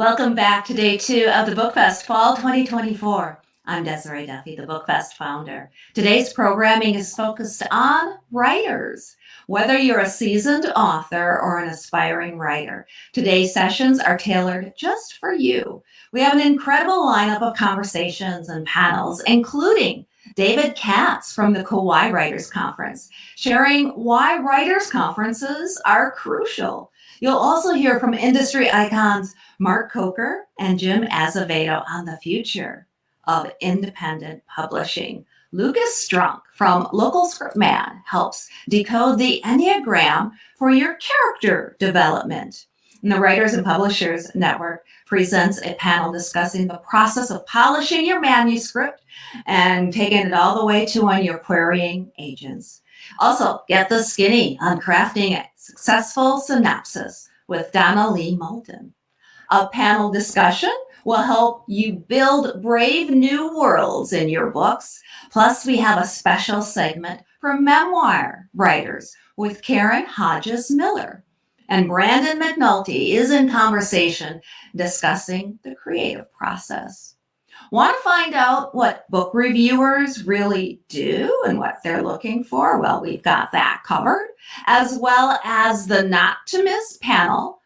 Welcome back to day 2 of the BookFest Fall 2024. I'm Desiree Duffy, the BookFest founder. Today's programming is focused on writers. Whether you're a seasoned author or an aspiring writer, today's sessions are tailored just for you. We have an incredible lineup of conversations and panels, including David Katz from the Kauai Writers Conference, sharing why writers' conferences are crucial. You'll also hear from industry icons Mark Coker and Jim Azevedo on the future of independent publishing. Lucas Strunk from Local Script Man helps decode the Enneagram for your character development. And the Writers and Publishers Network presents a panel discussing the process of polishing your manuscript and taking it all the way to when you're querying agents. Also, get the skinny on crafting a successful synopsis with Donna Lee Moulton. A panel discussion will help you build brave new worlds in your books. Plus, we have a special segment for memoir writers with Karen Hodges Miller. And Brandon McNulty is in conversation discussing the creative process. Want to find out what book reviewers really do and what they're looking for? Well, we've got that covered, as well as the not to miss panel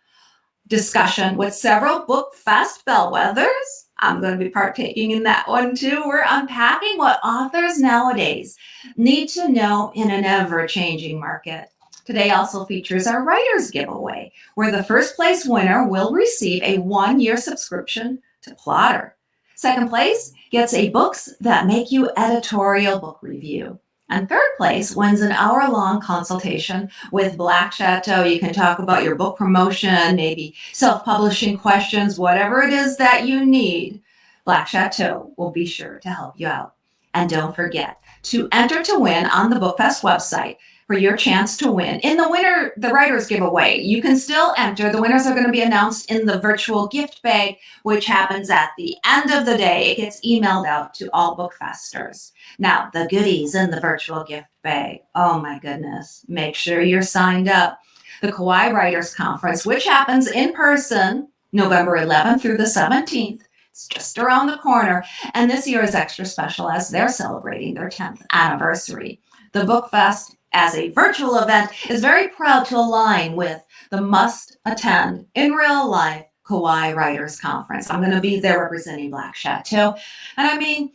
discussion with several BookFest bellwethers. I'm going to be partaking in that one too. We're unpacking what authors nowadays need to know in an ever-changing market. Today also features our writers giveaway, where the first place winner will receive a 1-year subscription to Plotter. Second place gets a Books That Make You editorial book review. And third place wins an hour-long consultation with Black Chateau. You can talk about your book promotion, maybe self-publishing questions, whatever it is that you need. Black Chateau will be sure to help you out. And don't forget to enter to win on the BookFest website for your chance to win. In the writers giveaway, you can still enter. The winners are going to be announced in the virtual gift bag, which happens at the end of the day. It gets emailed out to all BookFesters. Now, the goodies in the virtual gift bag. Oh my goodness. Make sure you're signed up. The Kauai Writers Conference, which happens in person November 11th through the 17th. It's just around the corner. And this year is extra special as they're celebrating their 10th anniversary. The BookFest, as a virtual event, is very proud to align with the must-attend in real life Kauai Writers Conference. I'm going to be there representing Black Chateau. And I mean,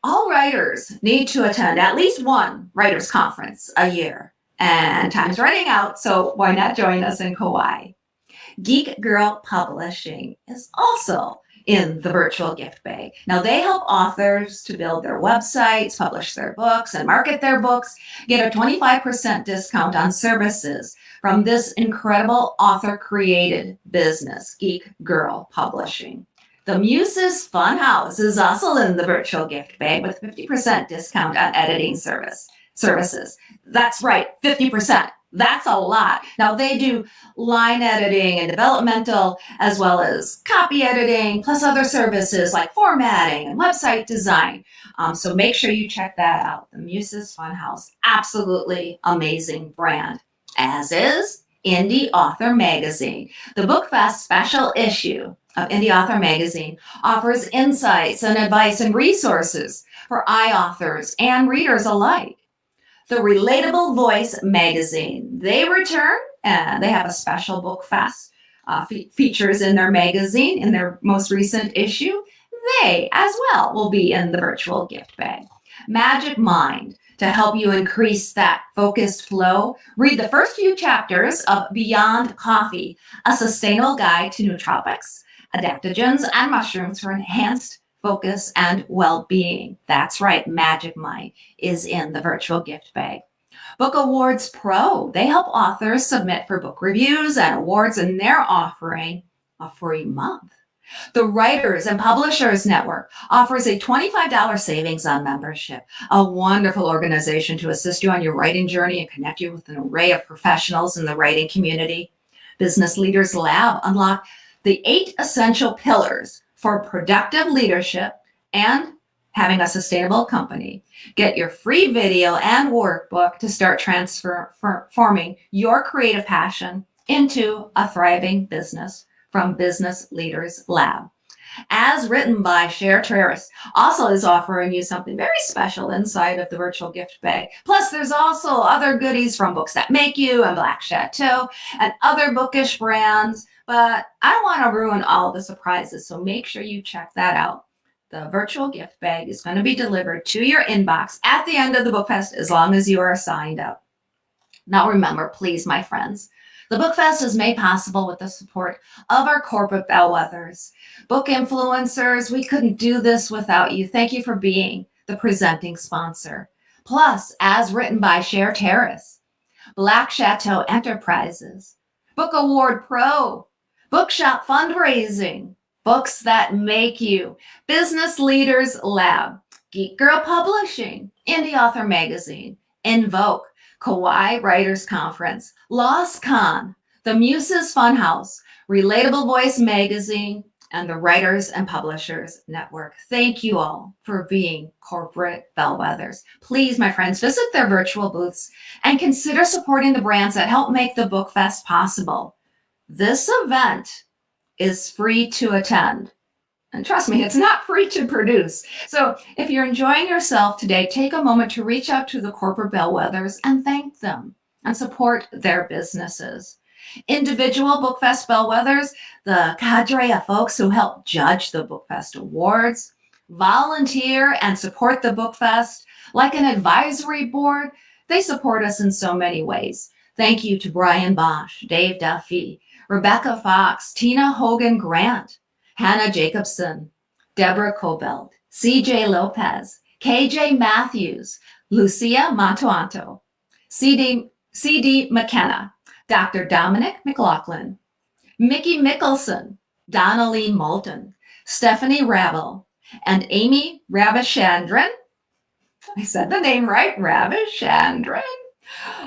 all writers need to attend at least one writers conference a year. And time's running out, so why not join us in Kauai? Geek Girl Publishing is also in the virtual gift bag. Now, they help authors to build their websites, publish their books, and market their books. Get a 25% discount on services from this incredible author-created business, Geek Girl Publishing. The Muses Funhouse is also in the virtual gift bag with 50% discount on editing services. That's right, 50%. That's a lot. Now, they do line editing and developmental, as well as copy editing, plus other services like formatting and website design. So make sure you check that out. The Muses Funhouse, absolutely amazing brand, as is Indie Author Magazine. The BookFest special issue of Indie Author Magazine offers insights and advice and resources for authors and readers alike. The Relatable Voice magazine. They return and they have a special BookFest features in their magazine in their most recent issue. They as well will be in the virtual gift bag. Magic Mind, to help you increase that focused flow. Read the first few chapters of Beyond Coffee, a sustainable guide to nootropics, adaptogens, and mushrooms for enhanced focus and well-being. That's right, Magic Mind is in the virtual gift bag. Book Awards Pro, they help authors submit for book reviews and awards, and they're offering a free month. The Writers and Publishers Network offers a $25 savings on membership, a wonderful organization to assist you on your writing journey and connect you with an array of professionals in the writing community. Business Leaders Lab unlock the 8 essential pillars for productive leadership and having a sustainable company. Get your free video and workbook to start transforming your creative passion into a thriving business from Business Leaders Lab. As written by Cher Terrace, also is offering you something very special inside of the virtual gift bag. Plus, there's also other goodies from Books That Make You and Black Chateau and other bookish brands, but I don't want to ruin all the surprises, so make sure you check that out. The virtual gift bag is going to be delivered to your inbox at the end of the BookFest as long as you are signed up. Now remember, please, my friends, the BookFest is made possible with the support of our corporate bellwethers. Book influencers, we couldn't do this without you. Thank you for being the presenting sponsor. Plus, as written by Cher Terrace, Black Chateau Enterprises, Book Award Pro, Bookshop Fundraising, Books That Make You, Business Leaders Lab, Geek Girl Publishing, Indie Author Magazine, Invoke, Kauai Writers Conference, LostCon, the Muses Funhouse, Relatable Voice Magazine, and the Writers and Publishers Network. Thank you all for being corporate bellwethers. Please, my friends, visit their virtual booths and consider supporting the brands that help make the BookFest possible. This event is free to attend. And trust me, it's not free to produce. So if you're enjoying yourself today, take a moment to reach out to the corporate bellwethers and thank them and support their businesses. Individual BookFest bellwethers, the cadre of folks who help judge the BookFest awards, volunteer and support the BookFest, like an advisory board, they support us in so many ways. Thank you to Brian Bosch, Dave Duffy, Rebecca Fox, Tina Hogan Grant, Hannah Jacobson, Deborah Cobelt, CJ Lopez, KJ Matthews, Lucia Montoanto, CD McKenna, Dr. Dominic McLaughlin, Mickey Mickelson, Donnelly Moulton, Stephanie Ravel, and Amy Ravichandran. I said the name right, Ravichandran.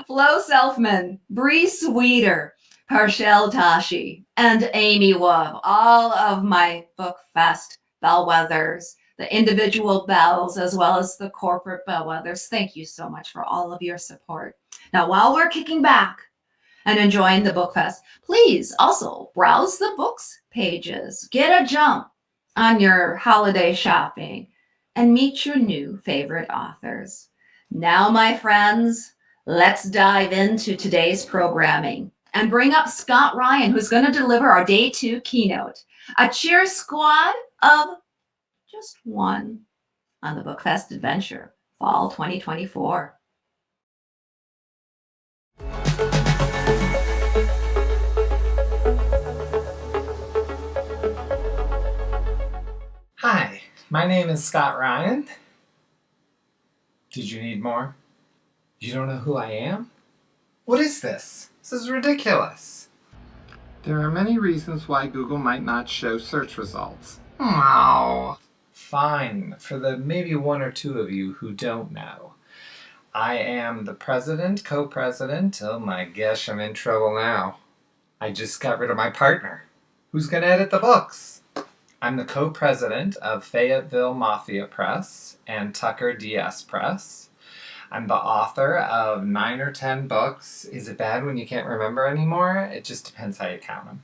Flo Selfman, Bree Sweeter, Parshell Tashi, and Amy Wove, all of my BookFest bellwethers, the individual bells as well as the corporate bellwethers. Thank you so much for all of your support. Now, while we're kicking back and enjoying the BookFest, please also browse the books pages, get a jump on your holiday shopping, and meet your new favorite authors. Now, my friends, let's dive into today's programming and bring up Scott Ryan, who's going to deliver our Day 2 keynote, a cheer squad of just one on the BookFest Adventure, Fall 2024. Hi, my name is Scott Ryan. Did you need more? You don't know who I am? What is this? This is ridiculous. There are many reasons why Google might not show search results. Oh. Fine, for the maybe one or two of you who don't know. I am the president, co-president. Oh my gosh, I'm in trouble now. I just got rid of my partner. Who's gonna edit the books? I'm the co-president of Fayetteville Mafia Press and Tucker DS Press. I'm the author of 9 or 10 books. Is it bad when you can't remember anymore? It just depends how you count them.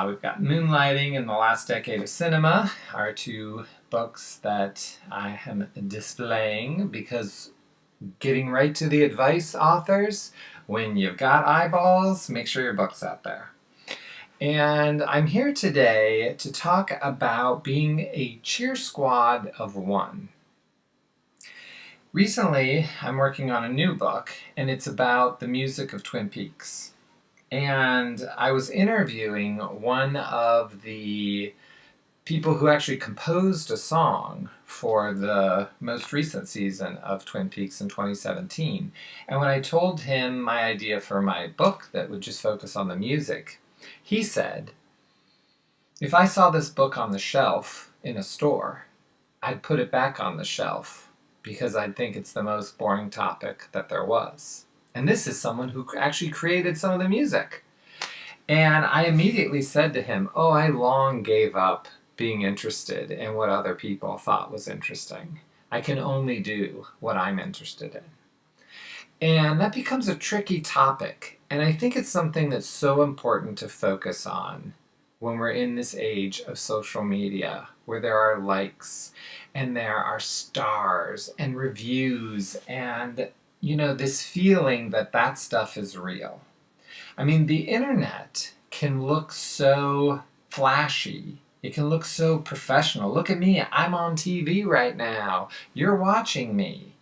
We've got Moonlighting and The Last Decade of Cinema, are two books that I am displaying because getting right to the advice, authors, when you've got eyeballs, make sure your book's out there. And I'm here today to talk about being a cheer squad of one. Recently, I'm working on a new book, and it's about the music of Twin Peaks. And I was interviewing one of the people who actually composed a song for the most recent season of Twin Peaks in 2017. And when I told him my idea for my book that would just focus on the music, he said, if I saw this book on the shelf in a store, I'd put it back on the shelf because I'd think it's the most boring topic that there was. And this is someone who actually created some of the music. And I immediately said to him, oh, I long gave up being interested in what other people thought was interesting. I can only do what I'm interested in. And that becomes a tricky topic. And I think it's something that's so important to focus on when we're in this age of social media where there are likes and there are stars and reviews and, this feeling that that stuff is real. I mean, the internet can look so flashy. It can look so professional. Look at me. I'm on TV right now. You're watching me.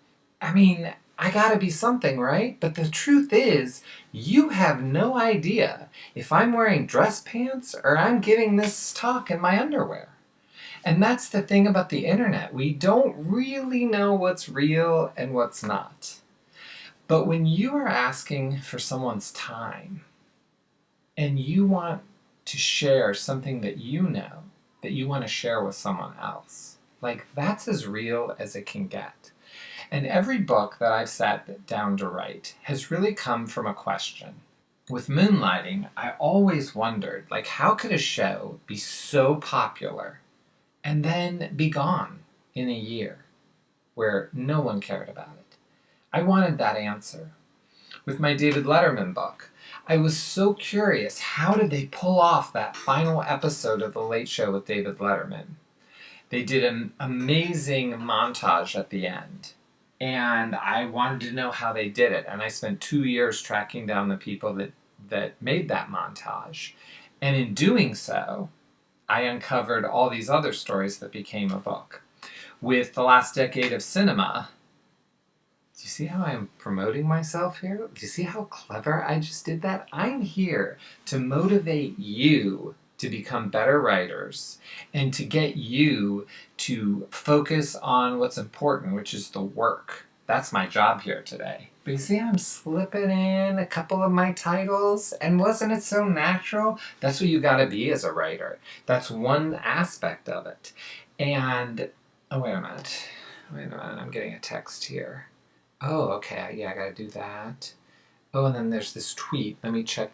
I mean, I gotta be something, right? But the truth is, you have no idea if I'm wearing dress pants or I'm giving this talk in my underwear. And that's the thing about the internet. We don't really know what's real and what's not. But when you are asking for someone's time and you want to share something that you know, that you want to share with someone else, like that's as real as it can get. And every book that I've sat down to write has really come from a question. With Moonlighting, I always wondered, like, how could a show be so popular and then be gone in a year where no one cared about it? I wanted that answer. With my David Letterman book, I was so curious, how did they pull off that final episode of The Late Show with David Letterman? They did an amazing montage at the end, and I wanted to know how they did it, and I spent 2 years tracking down the people that made that montage. And in doing so, I uncovered all these other stories that became a book. With The Last Decade of Cinema, do you see how I'm promoting myself here? Do you see how clever I just did that? I'm here to motivate you to become better writers and to get you to focus on what's important, which is the work. That's my job here today. But you see I'm slipping in a couple of my titles, and wasn't it so natural? That's what you gotta be as a writer. That's one aspect of it. And, oh, wait a minute, I'm getting a text here. Oh, okay, yeah, I gotta do that. Oh, and then there's this tweet. Let me check.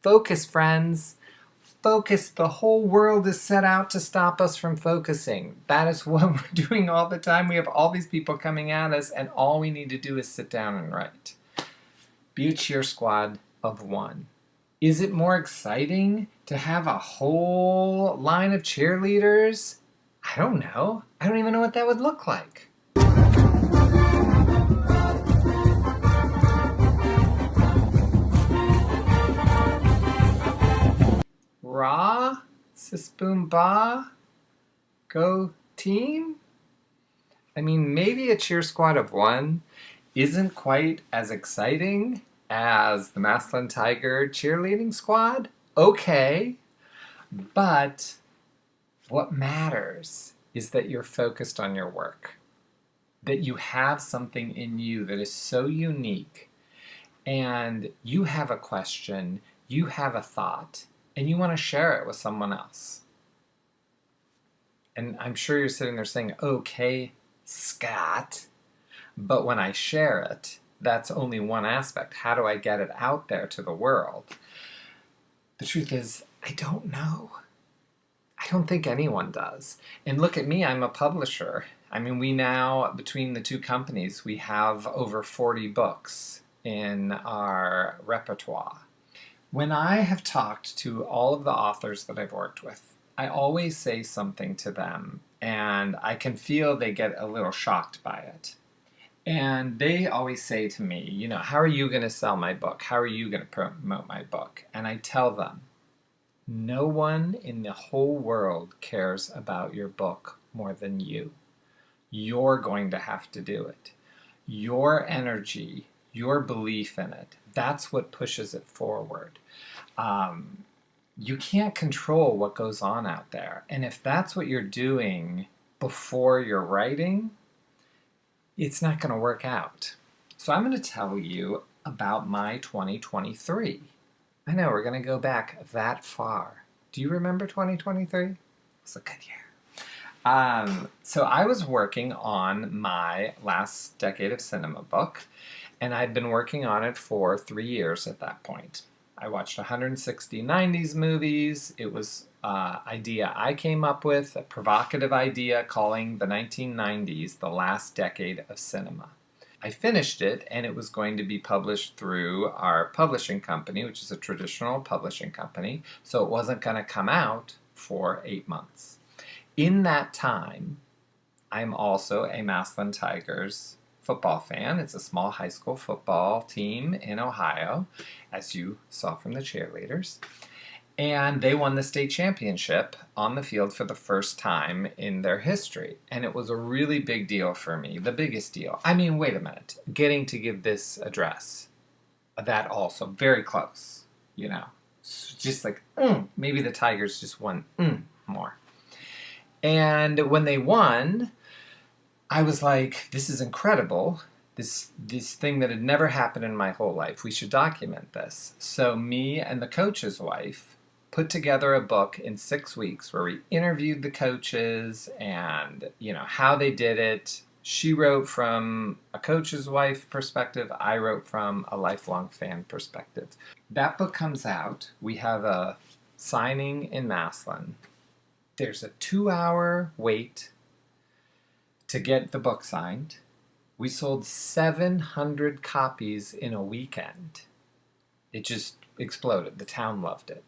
Focus, friends. Focus. The whole world is set out to stop us from focusing. That is what we're doing all the time. We have all these people coming at us, and all we need to do is sit down and write. Be a cheer squad of one. Is it more exciting to have a whole line of cheerleaders? I don't know. I don't even know what that would look like. Ra, sis boom ba, go team? I mean, maybe a cheer squad of one isn't quite as exciting as the Maslin Tiger cheerleading squad. Okay, but what matters is that you're focused on your work, that you have something in you that is so unique, and you have a question, you have a thought, and you want to share it with someone else. And I'm sure you're sitting there saying, okay, Scott, but when I share it, that's only one aspect. How do I get it out there to the world? The truth is, I don't know. I don't think anyone does. And look at me, I'm a publisher. I mean, we now, between the two companies, we have over 40 books in our repertoire. When I have talked to all of the authors that I've worked with, I always say something to them, and I can feel they get a little shocked by it. And they always say to me, how are you going to sell my book? How are you going to promote my book? And I tell them, no one in the whole world cares about your book more than you. You're going to have to do it. Your energy, your belief in it, that's what pushes it forward. You can't control what goes on out there. And if that's what you're doing before you're writing, it's not going to work out. So I'm going to tell you about my 2023. I know, we're going to go back that far. Do you remember 2023? It was a good year. So I was working on my Last Decade of Cinema book, and I'd been working on it for 3 years at that point. I watched 160 90s movies. It was an idea I came up with, a provocative idea calling the 1990s the last decade of cinema. I finished it, and it was going to be published through our publishing company, which is a traditional publishing company, so it wasn't going to come out for 8 months. In that time, I'm also a Massillon Tigers football fan. It's a small high school football team in Ohio, as you saw from the cheerleaders. And they won the state championship on the field for the first time in their history. And it was a really big deal for me, the biggest deal. I mean, wait a minute, getting to give this address, that also, very close, you know. Just like, maybe the Tigers just won more. And when they won, I was like, this is incredible. This thing that had never happened in my whole life. We should document this. So me and the coach's wife put together a book in 6 weeks where we interviewed the coaches and, you know, how they did it. She wrote from a coach's wife perspective. I wrote from a lifelong fan perspective. That book comes out. We have a signing in Massillon. There's a 2-hour wait to get the book signed. We sold 700 copies in a weekend. It just exploded. The town loved it.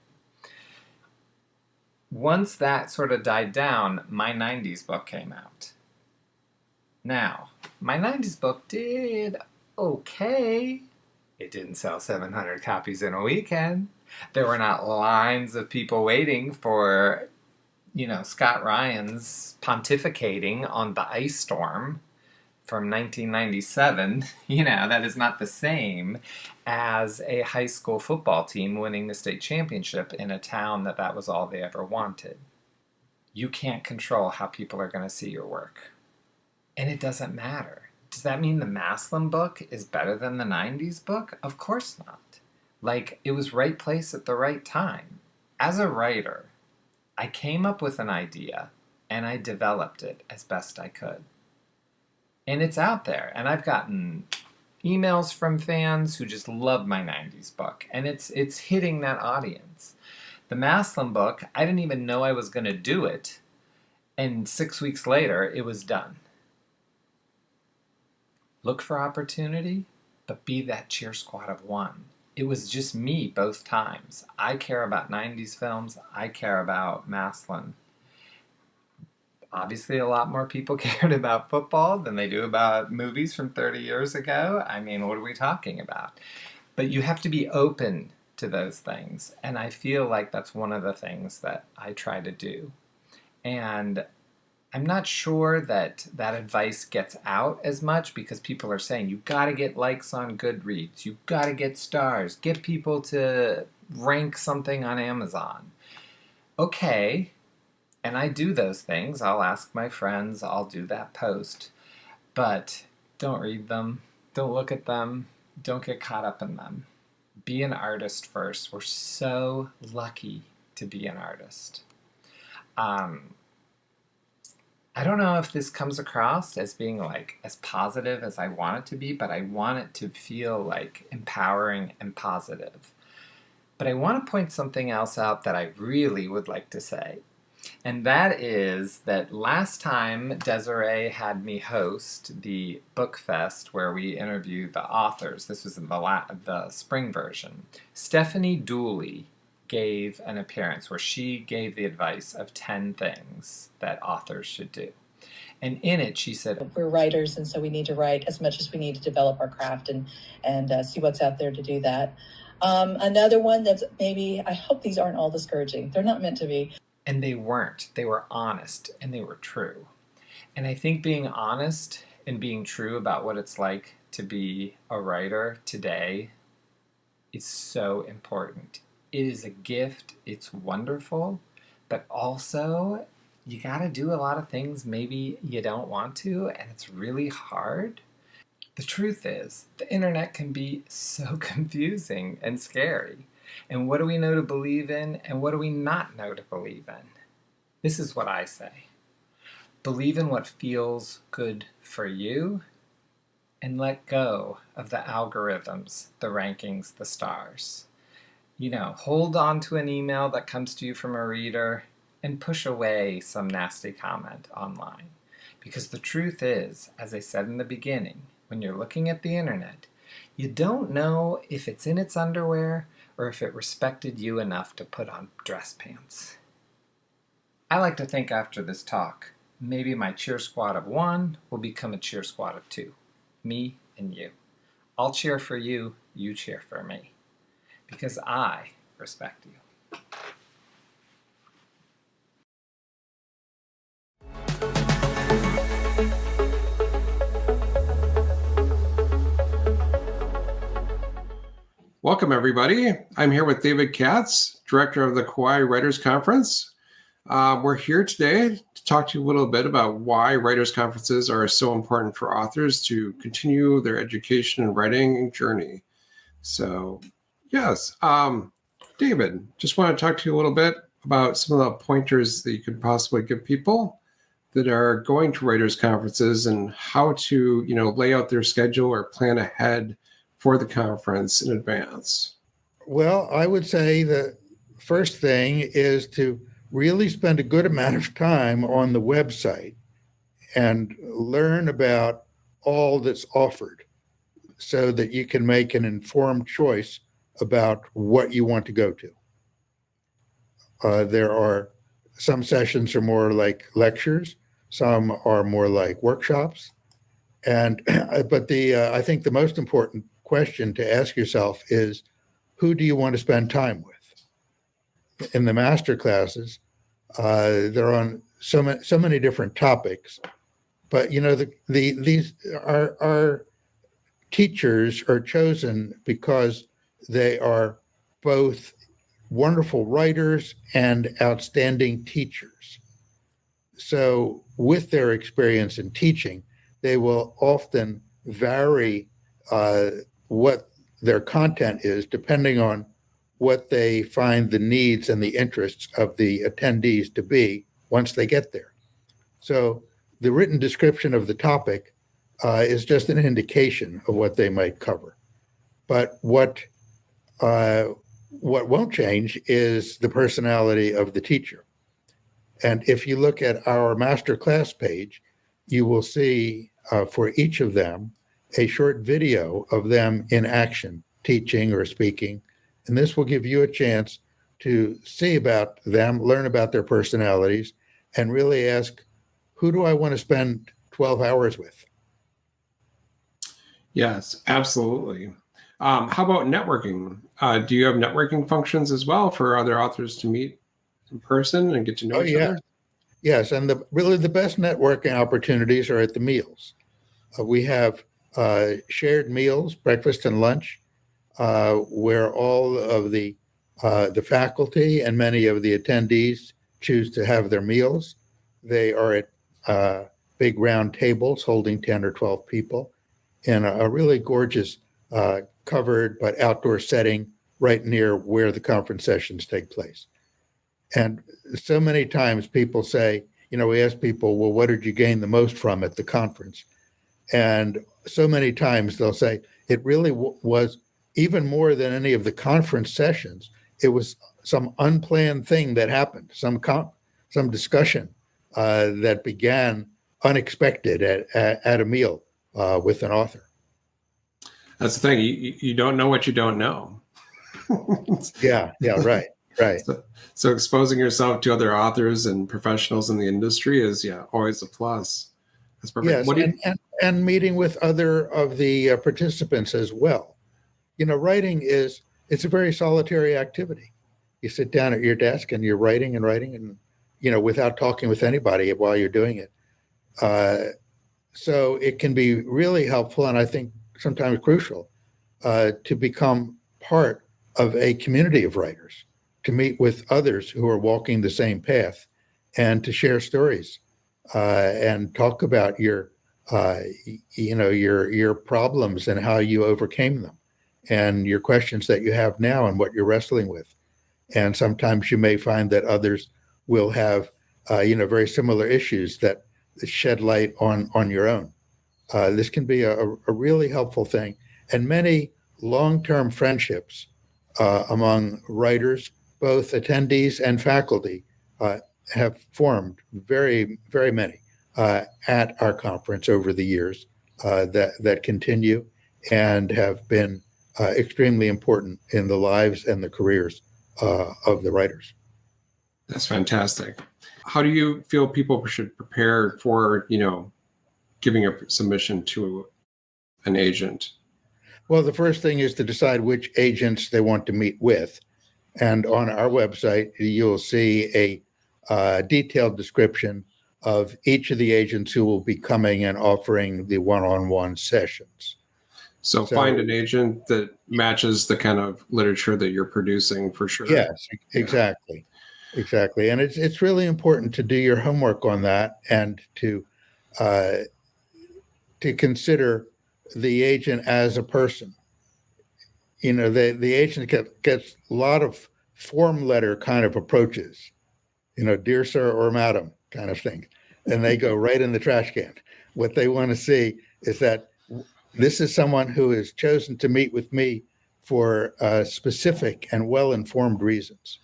Once that sort of died down, my 90s book came out. Now, my 90s book did okay. It didn't sell 700 copies in a weekend. There were not lines of people waiting for, you know, Scott Ryan's pontificating on the ice storm from 1997. You know, that is not the same as a high school football team winning the state championship in a town that was all they ever wanted. You can't control how people are going to see your work. And it doesn't matter. Does that mean the Massillon book is better than the 90s book? Of course not. Like, it was right place at the right time. As a writer, I came up with an idea and I developed it as best I could. And it's out there. And I've gotten emails from fans who just love my 90s book. And it's hitting that audience. The Massillon book, I didn't even know I was going to do it. And 6 weeks later, it was done. Look for opportunity, but be that cheer squad of one. It was just me both times. I care about 90s films. I care about Massillon. Obviously, a lot more people cared about football than they do about movies from 30 years ago. I mean, what are we talking about? But you have to be open to those things. And I feel like that's one of the things that I try to do. And I'm not sure that that advice gets out as much because people are saying, you've got to get likes on Goodreads. You've got to get stars. Get people to rank something on Amazon. Okay. And I do those things. I'll ask my friends. I'll do that post. But don't read them. Don't look at them. Don't get caught up in them. Be an artist first. We're so lucky to be an artist. I don't know if this comes across as being like as positive as I want it to be, but I want it to feel like empowering and positive. But I want to point something else out that I really would like to say. And that is that last time Desiree had me host the BookFest where we interviewed the authors, this was in the spring version, Stephanie Dooley gave an appearance where she gave the advice of 10 things that authors should do. And in it, she said, we're writers, and so we need to write as much as we need to develop our craft and see what's out there to do that. Another one that's maybe, I hope these aren't all discouraging. They're not meant to be. And they weren't. They were honest and they were true. And I think being honest and being true about what it's like to be a writer today is so important. It is a gift. It's wonderful. But also, you got to do a lot of things maybe you don't want to, and it's really hard. The truth is, the internet can be so confusing and scary. And what do we know to believe in, and what do we not know to believe in? This is what I say. Believe in what feels good for you, and let go of the algorithms, the rankings, the stars. You know, hold on to an email that comes to you from a reader, and push away some nasty comment online. Because the truth is, as I said in the beginning, when you're looking at the internet, you don't know if it's in its underwear or if it respected you enough to put on dress pants. I like to think after this talk, maybe my cheer squad of 1 will become a cheer squad of 2. Me and you. I'll cheer for you, you cheer for me. Because I respect you. Welcome, everybody. I'm here with David Katz, director of the Kauai Writers Conference. We're here today to talk to you a little bit about why writers' conferences are so important for authors to continue their education and writing journey. So, yes, David, just want to talk to you a little bit about some of the pointers that you could possibly give people that are going to writers' conferences and how to, lay out their schedule or plan ahead for the conference in advance. Well, I would say the first thing is to really spend a good amount of time on the website and learn about all that's offered so that you can make an informed choice about what you want to go to. There are some sessions are more like lectures, some are more like workshops. But I think the most important question to ask yourself is, who do you want to spend time with? In the master classes, they're on so many different topics, but these our teachers are chosen because they are both wonderful writers and outstanding teachers. So with their experience in teaching, they will often vary what their content is depending on what they find the needs and the interests of the attendees to be once they get there. So the written description of the topic is just an indication of what they might cover. But what won't change is the personality of the teacher. And if you look at our masterclass page, you will see for each of them a short video of them in action, teaching or speaking. And this will give you a chance to see about them, learn about their personalities, and really ask, who do I want to spend 12 hours with? Yes, absolutely. How about networking? Do you have networking functions as well for other authors to meet in person and get to know each other? Yes, and really the best networking opportunities are at the meals. We have shared meals, breakfast and lunch, where all of the faculty and many of the attendees choose to have their meals. They are at big round tables holding 10 or 12 people in a really gorgeous covered but outdoor setting right near where the conference sessions take place. And so many times people say, we ask people, well, what did you gain the most from at the conference? And so many times they'll say, it really was even more than any of the conference sessions. It was some unplanned thing that happened, some discussion that began unexpected at a meal with an author. That's the thing. You don't know what you don't know. Yeah, right. So exposing yourself to other authors and professionals in the industry is, always a plus. That's perfect. Yes, and meeting with other of the participants as well. Writing it's a very solitary activity. You sit down at your desk and you're writing and, without talking with anybody while you're doing it. So it can be really helpful, and I think sometimes crucial, to become part of a community of writers, to meet with others who are walking the same path, and to share stories and talk about your problems and how you overcame them, and your questions that you have now and what you're wrestling with. And sometimes you may find that others will have very similar issues that shed light on your own. This can be a really helpful thing, and many long-term friendships among writers, both attendees and faculty, have formed very, very many at our conference over the years. that continue and have been extremely important in the lives and the careers of the writers. That's fantastic. How do you feel people should prepare for, giving a submission to an agent? Well, the first thing is to decide which agents they want to meet with. And on our website, you'll see a detailed description of each of the agents who will be coming and offering the one-on-one sessions. So find an agent that matches the kind of literature that you're producing for sure. Yes, exactly. Exactly. And it's really important to do your homework on that and to consider the agent as a person. The agent gets a lot of form letter kind of approaches, dear sir or madam kind of thing. And they go right in the trash can. What they want to see is that this is someone who has chosen to meet with me for specific and well-informed reasons.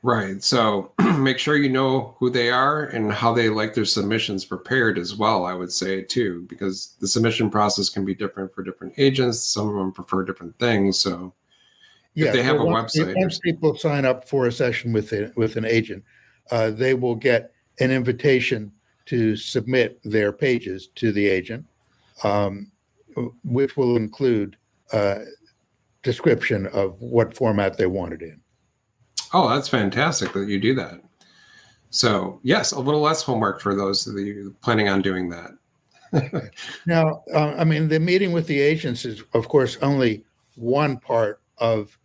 Right. So make sure you know who they are and how they like their submissions prepared as well, I would say, too, because the submission process can be different for different agents. Some of them prefer different things. So if they have a website. Once people sign up for a session with an agent, they will get an invitation to submit their pages to the agent, which will include a description of what format they want it in. Oh, that's fantastic that you do that. So yes, a little less homework for those that you're planning on doing that. Now, the meeting with the agents is, of course, only one part of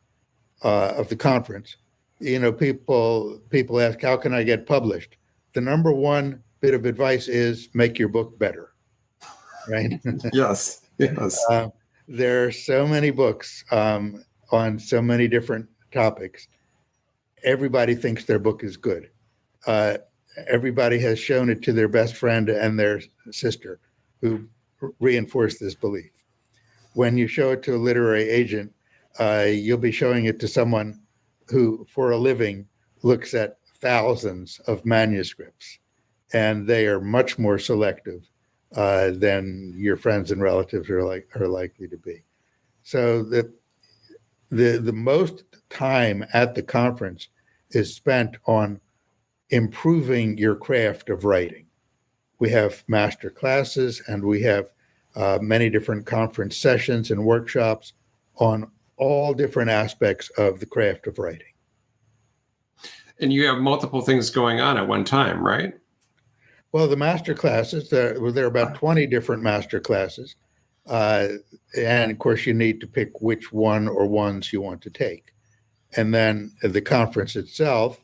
the conference. People ask, how can I get published? The number one bit of advice is make your book better, right? Yes. There are so many books on so many different topics. Everybody thinks their book is good. Everybody has shown it to their best friend and their sister, who reinforce this belief. When you show it to a literary agent, you'll be showing it to someone who, for a living, looks at thousands of manuscripts, and they are much more selective than your friends and relatives are likely to be. So the most time at the conference is spent on improving your craft of writing. We have master classes and we have many different conference sessions and workshops on all different aspects of the craft of writing. And you have multiple things going on at one time, right? Well, the master classes, there are about 20 different master classes. And of course, you need to pick which one or ones you want to take. And then the conference itself,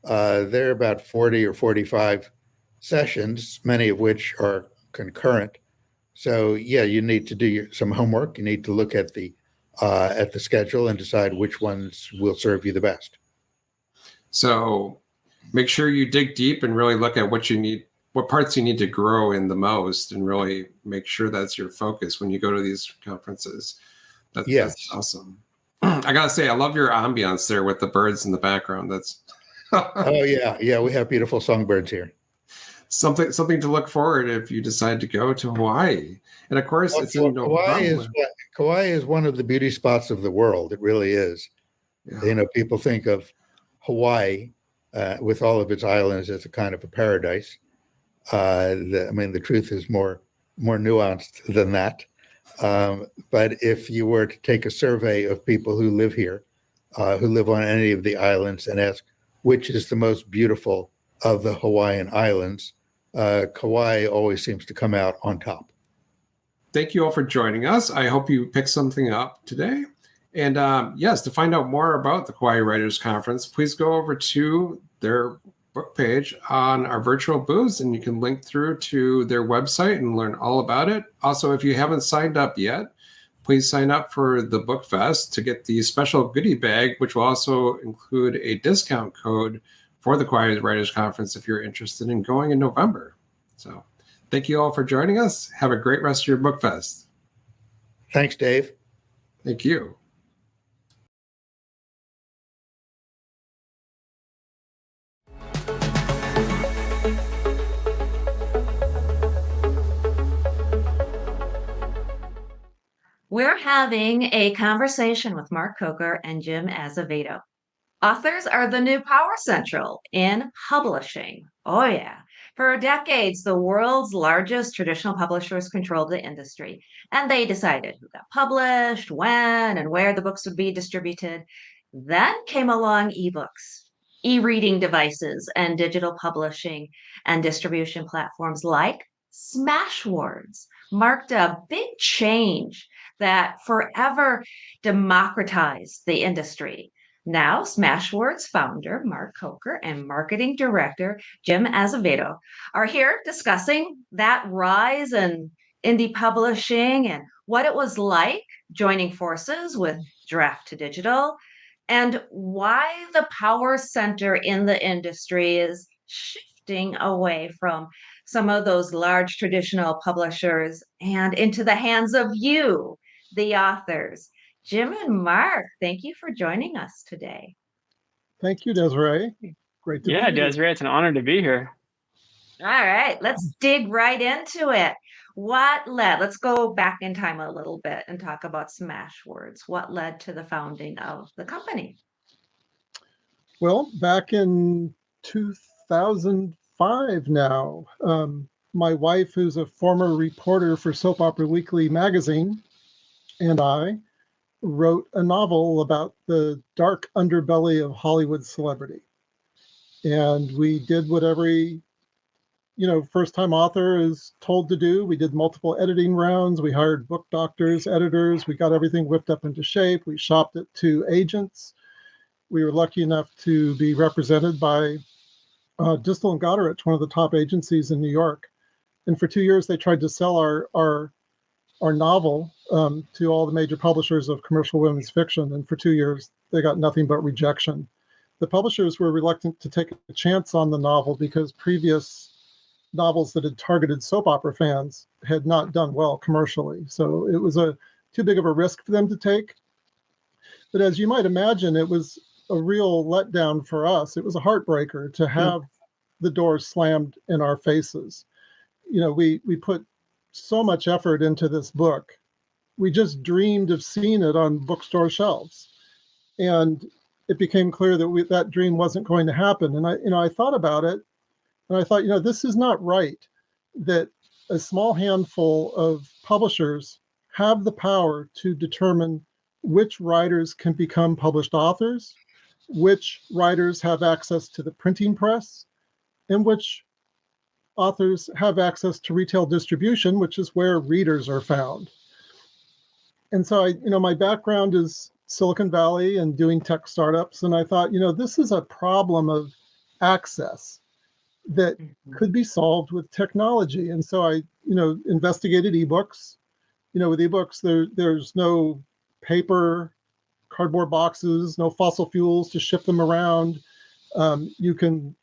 there are about 40 or 45 sessions, many of which are concurrent. So yeah, you need to do some homework. You need to look at the schedule and decide which ones will serve you the best. So make sure you dig deep and really look at what you need, what parts you need to grow in the most, and really make sure that's your focus when you go to these conferences. That's awesome. I gotta say, I love your ambiance there with the birds in the background. That's oh yeah, we have beautiful songbirds here. Something to look forward if you decide to go to Hawaii. And of course, Kauai is one of the beauty spots of the world. It really is. Yeah. People think of Hawaii with all of its islands as a kind of a paradise. The truth is more nuanced than that. But if you were to take a survey of people who live here, who live on any of the islands, and ask which is the most beautiful of the Hawaiian islands, Kauai always seems to come out on top. Thank you all for joining us. I hope you picked something up today. And yes, to find out more about the Kauai Writers Conference, please go over to their book page on our virtual booths, and you can link through to their website and learn all about it. Also, if you haven't signed up yet, please sign up for the BookFest to get the special goodie bag, which will also include a discount code for the Kauai Writers Conference if you're interested in going in November. So thank you all for joining us. Have a great rest of your BookFest. Thanks, Dave. Thank you. We're having a conversation with Mark Coker and Jim Azevedo. Authors are the new power central in publishing. Oh, yeah. For decades, the world's largest traditional publishers controlled the industry, and they decided who got published, when, and where the books would be distributed. Then came along ebooks, e reading devices, and digital publishing and distribution platforms like Smashwords marked a big change that forever democratized the industry. Now, Smashwords founder Mark Coker and marketing director Jim Azevedo are here discussing that rise in indie publishing and what it was like joining forces with Draft to Digital and why the power center in the industry is shifting away from some of those large traditional publishers and into the hands of you, the authors. Jim and Mark, thank you for joining us today. Thank you, Desiree. Great to be Yeah, here. Desiree, it's an honor to be here. All right, let's dig right into it. Let's go back in time a little bit and talk about Smashwords. What led to the founding of the company? Well, back in 2005 now, my wife, who's a former reporter for Soap Opera Weekly magazine, and I wrote a novel about the dark underbelly of Hollywood celebrity. And we did what every first-time author is told to do. We did multiple editing rounds. We hired book doctors, editors. We got everything whipped up into shape. We shopped it to agents. We were lucky enough to be represented by Distel and Goderich, one of the top agencies in New York. And for 2 years, they tried to sell our novel to all the major publishers of commercial women's fiction. And for 2 years, they got nothing but rejection. The publishers were reluctant to take a chance on the novel because previous novels that had targeted soap opera fans had not done well commercially. So it was too big of a risk for them to take. But as you might imagine, it was a real letdown for us. It was a heartbreaker to have the doors slammed in our faces. We put so much effort into this book. We just dreamed of seeing it on bookstore shelves. And it became clear that that dream wasn't going to happen. And I thought about it. And I thought, this is not right that a small handful of publishers have the power to determine which writers can become published authors, which writers have access to the printing press, and which authors have access to retail distribution, which is where readers are found. And so my background is Silicon Valley and doing tech startups. And I thought, this is a problem of access that could be solved with technology. And so I, investigated ebooks. With ebooks, there's no paper, cardboard boxes, no fossil fuels to ship them around. You can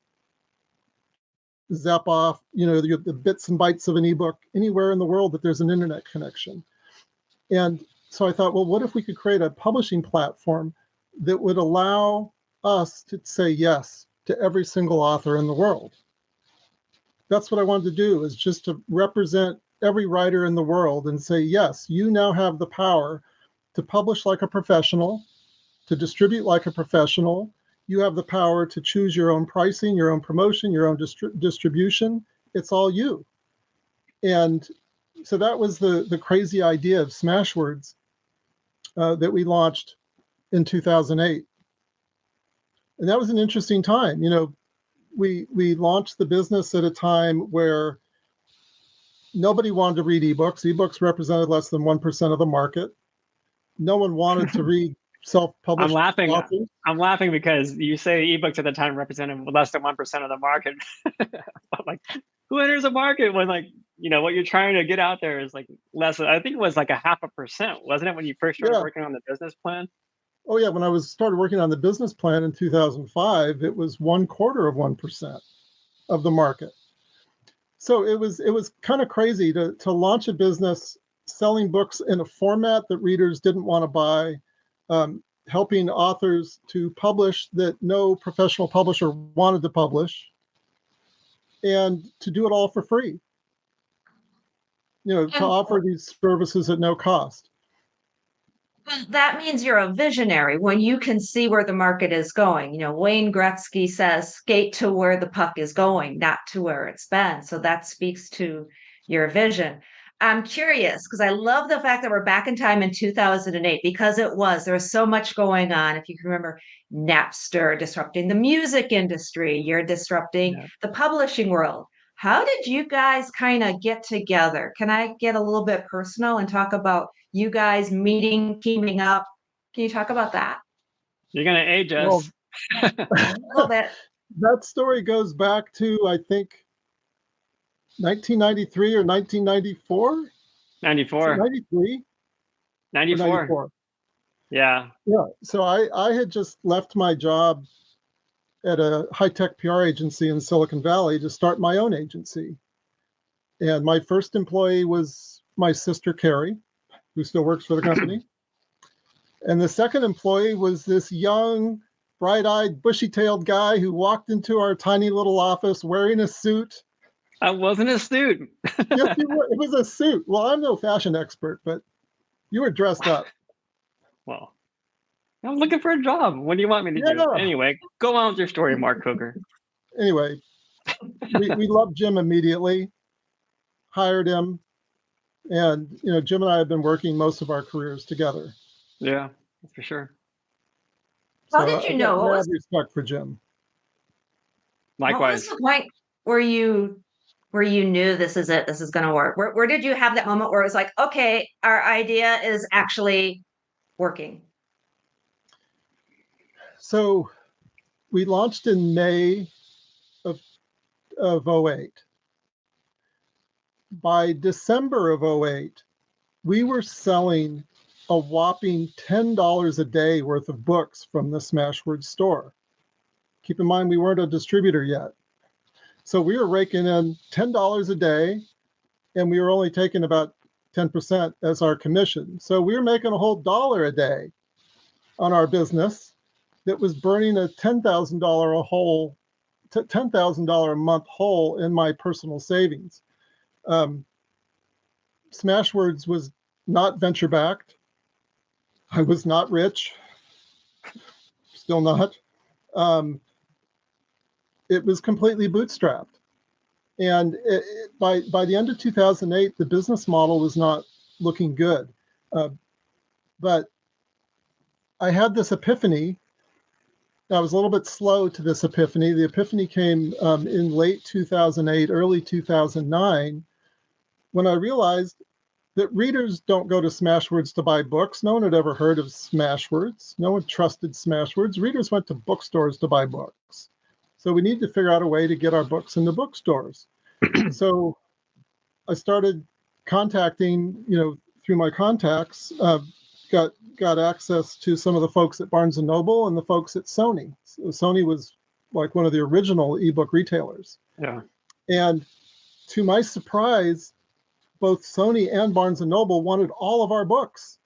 zap off, the bits and bytes of an ebook anywhere in the world that there's an internet connection. And so I thought, well, what if we could create a publishing platform that would allow us to say yes to every single author in the world? That's what I wanted to do, is just to represent every writer in the world and say, yes, you now have the power to publish like a professional, to distribute like a professional. You have the power to choose your own pricing, your own promotion, your own distribution. It's all you. And so that was the crazy idea of Smashwords that we launched in 2008. And that was an interesting time. We launched the business at a time where nobody wanted to read ebooks. Ebooks represented less than 1% of the market. No one wanted to read self-published authors. I'm laughing because you say ebooks at the time represented less than 1% of the market. Like, who enters a market when what you're trying to get out there is like less? I think it was like 0.5%, wasn't it, when you first started working on the business plan? Oh yeah, when I started working on the business plan in 2005, it was 1/4% of the market. So it was kind of crazy to launch a business selling books in a format that readers didn't want to buy, helping authors to publish that no professional publisher wanted to publish, and to do it all for free. To offer these services at no cost. Well, that means you're a visionary when you can see where the market is going. Wayne Gretzky says, skate to where the puck is going, not to where it's been. So that speaks to your vision. I'm curious because I love the fact that we're back in time in 2008 because there was so much going on. If you can remember Napster disrupting the music industry, you're disrupting Yeah. the publishing world. How did you guys kind of get together? Can I get a little bit personal and talk about you guys meeting, teaming up? Can you talk about that You're gonna age Well, us. a little bit? that story goes back to, I think, 1993 or 1994. Is it 94. 93 or 94. 94? Yeah. Yeah. So I had just left my job at a high-tech PR agency in Silicon Valley to start my own agency. And my first employee was my sister, Carrie, who still works for the company. And the second employee was this young, bright-eyed, bushy-tailed guy who walked into our tiny little office wearing a suit. I wasn't a student. Yes, you were. It was a suit. Well, I'm no fashion expert, but you were dressed up. Well, I'm looking for a job. What do you want me to do? Yeah. Anyway, go on with your story, Mark Coker. Anyway, we loved Jim immediately, hired him, and Jim and I have been working most of our careers together. Yeah, that's for sure. How So did you I've know? got mad respect for Jim. What was Likewise. the point where you knew this is it, this is going to work? Where did you have that moment where it was like, okay, our idea is actually working? So we launched in May of 08. By December of 08, we were selling a whopping $10 a day worth of books from the Smashwords store. Keep in mind, we weren't a distributor yet. So we were raking in $10 a day, and we were only taking about 10% as our commission. So we were making a whole dollar a day on our business that was burning a $10,000 a month hole in my personal savings. Smashwords was not venture backed. I was not rich, still not. It was completely bootstrapped. And by the end of 2008, the business model was not looking good. But I had this epiphany. I was a little bit slow to this epiphany. The epiphany came in late 2008, early 2009, when I realized that readers don't go to Smashwords to buy books. No one had ever heard of Smashwords. No one trusted Smashwords. Readers went to bookstores to buy books. So we needed to figure out a way to get our books into bookstores. So I started contacting, through my contacts, got access to some of the folks at Barnes & Noble and the folks at Sony. So Sony was like one of the original ebook retailers. Yeah. And to my surprise, both Sony and Barnes & Noble wanted all of our books.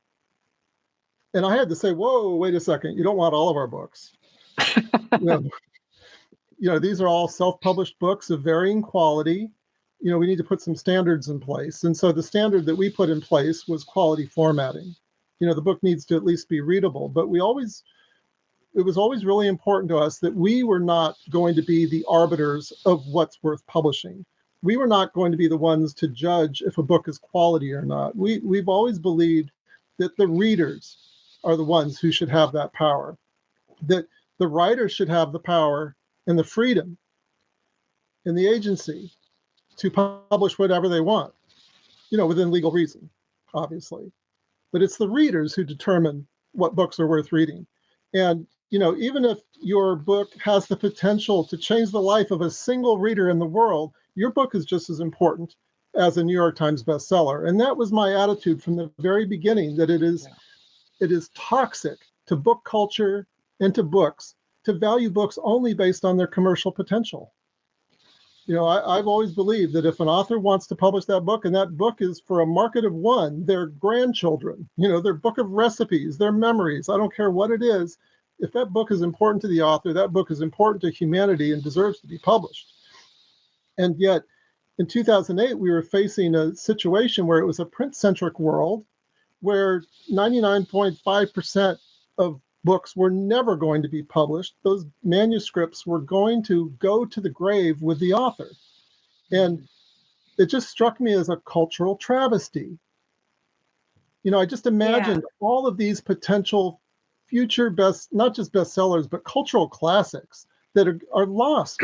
And I had to say, whoa, wait a second, you don't want all of our books. These are all self-published books of varying quality. We need to put some standards in place. And so the standard that we put in place was quality formatting. The book needs to at least be readable, but it was always really important to us that we were not going to be the arbiters of what's worth publishing. We were not going to be the ones to judge if a book is quality or not. We've always believed that the readers are the ones who should have that power, that the writers should have the power and the freedom and the agency to publish whatever they want, within legal reason, obviously. But it's the readers who determine what books are worth reading. And, even if your book has the potential to change the life of a single reader in the world, your book is just as important as a New York Times bestseller. And that was my attitude from the very beginning, that it is toxic to book culture and to books to value books only based on their commercial potential. I've always believed that if an author wants to publish that book, and that book is for a market of one, their grandchildren, their book of recipes, their memories, I don't care what it is, if that book is important to the author, that book is important to humanity and deserves to be published. And yet, in 2008, we were facing a situation where it was a print-centric world. where 99.5% of books were never going to be published. Those manuscripts were going to go to the grave with the author. And it just struck me as a cultural travesty. I just imagined all of these potential future not just bestsellers, but cultural classics that are lost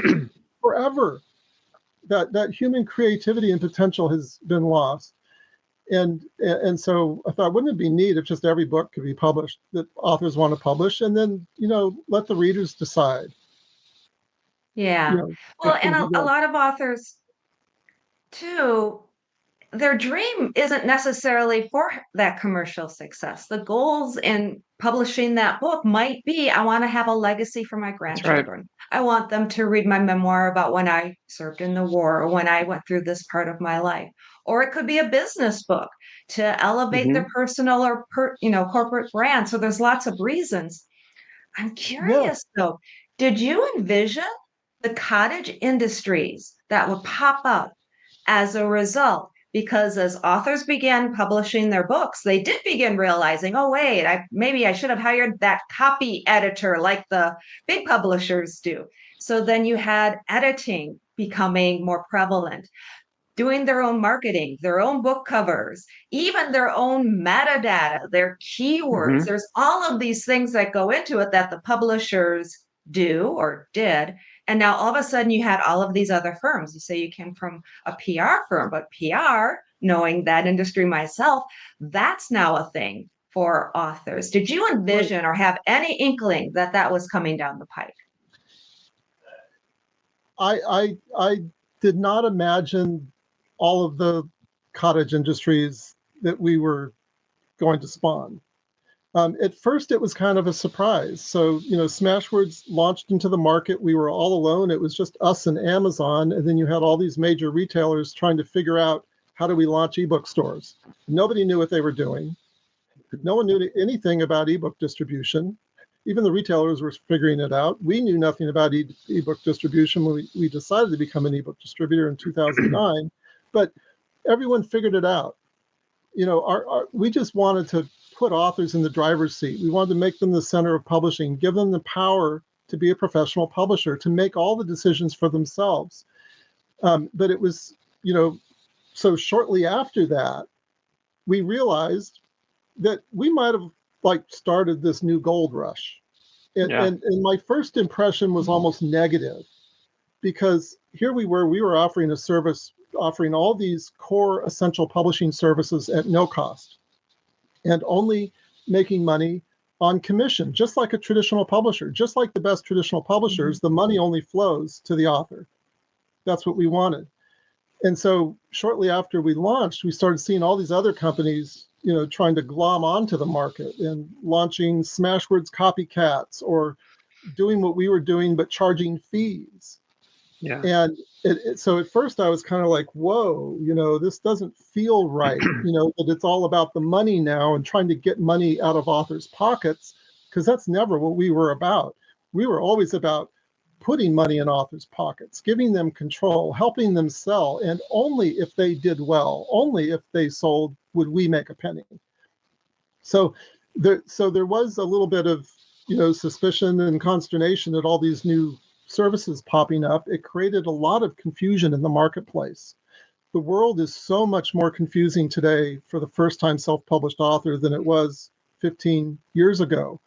forever. That human creativity and potential has been lost. And so I thought, wouldn't it be neat if just every book could be published that authors want to publish, and then, let the readers decide. Yeah. Well, what and can be a done. lot of authors too, their dream isn't necessarily for that commercial success. The goals in publishing that book might be, I want to have a legacy for my That's right. grandchildren. I want them to read my memoir about when I served in the war or when I went through this part of my life. Or it could be a business book to elevate their personal or corporate brand. So there's lots of reasons. I'm Yeah. curious though, did you envision the cottage industries that would pop up as a result? Because as authors began publishing their books, they did begin realizing, oh, wait, maybe I should have hired that copy editor like the big publishers do. So then you had editing becoming more prevalent, doing their own marketing, their own book covers, even their own metadata, their keywords. There's all of these things that go into it that the publishers do or did. And now all of a sudden you had all of these other firms. You say you came from a PR firm, but PR, knowing that industry myself, that's now a thing for authors. Did you envision or have any inkling that that was coming down the pike? I did not imagine all of the cottage industries that we were going to spawn. At first, it was kind of a surprise. So, Smashwords launched into the market. We were all alone. It was just us and Amazon. And then you had all these major retailers trying to figure out, how do we launch ebook stores? Nobody knew what they were doing. No one knew anything about ebook distribution. Even the retailers were figuring it out. We knew nothing about ebook distribution when we decided to become an ebook distributor in 2009, but everyone figured it out. We just wanted to put authors in the driver's seat. We wanted to make them the center of publishing, give them the power to be a professional publisher, to make all the decisions for themselves. But it was, so shortly after that, we realized that we might have started this new gold rush. And my first impression was almost negative, because here we were offering a service, offering all these core essential publishing services at no cost and only making money on commission, just like a traditional publisher, just like the best traditional publishers. The money only flows to the author. That's what we wanted. And so shortly after we launched, we started seeing all these other companies, trying to glom onto the market and launching Smashwords copycats or doing what we were doing, but charging fees. Yeah. And so at first I was kind of like, whoa, this doesn't feel right, that it's all about the money now and trying to get money out of authors' pockets, because that's never what we were about. We were always about putting money in authors' pockets, giving them control, helping them sell. And only if they did well, only if they sold, would we make a penny. So there was a little bit of, suspicion and consternation at all these new services popping up. It created a lot of confusion in the marketplace. The world is so much more confusing today for the first-time self-published author than it was 15 years ago.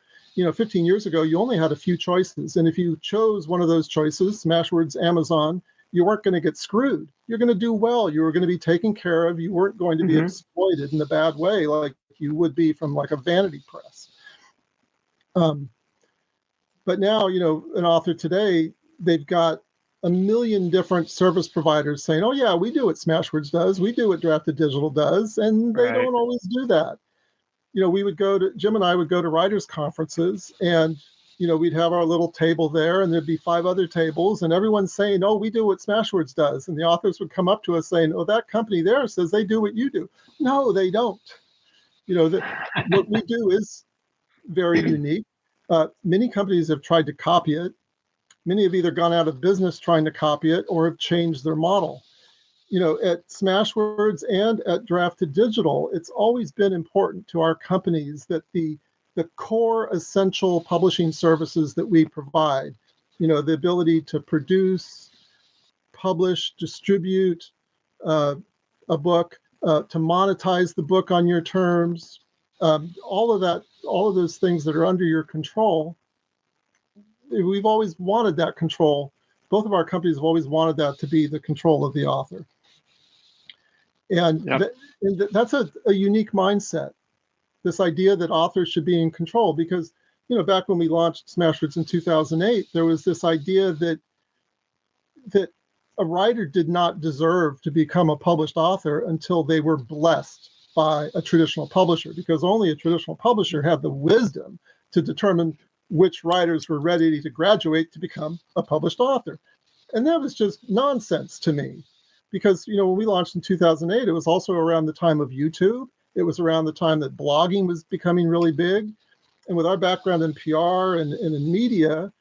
15 years ago, you only had a few choices. And if you chose one of those choices, Smashwords, Amazon, you weren't going to get screwed. You're going to do well. You were going to be taken care of. You weren't going to be exploited in a bad way like you would be from like a vanity press. But now, an author today, they've got a million different service providers saying, oh, yeah, we do what Smashwords does. We do what Drafted Digital does. And they don't always do that. Jim and I would go to writers' conferences, and, we'd have our little table there, and there'd be 5 other tables, and everyone's saying, oh, we do what Smashwords does. And the authors would come up to us saying, oh, that company there says they do what you do. No, they don't. What we do is very unique. Many companies have tried to copy it. Many have either gone out of business trying to copy it or have changed their model. at Smashwords and at Drafted Digital, it's always been important to our companies that the core essential publishing services that we provide, the ability to produce, publish, distribute a book, to monetize the book on your terms, all of those things that are under your control. We've always wanted that control. Both of our companies have always wanted that to be the control of the author. And, Yep. That's a unique mindset, this idea that authors should be in control, because, back when we launched Smashwords in 2008, there was this idea that a writer did not deserve to become a published author until they were blessed by a traditional publisher, because only a traditional publisher had the wisdom to determine which writers were ready to graduate to become a published author. And that was just nonsense to me, because, when we launched in 2008, it was also around the time of YouTube. It was around the time that blogging was becoming really big. And with our background in PR and in media,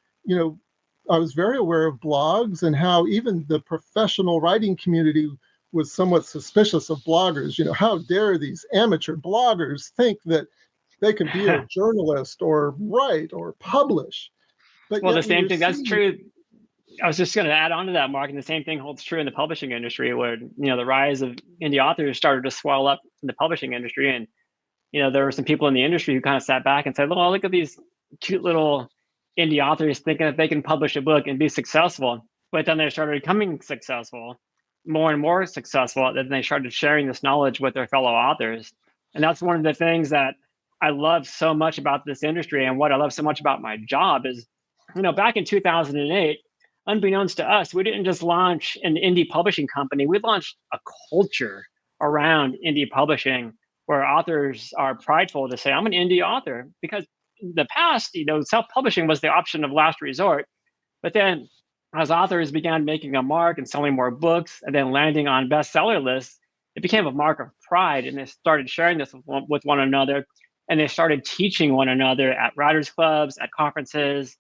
I was very aware of blogs and how even the professional writing community was somewhat suspicious of bloggers. How dare these amateur bloggers think that they can be a journalist or write or publish? But Well, the yet we same were thing, that's seeing- true. I was just going to add on to that, Mark, and the same thing holds true in the publishing industry, where the rise of indie authors started to swell up in the publishing industry, and there were some people in the industry who kind of sat back and said, "Oh, look at these cute little indie authors thinking that they can publish a book and be successful." But then they started becoming successful, more and more successful, and then they started sharing this knowledge with their fellow authors. And that's one of the things that I love so much about this industry, and what I love so much about my job is, back in 2008. Unbeknownst to us, we didn't just launch an indie publishing company. We launched a culture around indie publishing where authors are prideful to say, "I'm an indie author," because in the past, self-publishing was the option of last resort. But then as authors began making a mark and selling more books and then landing on bestseller lists, it became a mark of pride. And they started sharing this with one another. And they started teaching one another at writers' clubs, at conferences,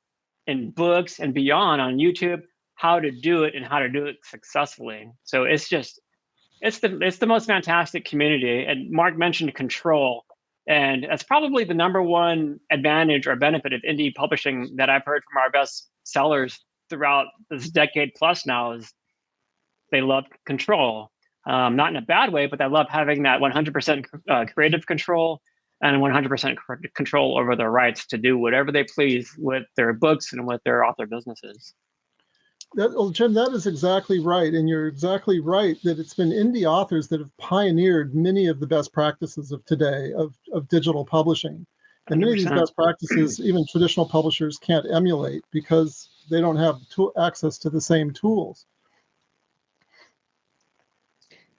in books and beyond on YouTube, how to do it and how to do it successfully. So it's the most fantastic community. And Mark mentioned control, and that's probably the number one advantage or benefit of indie publishing that I've heard from our best sellers throughout this decade plus now, is they love control. Not in a bad way, but they love having that 100% creative control and 100% control over their rights to do whatever they please with their books and with their author businesses. Jim, that is exactly right. And you're exactly right that it's been indie authors that have pioneered many of the best practices of today of digital publishing. And many of these 100%. best practices, even traditional publishers can't emulate because they don't have access to the same tools.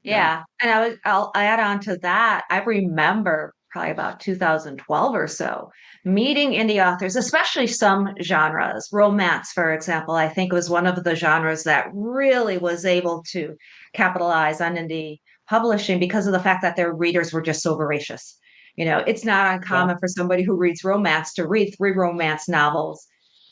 Yeah. And I'll add on to that. I remember probably about 2012 or so, meeting indie authors, especially some genres. Romance, for example, I think was one of the genres that really was able to capitalize on indie publishing because of the fact that their readers were just so voracious. It's not uncommon for somebody who reads romance to read 3 romance novels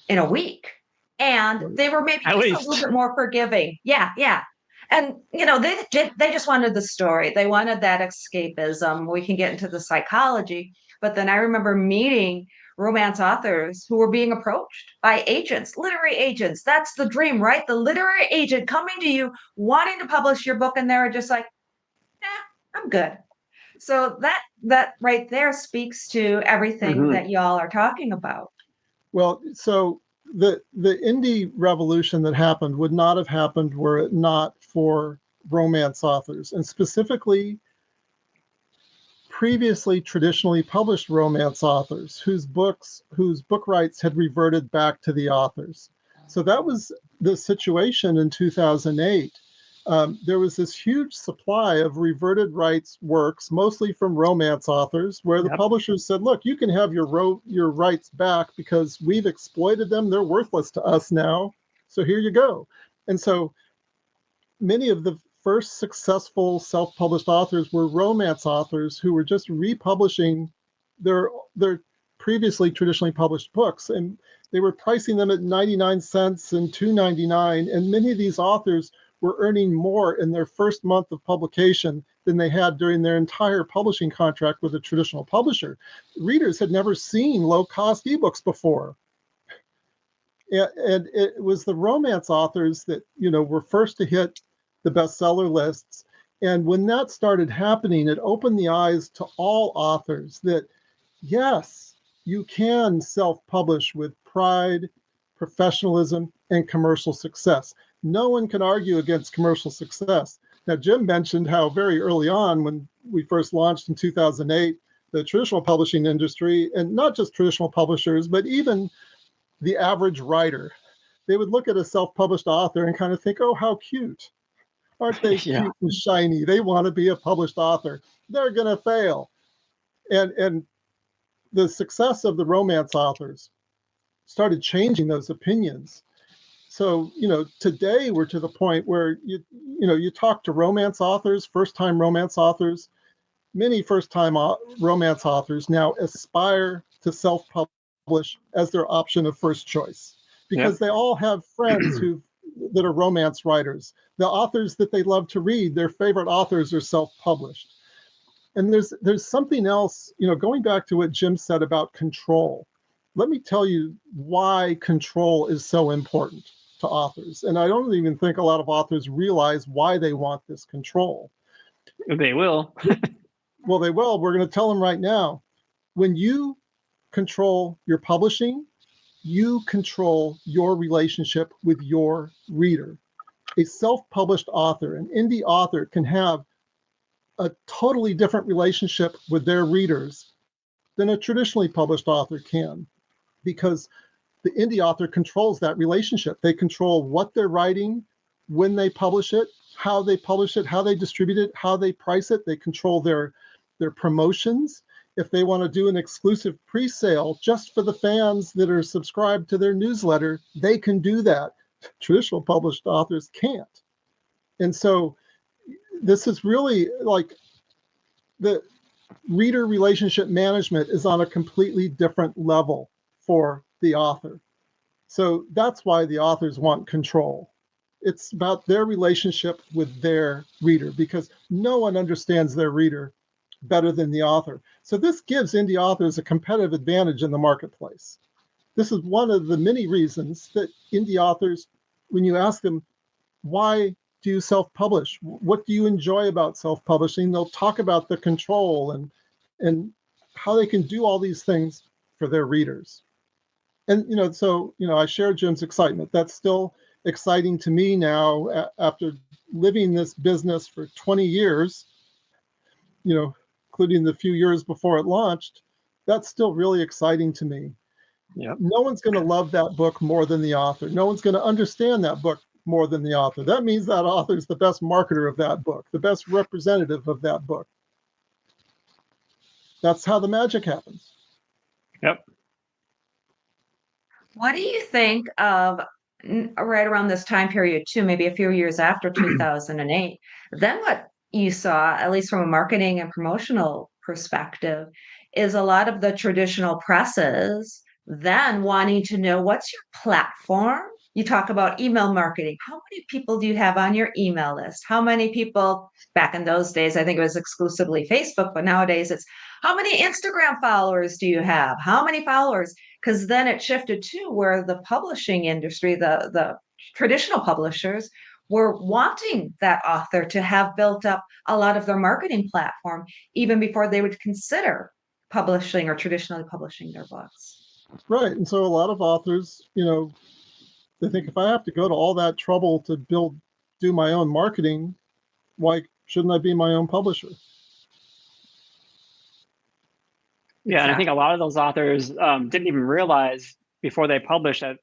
in a week. And they were maybe At just a least. little bit more forgiving. Yeah. And they just wanted the story. They wanted that escapism. We can get into the psychology, but then I remember meeting romance authors who were being approached by agents, literary agents. That's the dream, right? The literary agent coming to you, wanting to publish your book, and they're just like, I'm good. So that right there speaks to everything that y'all are talking about. Well, so the indie revolution that happened would not have happened were it not for romance authors, and specifically previously traditionally published romance authors whose book rights had reverted back to the authors. So that was the situation in 2008. There was this huge supply of reverted rights works, mostly from romance authors, where the publishers said, look, you can have your rights back because we've exploited them. They're worthless to us now. So here you go. And so many of the first successful self-published authors were romance authors who were just republishing their previously traditionally published books. And they were pricing them at 99 cents and $2.99. And many of these authors were earning more in their first month of publication than they had during their entire publishing contract with a traditional publisher. Readers had never seen low-cost ebooks before. And it was the romance authors that, were first to hit the bestseller lists. And when that started happening, it opened the eyes to all authors that, yes, you can self-publish with pride, professionalism, and commercial success. No one can argue against commercial success. Now, Jim mentioned how very early on, when we first launched in 2008, the traditional publishing industry, and not just traditional publishers, but even the average writer, they would look at a self-published author and kind of think, oh, how cute. Aren't they cute and shiny? They want to be a published author. They're going to fail. And the success of the romance authors started changing those opinions. So, today we're to the point where you talk to romance authors, first-time romance authors. Many first-time romance authors now aspire to self-publish as their option of first choice, because they all have friends that are romance writers. The authors that they love to read, their favorite authors, are self-published. And there's something else, going back to what Jim said about control. Let me tell you why control is so important to authors. And I don't even think a lot of authors realize why they want this control. They will. Well, they will. We're going to tell them right now. When you control your publishing, you control your relationship with your reader. A self-published author, an indie author, can have a totally different relationship with their readers than a traditionally published author can, because the indie author controls that relationship. They control what they're writing, when they publish it, how they distribute it, how they price it. They control their promotions. If they want to do an exclusive pre-sale just for the fans that are subscribed to their newsletter, they can do that. Traditional published authors can't. And so this is really like the reader relationship management is on a completely different level for the author. So that's why the authors want control. It's about their relationship with their reader, because no one understands their reader better than the author. So this gives indie authors a competitive advantage in the marketplace. This is one of the many reasons that indie authors, when you ask them, why do you self-publish? What do you enjoy about self-publishing? They'll talk about the control and how they can do all these things for their readers. And, I share Jim's excitement. That's still exciting to me now after living this business for 20 years, including the few years before it launched. That's still really exciting to me. Yep. No one's going to love that book more than the author. No one's going to understand that book more than the author. That means that author is the best marketer of that book, the best representative of that book. That's how the magic happens. Yep. What do you think of right around this time period too, maybe a few years after 2008, then what you saw, at least from a marketing and promotional perspective, is a lot of the traditional presses then wanting to know, what's your platform? You talk about email marketing. How many people do you have on your email list? How many people, back in those days, I think it was exclusively Facebook, but nowadays it's, how many Instagram followers do you have? How many followers? Because then it shifted to where the publishing industry, the traditional publishers, were wanting that author to have built up a lot of their marketing platform even before they would consider publishing or traditionally publishing their books. Right. And so a lot of authors, they think, if I have to go to all that trouble to do my own marketing, why shouldn't I be my own publisher? Yeah, and I think a lot of those authors didn't even realize before they published that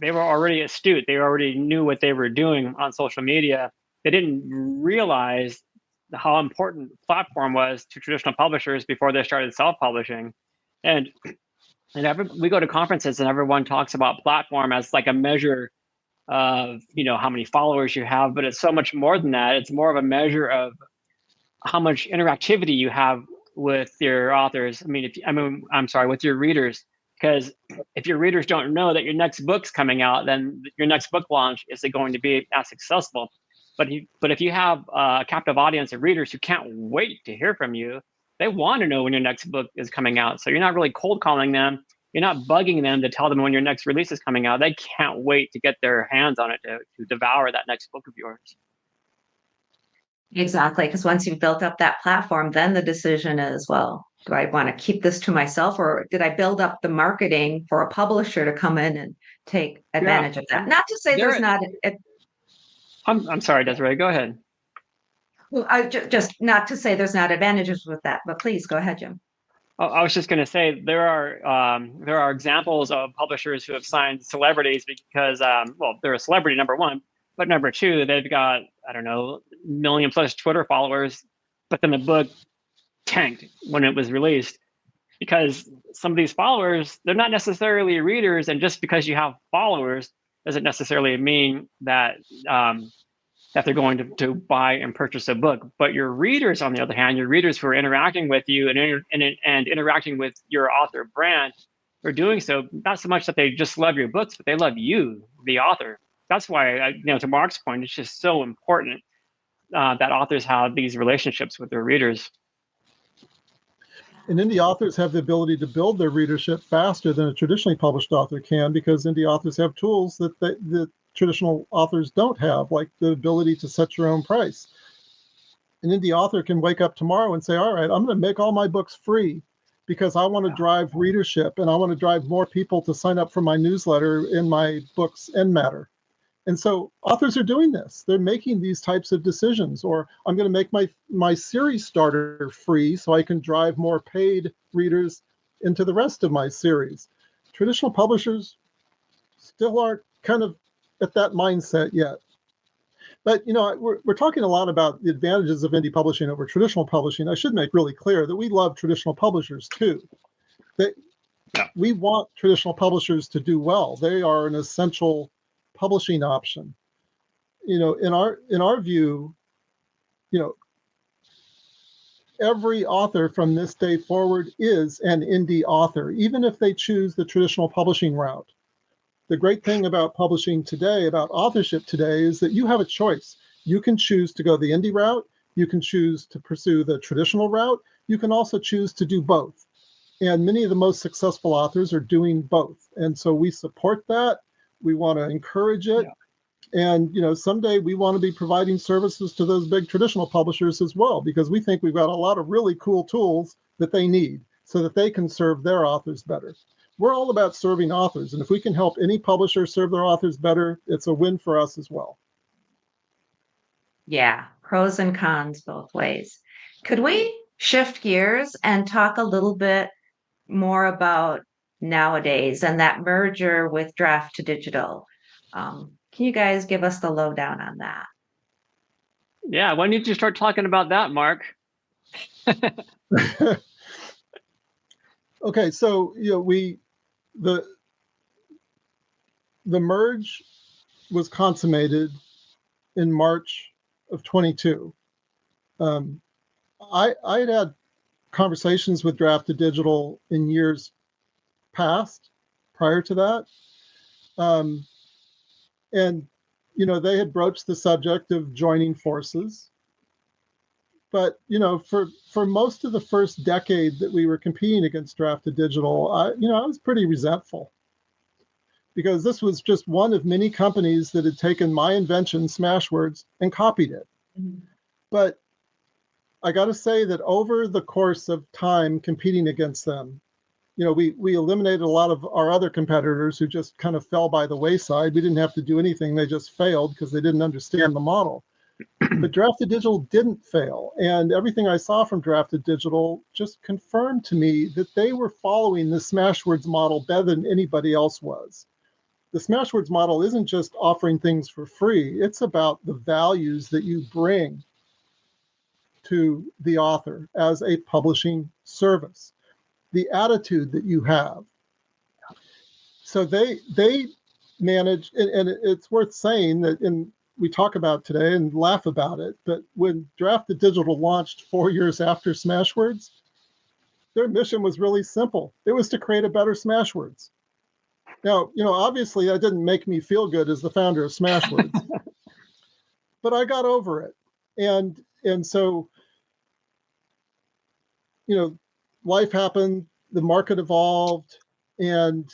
they were already astute. They already knew what they were doing on social media. They didn't realize how important the platform was to traditional publishers before they started self-publishing. And we go to conferences and everyone talks about platform as like a measure of how many followers you have, but it's so much more than that. It's more of a measure of how much interactivity you have with your authors. With your readers. Because if your readers don't know that your next book's coming out, then your next book launch isn't going to be as successful. But if you have a captive audience of readers who can't wait to hear from you, they want to know when your next book is coming out. So you're not really cold calling them. You're not bugging them to tell them when your next release is coming out. They can't wait to get their hands on it to devour that next book of yours. Exactly, because once you've built up that platform, then the decision is, well, do I want to keep this to myself, or did I build up the marketing for a publisher to come in and take advantage of that? Not to say there's not. I'm sorry, Desiree. Go ahead. Well, just not to say there's not advantages with that, but please go ahead, Jim. I was just going to say there are examples of publishers who have signed celebrities because well, they're a celebrity, number one, but number two, they've got, I don't know, million plus Twitter followers, but then the book tanked when it was released because some of these followers, they're not necessarily readers, and just because you have followers doesn't necessarily mean that that they're going to buy and purchase a book. But your readers, on the other hand, your readers who are interacting with you and interacting with your author brand, are doing so not so much that they just love your books, but they love you, the author. That's why, to Mark's point, it's just so important that authors have these relationships with their readers. And indie authors have the ability to build their readership faster than a traditionally published author can, because indie authors have tools that traditional authors don't have, like the ability to set your own price. An indie author can wake up tomorrow and say, all right, I'm going to make all my books free because I want to drive readership and I want to drive more people to sign up for my newsletter in my book's end matter. And so authors are doing this. They're making these types of decisions. Or I'm going to make my series starter free so I can drive more paid readers into the rest of my series. Traditional publishers still aren't kind of at that mindset yet. But, we're talking a lot about the advantages of indie publishing over traditional publishing. I should make really clear that we love traditional publishers too. We want traditional publishers to do well. They are an essential publishing option. In our view, every author from this day forward is an indie author, even if they choose the traditional publishing route. The great thing about publishing today, about authorship today, is that you have a choice. You can choose to go the indie route. You can choose to pursue the traditional route. You can also choose to do both. And many of the most successful authors are doing both. And so we support that. We want to encourage it. Yeah. And, someday we want to be providing services to those big traditional publishers as well, because we think we've got a lot of really cool tools that they need so that they can serve their authors better. We're all about serving authors. And if we can help any publisher serve their authors better, it's a win for us as well. Yeah, pros and cons both ways. Could we shift gears and talk a little bit more about nowadays and that merger with Draft to Digital? Can you guys give us the lowdown on that? Yeah, why don't you start talking about that, Mark? Okay, so the merge was consummated in March of 22. I had conversations with Draft to Digital in years past, prior to that. And, they had broached the subject of joining forces. But, for most of the first decade that we were competing against Draft to Digital, I was pretty resentful, because this was just one of many companies that had taken my invention, Smashwords, and copied it. Mm-hmm. But I got to say that over the course of time competing against them, we eliminated a lot of our other competitors who just kind of fell by the wayside. We didn't have to do anything. They just failed because they didn't understand the model. But Draft to Digital didn't fail. And everything I saw from Draft to Digital just confirmed to me that they were following the Smashwords model better than anybody else was. The Smashwords model isn't just offering things for free. It's about the values that you bring to the author as a publishing service, the attitude that you have. So they manage, and it's worth saying that we talk about today and laugh about it, but when Draft to Digital launched 4 years after Smashwords, their mission was really simple. It was to create a better Smashwords. Now, obviously that didn't make me feel good as the founder of Smashwords. but I got over it. And so, life happened, the market evolved, and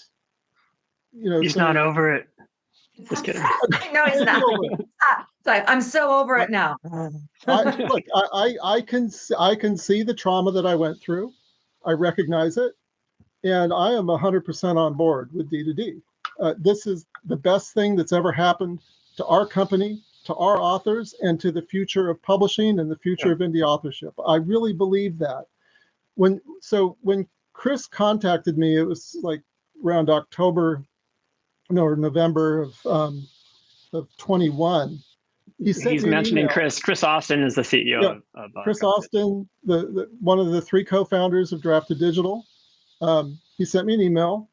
He's so not over it. Just kidding. No, he's I am not. over it. Sorry, I'm so over it now. I can see the trauma that I went through. I recognize it, and I am 100% on board with D2D. This is the best thing that's ever happened to our company, to our authors, and to the future of publishing and the future of indie authorship. I really believe that. When Chris contacted me, it was like around November of 21. He's me an mentioning email. Chris Austin is the CEO Yeah, of Chris Austin, the one of the 3 co-founders of Drafted Digital. He sent me an email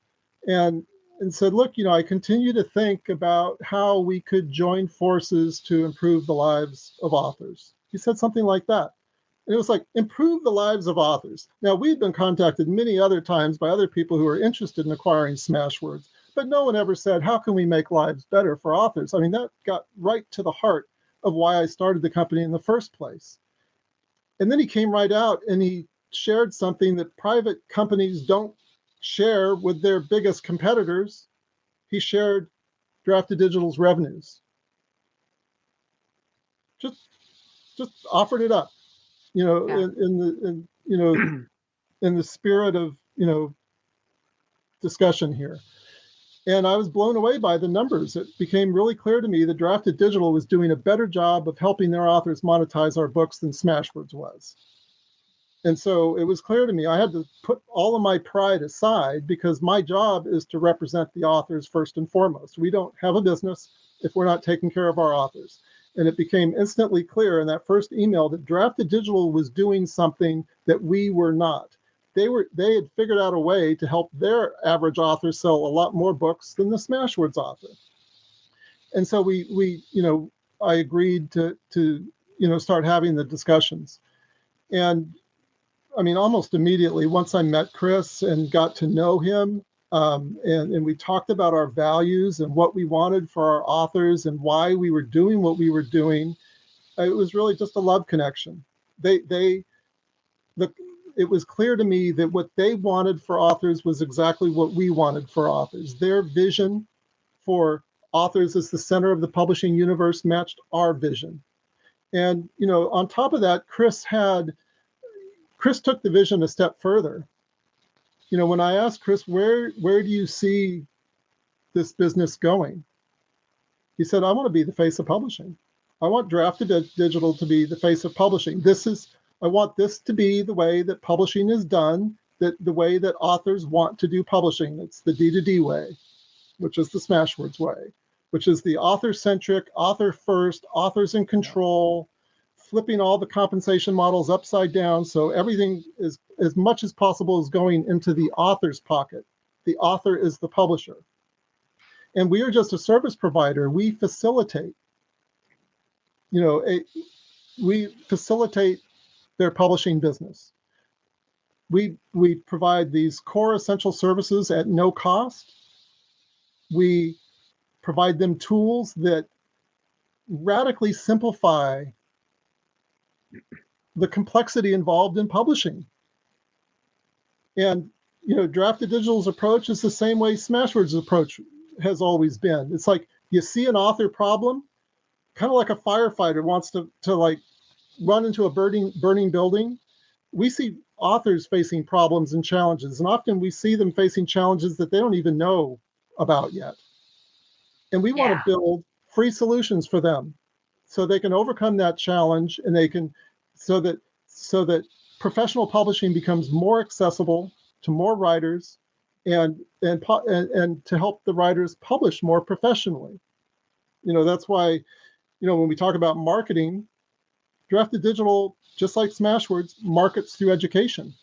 and said, look, I continue to think about how we could join forces to improve the lives of authors. He said something like that. And it was like, improve the lives of authors. Now, we've been contacted many other times by other people who are interested in acquiring Smashwords, but no one ever said, how can we make lives better for authors? I mean, that got right to the heart of why I started the company in the first place. And then he came right out and he shared something that private companies don't share with their biggest competitors. He shared Drafted Digital's revenues. Just offered it up, Yeah. in the spirit of, discussion here. And I was blown away by the numbers. It became really clear to me that Drafted Digital was doing a better job of helping their authors monetize our books than Smashwords was. And so it was clear to me I had to put all of my pride aside because my job is to represent the authors first and foremost. We don't have a business if we're not taking care of our authors. And it became instantly clear in that first email that Drafted Digital was doing something that we were not. They had figured out a way to help their average author sell a lot more books than the Smashwords author. And so I agreed to start having the discussions. And I mean, almost immediately, once I met Chris and got to know him, and we talked about our values and what we wanted for our authors and why we were doing what we were doing, it was really just a love connection. It was clear to me that what they wanted for authors was exactly what we wanted for authors. Their vision for authors as the center of the publishing universe matched our vision. And, on top of that, Chris took the vision a step further. When I asked Chris, where do you see this business going? He said, I want to be the face of publishing. I want Drafted Digital to be the face of publishing. I want this to be the way that publishing is done, the way that authors want to do publishing. It's the D2D way, which is the Smashwords way, which is the author-centric, author first, authors in control, flipping all the compensation models upside down so everything is as much as possible is going into the author's pocket. The author is the publisher. And we are just a service provider. We facilitate, we facilitate their publishing business. We provide these core essential services at no cost. We provide them tools that radically simplify the complexity involved in publishing. And, Drafted Digital's approach is the same way Smashwords' approach has always been. It's like you see an author problem, kind of like a firefighter wants to like run into a burning building. We see authors facing problems and challenges, and often we see them facing challenges that they don't even know about yet. And we want to build free solutions for them so they can overcome that challenge, and they can so that professional publishing becomes more accessible to more writers, and to help the writers publish more professionally. That's why, when we talk about marketing, Drafted Digital, just like Smashwords, markets through education.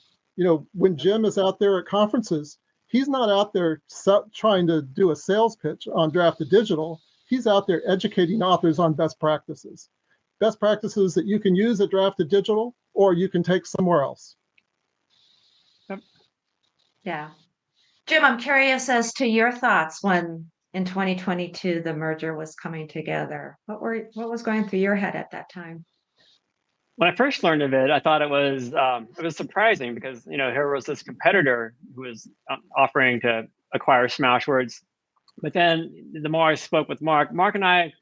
When Jim is out there at conferences, he's not out there trying to do a sales pitch on Drafted Digital. He's out there educating authors on best practices that you can use at Drafted Digital or you can take somewhere else. Yeah. Jim, I'm curious as to your thoughts when in 2022 the merger was coming together? What was going through your head at that time? When I first learned of it, I thought it was surprising because here was this competitor who was offering to acquire Smashwords. But then the more I spoke with Mark and I,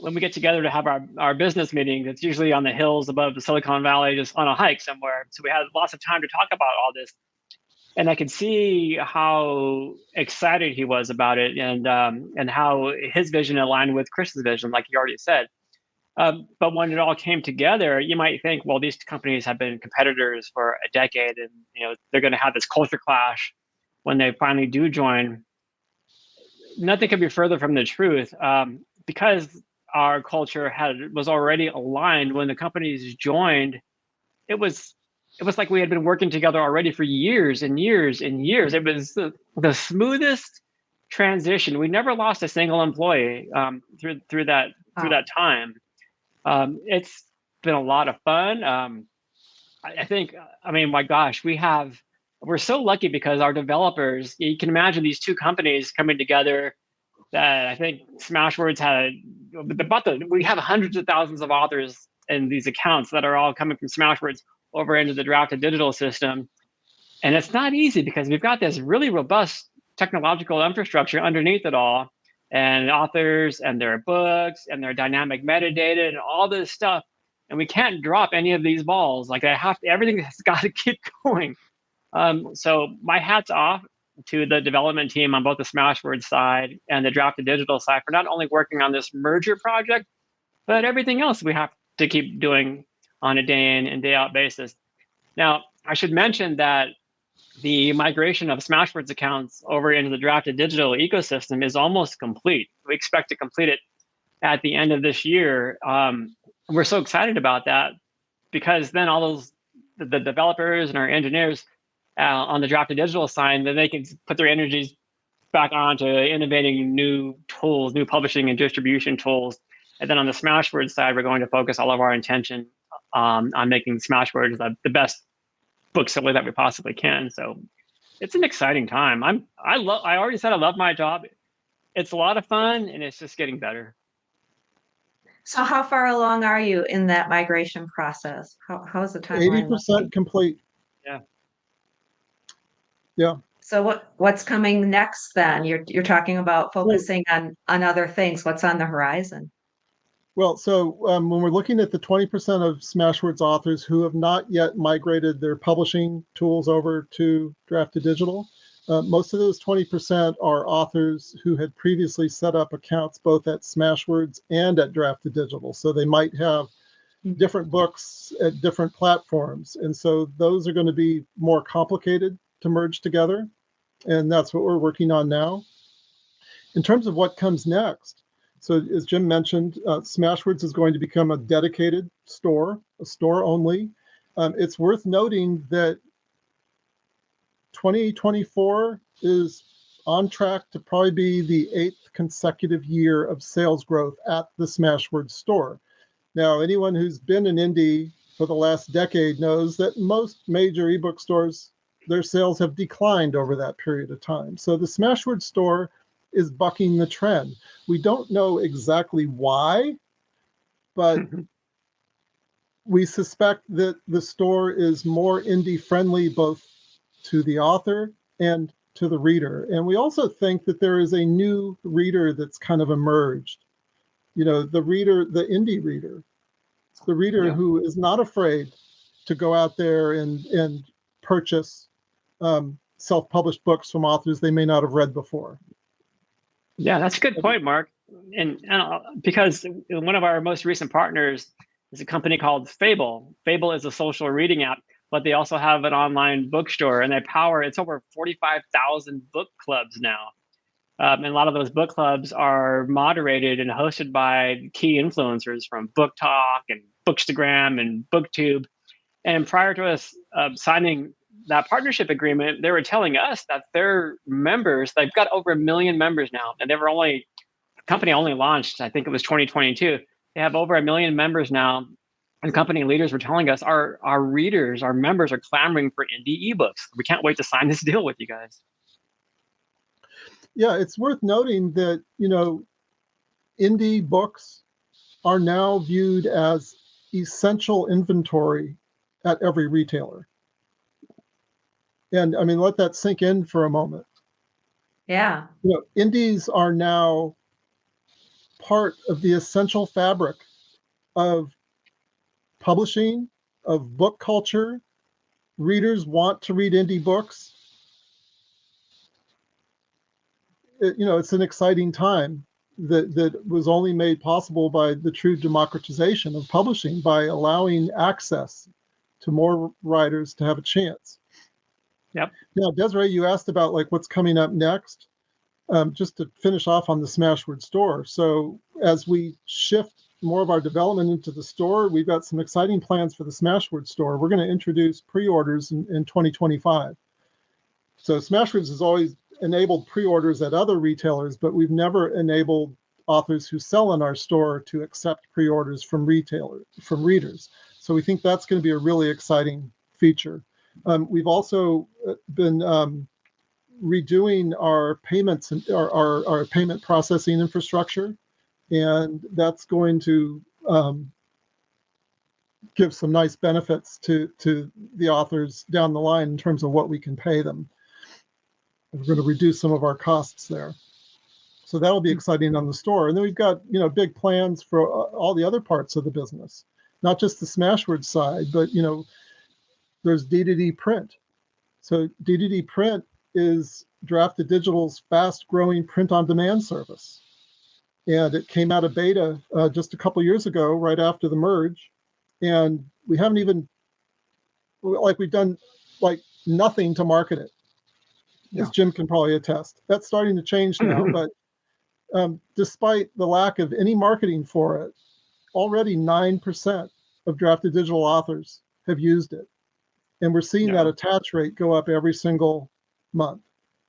when we get together to have our business meetings, it's usually on the hills above the Silicon Valley, just on a hike somewhere. So we had lots of time to talk about all this. And I could see how excited he was about it, and how his vision aligned with Chris's vision, like he already said. But when it all came together, you might think, well, these companies have been competitors for a decade, and they're going to have this culture clash when they finally do join. Nothing could be further from the truth, because our culture was already aligned when the companies joined. It was like we had been working together already for years and years and years. It was the smoothest transition. We never lost a single employee through that time. It's been a lot of fun. I think, my gosh, we're so lucky because our developers, you can imagine these two companies coming together. That I think Smashwords we have hundreds of thousands of authors in these accounts that are all coming from Smashwords over into the Draft to Digital system. And it's not easy because we've got this really robust technological infrastructure underneath it all, and authors and their books and their dynamic metadata and all this stuff. And we can't drop any of these balls. Like everything has got to keep going. So my hat's off to the development team on both the Smashwords side and the Draft to Digital side for not only working on this merger project, but everything else we have to keep doing on a day in and day out basis. Now, I should mention that the migration of Smashwords accounts over into the Draft to Digital ecosystem is almost complete. We expect to complete it at the end of this year. We're so excited about that because then all the developers and our engineers on the Draft to Digital side, then they can put their energies back onto innovating new tools, new publishing and distribution tools. And then on the Smashwords side, we're going to focus all of our attention on making Smashwords the best bookseller that we possibly can. So it's an exciting time. I already said I love my job. It's a lot of fun, and it's just getting better. So how far along are you in that migration process? How's the timeline? 80% complete. Yeah. Yeah. So what's coming next then? You're talking about focusing on other things. What's on the horizon? Well, so when we're looking at the 20% of Smashwords authors who have not yet migrated their publishing tools over to Draft to Digital, most of those 20% are authors who had previously set up accounts both at Smashwords and at Draft to Digital. So they might have different books at different platforms. And so those are going to be more complicated to merge together. And that's what we're working on now. In terms of what comes next, so as Jim mentioned, Smashwords is going to become a dedicated store, a store only. It's worth noting that 2024 is on track to probably be the 8th consecutive year of sales growth at the Smashwords store. Now, anyone who's been an indie for the last decade knows that most major ebook stores, their sales have declined over that period of time. So the Smashwords store is bucking the trend. We don't know exactly why, but we suspect that the store is more indie friendly both to the author and to the reader. And we also think that there is a new reader that's kind of emerged. The reader, the indie reader, the reader who is not afraid to go out there and purchase self-published books from authors they may not have read before. Yeah, that's a good point, Mark. And because one of our most recent partners is a company called Fable. Fable is a social reading app, but they also have an online bookstore, and it's over 45,000 book clubs now. And a lot of those book clubs are moderated and hosted by key influencers from Book Talk and Bookstagram and BookTube. And prior to us signing that partnership agreement, they were telling us that their members, they've got over 1 million members now, and the company only launched, I think it was 2022. They have over 1 million members now, and company leaders were telling us our readers, our members are clamoring for indie ebooks. We can't wait to sign this deal with you guys. Yeah, it's worth noting that, indie books are now viewed as essential inventory at every retailer. And I mean, let that sink in for a moment. Yeah. Indies are now part of the essential fabric of publishing, of book culture. Readers want to read indie books. It's an exciting time that was only made possible by the true democratization of publishing, by allowing access to more writers to have a chance. Yep. Now, Desiree, you asked about like what's coming up next. Just to finish off on the Smashword store. So as we shift more of our development into the store, we've got some exciting plans for the Smashword store. We're going to introduce pre-orders in 2025. So Smashwords has always enabled pre-orders at other retailers, but we've never enabled authors who sell in our store to accept pre-orders from readers. So we think that's going to be a really exciting feature. We've also been redoing our payments and our payment processing infrastructure, and that's going to give some nice benefits to the authors down the line in terms of what we can pay them. We're going to reduce some of our costs there, so that'll be exciting on the store. And then we've got big plans for all the other parts of the business, not just the Smashwords side, but there's D2D print. So D2D print is Drafted Digital's fast-growing print-on-demand service. And it came out of beta just a couple years ago, right after the merge. And we haven't even, we've done nothing to market it, as Jim can probably attest. That's starting to change now, but despite the lack of any marketing for it, already 9% of Drafted Digital authors have used it. And we're seeing that attach rate go up every single month.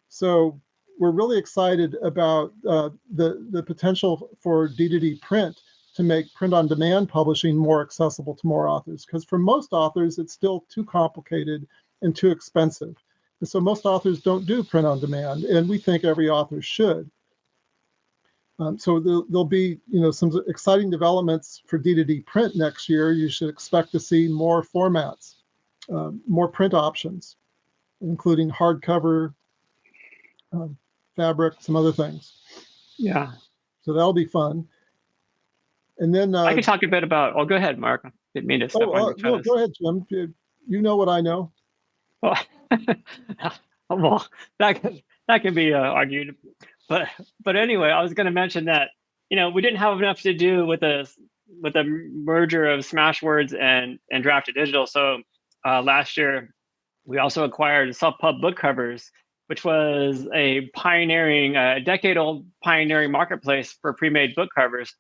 So we're really excited about the potential for D2D print to make print-on-demand publishing more accessible to more authors. Because for most authors, it's still too complicated and too expensive. And so most authors don't do print-on-demand, and we think every author should. So there'll be some exciting developments for D2D print next year. You should expect to see more formats. More print options, including hardcover, fabric, some other things. Yeah. So that'll be fun. And then I could talk a bit about. Oh, go ahead, Mark. Didn't mean to step on your toes. Go ahead, Jim. You know what I know. Well, well, that can be argued, but anyway, I was going to mention that we didn't have enough to do with the merger of Smashwords and Drafted Digital. So last year, we also acquired Self-Pub Book Covers, which was a decade-old pioneering marketplace for pre-made book covers.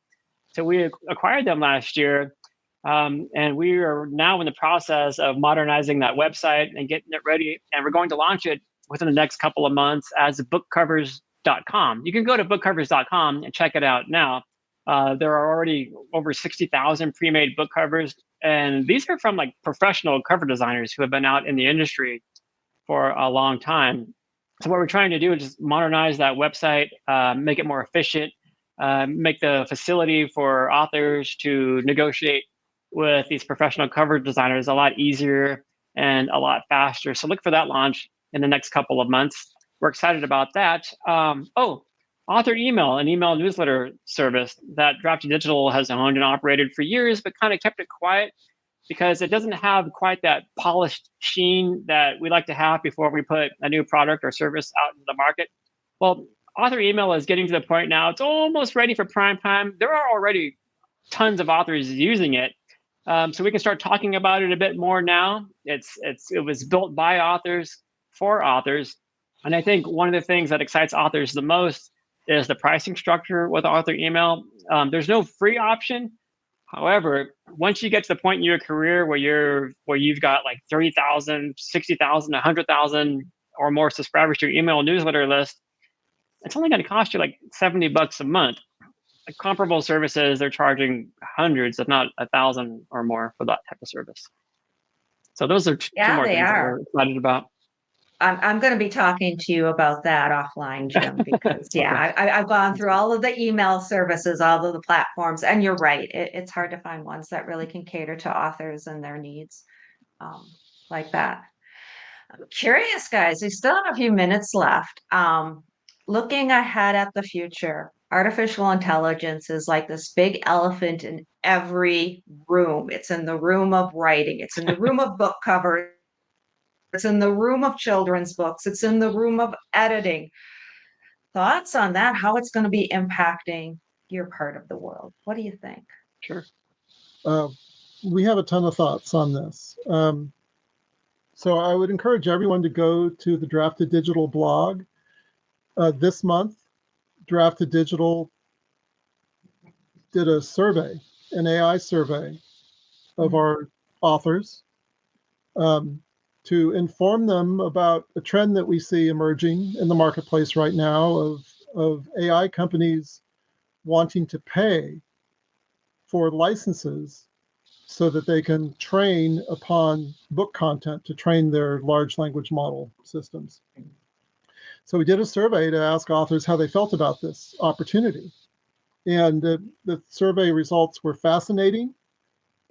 So we acquired them last year, and we are now in the process of modernizing that website and getting it ready. And we're going to launch it within the next couple of months as bookcovers.com. You can go to bookcovers.com and check it out now. There are already over 60,000 pre-made book covers, and these are from professional cover designers who have been out in the industry for a long time. So what we're trying to do is just modernize that website, make it more efficient, make the facility for authors to negotiate with these professional cover designers a lot easier and a lot faster. So look for that launch in the next couple of months. We're excited about that. Author email, an email newsletter service that Drafted Digital has owned and operated for years, but kind of kept it quiet because it doesn't have quite that polished sheen that we like to have before we put a new product or service out into the market. Well, author email is getting to the point now, it's almost ready for prime time. There are already tons of authors using it. So we can start talking about it a bit more now. It was built by authors for authors. And I think one of the things that excites authors the most is the pricing structure with author email. There's no free option. However, once you get to the point in your career where you've got 30,000, 60,000, 100,000 or more subscribers to your email newsletter list, it's only going to cost you $70 a month. Comparable services, they're charging hundreds, if not 1,000 or more for that type of service. So those are two more things that we're excited about. I'm going to be talking to you about that offline, Jim, because yeah, I've gone through all of the email services, all of the platforms, and you're right. It's hard to find ones that really can cater to authors and their needs um, like that. I'm curious, guys. We still have a few minutes left. Looking ahead at the future, artificial intelligence is like this big elephant in every room. It's in the room of writing. It's in the room of book covers. It's in the room of children's books. It's in the room of editing. Thoughts on that? How it's going to be impacting your part of the world? What do you think? Sure. We have a ton of thoughts on this. So I would encourage everyone to go to the Drafted Digital blog. This month, Drafted Digital did a survey, an AI survey of our authors, to inform them about a trend that we see emerging in the marketplace right now of AI companies wanting to pay for licenses so that they can train upon book content to train their large language model systems. So we did a survey to ask authors how they felt about this opportunity. And the survey results were fascinating.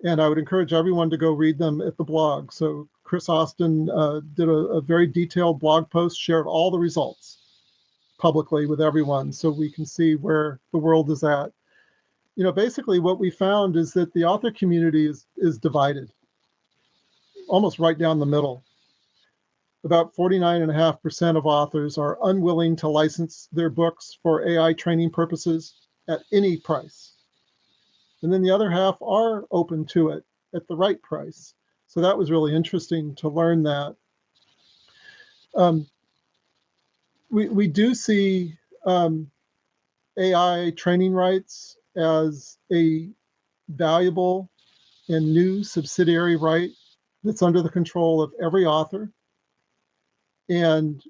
And I would encourage everyone to go read them at the blog. So Chris Austin did a very detailed blog post, shared all the results publicly with everyone so we can see where the world is at. You know, basically what we found is that the author community is divided, almost right down the middle. About 49.5% of authors are unwilling to license their books for AI training purposes at any price. And then the other half are open to it at the right price. So that was really interesting to learn that. We do see AI training rights as a valuable and new subsidiary right that's under the control of every author. And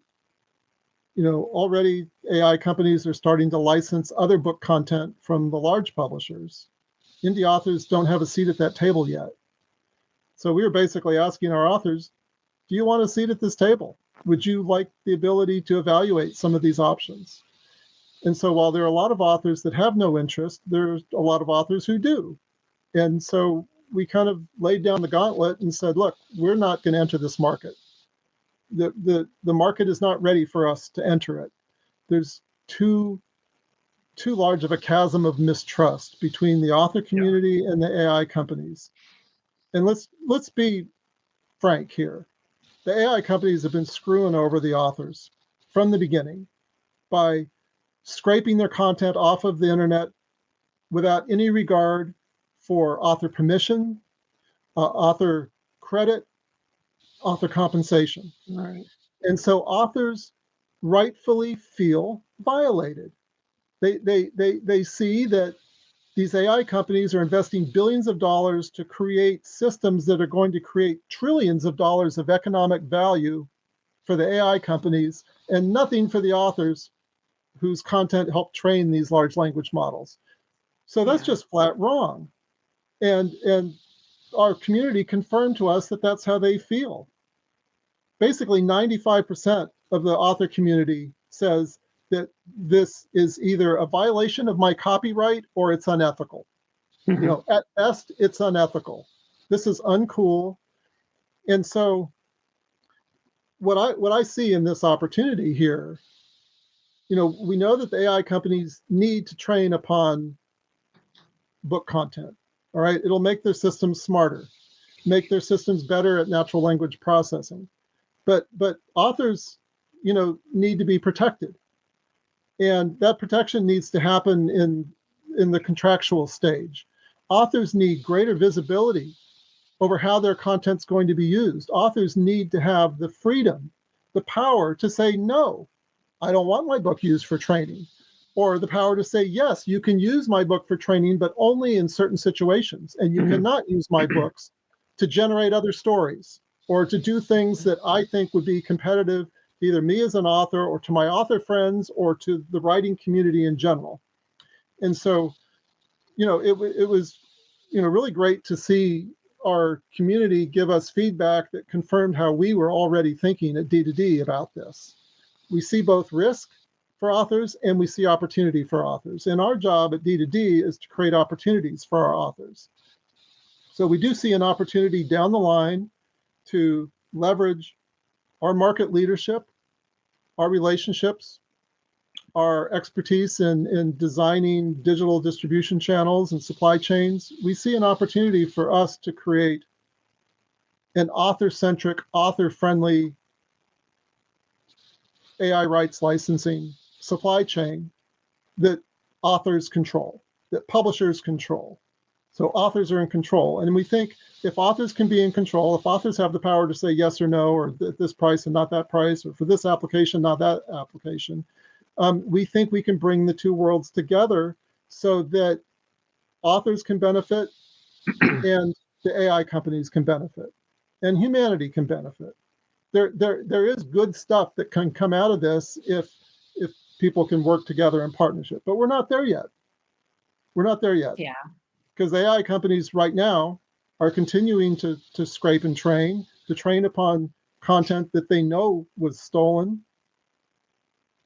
you know, already AI companies are starting to license other book content from the large publishers. Indie authors don't have a seat at that table yet. So we were basically asking our authors, do you want a seat at this table? Would you like the ability to evaluate some of these options? And so while there are a lot of authors that have no interest, there's a lot of authors who do. And so we kind of laid down the gauntlet and said, look, we're not going to enter this market. The market is not ready for us to enter it. There's too large of a chasm of mistrust between the author community and the AI companies. And let's be frank here. The AI companies have been screwing over the authors from the beginning by scraping their content off of the internet without any regard for author permission, author credit, author compensation. Right. And so authors rightfully feel violated. They see that these AI companies are investing billions of dollars to create systems that are going to create trillions of dollars of economic value for the AI companies and nothing for the authors whose content helped train these large language models. So that's just flat wrong. And our community confirmed to us that that's how they feel. Basically, 95% of the author community says that this is either a violation of my copyright or it's unethical. You know, at best, it's unethical. This is uncool. And so what I see in this opportunity here, you know, we know that the AI companies need to train upon book content. All right, it'll make their systems smarter, make their systems better at natural language processing. But authors, you know, need to be protected. And that protection needs to happen in the contractual stage. Authors need greater visibility over how their content's going to be used. Authors need to have the freedom, the power to say, no, I don't want my book used for training. Or the power to say, yes, you can use my book for training, but only in certain situations. And you cannot use my books to generate other stories or to do things that I think would be competitive to either me as an author or to my author friends or to the writing community in general. And so, you know, it was, you know, really great to see our community give us feedback that confirmed how we were already thinking at D2D about this. We see both risk for authors and we see opportunity for authors. And our job at D2D is to create opportunities for our authors. So we do see an opportunity down the line to leverage our market leadership, our relationships, our expertise in designing digital distribution channels and supply chains. We see an opportunity for us to create an author-centric, author-friendly AI rights licensing supply chain that authors control, that publishers control. So authors are in control. And we think if authors can be in control, if authors have the power to say yes or no, or at this price and not that price, or for this application, not that application, we think we can bring the two worlds together so that authors can benefit and the AI companies can benefit and humanity can benefit. There is good stuff that can come out of this if people can work together in partnership, but we're not there yet. We're not there yet. Yeah. Because AI companies right now are continuing to scrape and train, to train upon content that they know was stolen.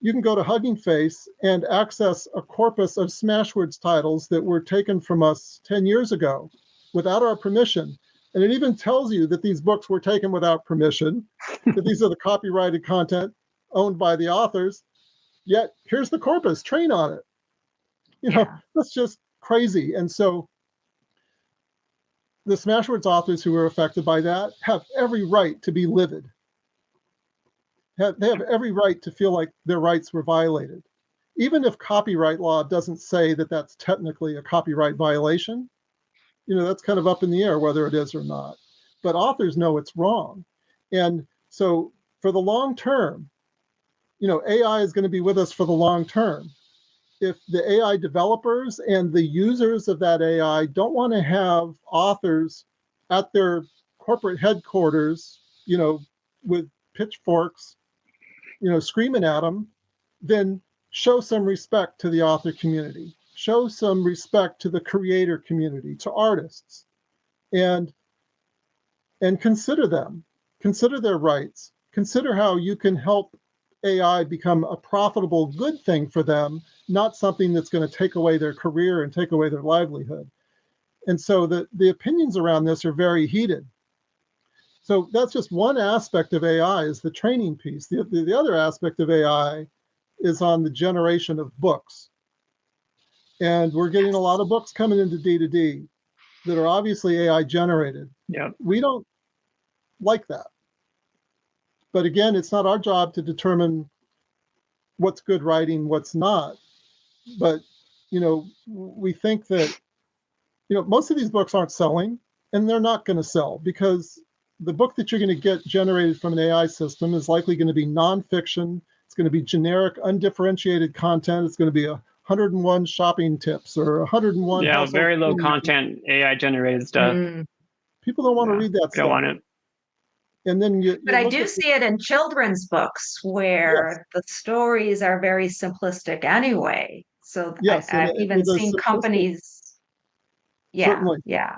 You can go to Hugging Face and access a corpus of Smashwords titles that were taken from us 10 years ago without our permission. And it even tells you that these books were taken without permission, that these are the copyrighted content owned by the authors. Yet here's the corpus, train on it. You know, that's just crazy. And so the Smashwords authors who were affected by that have every right to be livid. They have every right to feel like their rights were violated. Even if copyright law doesn't say that that's technically a copyright violation, you know, that's kind of up in the air whether it is or not. But authors know it's wrong. And so for the long term, you know, AI is going to be with us for the long term. If the AI developers and the users of that AI don't want to have authors at their corporate headquarters, you know, with pitchforks, you know, screaming at them, then show some respect to the author community, show some respect to the creator community, to artists, and consider them, consider their rights, consider how you can help AI become a profitable good thing for them, not something that's going to take away their career and take away their livelihood. And so the opinions around this are very heated. So that's just one aspect of AI, is the training piece. The other aspect of AI is on the generation of books. And we're getting a lot of books coming into D2D that are obviously AI generated. Yeah. We don't like that. But again, it's not our job to determine what's good writing, what's not. But, you know, we think that, you know, most of these books aren't selling, and they're not going to sell, because the book that you're going to get generated from an AI system is likely going to be nonfiction. It's going to be generic, undifferentiated content. It's going to be 101 shopping tips or 101. Yeah, very low content AI generated stuff. People don't want to read that stuff. Don't want it. And then but I do see it in children's books where the stories are very simplistic anyway. So I've even seen companies. Yeah, certainly. Yeah.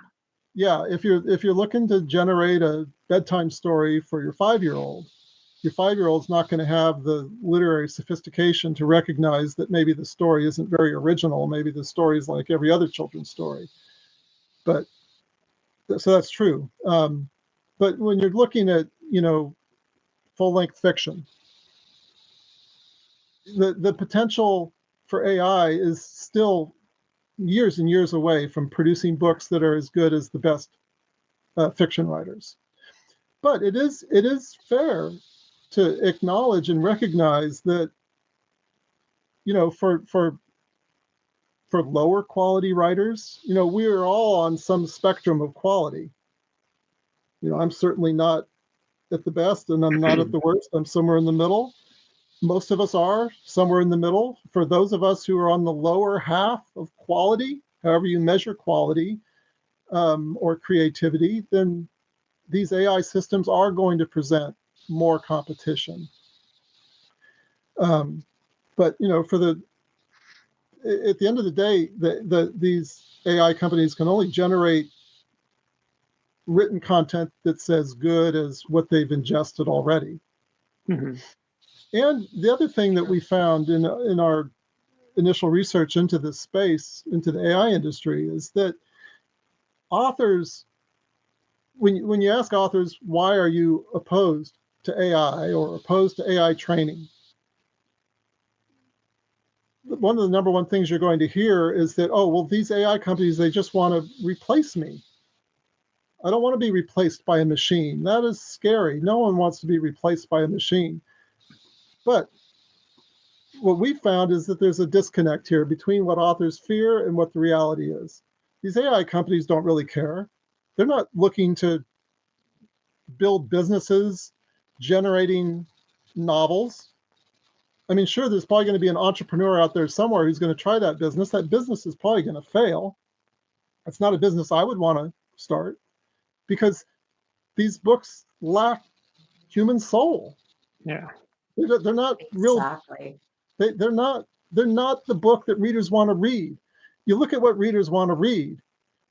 If you're looking to generate a bedtime story for your 5-year-old, your 5-year-old's not going to have the literary sophistication to recognize that maybe the story isn't very original. Maybe the story is like every other children's story. But so that's true. But when you're looking at, you know, full-length fiction, the potential for AI is still years and years away from producing books that are as good as the best fiction writers. But it is fair to acknowledge and recognize that, you know, for lower quality writers, you know, we are all on some spectrum of quality. You know, I'm certainly not at the best and I'm not at the worst. I'm somewhere in the middle. Most of us are somewhere in the middle. For those of us who are on the lower half of quality, however you measure quality or creativity, then these AI systems are going to present more competition. But, you know, at the end of the day, these AI companies can only generate written content that's as good as what they've ingested already. Mm-hmm. And the other thing that we found in our initial research into this space, into the AI industry, is that authors, when you ask authors, why are you opposed to AI or opposed to AI training? One of the number one things you're going to hear is that, oh, well, these AI companies, they just want to replace me. I don't want to be replaced by a machine. That is scary. No one wants to be replaced by a machine. But what we found is that there's a disconnect here between what authors fear and what the reality is. These AI companies don't really care. They're not looking to build businesses generating novels. I mean, sure, there's probably going to be an entrepreneur out there somewhere who's going to try that business. That business is probably going to fail. It's not a business I would want to start, because these books lack human soul. Yeah. They're not real. Exactly. They're not the book that readers want to read. You look at what readers want to read.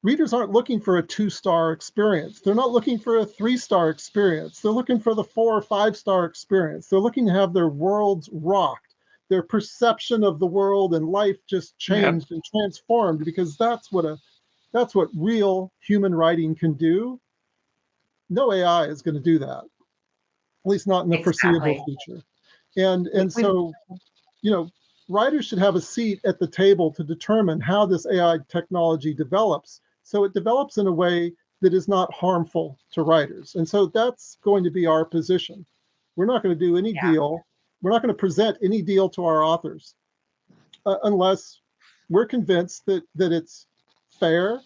Readers aren't looking for a 2-star experience. They're not looking for a 3-star experience. They're looking for the 4 or 5-star experience. They're looking to have their worlds rocked, their perception of the world and life just changed and transformed, because that's what real human writing can do. No AI is going to do that, at least not in the foreseeable future. And so, writers should have a seat at the table to determine how this AI technology develops, so it develops in a way that is not harmful to writers. And so that's going to be our position. We're not going to do any deal. We're not going to present any deal to our authors unless we're convinced that it's fair,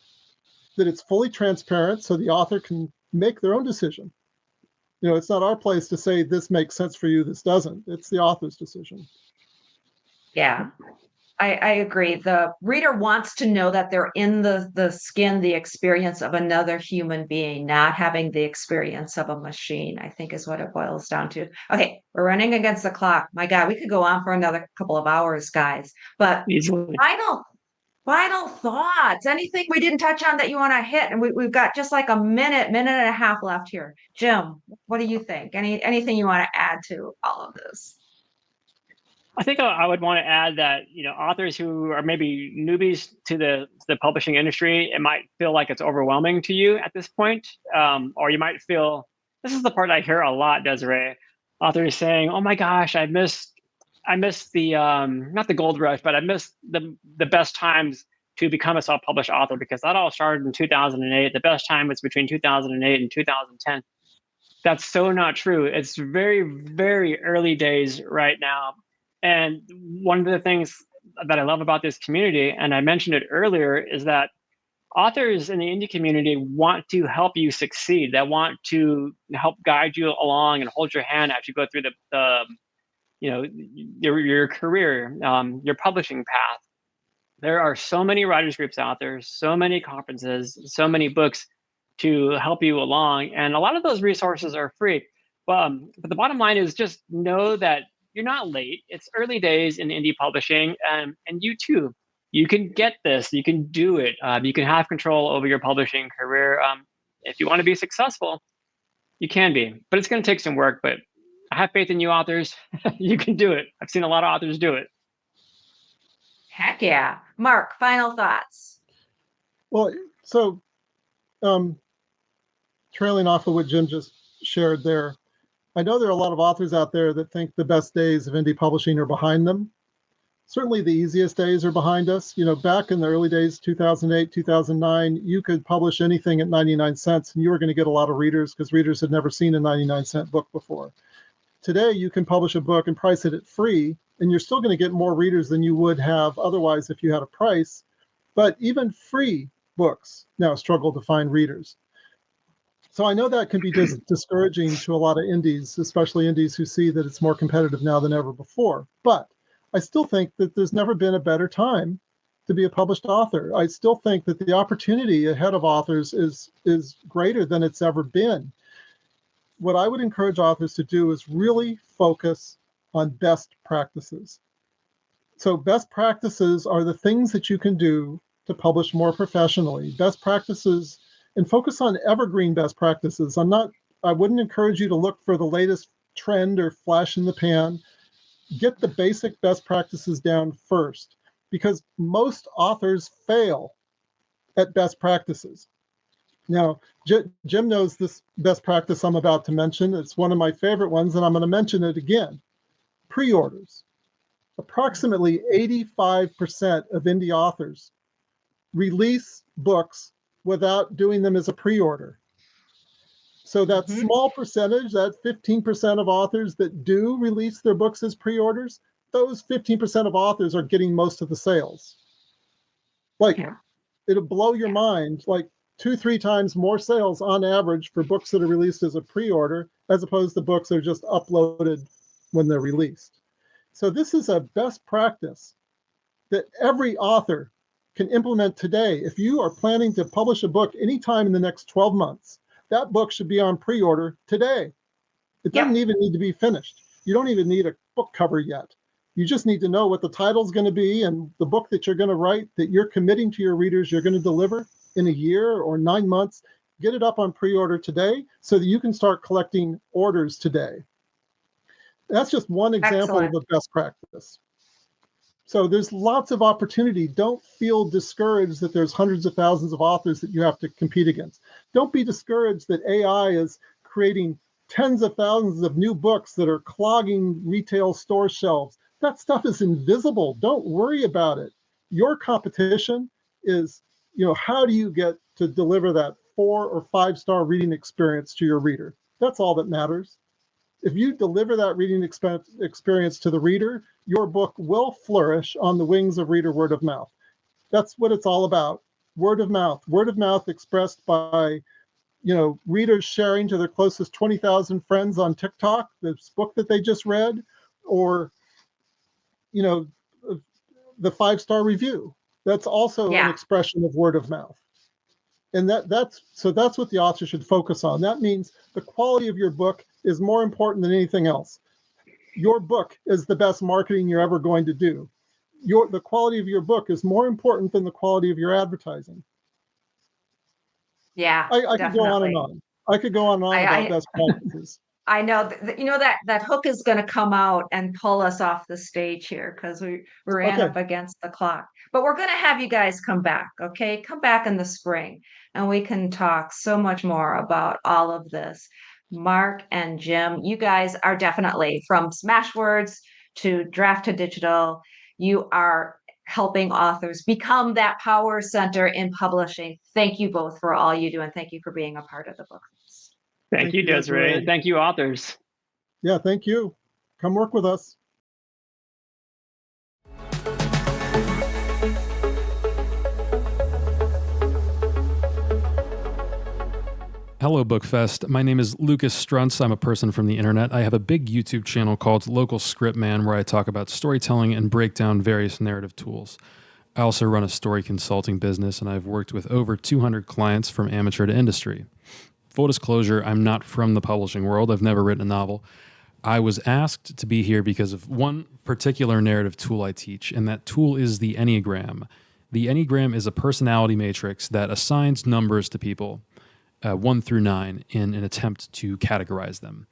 that it's fully transparent, so the author can make their own decision. It's not our place to say this makes sense for you, this doesn't. It's the author's decision. Yeah, I agree. The reader wants to know that they're in the skin, the experience of another human being, not having the experience of a machine, I think is what it boils down to. Okay, we're running against the clock. My God, we could go on for another couple of hours, guys. But Easily. final thoughts. Anything we didn't touch on that you want to hit? And we've got just like a minute and a half left here. Jim, what do you think? Anything you want to add to all of this? I think I would want to add that, authors who are maybe newbies to the publishing industry, it might feel like it's overwhelming to you at this point. Or you might feel, this is the part I hear a lot, Desiree, authors saying, oh my gosh, I missed the, not the gold rush, but I missed the best times to become a self-published author, because that all started in 2008. The best time was between 2008 and 2010. That's so not true. It's very, very early days right now. And one of the things that I love about this community, and I mentioned it earlier, is that authors in the indie community want to help you succeed. They want to help guide you along and hold your hand as you go through your career, your publishing path. There are so many writers groups out there, so many conferences, so many books to help you along, and a lot of those resources are free. But the bottom line is, just know that you're not late. It's early days in indie publishing, and you too. You can get this. You can do it. You can have control over your publishing career. If you want to be successful, you can be. But it's going to take some work. But I have faith in you, authors. You can do it. I've seen a lot of authors do it. Heck yeah. Mark, final thoughts. Well, so trailing off of what Jim just shared there, I know there are a lot of authors out there that think the best days of indie publishing are behind them. Certainly the easiest days are behind us. Back in the early days, 2008, 2009, you could publish anything at 99 cents and you were going to get a lot of readers, because readers had never seen a 99-cent book before. Today, you can publish a book and price it at free, and you're still going to get more readers than you would have otherwise if you had a price. But even free books now struggle to find readers. So I know that can be discouraging to a lot of indies, especially indies who see that it's more competitive now than ever before. But I still think that there's never been a better time to be a published author. I still think that the opportunity ahead of authors is greater than it's ever been. What I would encourage authors to do is really focus on best practices. So best practices are the things that you can do to publish more professionally. Best practices and focus on evergreen best practices. I wouldn't encourage you to look for the latest trend or flash in the pan. Get the basic best practices down first, because most authors fail at best practices. Now, Jim knows this best practice I'm about to mention. It's one of my favorite ones, and I'm going to mention it again. Pre-orders. Approximately 85% of indie authors release books without doing them as a pre-order. So that small percentage, that 15% of authors that do release their books as pre-orders, those 15% of authors are getting most of the sales. It'll blow your mind, like 2-3 times more sales on average for books that are released as a pre-order, as opposed to books that are just uploaded when they're released. So this is a best practice that every author can implement today. If you are planning to publish a book anytime in the next 12 months, that book should be on pre-order today. It doesn't even need to be finished. You don't even need a book cover yet. You just need to know what the title's going to be and the book that you're going to write, that you're committing to your readers you're going to deliver in a year or 9 months. Get it up on pre-order today so that you can start collecting orders today. That's just one example of a best practice. So there's lots of opportunity. Don't feel discouraged that there's hundreds of thousands of authors that you have to compete against. Don't be discouraged that AI is creating tens of thousands of new books that are clogging retail store shelves. That stuff is invisible. Don't worry about it. Your competition is, how do you get to deliver that 4 or 5-star reading experience to your reader? That's all that matters. If you deliver that reading experience to the reader, your book will flourish on the wings of reader word of mouth. That's what it's all about. Word of mouth expressed by, readers sharing to their closest 20,000 friends on TikTok, this book that they just read, or, the 5-star review. That's also an expression of word of mouth. And that's what the author should focus on. That means the quality of your book is more important than anything else. Your book is the best marketing you're ever going to do. The quality of your book is more important than the quality of your advertising. Yeah, I could go on and on. I could go on and on about best practices. I know that hook is going to come out and pull us off the stage here because we ran up against the clock. But we're going to have you guys come back, okay? Come back in the spring, and we can talk so much more about all of this. Mark and Jim, you guys are definitely, from Smashwords to Draft to Digital, you are helping authors become that power center in publishing. Thank you both for all you do, and thank you for being a part of the BookFest. Thank you, Desiree, and thank you, authors. Yeah, thank you. Come work with us. Hello, BookFest. My name is Lucas Struntz. I'm a person from the internet. I have a big YouTube channel called Local Script Man, where I talk about storytelling and break down various narrative tools. I also run a story consulting business, and I've worked with over 200 clients from amateur to industry. Full disclosure, I'm not from the publishing world. I've never written a novel. I was asked to be here because of one particular narrative tool I teach, and that tool is the Enneagram. The Enneagram is a personality matrix that assigns numbers to people, 1 through 9, in an attempt to categorize them.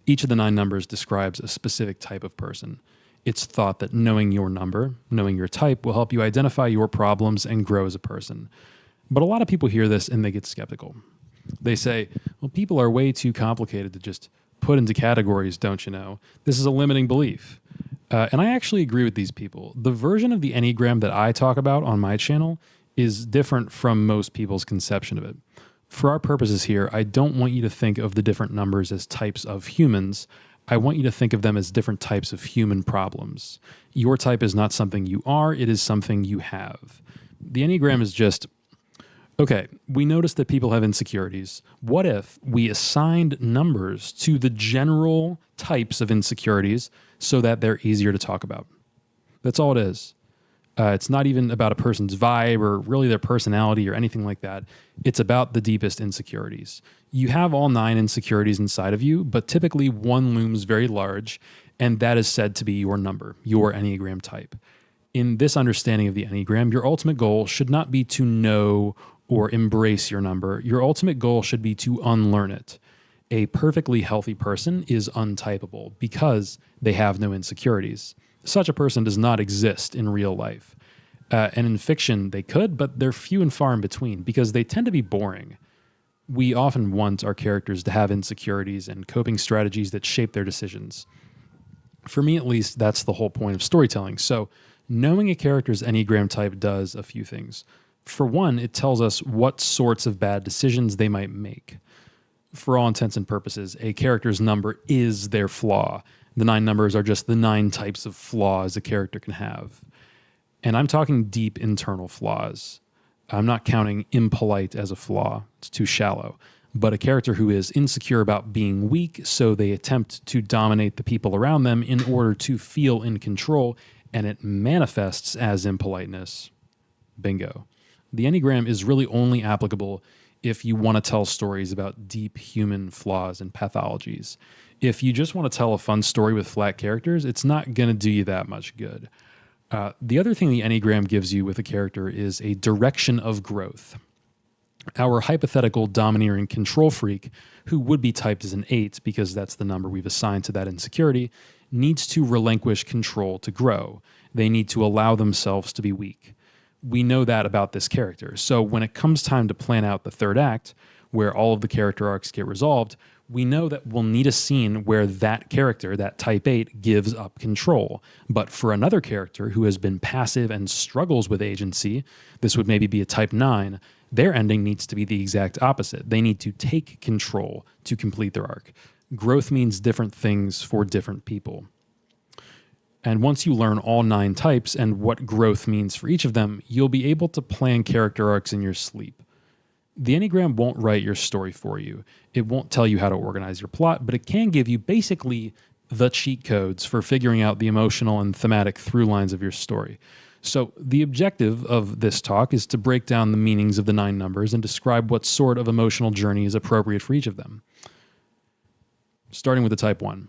Each of the 9 numbers describes a specific type of person. It's thought that knowing your number, knowing your type, will help you identify your problems and grow as a person. But a lot of people hear this and they get skeptical. They say, well, people are way too complicated to just put into categories, don't you know? This is a limiting belief. And I actually agree with these people. The version of the Enneagram that I talk about on my channel is different from most people's conception of it. For our purposes here, I don't want you to think of the different numbers as types of humans. I want you to think of them as different types of human problems. Your type is not something you are, it is something you have. The Enneagram is just, okay, we notice that people have insecurities. What if we assigned numbers to the general types of insecurities so that they're easier to talk about? That's all it is. It's not even about a person's vibe or really their personality or anything like that. It's about the deepest insecurities. You have all 9 insecurities inside of you, but typically one looms very large, and that is said to be your number, your Enneagram type. In this understanding of the Enneagram, your ultimate goal should not be to know or embrace your number. Your ultimate goal should be to unlearn it. A perfectly healthy person is untypable because they have no insecurities. Such a person does not exist in real life. And in fiction, they could, but they're few and far in between because they tend to be boring. We often want our characters to have insecurities and coping strategies that shape their decisions. For me, at least, that's the whole point of storytelling. So knowing a character's Enneagram type does a few things. For one, it tells us what sorts of bad decisions they might make. For all intents and purposes, a character's number is their flaw. The 9 numbers are just the 9 types of flaws a character can have. And I'm talking deep internal flaws. I'm not counting impolite as a flaw. It's too shallow. But a character who is insecure about being weak, so they attempt to dominate the people around them in order to feel in control, and it manifests as impoliteness. Bingo. The Enneagram is really only applicable if you want to tell stories about deep human flaws and pathologies. If you just want to tell a fun story with flat characters, it's not going to do you that much good. The other thing the Enneagram gives you with a character is a direction of growth. Our hypothetical domineering control freak, who would be typed as an 8 because that's the number we've assigned to that insecurity, needs to relinquish control to grow. They need to allow themselves to be weak. We know that about this character. So when it comes time to plan out the third act, where all of the character arcs get resolved, we know that we'll need a scene where that character, that type 8, gives up control. But for another character who has been passive and struggles with agency, this would maybe be a type 9, their ending needs to be the exact opposite. They need to take control to complete their arc. Growth means different things for different people. And once you learn all 9 types and what growth means for each of them, you'll be able to plan character arcs in your sleep. The Enneagram won't write your story for you. It won't tell you how to organize your plot, but it can give you basically the cheat codes for figuring out the emotional and thematic through lines of your story. So the objective of this talk is to break down the meanings of the 9 numbers and describe what sort of emotional journey is appropriate for each of them. Starting with the type 1.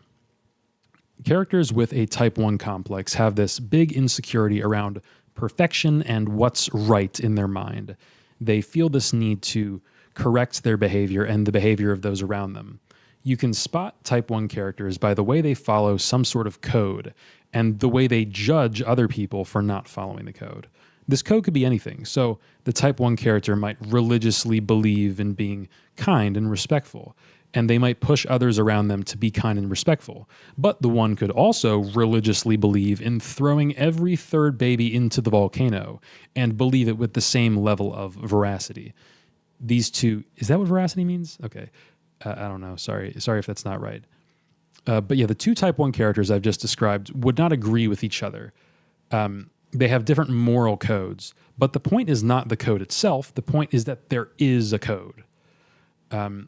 Characters with a type 1 complex have this big insecurity around perfection and what's right in their mind. They feel this need to correct their behavior and the behavior of those around them. You can spot type 1 characters by the way they follow some sort of code and the way they judge other people for not following the code. This code could be anything. So the type 1 character might religiously believe in being kind and respectful, and they might push others around them to be kind and respectful. But the one could also religiously believe in throwing every third baby into the volcano and believe it with the same level of veracity. These two, is that what veracity means? Okay. I don't know. Sorry if that's not right. But yeah, the 2 type 1 characters I've just described would not agree with each other. They have different moral codes, but the point is not the code itself. The point is that there is a code. And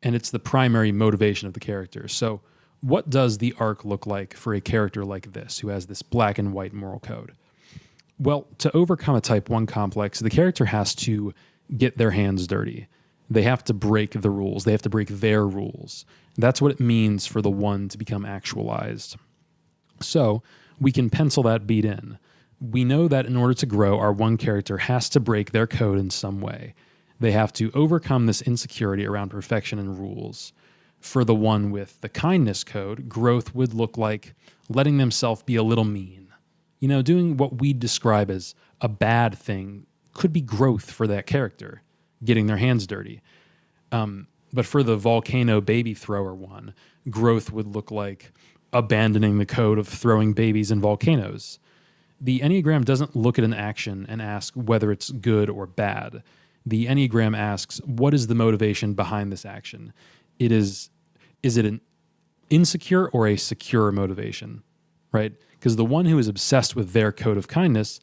it's the primary motivation of the character. So what does the arc look like for a character like this, who has this black and white moral code? Well, to overcome a type 1 complex, the character has to get their hands dirty. They have to break the rules. They have to break their rules. That's what it means for the 1 to become actualized. So we can pencil that beat in. We know that in order to grow, our 1 character has to break their code in some way. They have to overcome this insecurity around perfection and rules. For the 1 with the kindness code, growth would look like letting themselves be a little mean. You know, doing what we describe as a bad thing could be growth for that character, getting their hands dirty. But for the volcano baby thrower 1, growth would look like abandoning the code of throwing babies in volcanoes. The Enneagram doesn't look at an action and ask whether it's good or bad. The Enneagram asks, what is the motivation behind this action? Is it an insecure or a secure motivation, right? Because the 1 who is obsessed with their code of kindness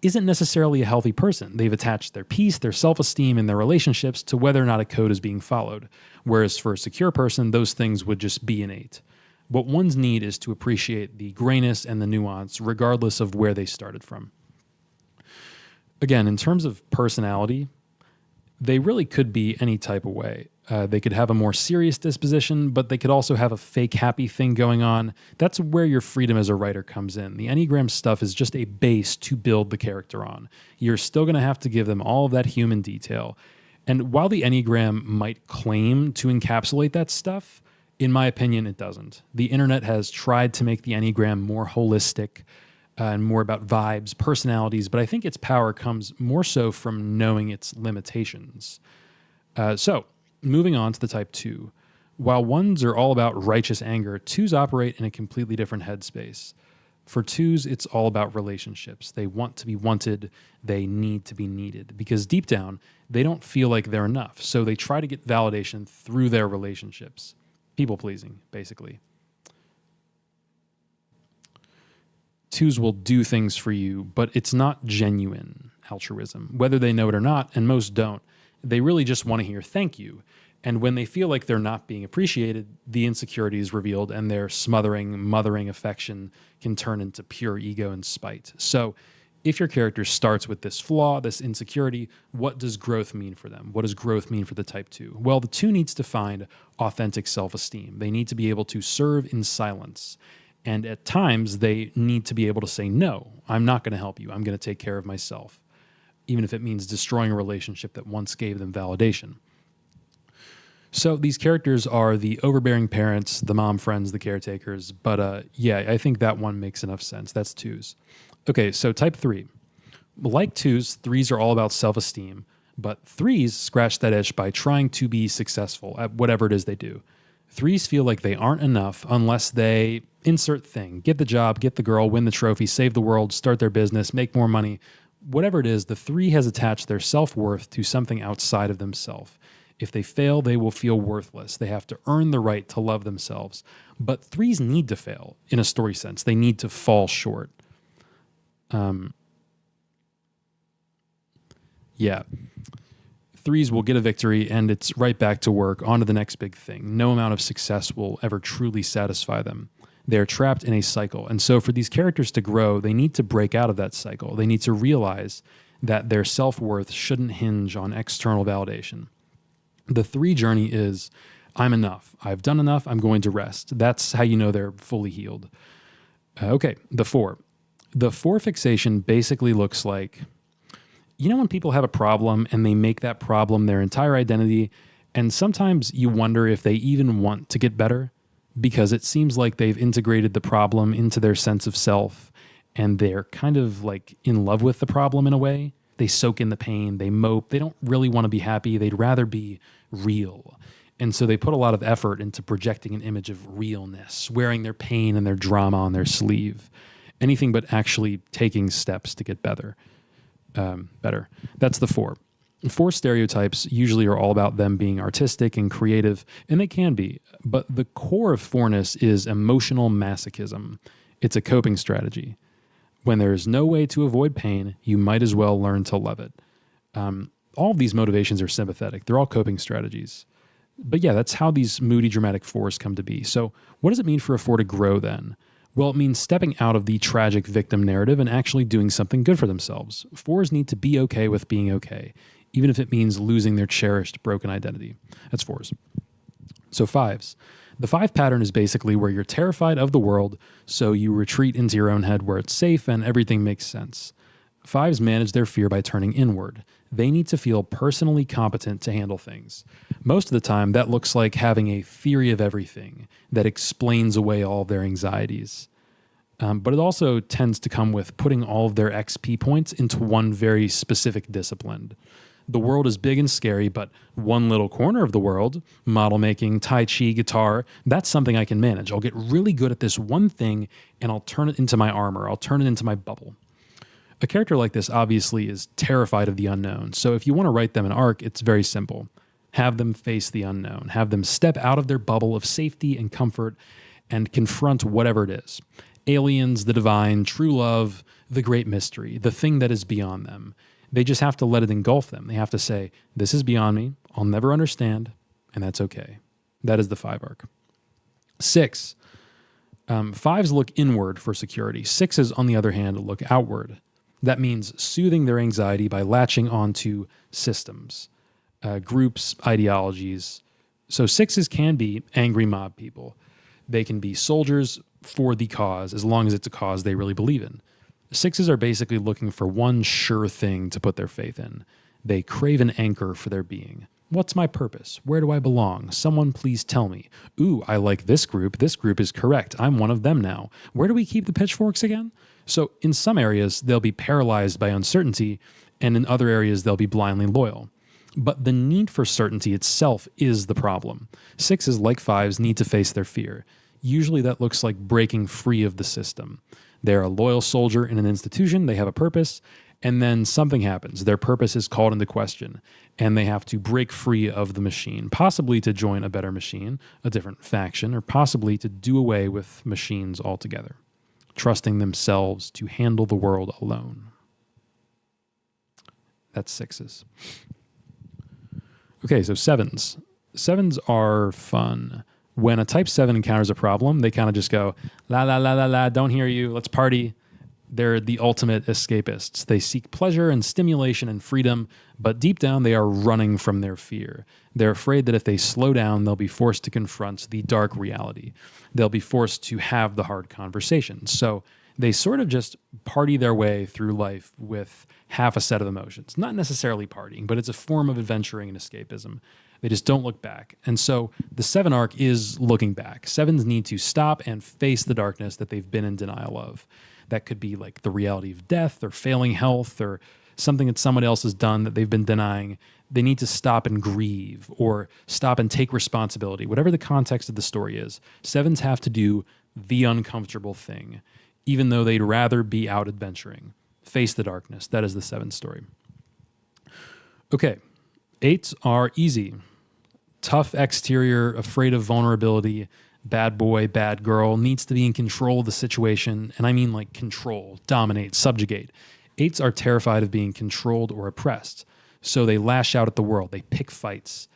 isn't necessarily a healthy person. They've attached their peace, their self-esteem, and their relationships to whether or not a code is being followed. Whereas for a secure person, those things would just be innate. What one's need is to appreciate the grayness and the nuance, regardless of where they started from. Again, in terms of personality, They really could be any type of way. They could have a more serious disposition, but they could also have a fake happy thing going on. That's where your freedom as a writer comes in. The Enneagram stuff is just a base to build the character on. You're still going to have to give them all of that human detail. And while the Enneagram might claim to encapsulate that stuff, in my opinion, it doesn't. The internet has tried to make the Enneagram more holistic and more about vibes, personalities, but I think its power comes more so from knowing its limitations. So, moving on to the type 2. While 1s are all about righteous anger, 2s operate in a completely different headspace. For 2s, it's all about relationships. They want to be wanted, they need to be needed, because deep down, they don't feel like they're enough, so they try to get validation through their relationships. People-pleasing, basically. 2s will do things for you, but it's not genuine altruism, whether they know it or not, and most don't. They really just want to hear thank you. And when they feel like they're not being appreciated, the insecurity is revealed and their smothering, mothering affection can turn into pure ego and spite. So if your character starts with this flaw, this insecurity, what does growth mean for them? What does growth mean for the type 2? Well, the 2 needs to find authentic self-esteem. They need to be able to serve in silence. And at times, they need to be able to say, no, I'm not going to help you. I'm going to take care of myself, even if it means destroying a relationship that once gave them validation. So these characters are the overbearing parents, the mom friends, the caretakers. But yeah, I think that one makes enough sense. That's 2s. Okay, so type 3. Like 2s, 3s are all about self-esteem, but 3s scratch that itch by trying to be successful at whatever it is they do. 3s feel like they aren't enough unless they insert thing, get the job, get the girl, win the trophy, save the world, start their business, make more money. Whatever it is, the 3 has attached their self-worth to something outside of themselves. If they fail, they will feel worthless. They have to earn the right to love themselves. But 3s need to fail in a story sense. They need to fall short. Yeah. 3s will get a victory and it's right back to work, on to the next big thing. No amount of success will ever truly satisfy them. They're trapped in a cycle. And so for these characters to grow, they need to break out of that cycle. They need to realize that their self-worth shouldn't hinge on external validation. The 3 journey is, I'm enough. I've done enough. I'm going to rest. That's how you know they're fully healed. Okay, the 4. The 4 fixation basically looks like, you know when people have a problem and they make that problem their entire identity, and sometimes you wonder if they even want to get better because it seems like they've integrated the problem into their sense of self and they're kind of like in love with the problem in a way. They soak in the pain, they mope, they don't really want to be happy, they'd rather be real. And so they put a lot of effort into projecting an image of realness, wearing their pain and their drama on their sleeve. Anything but actually taking steps to get better. That's the 4. 4 stereotypes usually are all about them being artistic and creative, and they can be. But the core of 4ness is emotional masochism. It's a coping strategy. When there is no way to avoid pain, you might as well learn to love it. All of these motivations are sympathetic. They're all coping strategies. But yeah, that's how these moody, dramatic 4s come to be. So what does it mean for a 4 to grow then? Well, it means stepping out of the tragic victim narrative and actually doing something good for themselves. 4s need to be okay with being okay, even if it means losing their cherished, broken identity. That's 4s. So 5s. The 5 pattern is basically where you're terrified of the world, so you retreat into your own head where it's safe and everything makes sense. 5s manage their fear by turning inward. They need to feel personally competent to handle things. Most of the time, that looks like having a theory of everything that explains away all of their anxieties. But it also tends to come with putting all of their XP points into one very specific discipline. The world is big and scary, but one little corner of the world, model making, Tai Chi, guitar, that's something I can manage. I'll get really good at this one thing and I'll turn it into my armor. I'll turn it into my bubble. A character like this obviously is terrified of the unknown. So if you want to write them an arc, it's very simple. Have them face the unknown. Have them step out of their bubble of safety and comfort and confront whatever it is. Aliens, the divine, true love, the great mystery, the thing that is beyond them. They just have to let it engulf them. They have to say, this is beyond me, I'll never understand, and that's okay. That is the 5 arc. 6. 5s look inward for security. 6s, on the other hand, look outward. That means soothing their anxiety by latching onto systems. groups, ideologies. So 6s can be angry mob people. They can be soldiers for the cause, as long as it's a cause they really believe in. 6s are basically looking for one sure thing to put their faith in. They crave an anchor for their being. What's my purpose? Where do I belong? Someone please tell me. Ooh, I like this group. This group is correct. I'm one of them now. Where do we keep the pitchforks again? So in some areas, they'll be paralyzed by uncertainty, and in other areas, they'll be blindly loyal. But the need for certainty itself is the problem. 6s, like 5s, need to face their fear. Usually that looks like breaking free of the system. They're a loyal soldier in an institution, they have a purpose, and then something happens. Their purpose is called into question, and they have to break free of the machine, possibly to join a better machine, a different faction, or possibly to do away with machines altogether, trusting themselves to handle the world alone. That's 6s. Okay, so 7s. 7s are fun. When a type 7 encounters a problem, they kind of just go, la, la, la, la, la, don't hear you, let's party. They're the ultimate escapists. They seek pleasure and stimulation and freedom, but deep down they are running from their fear. They're afraid that if they slow down, they'll be forced to confront the dark reality. They'll be forced to have the hard conversations. So they sort of just party their way through life with half a set of emotions. Not necessarily partying, but it's a form of adventuring and escapism. They just don't look back. And so the 7 arc is looking back. 7s need to stop and face the darkness that they've been in denial of. That could be like the reality of death or failing health or something that someone else has done that they've been denying. They need to stop and grieve or stop and take responsibility. Whatever the context of the story is, 7s have to do the uncomfortable thing, even though they'd rather be out adventuring. Face the darkness. That is the 7 story. Okay, 8s are easy. Tough exterior, afraid of vulnerability, bad boy, bad girl, needs to be in control of the situation. And I mean like control, dominate, subjugate. 8s are terrified of being controlled or oppressed. So they lash out at the world. They pick fights.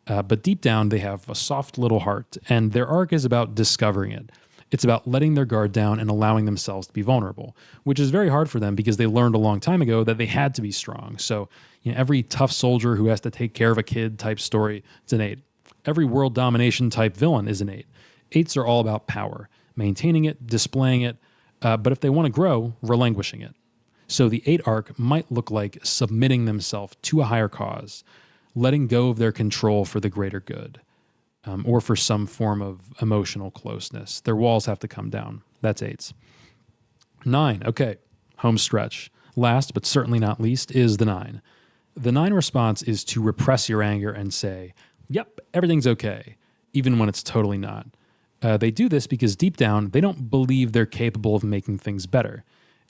But deep down, they have a soft little heart. And their arc is about discovering it. It's about letting their guard down and allowing themselves to be vulnerable, which is very hard for them because they learned a long time ago that they had to be strong. So, every tough soldier who has to take care of a kid type story, it's an 8. Every world domination type villain is an 8. 8s are all about power, maintaining it, displaying it, but if they want to grow, relinquishing it. So the 8 arc might look like submitting themselves to a higher cause, letting go of their control for the greater good. Or for some form of emotional closeness. Their walls have to come down. That's 8s. 9, okay, home stretch. Last, but certainly not least, is the 9. The 9 response is to repress your anger and say, yep, everything's okay, even when it's totally not. They do this because deep down, they don't believe they're capable of making things better.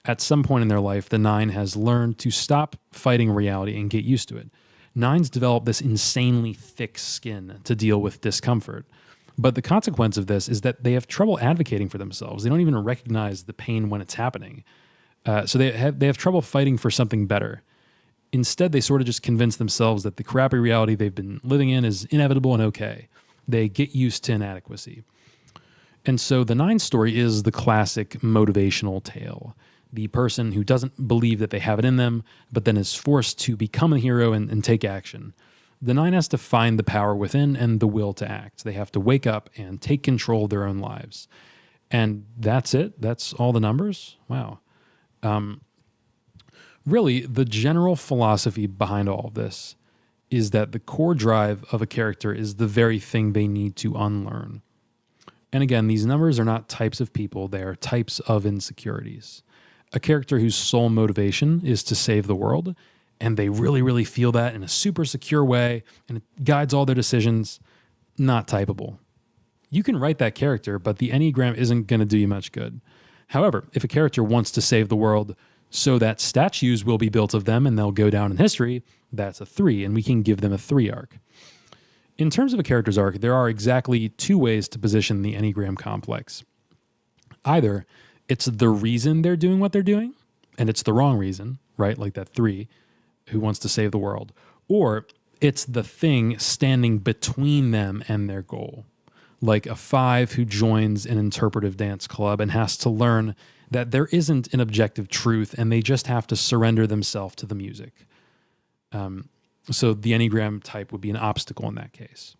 At some point in their life, the 9 has learned to stop fighting reality and get used to it. 9s develop this insanely thick skin to deal with discomfort. But the consequence of this is that they have trouble advocating for themselves. They don't even recognize the pain when it's happening. So they have trouble fighting for something better. Instead, they sort of just convince themselves that the crappy reality they've been living in is inevitable and okay. They get used to inadequacy. And so the 9 story is the classic motivational tale. The person who doesn't believe that they have it in them, but then is forced to become a hero and take action. The 9 has to find the power within and the will to act. They have to wake up and take control of their own lives. And that's it? That's all the numbers? Wow. Really, the general philosophy behind all of this is that the core drive of a character is the very thing they need to unlearn. And again, these numbers are not types of people, they are types of insecurities. A character whose sole motivation is to save the world, and they really, really feel that in a super secure way, and it guides all their decisions, not typable. You can write that character, but the Enneagram isn't going to do you much good. However, if a character wants to save the world so that statues will be built of them and they'll go down in history, that's a 3, and we can give them a 3 arc. In terms of a character's arc, there are exactly 2 ways to position the Enneagram complex. Either it's the reason they're doing what they're doing, and it's the wrong reason, right? Like that 3 who wants to save the world. Or it's the thing standing between them and their goal. Like a 5 who joins an interpretive dance club and has to learn that there isn't an objective truth and they just have to surrender themselves to the music. So the Enneagram type would be an obstacle in that case.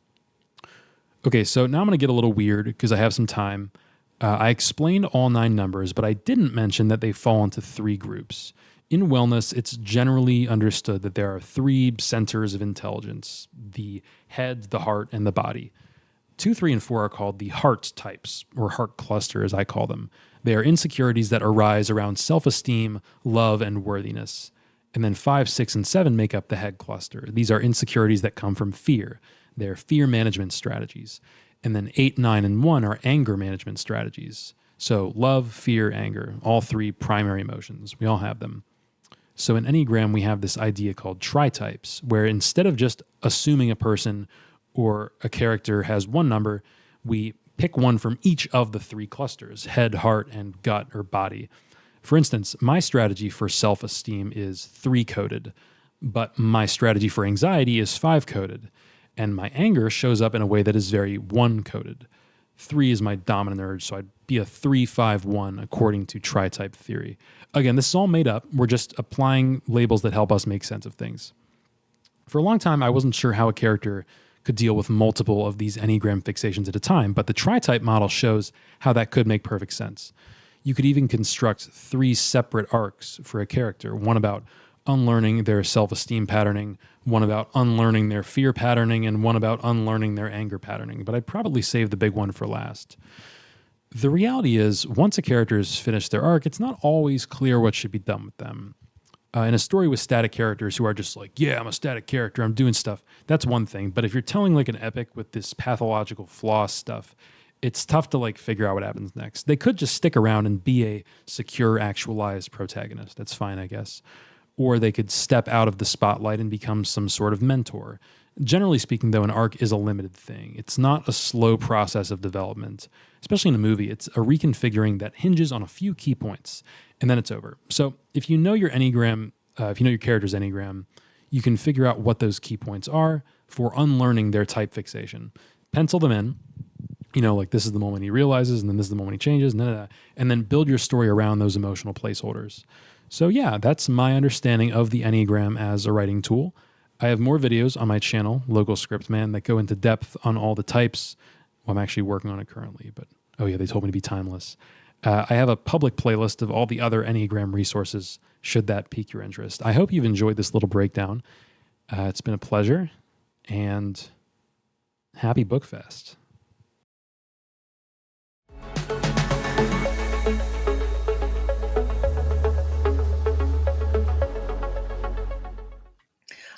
Okay, so now I'm going to get a little weird because I have some time. I explained all 9 numbers, but I didn't mention that they fall into 3 groups. In wellness, it's generally understood that there are 3 centers of intelligence: the head, the heart, and the body. 2, 3, and 4 are called the heart types, or heart cluster, as I call them. They are insecurities that arise around self-esteem, love, and worthiness. And then 5, 6, and 7 make up the head cluster. These are insecurities that come from fear. They're fear management strategies. And then 8, 9, and 1 are anger management strategies. So love, fear, anger, all 3 primary emotions. We all have them. So in Enneagram, we have this idea called tri-types, where instead of just assuming a person or a character has one number, we pick one from each of the 3 clusters: head, heart, and gut or body. For instance, my strategy for self-esteem is 3-coded, but my strategy for anxiety is 5-coded, and my anger shows up in a way that is very 1-coded. 3 is my dominant urge, so I'd be a 3-5-1 according to tri-type theory. Again, this is all made up. We're just applying labels that help us make sense of things. For a long time, I wasn't sure how a character could deal with multiple of these Enneagram fixations at a time, but the tri-type model shows how that could make perfect sense. You could even construct 3 separate arcs for a character: one about unlearning their self-esteem patterning, one about unlearning their fear patterning, and one about unlearning their anger patterning. But I'd probably save the big one for last. The reality is, once a character has finished their arc, it's not always clear what should be done with them. In a story with static characters who are just like, yeah, I'm a static character, I'm doing stuff, that's one thing. But if you're telling like an epic with this pathological flaw stuff, it's tough to like figure out what happens next. They could just stick around and be a secure, actualized protagonist. That's fine, I guess. Or they could step out of the spotlight and become some sort of mentor. Generally speaking, though, an arc is a limited thing. It's not a slow process of development. Especially in a movie, it's a reconfiguring that hinges on a few key points, and then it's over. So if you know your Enneagram, if you know your character's Enneagram, you can figure out what those key points are for unlearning their type fixation. Pencil them in. You know, like this is the moment he realizes, and then this is the moment he changes, and then build your story around those emotional placeholders. So yeah, that's my understanding of the Enneagram as a writing tool. I have more videos on my channel, Local Script Man, that go into depth on all the types. Well, I'm actually working on it currently, but oh yeah, they told me to be timeless. I have a public playlist of all the other Enneagram resources, should that pique your interest. I hope you've enjoyed this little breakdown. It's been a pleasure, and happy BookFest.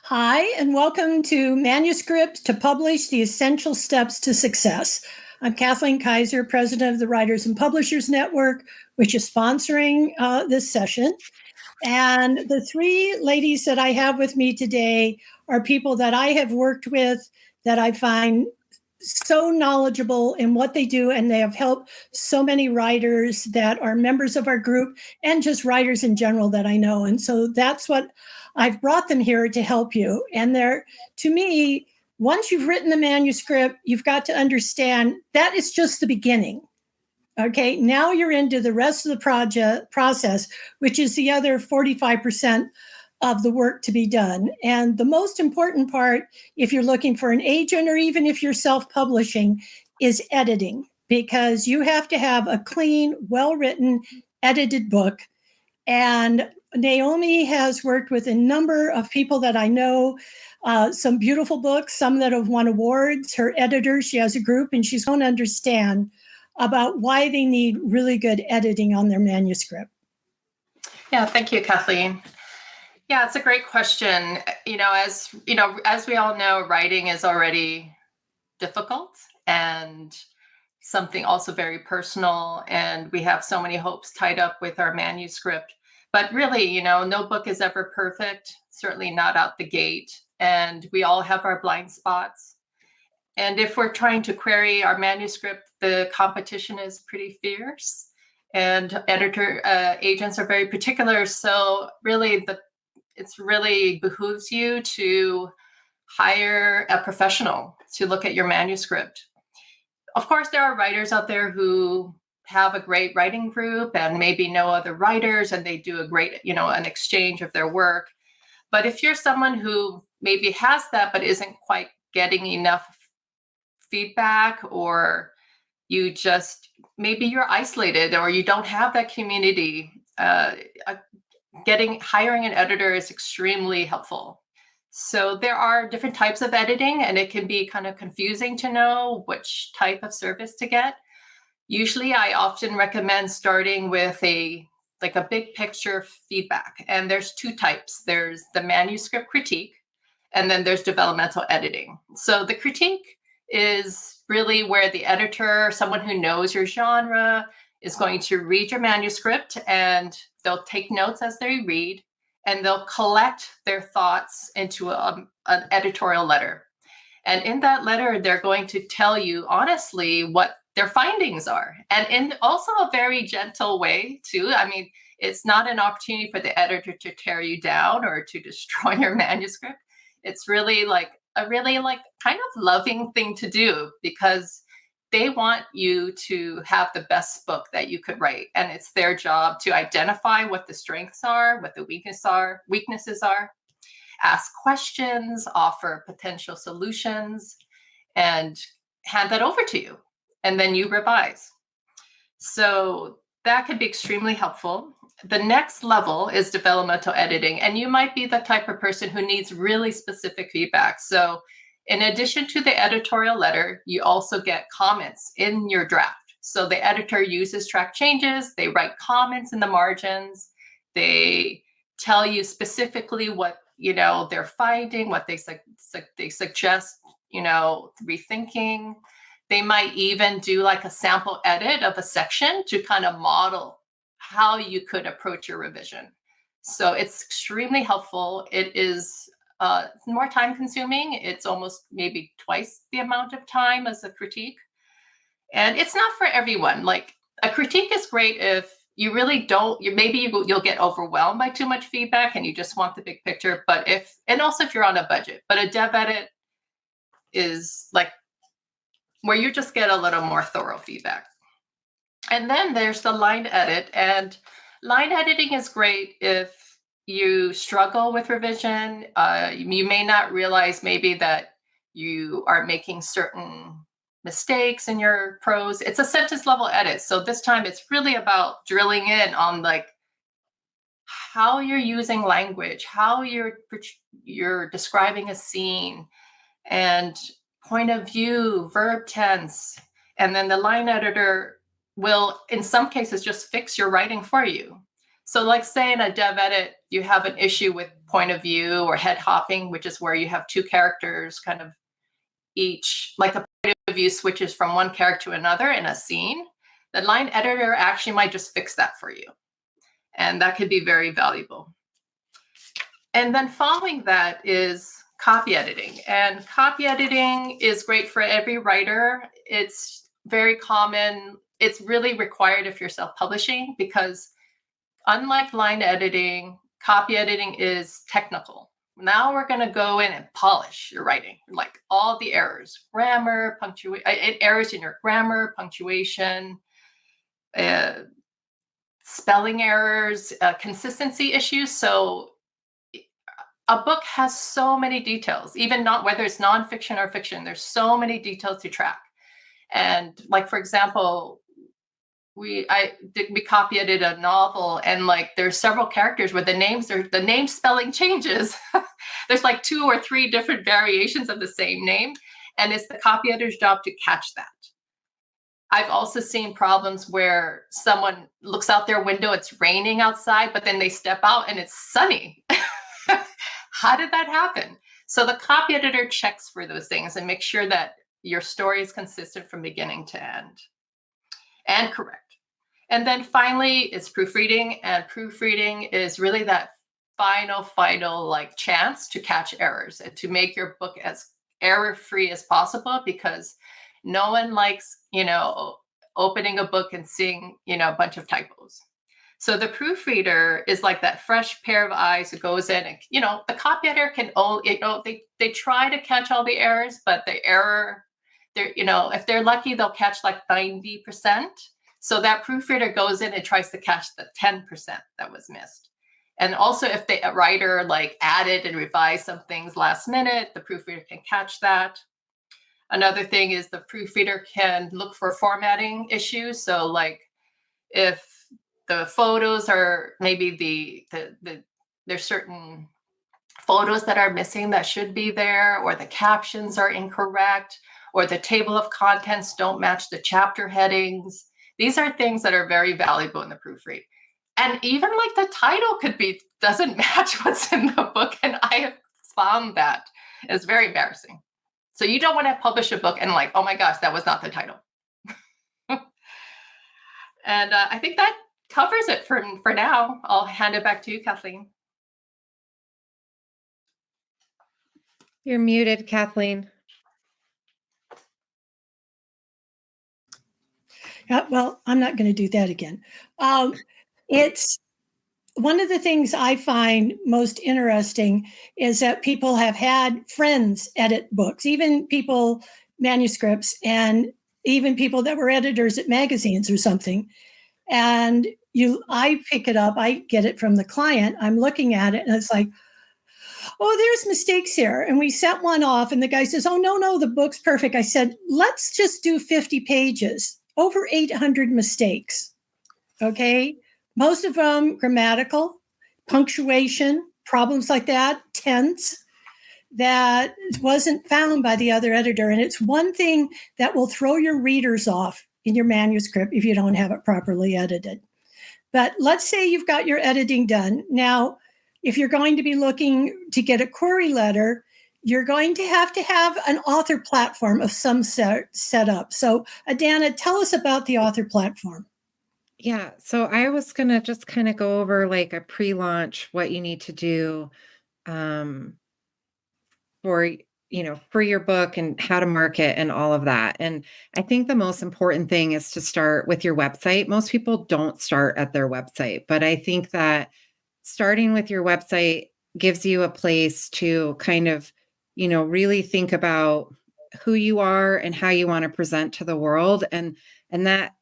Hi, and welcome to Manuscript to Publish: The Essential Steps to Success. I'm Kathleen Kaiser, president of the Writers and Publishers Network, which is sponsoring this session. And the 3 ladies that I have with me today are people that I have worked with that I find so knowledgeable in what they do, and they have helped so many writers that are members of our group and just writers in general that I know. And so that's what I've brought them here to help you. And they're, to me, once you've written the manuscript, you've got to understand that is just the beginning. Okay, now you're into the rest of the process, which is the other 45% of the work to be done. And the most important part, if you're looking for an agent or even if you're self-publishing, is editing, because you have to have a clean, well-written, edited book. And Naomi has worked with a number of people that I know, some beautiful books, some that have won awards. Her editor, she has a group, and she's going to understand about why they need really good editing on their manuscript. Yeah, thank you, Kathleen. Yeah, it's a great question. As we all know, writing is already difficult and something also very personal, and we have so many hopes tied up with our manuscript. But really, no book is ever perfect, certainly not out the gate, and we all have our blind spots. And if we're trying to query our manuscript, the competition is pretty fierce, and editor agents are very particular. So really, it's really behooves you to hire a professional to look at your manuscript. Of course, there are writers out there who have a great writing group and maybe know other writers, and they do a great, an exchange of their work. But if you're someone who maybe has that but isn't quite getting enough feedback, or maybe you're isolated or you don't have that community, hiring an editor is extremely helpful. So there are different types of editing, and it can be kind of confusing to know which type of service to get. Usually I often recommend starting with a big picture feedback. And there's two types. There's the manuscript critique, and then there's developmental editing. So the critique is really where the editor, someone who knows your genre, is going to read your manuscript, and they'll take notes as they read, and they'll collect their thoughts into an editorial letter. And in that letter, they're going to tell you honestly what their findings are, and in also a very gentle way too. I mean, it's not an opportunity for the editor to tear you down or to destroy your manuscript. It's really like a kind of loving thing to do, because they want you to have the best book that you could write. And it's their job to identify what the strengths are, what the weaknesses are, ask questions, offer potential solutions, and hand that over to you. And then you revise. So that can be extremely helpful. The next level is developmental editing. And you might be the type of person who needs really specific feedback. So in addition to the editorial letter, you also get comments in your draft. So the editor uses track changes, they write comments in the margins, they tell you specifically what they're finding, what they suggest, rethinking. They might even do like a sample edit of a section to kind of model how you could approach your revision. So it's extremely helpful. It is more time consuming. It's almost maybe twice the amount of time as a critique. And it's not for everyone. Like, a critique is great if you really don't, you'll get overwhelmed by too much feedback and you just want the big picture. And also if you're on a budget, but a dev edit is like where you just get a little more thorough feedback. And then there's the line edit, and line editing is great if you struggle with revision. You may not realize maybe that you are making certain mistakes in your prose. It's a sentence level edit. So this time it's really about drilling in on like how you're using language, how you're describing a scene, and point of view, verb tense. And then the line editor will, in some cases, just fix your writing for you. So like say in a dev edit, you have an issue with point of view or head hopping, which is where you have two characters kind of each, like the point of view switches from one character to another in a scene. The line editor actually might just fix that for you. And that could be very valuable. And then following that is copy editing. And copy editing is great for every writer. It's very common. It's really required if you're self-publishing, because unlike line editing, copy editing is technical. Now we're going to go in and polish your writing, like all the errors, grammar, punctuation, errors in your grammar, punctuation, spelling errors, consistency issues. So a book has so many details, even not whether it's nonfiction or fiction. There's so many details to track. And like, for example, we copy edited a novel, and like there's several characters where the name spelling changes. There's like 2 or 3 different variations of the same name, and it's the copy editor's job to catch that. I've also seen problems where someone looks out their window, it's raining outside, but then they step out and it's sunny. How did that happen? So the copy editor checks for those things and makes sure that your story is consistent from beginning to end and correct. And then finally, it's proofreading. And proofreading is really that final like chance to catch errors and to make your book as error-free as possible, because no one likes, opening a book and seeing, a bunch of typos. So the proofreader is like that fresh pair of eyes who goes in and, the copy editor can only, they try to catch all the errors, but the error, if they're lucky, they'll catch like 90%. So that proofreader goes in and tries to catch the 10% that was missed. And also if a writer like added and revised some things last minute, the proofreader can catch that. Another thing is the proofreader can look for formatting issues. So like if the photos are maybe there's certain photos that are missing that should be there, or the captions are incorrect, or the table of contents don't match the chapter headings. These are things that are very valuable in the proofread. And even like the title doesn't match what's in the book. And I have found that it's very embarrassing. So you don't want to publish a book and like, oh my gosh, that was not the title. And I think that covers it for now. I'll hand it back to you, Kathleen. You're muted, Kathleen. Yeah, well, I'm not going to do that again. It's one of the things I find most interesting is that people have had friends edit books, even people, manuscripts, and even people that were editors at magazines or something. And I pick it up, I get it from the client, I'm looking at it, and it's like, oh, there's mistakes here. And we sent one off, and the guy says, oh, no, the book's perfect. I said, let's just do 50 pages, over 800 mistakes. Okay. Most of them grammatical, punctuation, problems like that, tense, that wasn't found by the other editor. And it's one thing that will throw your readers off in your manuscript if you don't have it properly edited. But let's say you've got your editing done. Now, if you're going to be looking to get a query letter, you're going to have an author platform of some set up. So, Adana, tell us about the author platform. Yeah, so I was going to just kind of go over like a pre-launch, what you need to do for your book and how to market and all of that. And I think the most important thing is to start with your website. Most people don't start at their website, but I think that starting with your website gives you a place to kind of, really think about who you are and how you want to present to the world. And that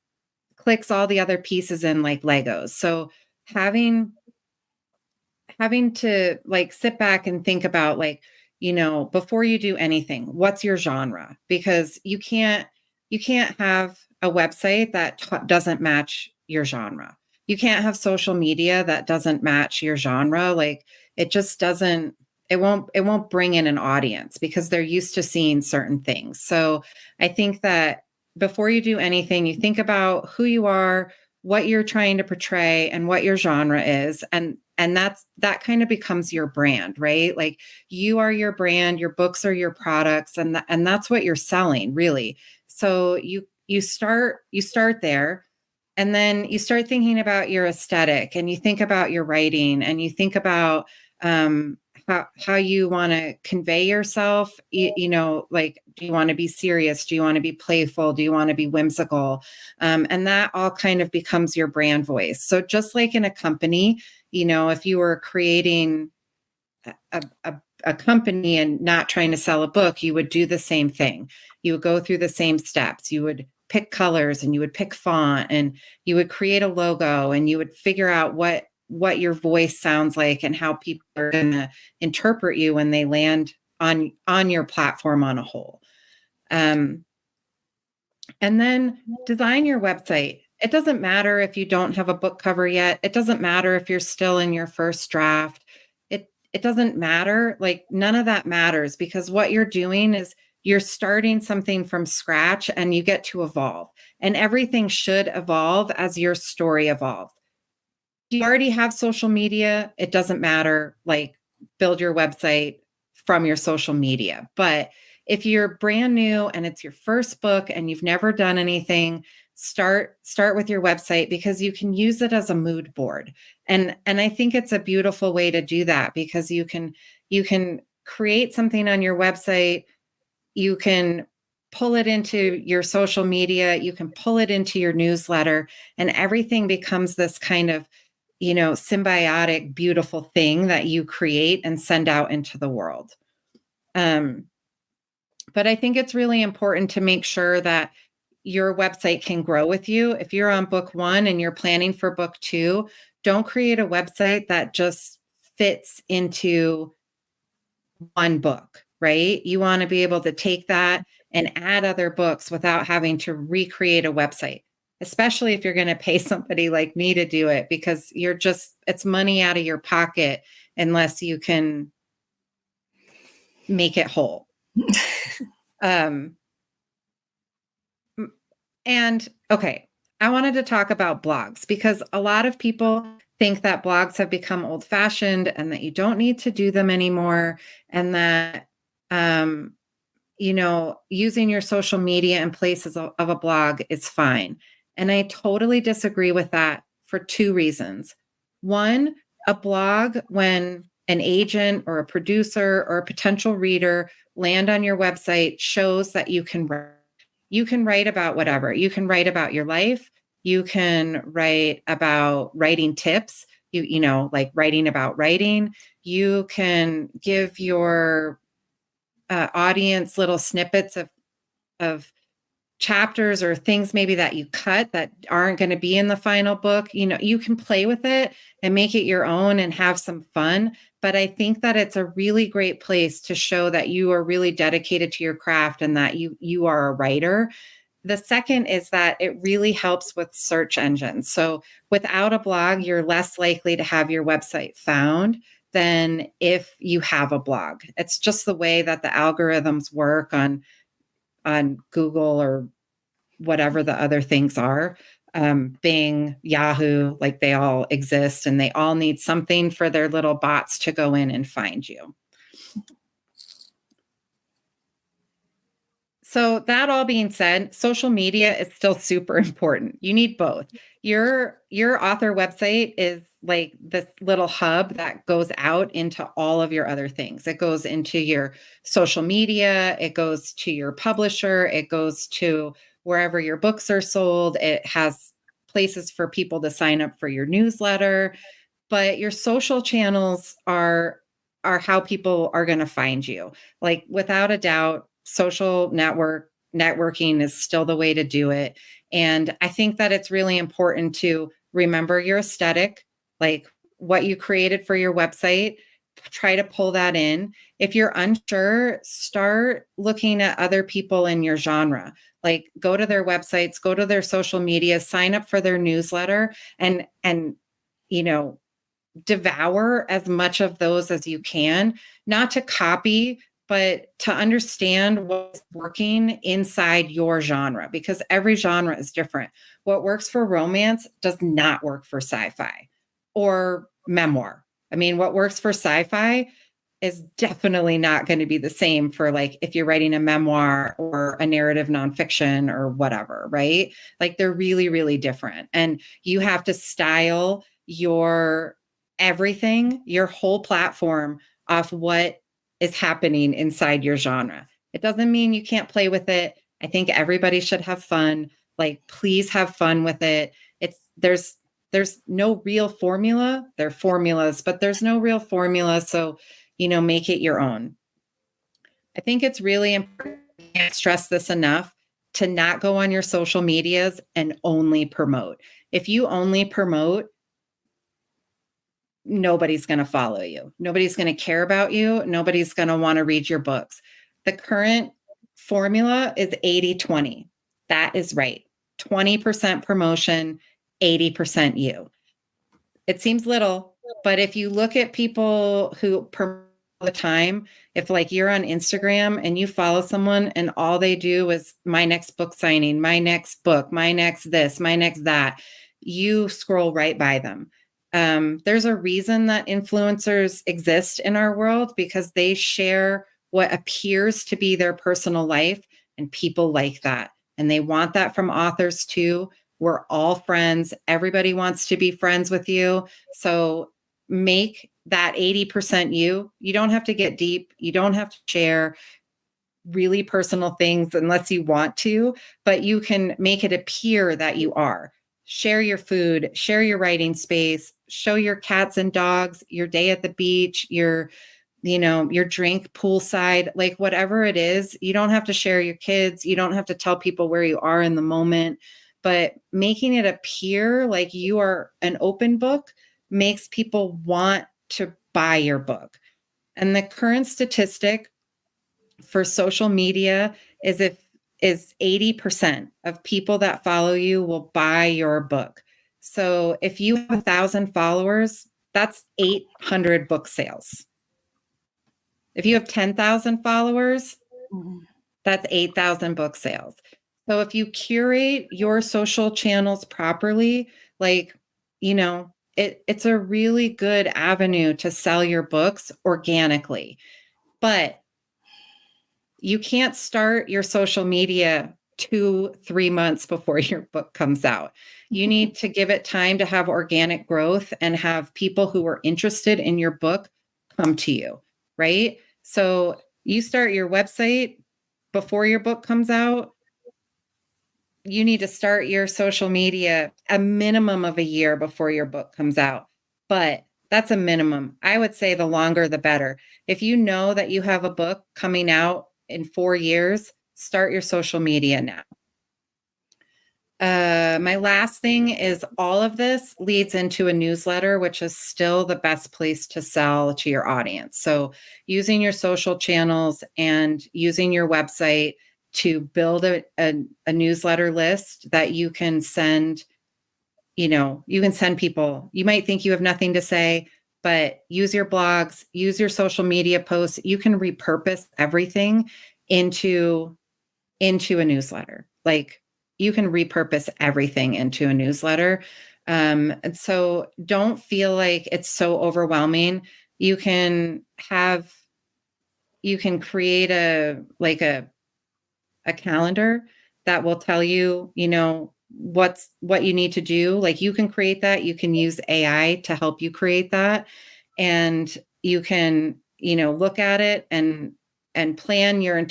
clicks all the other pieces in like Legos. So having to like sit back and think about like, before you do anything, what's your genre? Because you can't have a website that doesn't match your genre. You can't have social media that doesn't match your genre. Like it just doesn't, it won't bring in an audience because they're used to seeing certain things. So I think that before you do anything, you think about who you are, what you're trying to portray, and what your genre is. And that kind of becomes your brand, right? Like you are your brand, your books are your products, and that's what you're selling, really. So you start there, and then you start thinking about your aesthetic, and you think about your writing, and you think about how you want to convey yourself. Like, do you want to be serious? Do you want to be playful? Do you want to be whimsical? And that all kind of becomes your brand voice. So just like in a company, if you were creating a company and not trying to sell a book, you would do the same thing. You would go through the same steps. You would pick colors, and you would pick font, and you would create a logo, and you would figure out what your voice sounds like and how people are going to interpret you when they land on your platform on a whole. And then design your website. It doesn't matter if you don't have a book cover yet. It doesn't matter if you're still in your first draft. It doesn't matter. Like none of that matters, because what you're doing is you're starting something from scratch, and you get to evolve, and everything should evolve as your story evolves. If you already have social media, it doesn't matter. Like build your website from your social media. But if you're brand new and it's your first book and you've never done anything, start with your website, because you can use it as a mood board. And I think it's a beautiful way to do that, because you can create something on your website. You can pull it into your social media. You can pull it into your newsletter, and everything becomes this kind of, symbiotic, beautiful thing that you create and send out into the world. But I think it's really important to make sure that your website can grow with you. If you're on book 1 and you're planning for book 2, Don't create a website that just fits into one book, right? You want to be able to take that and add other books without having to recreate a website, especially if you're going to pay somebody like me to do it, because it's money out of your pocket unless you can make it whole. And okay, I wanted to talk about blogs because a lot of people think that blogs have become old fashioned and that you don't need to do them anymore. And that, using your social media in places of a blog is fine. And I totally disagree with that for two reasons. One, a blog, when an agent or a producer or a potential reader land on your website, shows that you can write about whatever. You can write about your life. You can write about writing tips, like writing about writing. You can give your audience little snippets of chapters or things maybe that you cut that aren't going to be in the final book. You can play with it and make it your own and have some fun. But I think that it's a really great place to show that you are really dedicated to your craft and that you are a writer. The second is that it really helps with search engines. So without a blog, you're less likely to have your website found than if you have a blog. It's just the way that the algorithms work on Google or whatever the other things are. Bing, Yahoo, like they all exist and they all need something for their little bots to go in and find you. So that all being said, social media is still super important. You need both. Your author website is like this little hub that goes out into all of your other things. It goes into your social media, it goes to your publisher, it goes to wherever your books are sold. It has places for people to sign up for your newsletter, but your social channels are how people are going to find you. Like without a doubt, social networking is still the way to do it. And I think that it's really important to remember your aesthetic, like what you created for your website. Try to pull that in. If you're unsure, start looking at other people in your genre. Like go to their websites, go to their social media, sign up for their newsletter, and devour as much of those as you can, not to copy, but to understand what's working inside your genre, because every genre is different. What works for romance does not work for sci-fi or memoir. I mean, what works for sci-fi is definitely not going to be the same for like if you're writing a memoir or a narrative nonfiction or whatever, right? Like they're really, really different. And you have to style your everything, your whole platform off what is happening inside your genre. It doesn't mean you can't play with it. I think everybody should have fun. Like, please have fun with it. There's no real formula. There are formulas, but there's no real formula. So, make it your own. I think it's really important, I can't stress this enough, to not go on your social medias and only promote. If you only promote, nobody's going to follow you. Nobody's going to care about you. Nobody's going to want to read your books. The current formula is 80-20. That is right. 20% promotion, 80% you. It seems little, but if you look at people who promote all the time, if like you're on Instagram and you follow someone and all they do is my next book signing, my next book, my next this, my next that, you scroll right by them. There's a reason that influencers exist in our world, because they share what appears to be their personal life, and people like that. And they want that from authors too. We're all friends. Everybody wants to be friends with you. So make that 80% you. You don't have to get deep. You don't have to share really personal things unless you want to, but you can make it appear that you are. Share your food, share your writing space, show your cats and dogs, your day at the beach, your drink poolside, like whatever it is. You don't have to share your kids. You don't have to tell people where you are in the moment, but making it appear like you are an open book makes people want to buy your book. And the current statistic for social media is 80% of people that follow you will buy your book. So if you have 1,000 followers, that's 800 book sales. If you have 10,000 followers, that's 8,000 book sales. So if you curate your social channels properly, like, you know, it's a really good avenue to sell your books organically. But you can't start your social media 2-3 months before your book comes out. You need to give it time to have organic growth and have people who are interested in your book come to you, right? So you start your website before your book comes out. You need to start your social media a minimum of a year before your book comes out. But that's a minimum. I would say the longer, the better. If you know that you have a book coming out in 4 years, start your social media now. My last thing is all of this leads into a newsletter, which is still the best place to sell to your audience. So using your social channels and using your website to build a newsletter list that you can send, you can send people. You might think you have nothing to say, but use your blogs, use your social media posts. You can repurpose everything into a newsletter. Like, you can repurpose everything into a newsletter. And so don't feel like it's so overwhelming. You can create a calendar that will tell you, what you need to do. Like, you can create that. You can use AI to help you create that. And you can, look at it and plan your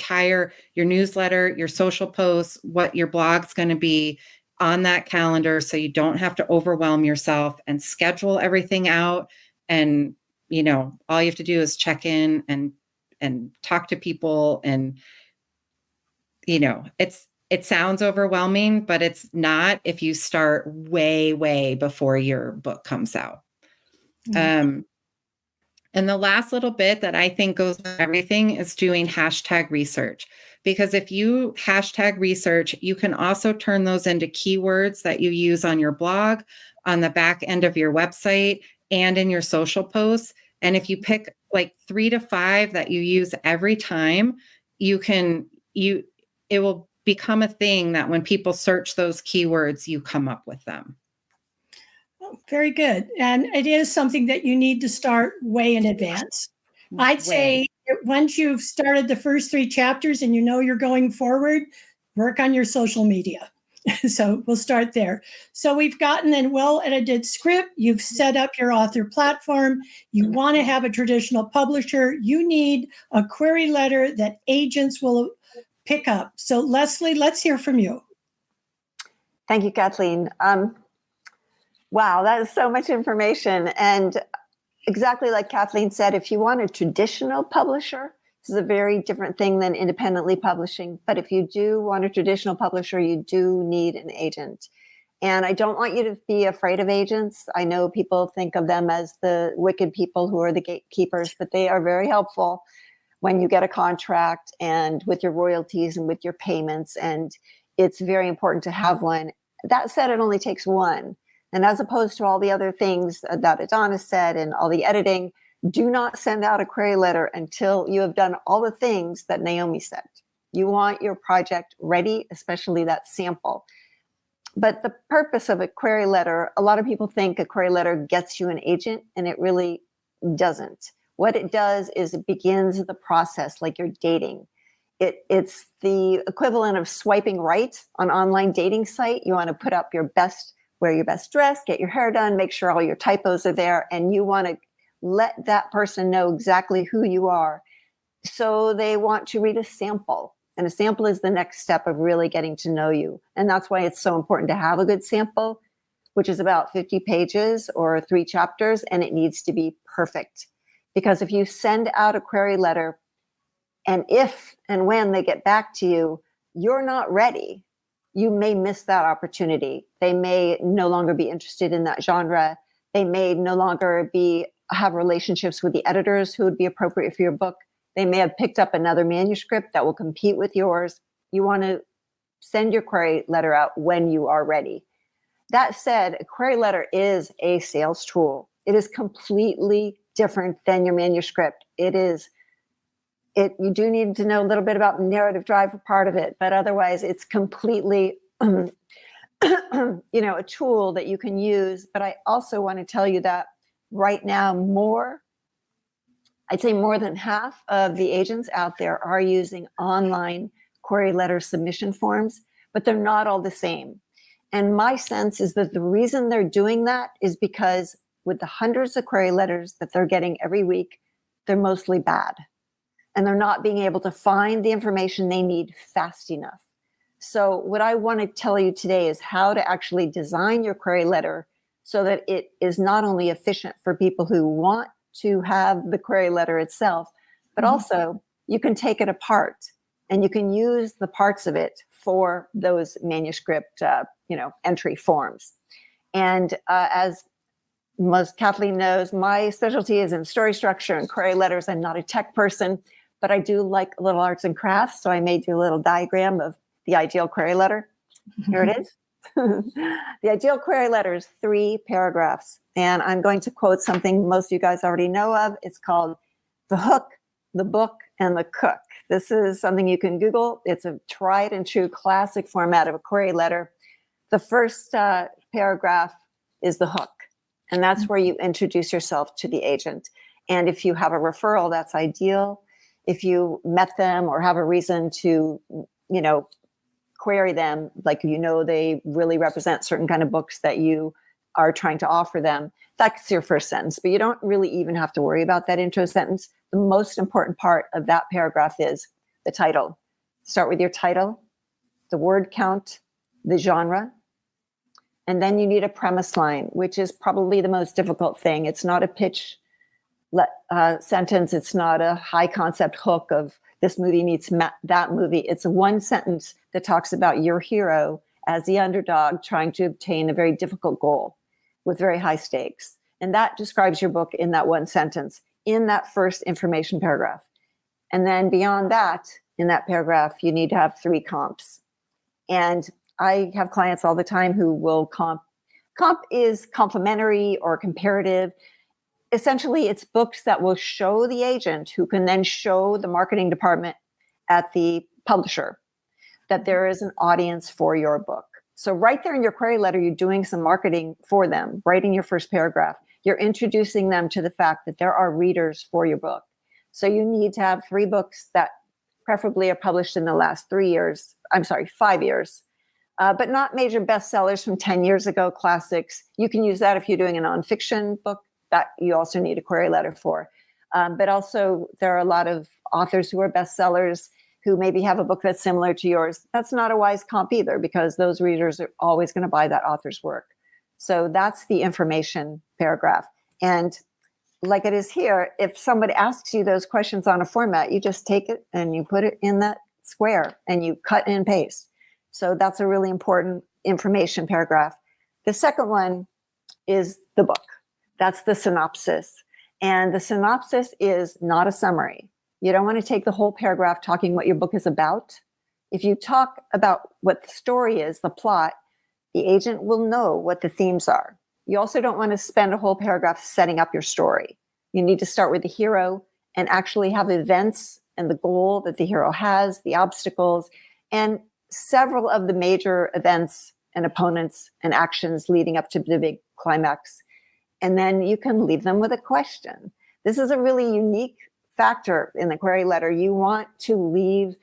newsletter, your social posts, what your blog's going to be on that calendar, so you don't have to overwhelm yourself, and schedule everything out. And, all you have to do is check in and talk to people. And, it sounds overwhelming, but it's not if you start way, way before your book comes out. And the last little bit that I think goes with everything is doing hashtag research. Because if you hashtag research, you can also turn those into keywords that you use on your blog, on the back end of your website, and in your social posts. And if you pick like 3 to 5 that you use every time, it will become a thing that when people search those keywords, you come up with them. Very good. And it is something that you need to start way in advance. I'd say once you've started the first 3 chapters and you're going forward, work on your social media. So we'll start there. So we've gotten a well-edited script. You've set up your author platform. You want to have a traditional publisher. You need a query letter that agents will pick up. So Leslie, let's hear from you. Thank you, Kathleen. Wow, that is so much information. And exactly like Kathleen said, if you want a traditional publisher, this is a very different thing than independently publishing. But if you do want a traditional publisher, you do need an agent. And I don't want you to be afraid of agents. I know people think of them as the wicked people who are the gatekeepers, but they are very helpful when you get a contract and with your royalties and with your payments. And it's very important to have one. That said, it only takes one. And as opposed to all the other things that Adonis said and all the editing, do not send out a query letter until you have done all the things that Naomi said. You want your project ready, especially that sample. But the purpose of a query letter, a lot of people think a query letter gets you an agent, and it really doesn't. What it does is it begins the process like you're dating. It's the equivalent of swiping right on an online dating site. You want to put up wear your best dress, get your hair done, make sure all your typos are there, and you want to let that person know exactly who you are. So they want to read a sample, and a sample is the next step of really getting to know you. And that's why it's so important to have a good sample, which is about 50 pages or 3 chapters, and it needs to be perfect. Because if you send out a query letter, and if and when they get back to you, you're not ready, you may miss that opportunity. They may no longer be interested in that genre. They may no longer have relationships with the editors who would be appropriate for your book. They may have picked up another manuscript that will compete with yours. You want to send your query letter out when you are ready. That said, a query letter is a sales tool. It is completely different than your manuscript. You do need to know a little bit about the narrative drive part of it, but otherwise it's completely a tool that you can use. But I also want to tell you that right now, I'd say more than half of the agents out there are using online query letter submission forms, but they're not all the same. And my sense is that the reason they're doing that is because with the hundreds of query letters that they're getting every week, they're mostly bad. And they're not being able to find the information they need fast enough. So what I want to tell you today is how to actually design your query letter so that it is not only efficient for people who want to have the query letter itself, but also you can take it apart and you can use the parts of it for those manuscript, entry forms. And as most Kathleen knows, my specialty is in story structure and query letters. I'm not a tech person, but I do like little arts and crafts. So I made you a little diagram of the ideal query letter. Here it is. The ideal query letter is 3 paragraphs. And I'm going to quote something most of you guys already know of. It's called the hook, the book, and the cook. This is something you can Google. It's a tried and true classic format of a query letter. The first paragraph is the hook. And that's where you introduce yourself to the agent. And if you have a referral, that's ideal. If you met them or have a reason to, query them, like, they really represent certain kind of books that you are trying to offer them, that's your first sentence. But you don't really even have to worry about that intro sentence. The most important part of that paragraph is the title. Start with your title, the word count, the genre, and then you need a premise line, which is probably the most difficult thing. It's not a pitch sentence. It's not a high concept hook of this movie meets that movie. It's one sentence that talks about your hero as the underdog trying to obtain a very difficult goal with very high stakes. And that describes your book in that one sentence, in that first information paragraph. And then beyond that, in that paragraph, you need to have 3 comps. And I have clients all the time who will comp. Comp is complementary or comparative. Essentially, it's books that will show the agent, who can then show the marketing department at the publisher, that there is an audience for your book. So right there in your query letter, you're doing some marketing for them, writing your first paragraph. You're introducing them to the fact that there are readers for your book. So you need to have 3 books that preferably are published in the last 5 years, but not major bestsellers from 10 years ago, classics. You can use that if you're doing a nonfiction book that you also need a query letter for. But also there are a lot of authors who are bestsellers who maybe have a book that's similar to yours. That's not a wise comp either, because those readers are always going to buy that author's work. So that's the information paragraph. And like it is here, if somebody asks you those questions on a format, you just take it and you put it in that square and you cut and paste. So that's a really important information paragraph. The second one is the book. That's the synopsis. And the synopsis is not a summary. You don't want to take the whole paragraph talking what your book is about. If you talk about what the story is, the plot, the agent will know what the themes are. You also don't want to spend a whole paragraph setting up your story. You need to start with the hero and actually have events and the goal that the hero has, the obstacles, and several of the major events and opponents and actions leading up to the big climax. And then you can leave them with a question. This is a really unique factor in the query letter. You want to leave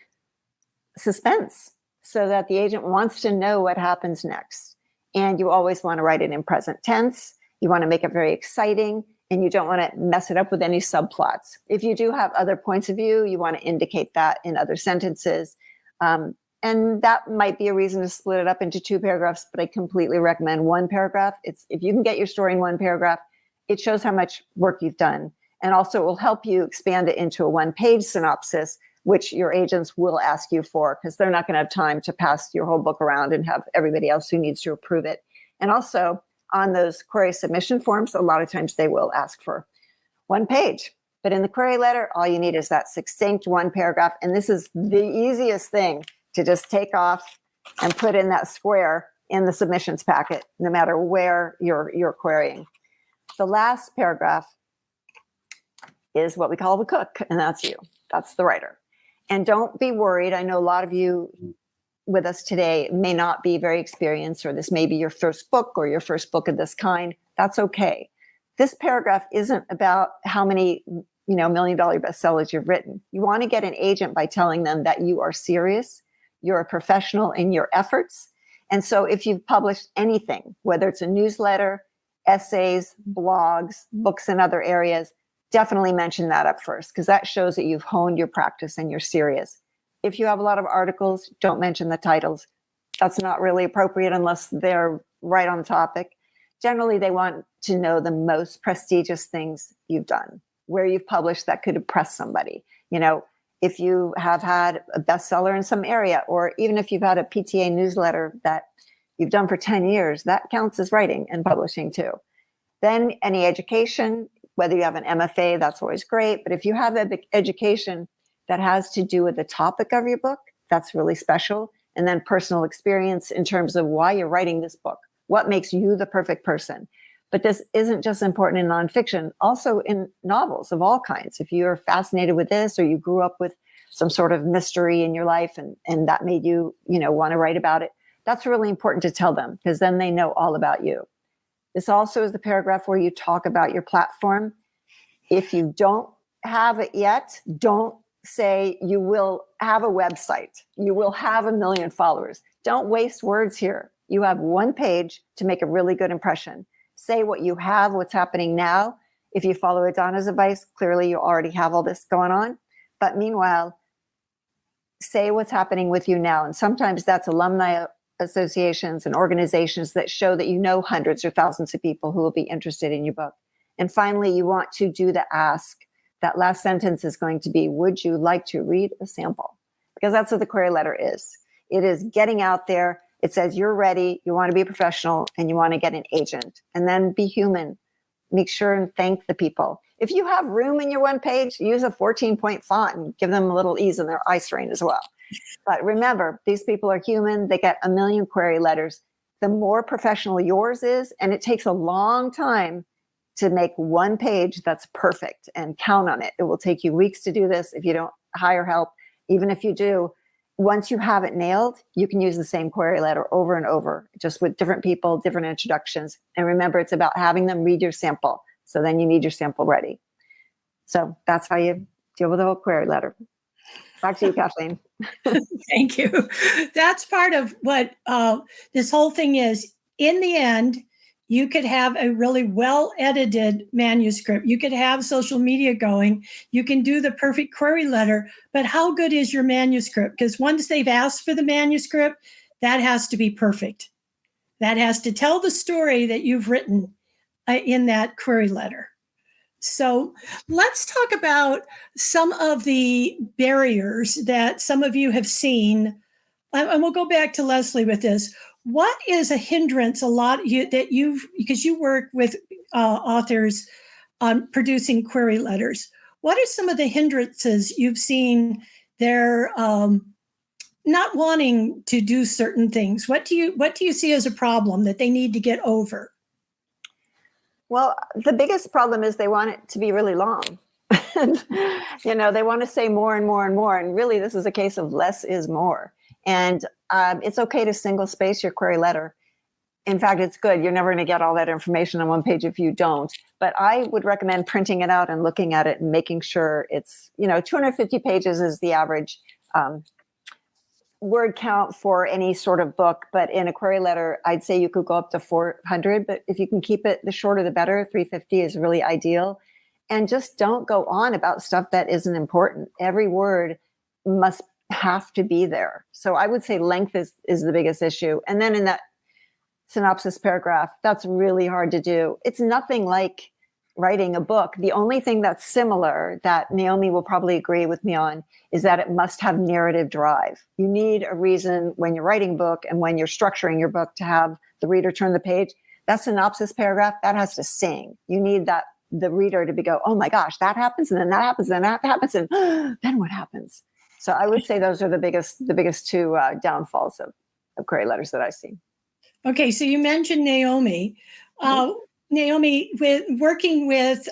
suspense so that the agent wants to know what happens next. And you always want to write it in present tense. You want to make it very exciting, and you don't want to mess it up with any subplots. If you do have other points of view, you want to indicate that in other sentences. And that might be a reason to split it up into 2 paragraphs, but I completely recommend 1 paragraph. If you can get your story in 1 paragraph, it shows how much work you've done. And also it will help you expand it into a 1-page synopsis, which your agents will ask you for, because they're not going to have time to pass your whole book around and have everybody else who needs to approve it. And also, on those query submission forms, a lot of times they will ask for 1 page. But in the query letter, all you need is that succinct 1 paragraph. And this is the easiest thing to just take off and put in that square in the submissions packet, no matter where you're querying. The last paragraph is what we call the cook, and that's you. That's the writer. And don't be worried. I know a lot of you with us today may not be very experienced, or this may be your first book or your first book of this kind. That's okay. This paragraph isn't about how many $1 million bestsellers you've written. You want to get an agent by telling them that you are serious, you're a professional in your efforts. And so if you've published anything, whether it's a newsletter, essays, blogs, books in other areas, definitely mention that up first, because that shows that you've honed your practice and you're serious. If you have a lot of articles, don't mention the titles. That's not really appropriate unless they're right on topic. Generally, they want to know the most prestigious things you've done, where you've published that could impress somebody. If you have had a bestseller in some area, or even if you've had a PTA newsletter that you've done for 10 years, that counts as writing and publishing too. Then any education, whether you have an MFA, that's always great. But if you have education that has to do with the topic of your book, that's really special. And then personal experience in terms of why you're writing this book, what makes you the perfect person. But this isn't just important in nonfiction, also in novels of all kinds. If you're fascinated with this, or you grew up with some sort of mystery in your life and that made you, want to write about it, that's really important to tell them, because then they know all about you. This also is the paragraph where you talk about your platform. If you don't have it yet, don't say you will have a website, you will have 1 million followers. Don't waste words here. You have 1 page to make a really good impression. Say what you have, what's happening now. If you follow Donna's advice, clearly you already have all this going on. But meanwhile, say what's happening with you now. And sometimes that's alumni associations and organizations that show that you know hundreds or thousands of people who will be interested in your book. And finally, you want to do the ask. That last sentence is going to be, would you like to read a sample? Because that's what the query letter is. It is getting out there. It says you're ready, you want to be a professional, and you want to get an agent. And then be human. Make sure and thank the people. If you have room in your 1 page, use a 14-point font and give them a little ease in their eye strain as well. But remember, these people are human. They get 1 million query letters. The more professional yours is, and it takes a long time to make 1 page that's perfect, and count on it. It will take you weeks to do this if you don't hire help. Even if you do, once you have it nailed, you can use the same query letter over and over, just with different people, different introductions. And remember, it's about having them read your sample. So then you need your sample ready. So that's how you deal with the whole query letter. Back to you, Kathleen. Thank you. That's part of what this whole thing is. In the end, you could have a really well-edited manuscript. You could have social media going. You can do the perfect query letter, but how good is your manuscript? Because once they've asked for the manuscript, that has to be perfect. That has to tell the story that you've written in that query letter. So let's talk about some of the barriers that some of you have seen. And we'll go back to Leslie with this. What is a hindrance because you work with authors on producing query letters? What are some of the hindrances you've seen they're not wanting to do certain things? What do you see as a problem that they need to get over? Well, the biggest problem is they want it to be really long. They want to say more and more and more. And really, this is a case of less is more. And it's okay to single space your query letter. In fact, it's good. You're never going to get all that information on 1 page if you don't. But I would recommend printing it out and looking at it and making sure it's, 250 pages is the average word count for any sort of book. But in a query letter, I'd say you could go up to 400. But if you can keep it, the shorter the better. 350 is really ideal. And just don't go on about stuff that isn't important. Every word must have to be there. So I would say length is the biggest issue. And then in that synopsis paragraph, that's really hard to do. It's nothing like writing a book. The only thing that's similar that Naomi will probably agree with me on is that it must have narrative drive. You need a reason when you're writing a book and when you're structuring your book to have the reader turn the page. that synopsis paragraph, that has to sing. You need the reader to go, oh my gosh, that happens, and then that happens, and that happens, and then what happens? So I would say those are the biggest two downfalls of query letters that I've seen. Okay, so you mentioned Naomi. Naomi, with working with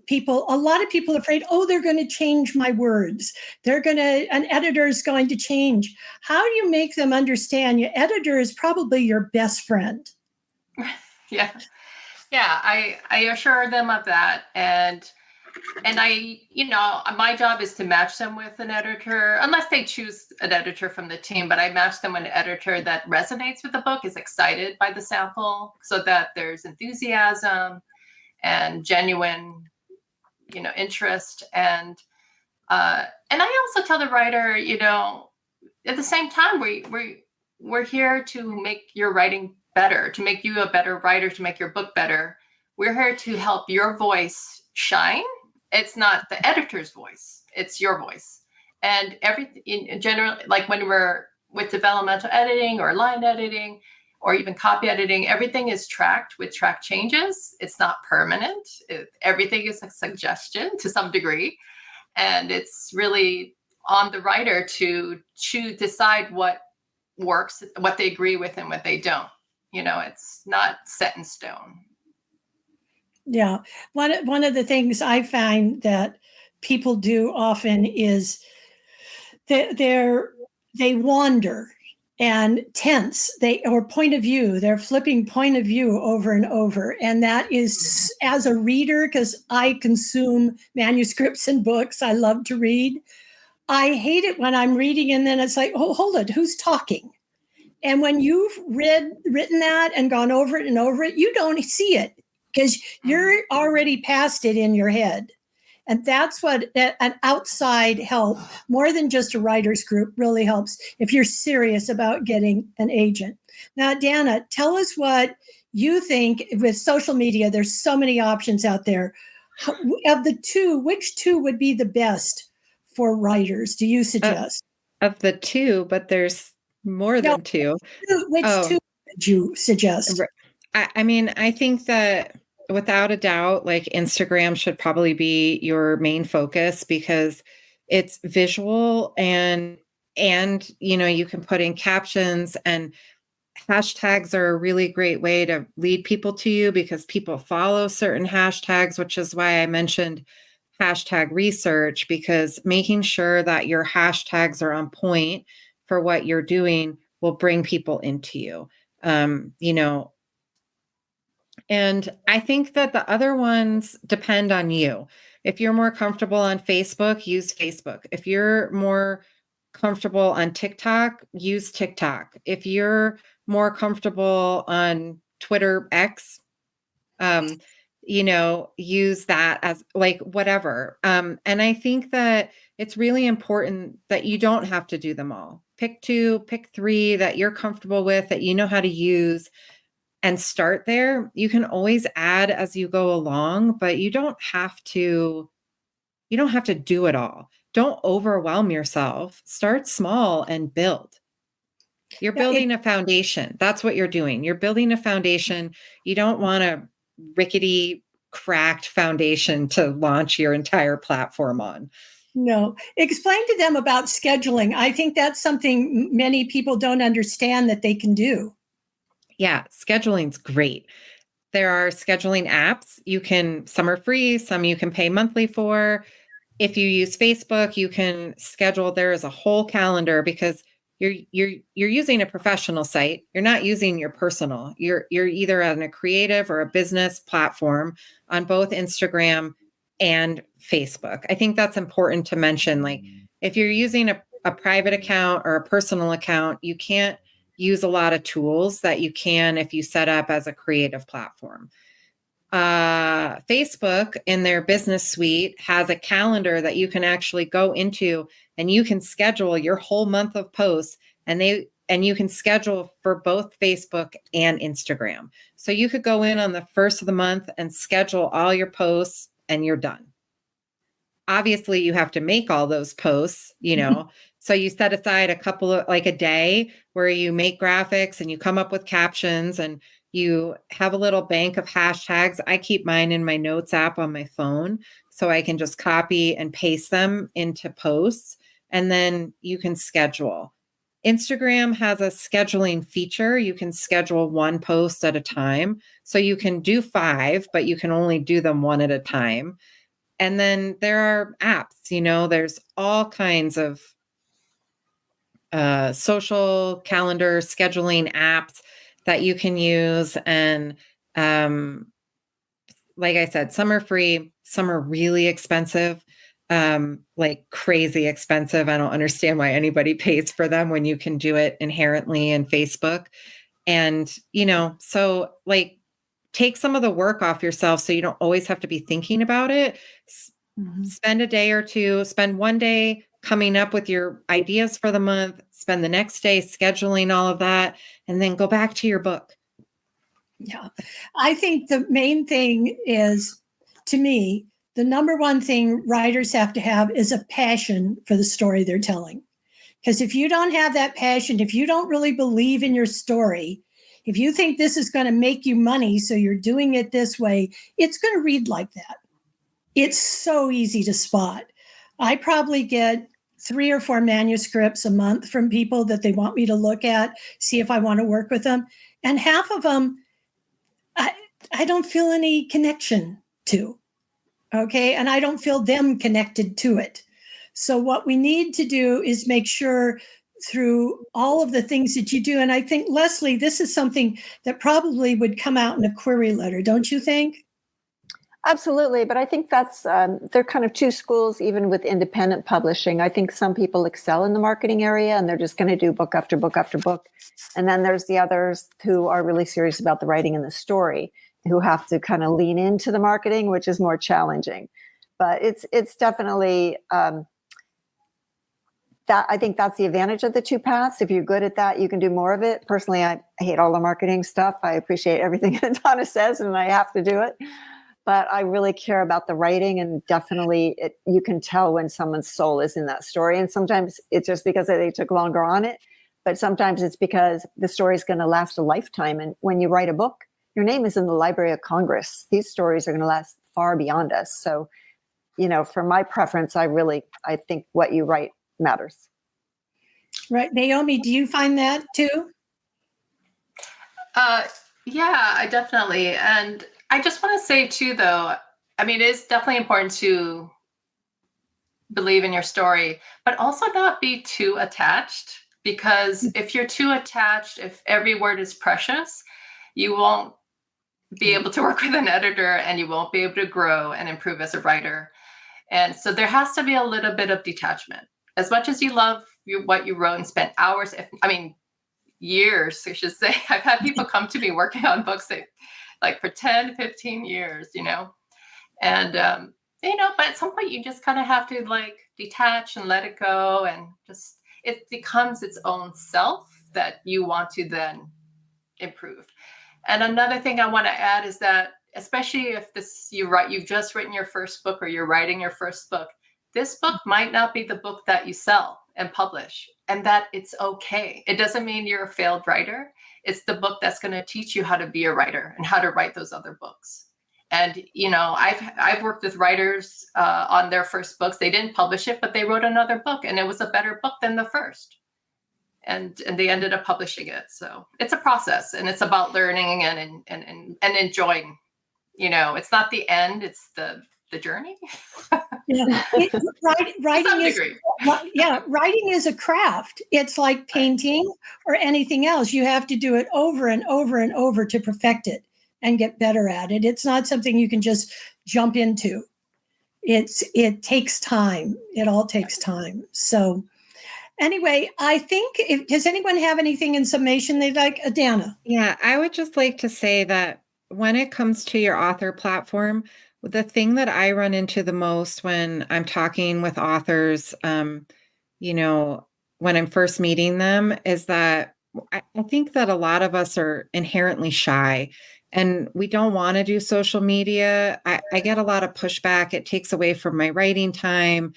people, a lot of people are afraid, they're going to change my words. An editor is going to change. How do you make them understand your editor is probably your best friend? Yeah. I assure them of that. And I, my job is to match them with an editor, unless they choose an editor from the team, but I match them with an editor that resonates with the book, is excited by the sample, so that there's enthusiasm and genuine, interest. And I also tell the writer, at the same time, we're here to make your writing better, to make you a better writer, to make your book better. We're here to help your voice shine. It's not the editor's voice, it's your voice. And everything in general, like when we're with developmental editing or line editing or even copy editing, everything is tracked with track changes. It's not permanent. Everything is a suggestion to some degree. And it's really on the writer to decide what works, what they agree with and what they don't. It's not set in stone. Yeah. One of the things I find that people do often is they wander and tense, or point of view, they're flipping point of view over and over. And that is, as a reader, because I consume manuscripts and books, I love to read. I hate it when I'm reading and then it's like, hold it, who's talking? And when you've written that and gone over it and over it, you don't see it because you're already past it in your head. And that's what an outside help, more than just a writer's group, really helps if you're serious about getting an agent. Now, Dana, tell us what you think with social media. There's so many options out there. Of the two, which two would be the best for writers, do you suggest? Of the two, but there's more than two. Which two would you suggest? I mean, I think that without a doubt, like Instagram should probably be your main focus because it's visual and you can put in captions, and hashtags are a really great way to lead people to you because people follow certain hashtags, which is why I mentioned hashtag research, because making sure that your hashtags are on point for what you're doing will bring people into you. And I think that the other ones depend on you. If you're more comfortable on Facebook, use Facebook. If you're more comfortable on TikTok, use TikTok. If you're more comfortable on Twitter X, use that as like whatever. And I think that it's really important that you don't have to do them all. Pick 2, pick 3 that you're comfortable with, that you know how to use, and start there. You can always add as you go along, but you don't have to do it all. Don't overwhelm yourself. Start small and build. You're building a foundation. That's what you're doing. You're building a foundation. You don't want a rickety, cracked foundation to launch your entire platform on. No. Explain to them about scheduling. I think that's something many people don't understand that they can do. Yeah, scheduling's great. There are scheduling apps. Some are free, some you can pay monthly for. If you use Facebook, you can schedule. There is a whole calendar because you're using a professional site. You're not using your personal. You're either on a creative or a business platform on both Instagram and Facebook. I think that's important to mention. Like if you're using a private account or a personal account, you can't use a lot of tools that you can if you set up as a creative platform. Facebook in their business suite has a calendar that you can actually go into and you can schedule your whole month of posts, and you can schedule for both Facebook and Instagram. So you could go in on the first of the month and schedule all your posts and you're done. Obviously you have to make all those posts, so you set aside a day where you make graphics and you come up with captions and You have a little bank of hashtags. I keep mine in my notes app on my phone, so I can just copy and paste them into posts, and then you can schedule. Instagram has a scheduling feature. You can schedule one post at a time. So you can do 5, but you can only do them one at a time. And then there are apps, there's all kinds of social calendar scheduling apps that you can use. And like I said, some are free, some are really expensive, like crazy expensive. I don't understand why anybody pays for them when you can do it inherently in Facebook. And, so like take some of the work off yourself so you don't always have to be thinking about it. Spend a day or two, spend one day coming up with your ideas for the month, spend the next day scheduling all of that, and then go back to your book. Yeah. I think the main thing is, to me, the number one thing writers have to have is a passion for the story they're telling. Because if you don't have that passion, if you don't really believe in your story, if you think this is going to make you money, so you're doing it this way, it's going to read like that. It's so easy to spot. I probably get 3 or 4 manuscripts a month from people that they want me to look at, see if I want to work with them. And half of them, I don't feel any connection to. Okay. And I don't feel them connected to it. So what we need to do is make sure through all of the things that you do. And I think, Leslie, this is something that probably would come out in a query letter, don't you think? Absolutely. But I think that's, they're kind of two schools, even with independent publishing. I think some people excel in the marketing area and they're just going to do book after book after book. And then there's the others who are really serious about the writing and the story, who have to kind of lean into the marketing, which is more challenging. But it's definitely, that I think that's the advantage of the two paths. If you're good at that, you can do more of it. Personally, I hate all the marketing stuff. I appreciate everything that Donna says, and I have to do it. But I really care about the writing, and definitely you can tell when someone's soul is in that story. And sometimes it's just because they took longer on it, but sometimes it's because the story is going to last a lifetime. And when you write a book, your name is in the Library of Congress. These stories are going to last far beyond us. So, for my preference, I think what you write matters. Right. Naomi, do you find that too? Yeah, I definitely. And I just want to say too, though, I mean, it is definitely important to believe in your story, but also not be too attached, because if you're too attached, if every word is precious, you won't be able to work with an editor and you won't be able to grow and improve as a writer. And so there has to be a little bit of detachment. As much as you love what you wrote and spent hours, years, I should say. I've had people come to me working on books like for 10, 15 years, and, but at some point you just kind of have to like detach and let it go. And just, it becomes its own self that you want to then improve. And another thing I want to add is that, especially if you've just written your first book, or you're writing your first book, this book might not be the book that you sell and publish, and that it's okay. It doesn't mean you're a failed writer. It's the book that's going to teach you how to be a writer and how to write those other books. And, I've worked with writers on their first books. They didn't publish it, but they wrote another book, and it was a better book than the first. And they ended up publishing it. So it's a process, and it's about learning and enjoying. It's not the end; it's the journey. Yeah, writing is a craft. It's like painting or anything else. You have to do it over and over and over to perfect it and get better at it. It's not something you can just jump into. It takes time. It all takes time. So anyway, I think, does anyone have anything in summation they'd like? Adana? Yeah, I would just like to say that when it comes to your author platform, the thing that I run into the most when I'm talking with authors, when I'm first meeting them, is that I think that a lot of us are inherently shy and we don't want to do social media. I get a lot of pushback. It takes away from my writing time,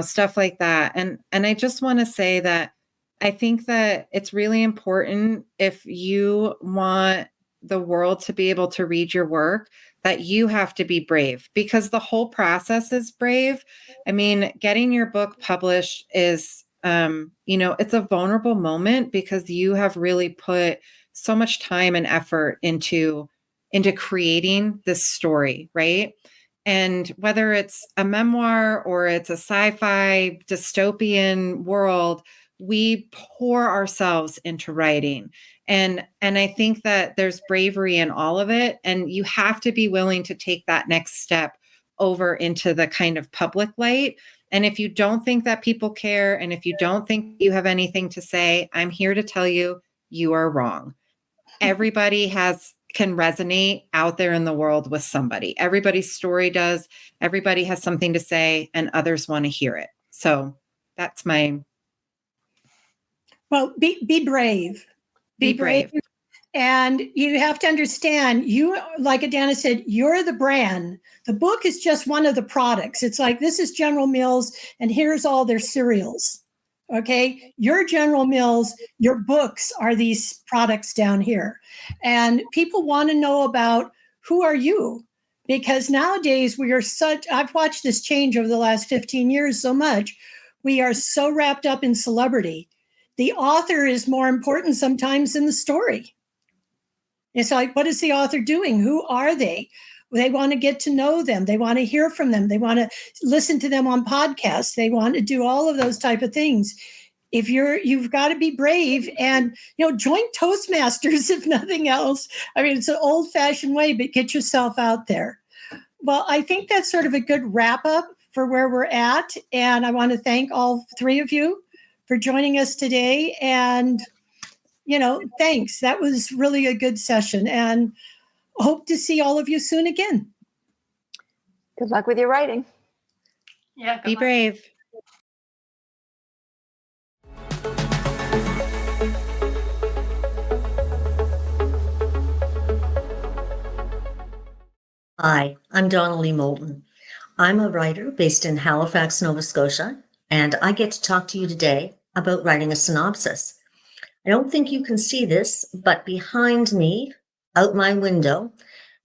stuff like that. And I just want to say that I think that it's really important, if you want the world to be able to read your work, that you have to be brave, because the whole process is brave. I mean, getting your book published is, it's a vulnerable moment, because you have really put so much time and effort into creating this story, right? And whether it's a memoir or it's a sci-fi dystopian world, we pour ourselves into writing. And I think that there's bravery in all of it. And you have to be willing to take that next step over into the kind of public light. And if you don't think that people care, and if you don't think you have anything to say, I'm here to tell you, you are wrong. Everybody can resonate out there in the world with somebody. Everybody's story does. Everybody has something to say, and others want to hear it. So that's my... Well, be brave. Be brave. And you have to understand, you, like Adana said, you're the brand. The book is just one of the products. It's like, this is General Mills, and here's all their cereals. Okay, your General Mills, your books are these products down here. And people want to know about, who are you? Because nowadays I've watched this change over the last 15 years so much. We are so wrapped up in celebrity. The author is more important sometimes than the story. It's like, what is the author doing? Who are they? They want to get to know them. They want to hear from them. They want to listen to them on podcasts. They want to do all of those type of things. You've got to be brave and, join Toastmasters, if nothing else. I mean, it's an old fashioned way, but get yourself out there. Well, I think that's sort of a good wrap up for where we're at. And I want to thank all three of you for joining us today. And, thanks. That was really a good session, and hope to see all of you soon again. Good luck with your writing. Yeah, be brave. Hi, I'm Donna Lee Moulton. I'm a writer based in Halifax, Nova Scotia, and I get to talk to you today about writing a synopsis. I don't think you can see this, but behind me, out my window,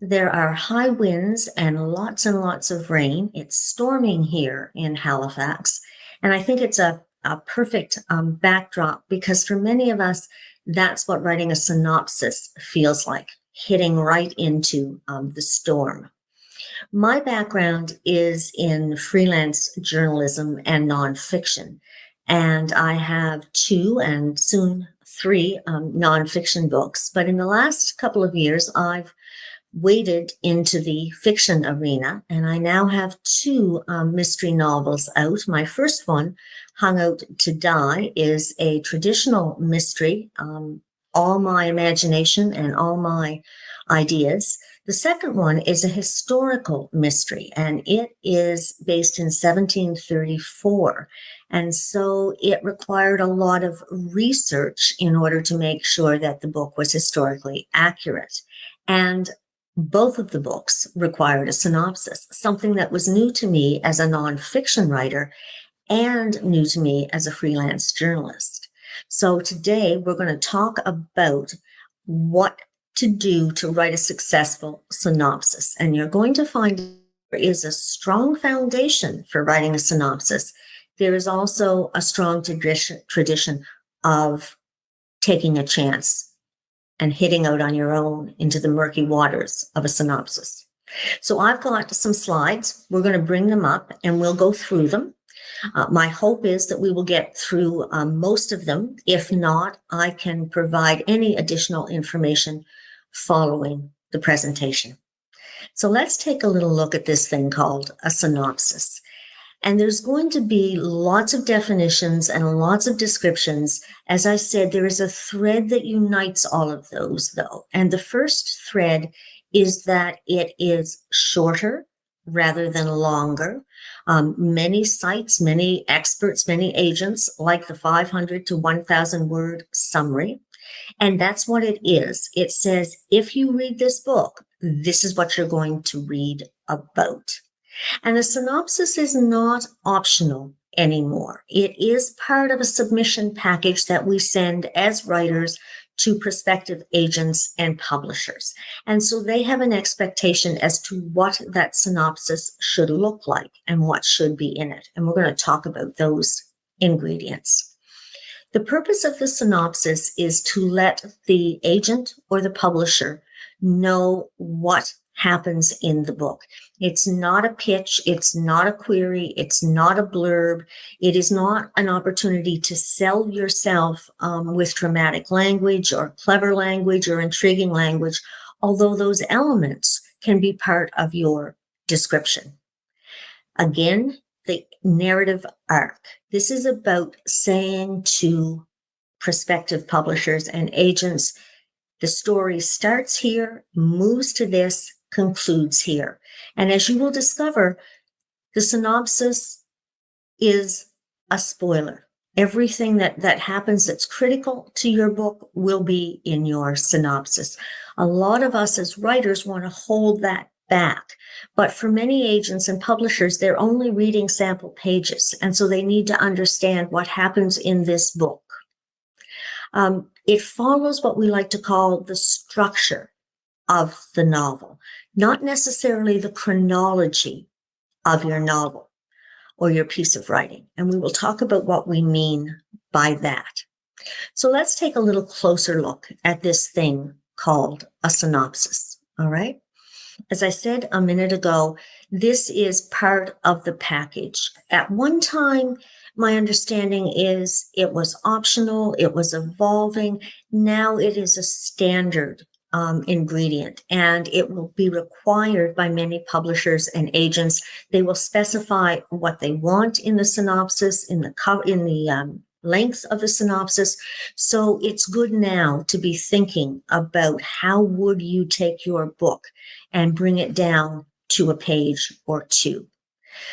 there are high winds and lots of rain. It's storming here in Halifax, and I think it's a perfect backdrop, because for many of us, that's what writing a synopsis feels like, hitting right into the storm. My background is in freelance journalism and nonfiction, and I have 2 and soon 3 nonfiction books. But in the last couple of years, I've waded into the fiction arena, and I now have 2 mystery novels out. My first one, Hung Out to Die, is a traditional mystery, all my imagination and all my ideas. The second one is a historical mystery, and it is based in 1734. And so it required a lot of research in order to make sure that the book was historically accurate. And both of the books required a synopsis, something that was new to me as a nonfiction writer and new to me as a freelance journalist. So today we're going to talk about what to do to write a successful synopsis. And you're going to find there is a strong foundation for writing a synopsis. There is also a strong tradition of taking a chance and hitting out on your own into the murky waters of a synopsis. So I've got some slides. We're going to bring them up and we'll go through them. My hope is that we will get through most of them. If not, I can provide any additional information following the presentation. So let's take a little look at this thing called a synopsis. And there's going to be lots of definitions and lots of descriptions. As I said, there is a thread that unites all of those, though. And the first thread is that it is shorter rather than longer. Many sites, many experts, many agents like the 500 to 1,000 word summary. And that's what it is. It says, if you read this book, this is what you're going to read about. And a synopsis is not optional anymore. It is part of a submission package that we send as writers to prospective agents and publishers. And so they have an expectation as to what that synopsis should look like and what should be in it. And we're going to talk about those ingredients. The purpose of the synopsis is to let the agent or the publisher know what happens in the book. It's not a pitch. It's not a query. It's not a blurb. It is not an opportunity to sell yourself with dramatic language or clever language or intriguing language, although those elements can be part of your description. Again, the narrative arc. This is about saying to prospective publishers and agents, the story starts here, moves to this, concludes here. And as you will discover, the synopsis is a spoiler. Everything that happens that's critical to your book will be in your synopsis. A lot of us as writers want to hold that back. But for many agents and publishers, they're only reading sample pages. And so they need to understand what happens in this book. It follows what we like to call the structure of the novel, not necessarily the chronology of your novel or your piece of writing. And we will talk about what we mean by that. So let's take a little closer look at this thing called a synopsis. All right. As I said a minute ago, this is part of the package. At one time, my understanding is it was optional, it was evolving. Now it is a standard ingredient, and it will be required by many publishers and agents. They will specify what they want in the synopsis, in the length of the synopsis. So it's good now to be thinking about how would you take your book and bring it down to a page or two.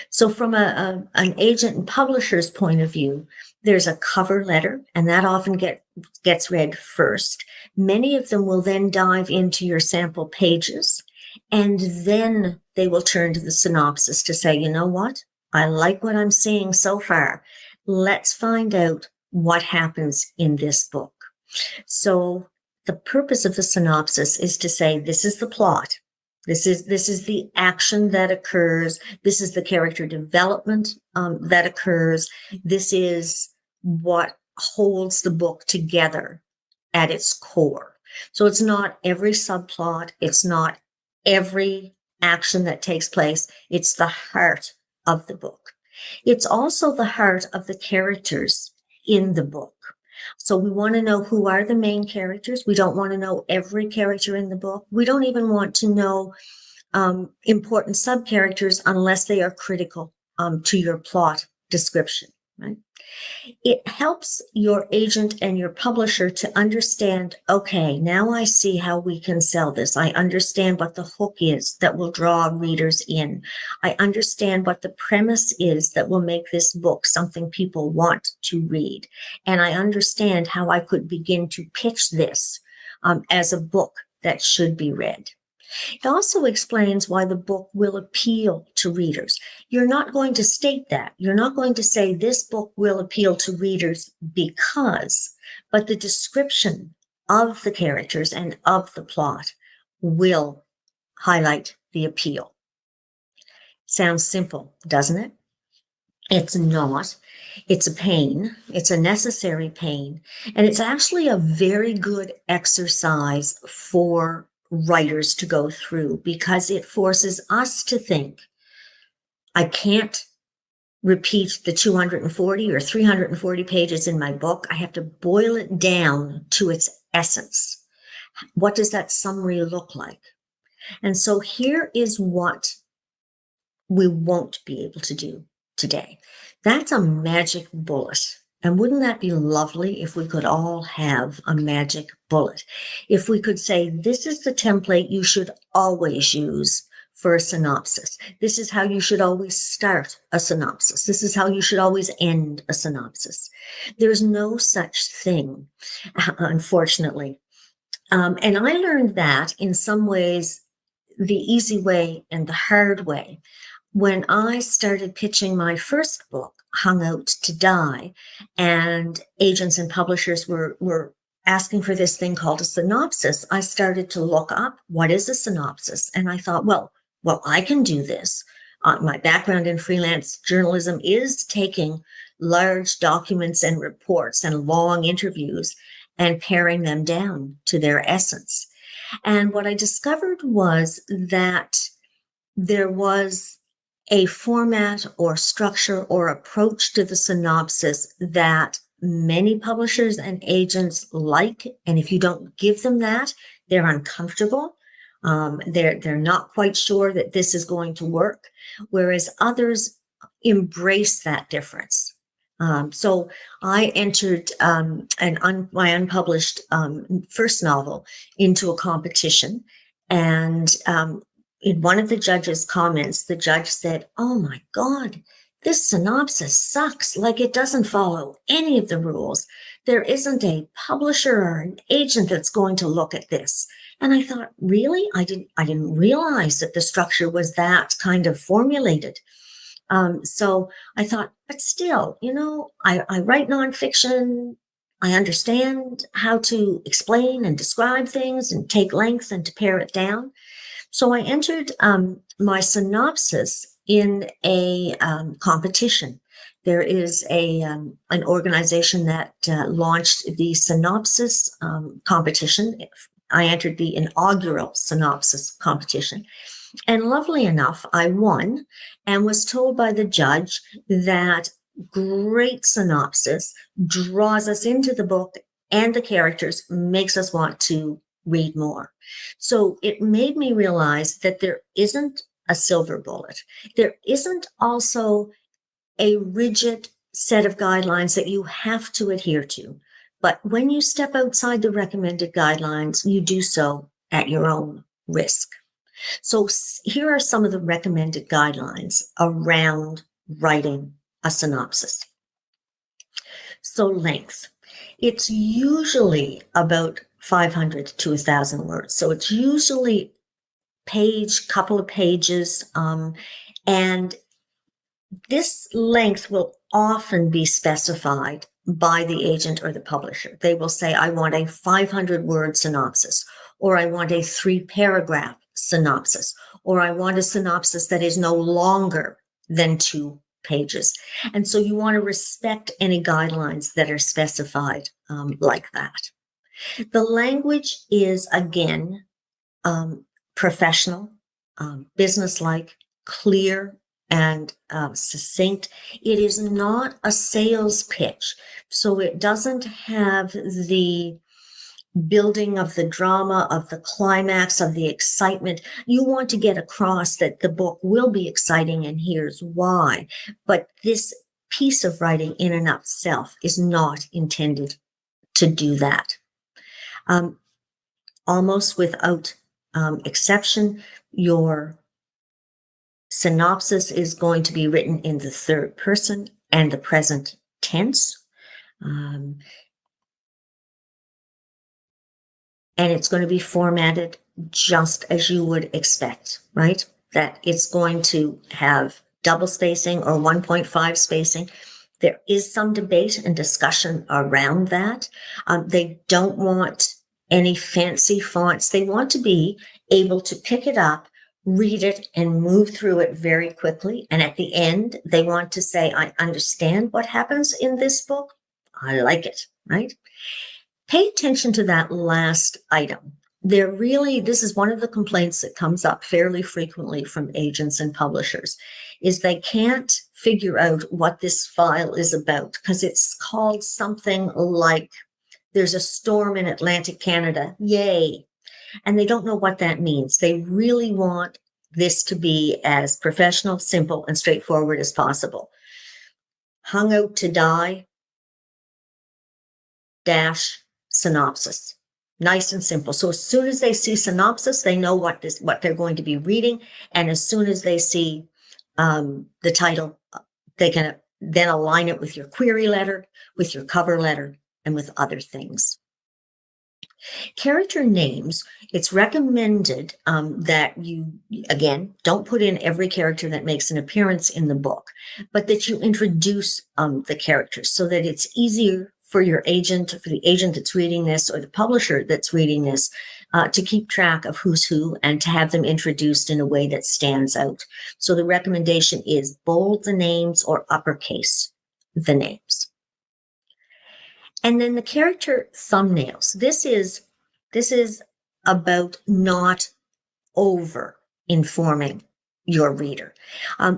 So from an agent and publisher's point of view, there's a cover letter, and that often gets read first. Many of them will then dive into your sample pages, and then they will turn to the synopsis to say, you know what? I like what I'm seeing so far. Let's find out what happens in this book. So the purpose of the synopsis is to say, this is the plot. This is the action that occurs. This is the character development that occurs. This is what holds the book together at its core. So it's not every subplot. It's not every action that takes place. It's the heart of the book. It's also the heart of the characters in the book. So we want to know who are the main characters. We don't want to know every character in the book. We don't even want to know important sub-characters unless they are critical to your plot description, right? It helps your agent and your publisher to understand, okay, now I see how we can sell this. I understand what the hook is that will draw readers in. I understand what the premise is that will make this book something people want to read. And I understand how I could begin to pitch this as a book that should be read. It also explains why the book will appeal to readers. You're not going to state that. You're not going to say this book will appeal to readers because, but the description of the characters and of the plot will highlight the appeal. Sounds simple, doesn't it? It's not. It's a pain. It's a necessary pain. And it's actually a very good exercise for writers to go through because it forces us to think, I can't repeat the 240 or 340 pages in my book. I have to boil it down to its essence. What does that summary look like? And so here is what we won't be able to do today. That's a magic bullet. And wouldn't that be lovely if we could all have a magic bullet? If we could say, this is the template you should always use for a synopsis. This is how you should always start a synopsis. This is how you should always end a synopsis. There's no such thing, unfortunately. And I learned that in some ways, the easy way and the hard way. When I started pitching my first book, Hung Out to Die, and agents and publishers were asking for this thing called a synopsis, I started to look up what is a synopsis. And I thought, well, I can do this. My background in freelance journalism is taking large documents and reports and long interviews and paring them down to their essence. And what I discovered was that there was a format or structure or approach to the synopsis that many publishers and agents like. And if you don't give them that, they're uncomfortable. They're not quite sure that this is going to work, whereas others embrace that difference. So I entered my unpublished first novel into a competition, and in one of the judge's comments, the judge said, "Oh my God, this synopsis sucks. Like, it doesn't follow any of the rules. There isn't a publisher or an agent that's going to look at this." And I thought, really? I didn't realize that the structure was that kind of formulated. So I thought, but still, I write nonfiction. I understand how to explain and describe things and take length and to pare it down. So I entered my synopsis in a competition. There is an organization that launched the synopsis competition. I entered the inaugural synopsis competition. And lovely enough, I won and was told by the judge that great synopsis draws us into the book and the characters, makes us want to read more. So it made me realize that there isn't a silver bullet. There isn't also a rigid set of guidelines that you have to adhere to. But when you step outside the recommended guidelines, you do so at your own risk. So here are some of the recommended guidelines around writing a synopsis. So length. It's usually about 500 to 1,000 words. So it's usually couple of pages. And this length will often be specified by the agent or the publisher. They will say, I want a 500-word synopsis, or I want a 3-paragraph synopsis, or I want a synopsis that is no longer than 2 pages. And so you want to respect any guidelines that are specified like that. The language is, again, professional, businesslike, clear, and succinct. It is not a sales pitch, so it doesn't have the building of the drama, of the climax, of the excitement. You want to get across that the book will be exciting, and here's why. But this piece of writing in and of itself is not intended to do that. Almost without exception, your synopsis is going to be written in the third person and the present tense. And it's going to be formatted just as you would expect, right? That it's going to have double spacing or 1.5 spacing. There is some debate and discussion around that. They don't want any fancy fonts. They want to be able to pick it up, read it, and move through it very quickly. And at the end, they want to say, I understand what happens in this book. I like it, right? Pay attention to that last item. This is one of the complaints that comes up fairly frequently from agents and publishers, is they can't figure out what this file is about because it's called something like "There's a storm in Atlantic Canada, yay." And they don't know what that means. They really want this to be as professional, simple, and straightforward as possible. Hung out to die, dash, synopsis. Nice and simple. So as soon as they see synopsis, they know what they're going to be reading. And as soon as they see the title, they can then align it with your query letter, with your cover letter, and with other things. Character names, it's recommended that you, again, don't put in every character that makes an appearance in the book, but that you introduce the characters so that it's easier for your agent, for the agent that's reading this or the publisher that's reading this, to keep track of who's who and to have them introduced in a way that stands out. So the recommendation is bold the names or uppercase the names. And then the character thumbnails. This is about not over informing your reader.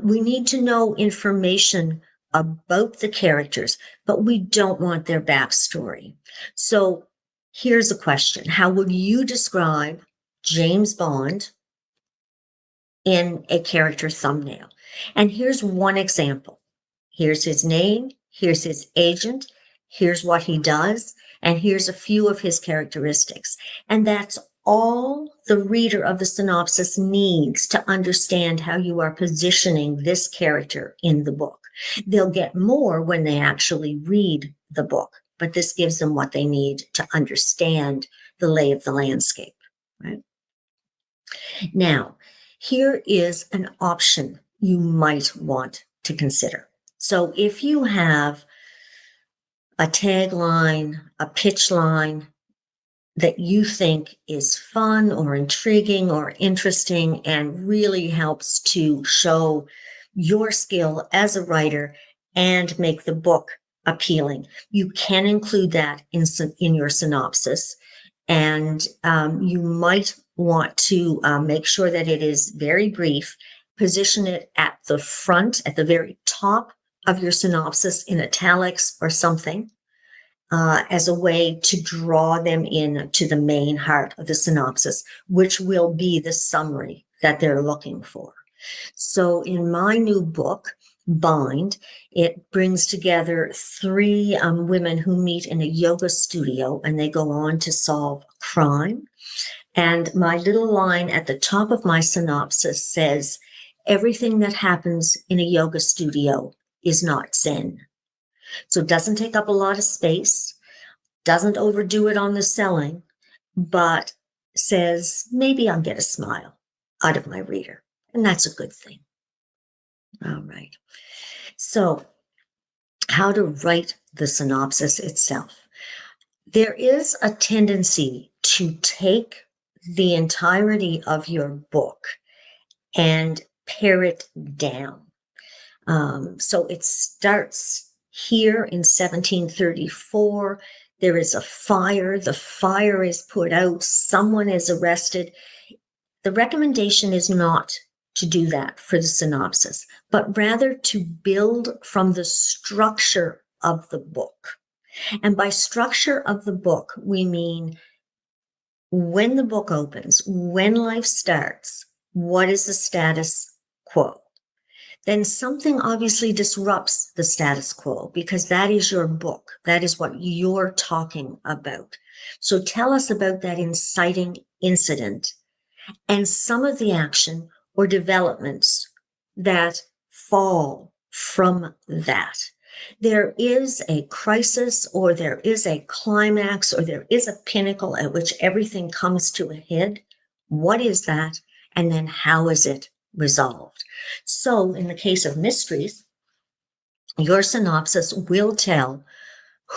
We need to know information about the characters, but we don't want their backstory. So here's a question. How would you describe James Bond in a character thumbnail? And here's one example. Here's his name. Here's his agent. Here's what he does. And here's a few of his characteristics. And that's all the reader of the synopsis needs to understand how you are positioning this character in the book. They'll get more when they actually read the book, but this gives them what they need to understand the lay of the landscape, right? Now, here is an option you might want to consider. So if you have a tagline, a pitch line that you think is fun or intriguing or interesting and really helps to show your skill as a writer and make the book appealing, you can include that in your synopsis. And you might want to make sure that it is very brief. Position it at the front, at the very top of your synopsis in italics or something, as a way to draw them in to the main heart of the synopsis, which will be the summary that they're looking for. So in my new book, Bind, it brings together three women who meet in a yoga studio and they go on to solve crime. And my little line at the top of my synopsis says, everything that happens in a yoga studio is not Zen. So it doesn't take up a lot of space, doesn't overdo it on the selling, but says, maybe I'll get a smile out of my reader. And that's a good thing. All right. So how to write the synopsis itself. There is a tendency to take the entirety of your book and pare it down. So it starts here in 1734. There is a fire. The fire is put out. Someone is arrested. The recommendation is not to do that for the synopsis, but rather to build from the structure of the book. And by structure of the book, we mean when the book opens, when life starts, what is the status quo? Then something obviously disrupts the status quo because that is your book. That is what you're talking about. So tell us about that inciting incident and some of the action or developments that fall from that. There is a crisis or there is a climax or there is a pinnacle at which everything comes to a head. What is that? And then how is it resolved? So in the case of mysteries, your synopsis will tell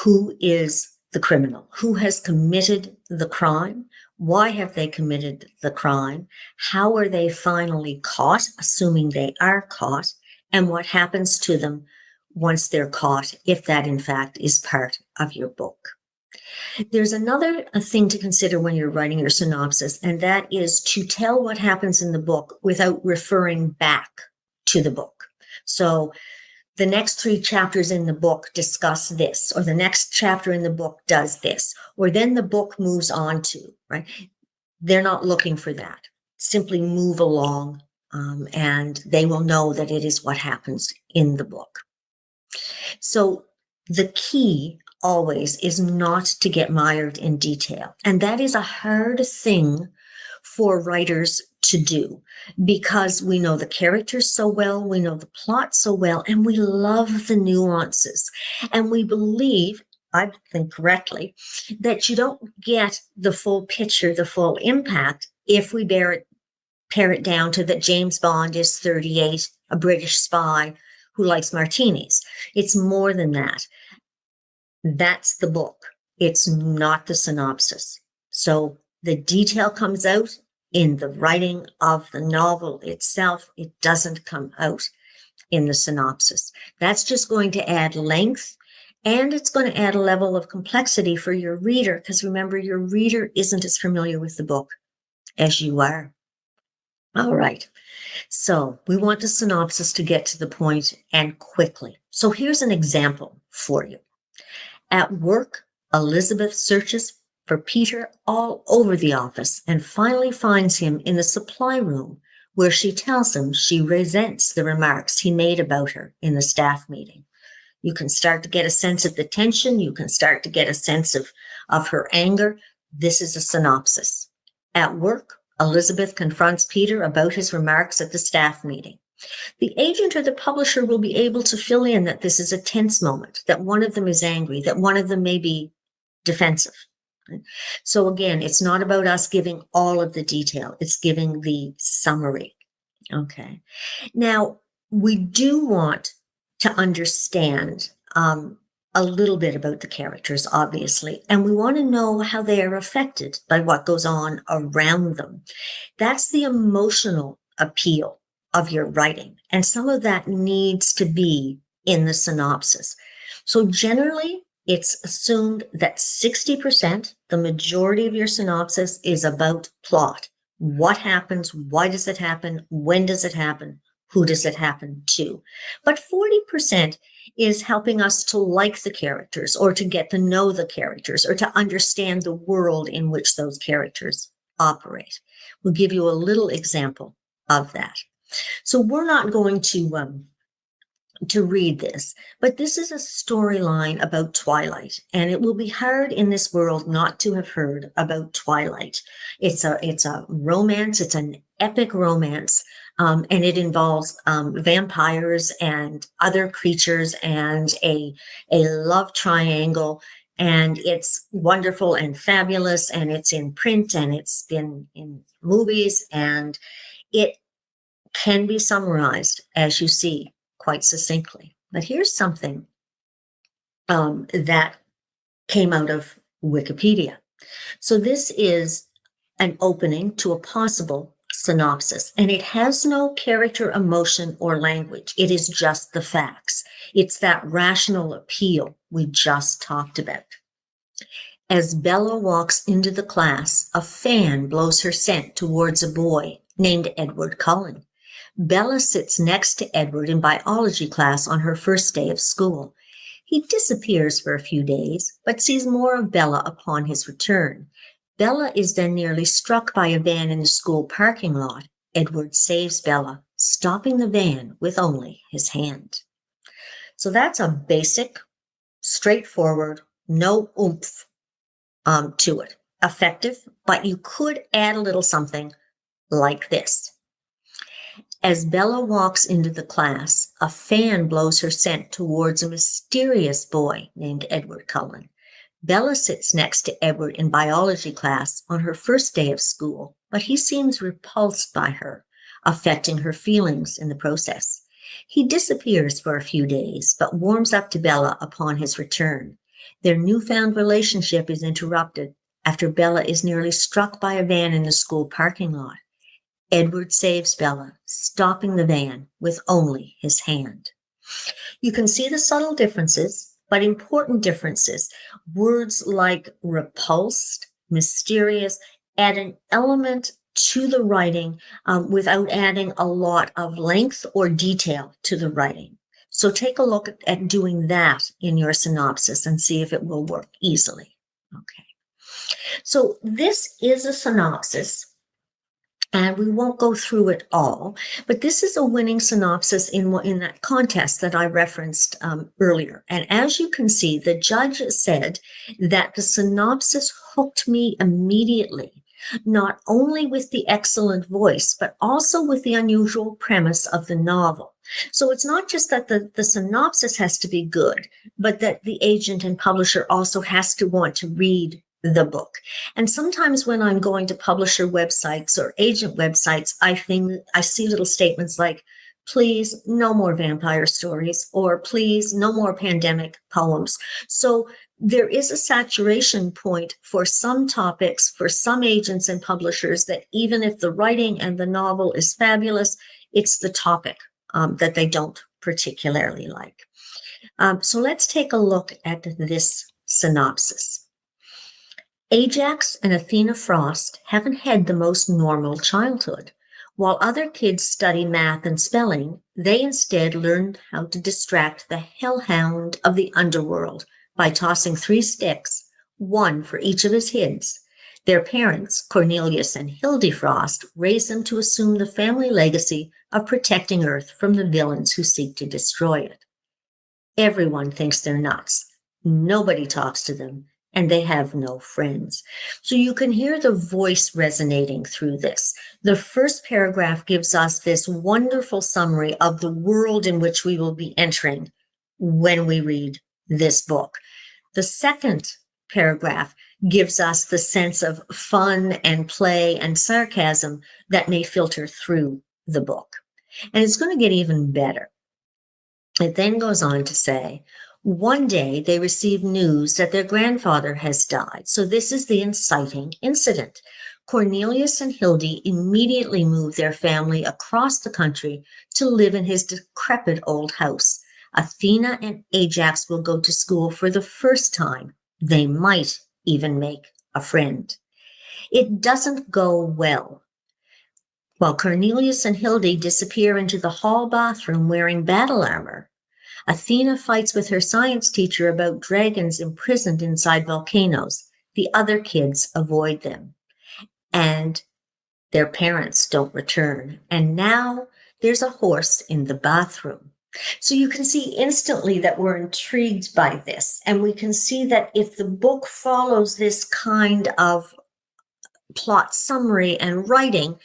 who is the criminal, who has committed the crime, why have they committed the crime, how are they finally caught, assuming they are caught, and what happens to them once they're caught, if that in fact is part of your book. There's another thing to consider when you're writing your synopsis, and that is to tell what happens in the book without referring back to the book. So the next 3 chapters in the book discuss this, or the next chapter in the book does this, or then the book moves on to, right? They're not looking for that. Simply move along, and they will know that it is what happens in the book. So the key always is not to get mired in detail. And that is a hard thing for writers to do because we know the characters so well, we know the plot so well, and we love the nuances. And we believe, I think correctly, that you don't get the full picture, the full impact if we pare it down to that James Bond is 38, a British spy who likes martinis. It's more than that. That's the book. It's not the synopsis. So the detail comes out in the writing of the novel itself. It doesn't come out in the synopsis. That's just going to add length, and it's going to add a level of complexity for your reader, because remember, your reader isn't as familiar with the book as you are. All right. So we want the synopsis to get to the point and quickly. So here's an example for you. At work, Elizabeth searches for Peter all over the office and finally finds him in the supply room, where she tells him she resents the remarks he made about her in the staff meeting. You can start to get a sense of the tension. You can start to get a sense of her anger. This is a synopsis. At work, Elizabeth confronts Peter about his remarks at the staff meeting. The agent or the publisher will be able to fill in that this is a tense moment, that one of them is angry, that one of them may be defensive. So again, it's not about us giving all of the detail. It's giving the summary. Okay. Now, we do want to understand a little bit about the characters, obviously, and we want to know how they are affected by what goes on around them. That's the emotional appeal of your writing, and some of that needs to be in the synopsis. So generally, it's assumed that 60%, the majority of your synopsis, is about plot. What happens? Why does it happen? When does it happen? Who does it happen to? But 40% is helping us to like the characters, or to get to know the characters, or to understand the world in which those characters operate. We'll give you a little example of that. So we're not going to read this, but this is a storyline about Twilight, and it will be hard in this world not to have heard about Twilight. It's a romance. It's an epic romance, and it involves vampires and other creatures and a love triangle, and it's wonderful and fabulous, and it's in print, and it's been in movies, and it can be summarized, as you see, quite succinctly. But here's something that came out of Wikipedia. So this is an opening to a possible synopsis, and it has no character, emotion, or language. It is just the facts. It's that rational appeal we just talked about. As Bella walks into the class, a fan blows her scent towards a boy named Edward Cullen. Bella sits next to Edward in biology class on her first day of school. He disappears for a few days, but sees more of Bella upon his return. Bella is then nearly struck by a van in the school parking lot. Edward saves Bella, stopping the van with only his hand. So that's a basic, straightforward, no oomph to it. Effective, but you could add a little something like this. As Bella walks into the class, a fan blows her scent towards a mysterious boy named Edward Cullen. Bella sits next to Edward in biology class on her first day of school, but he seems repulsed by her, affecting her feelings in the process. He disappears for a few days, but warms up to Bella upon his return. Their newfound relationship is interrupted after Bella is nearly struck by a van in the school parking lot. Edward saves Bella, stopping the van with only his hand. You can see the subtle differences, but important differences. Words like repulsed, mysterious, add an element to the writing without adding a lot of length or detail to the writing. So take a look at doing that in your synopsis and see if it will work easily. Okay. So this is a synopsis. And we won't go through it all, but this is a winning synopsis in that contest that I referenced earlier. And as you can see, the judge said that the synopsis hooked me immediately, not only with the excellent voice, but also with the unusual premise of the novel. So it's not just that the synopsis has to be good, but that the agent and publisher also has to want to read the book. And sometimes when I'm going to publisher websites or agent websites, I see little statements like, please, no more vampire stories, or please, no more pandemic poems. So there is a saturation point for some topics, for some agents and publishers, that even if the writing and the novel is fabulous, it's the topic that they don't particularly like. So let's take a look at this synopsis. Ajax and Athena Frost haven't had the most normal childhood. While other kids study math and spelling, they instead learned how to distract the hellhound of the underworld by tossing 3 sticks, 1 for each of his kids. Their parents, Cornelius and Hildy Frost, raised them to assume the family legacy of protecting Earth from the villains who seek to destroy it. Everyone thinks they're nuts. Nobody talks to them, and they have no friends. So you can hear the voice resonating through this. The first paragraph gives us this wonderful summary of the world in which we will be entering when we read this book. The second paragraph gives us the sense of fun and play and sarcasm that may filter through the book. And it's going to get even better. It then goes on to say, one day they receive news that their grandfather has died. So this is the inciting incident. Cornelius and Hildy immediately move their family across the country to live in his decrepit old house. Athena and Ajax will go to school for the first time. They might even make a friend. It doesn't go well. While Cornelius and Hildy disappear into the hall bathroom wearing battle armor, Athena fights with her science teacher about dragons imprisoned inside volcanoes. The other kids avoid them, and their parents don't return. And now there's a horse in the bathroom. So you can see instantly that we're intrigued by this. And we can see that if the book follows this kind of plot summary and writing,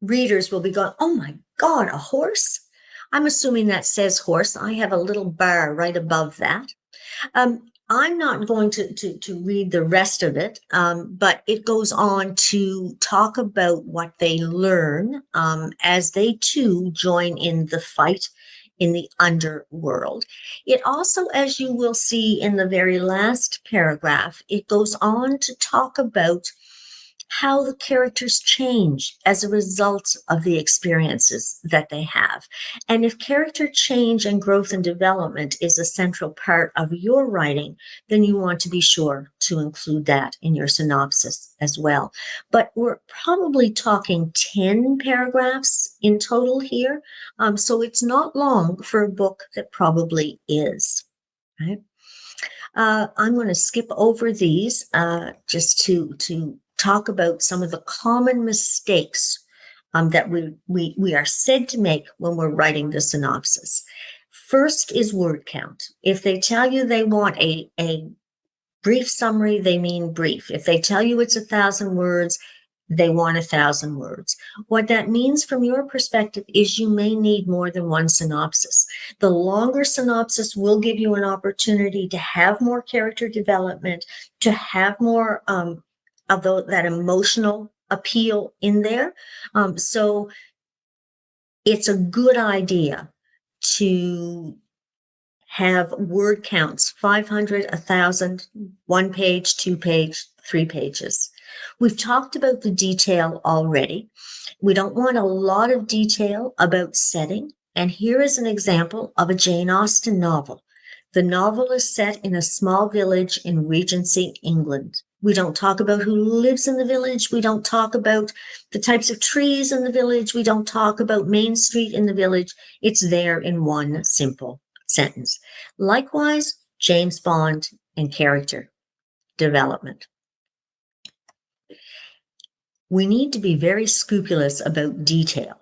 readers will be going, oh my God, a horse? I'm assuming that says horse. I have a little bar right above that. I'm not going to read the rest of it, but it goes on to talk about what they learn as they too join in the fight in the underworld. It also, as you will see in the very last paragraph, it goes on to talk about how the characters change as a result of the experiences that they have. And if character change and growth and development is a central part of your writing, then you want to be sure to include that in your synopsis as well. But we're probably talking 10 paragraphs in total here. So it's not long for a book that probably is, right? I'm going to skip over these just to talk about some of the common mistakes that we are said to make when we're writing the synopsis. First is word count. If they tell you they want a brief summary, they mean brief. If they tell you it's 1,000 words, they want 1,000 words. What that means from your perspective is you may need more than one synopsis. The longer synopsis will give you an opportunity to have more character development, to have more of that emotional appeal in there. So it's a good idea to have word counts, 500, 1,000, 1 page, 2 page, 3 pages. We've talked about the detail already. We don't want a lot of detail about setting. And here is an example of a Jane Austen novel. The novel is set in a small village in Regency, England. We don't talk about who lives in the village. We don't talk about the types of trees in the village. We don't talk about Main Street in the village. It's there in one simple sentence. Likewise, James Bond and character development. We need to be very scrupulous about detail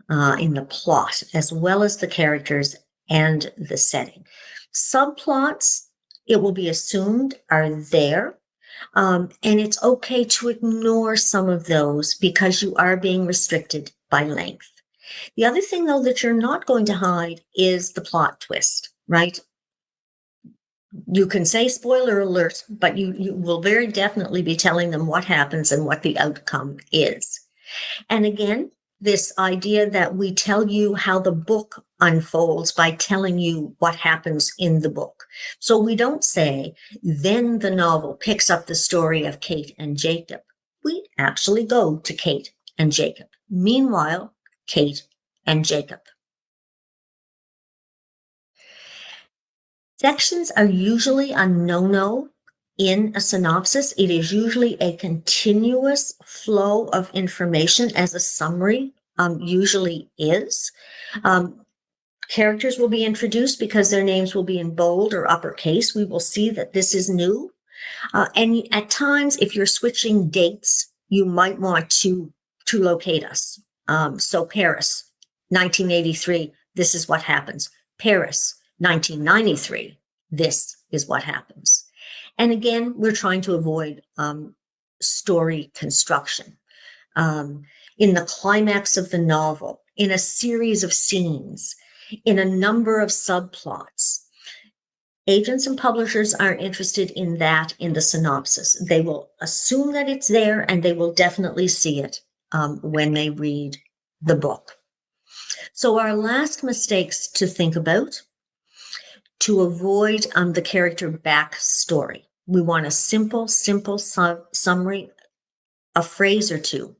in the plot, as well as the characters and the setting. Subplots, it will be assumed, are there. And it's okay to ignore some of those because you are being restricted by length. The other thing, though, that you're not going to hide is the plot twist, right? You can say spoiler alert, but you will very definitely be telling them what happens and what the outcome is. And again, this idea that we tell you how the book unfolds by telling you what happens in the book. So we don't say, then the novel picks up the story of Kate and Jacob. We actually go to Kate and Jacob. Meanwhile, Kate and Jacob. Sections are usually a no-no in a synopsis. It is usually a continuous flow of information, as a summary usually is. Characters will be introduced because their names will be in bold or uppercase. We will see that this is new. And at times, if you're switching dates, you might want to locate us. So Paris, 1983, this is what happens. Paris, 1993, this is what happens. And again, we're trying to avoid story construction. In the climax of the novel, in a series of scenes, in a number of subplots, agents and publishers are interested in that in the synopsis. They will assume that it's there, and they will definitely see it when they read the book. So our last mistakes to think about, to avoid the character backstory. We want a simple summary, a phrase or two.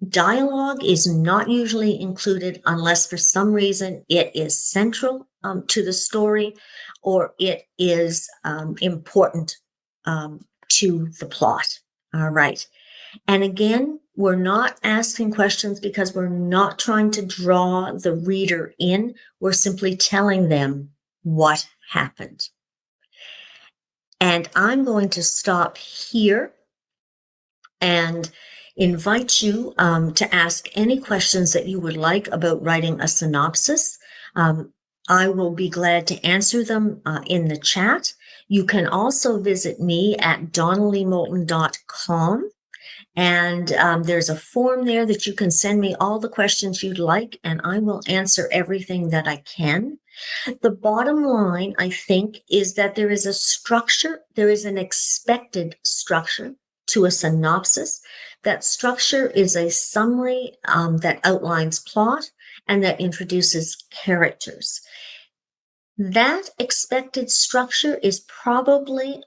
Dialogue is not usually included unless for some reason it is central to the story, or it is important to the plot. All right. And again, we're not asking questions because we're not trying to draw the reader in. We're simply telling them what happened. And I'm going to stop here and invite you to ask any questions that you would like about writing a synopsis. I will be glad to answer them in the chat. You can also visit me at donnellymoulton.com. And there's a form there that you can send me all the questions you'd like, and I will answer everything that I can. The bottom line, I think, is that there is a structure, there is an expected structure to a synopsis. That structure is a summary that outlines plot and that introduces characters. That expected structure is probably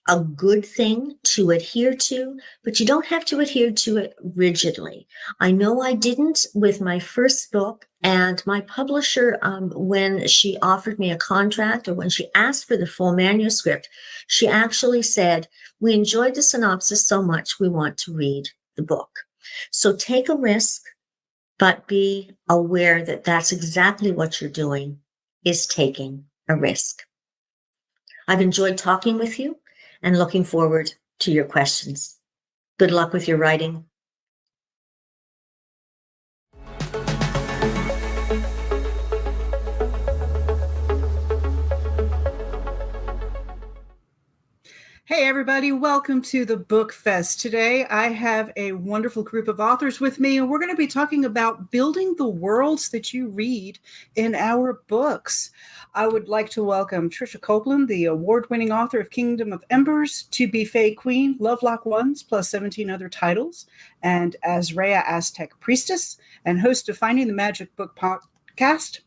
a good thing to adhere to, but you don't have to adhere to it rigidly. I know I didn't with my first book, and my publisher, when she offered me a contract or when she asked for the full manuscript, she actually said, "We enjoyed the synopsis so much, we want to read the book." So take a risk, but be aware that that's exactly what you're doing, is taking a risk. I've enjoyed talking with you and looking forward to your questions. Good luck with your writing. Hey everybody, welcome to the BookFest. Today I have a wonderful group of authors with me, and we're going to be talking about building the worlds that you read in our books. I would like to welcome Trisha Copeland, the award-winning author of Kingdom of Embers, To Be Fae Queen, Lovelock Ones, plus 17 other titles, and Azrea Aztec Priestess, and host of Finding the Magic Book podcast.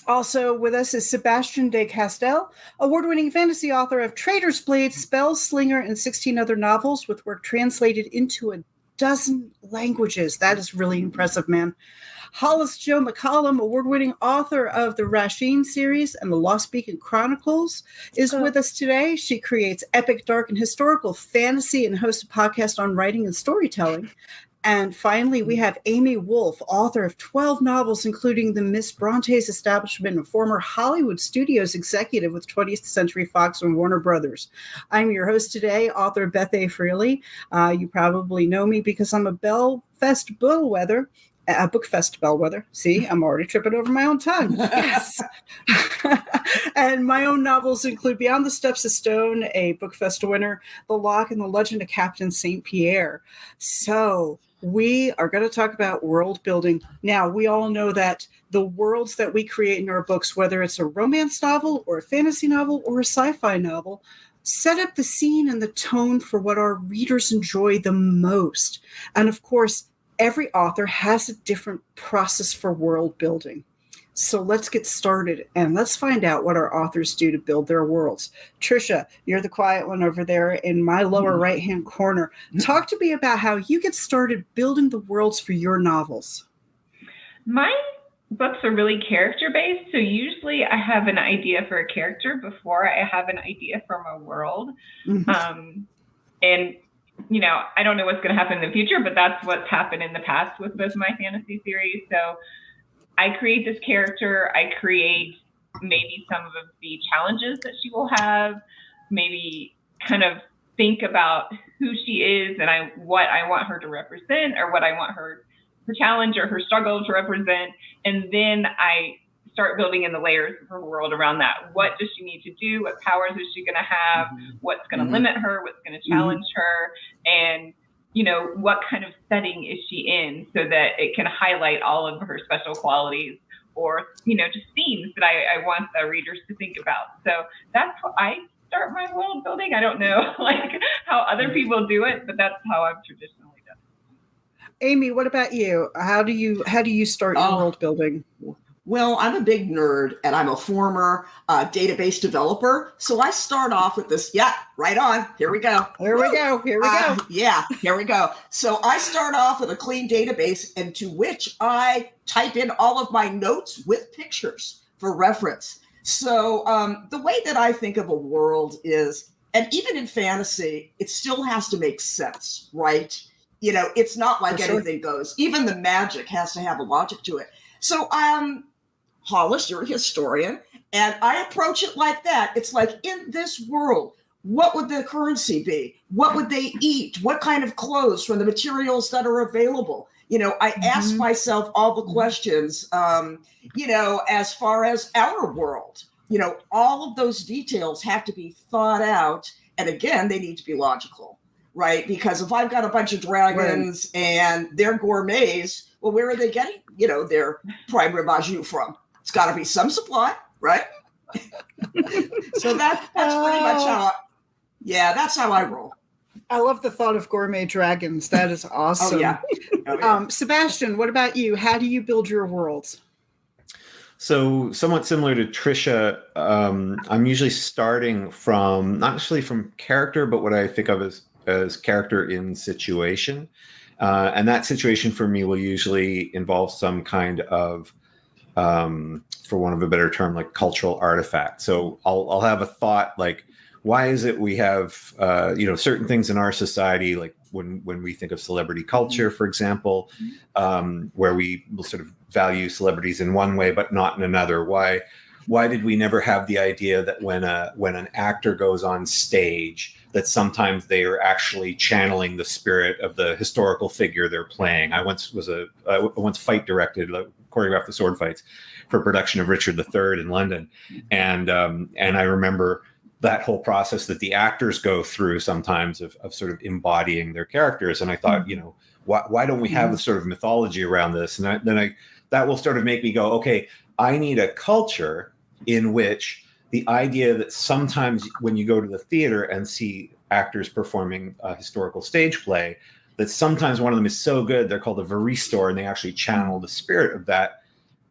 Also with us is Sebastian de Castell, award-winning fantasy author of Traitor's Blade, Spellslinger, and 16 other novels with work translated into a dozen languages. That is really impressive, man. Hollis Jo McCollum, award-winning author of the Rasheen series and the Lost Beacon Chronicles, is with us today. She creates epic, dark, and historical fantasy and hosts a podcast on writing and storytelling. And finally, we have Amy Wolf, author of 12 novels, including The Miss Bronte's Establishment, and former Hollywood Studios executive with 20th Century Fox and Warner Brothers. I'm your host today, author Beth A. Freely. You probably know me because I'm a BookFest bellwether. See, I'm already tripping over my own tongue. Yes. And my own novels include Beyond the Steps of Stone, a BookFest winner, The Lock, and The Legend of Captain St. Pierre. So we are going to talk about world building. Now, we all know that the worlds that we create in our books, whether it's a romance novel or a fantasy novel or a sci-fi novel, set up the scene and the tone for what our readers enjoy the most. And of course, every author has a different process for world building. So let's get started and let's find out what our authors do to build their worlds. Trisha, you're the quiet one over there in my lower right-hand corner. Talk to me about how you get started building the worlds for your novels. My books are really character-based, so usually I have an idea for a character before I have an idea for my world. And I don't know what's going to happen in the future, but that's what's happened in the past with both my fantasy series. So I create this character, I create maybe some of the challenges that she will have, maybe kind of think about who she is and what I want her to represent, or what I want her challenge or her struggle to represent. And then I start building in the layers of her world around that. What does she need to do? What powers is she going to have? What's going to limit her? What's going to challenge her? And what kind of setting is she in, so that it can highlight all of her special qualities, or, just themes that I want the readers to think about. So that's how I start my world building. I don't know how other people do it, but that's how I've traditionally done it. Amy, what about you? How do you start your world building? Well, I'm a big nerd, and I'm a former database developer. So I start off with this. Yeah, right on. Here we go. Here we go. Yeah, here we go. So I start off with a clean database, and to which I type in all of my notes with pictures for reference. So the way that I think of a world is, and even in fantasy, it still has to make sense, right? It's not like anything goes. Even the magic has to have a logic to it. So Hollis, you're a historian, and I approach it like that. It's like, in this world, what would the currency be? What would they eat? What kind of clothes from the materials that are available? I ask myself all the questions, as far as our world. All of those details have to be thought out. And again, they need to be logical, right? Because if I've got a bunch of dragons and they're gourmets, well, where are they getting, their prime rib au jus from? It's got to be some supply, right? So that's pretty much that's how I roll. I love the thought of gourmet dragons. That is awesome. Oh, yeah. Sebastian, what about you? How do you build your worlds? So somewhat similar to Trisha, I'm usually starting from, not necessarily from character, but what I think of as character in situation. And that situation for me will usually involve some kind of, for want of a better term, like cultural artifact. So I'll have a thought like, why is it we have, certain things in our society, like when we think of celebrity culture, for example, where we will sort of value celebrities in one way, but not in another. Why did we never have the idea that when an actor goes on stage, that sometimes they are actually channeling the spirit of the historical figure they're playing? I once fight directed, choreographed the sword fights for production of Richard III in London, and I remember that whole process that the actors go through sometimes of sort of embodying their characters. And I thought, why don't we have a sort of mythology around this? And that will sort of make me go, okay, I need a culture in which the idea that sometimes when you go to the theater and see actors performing a historical stage play, that sometimes one of them is so good, they're called a varistor, and they actually channel the spirit of that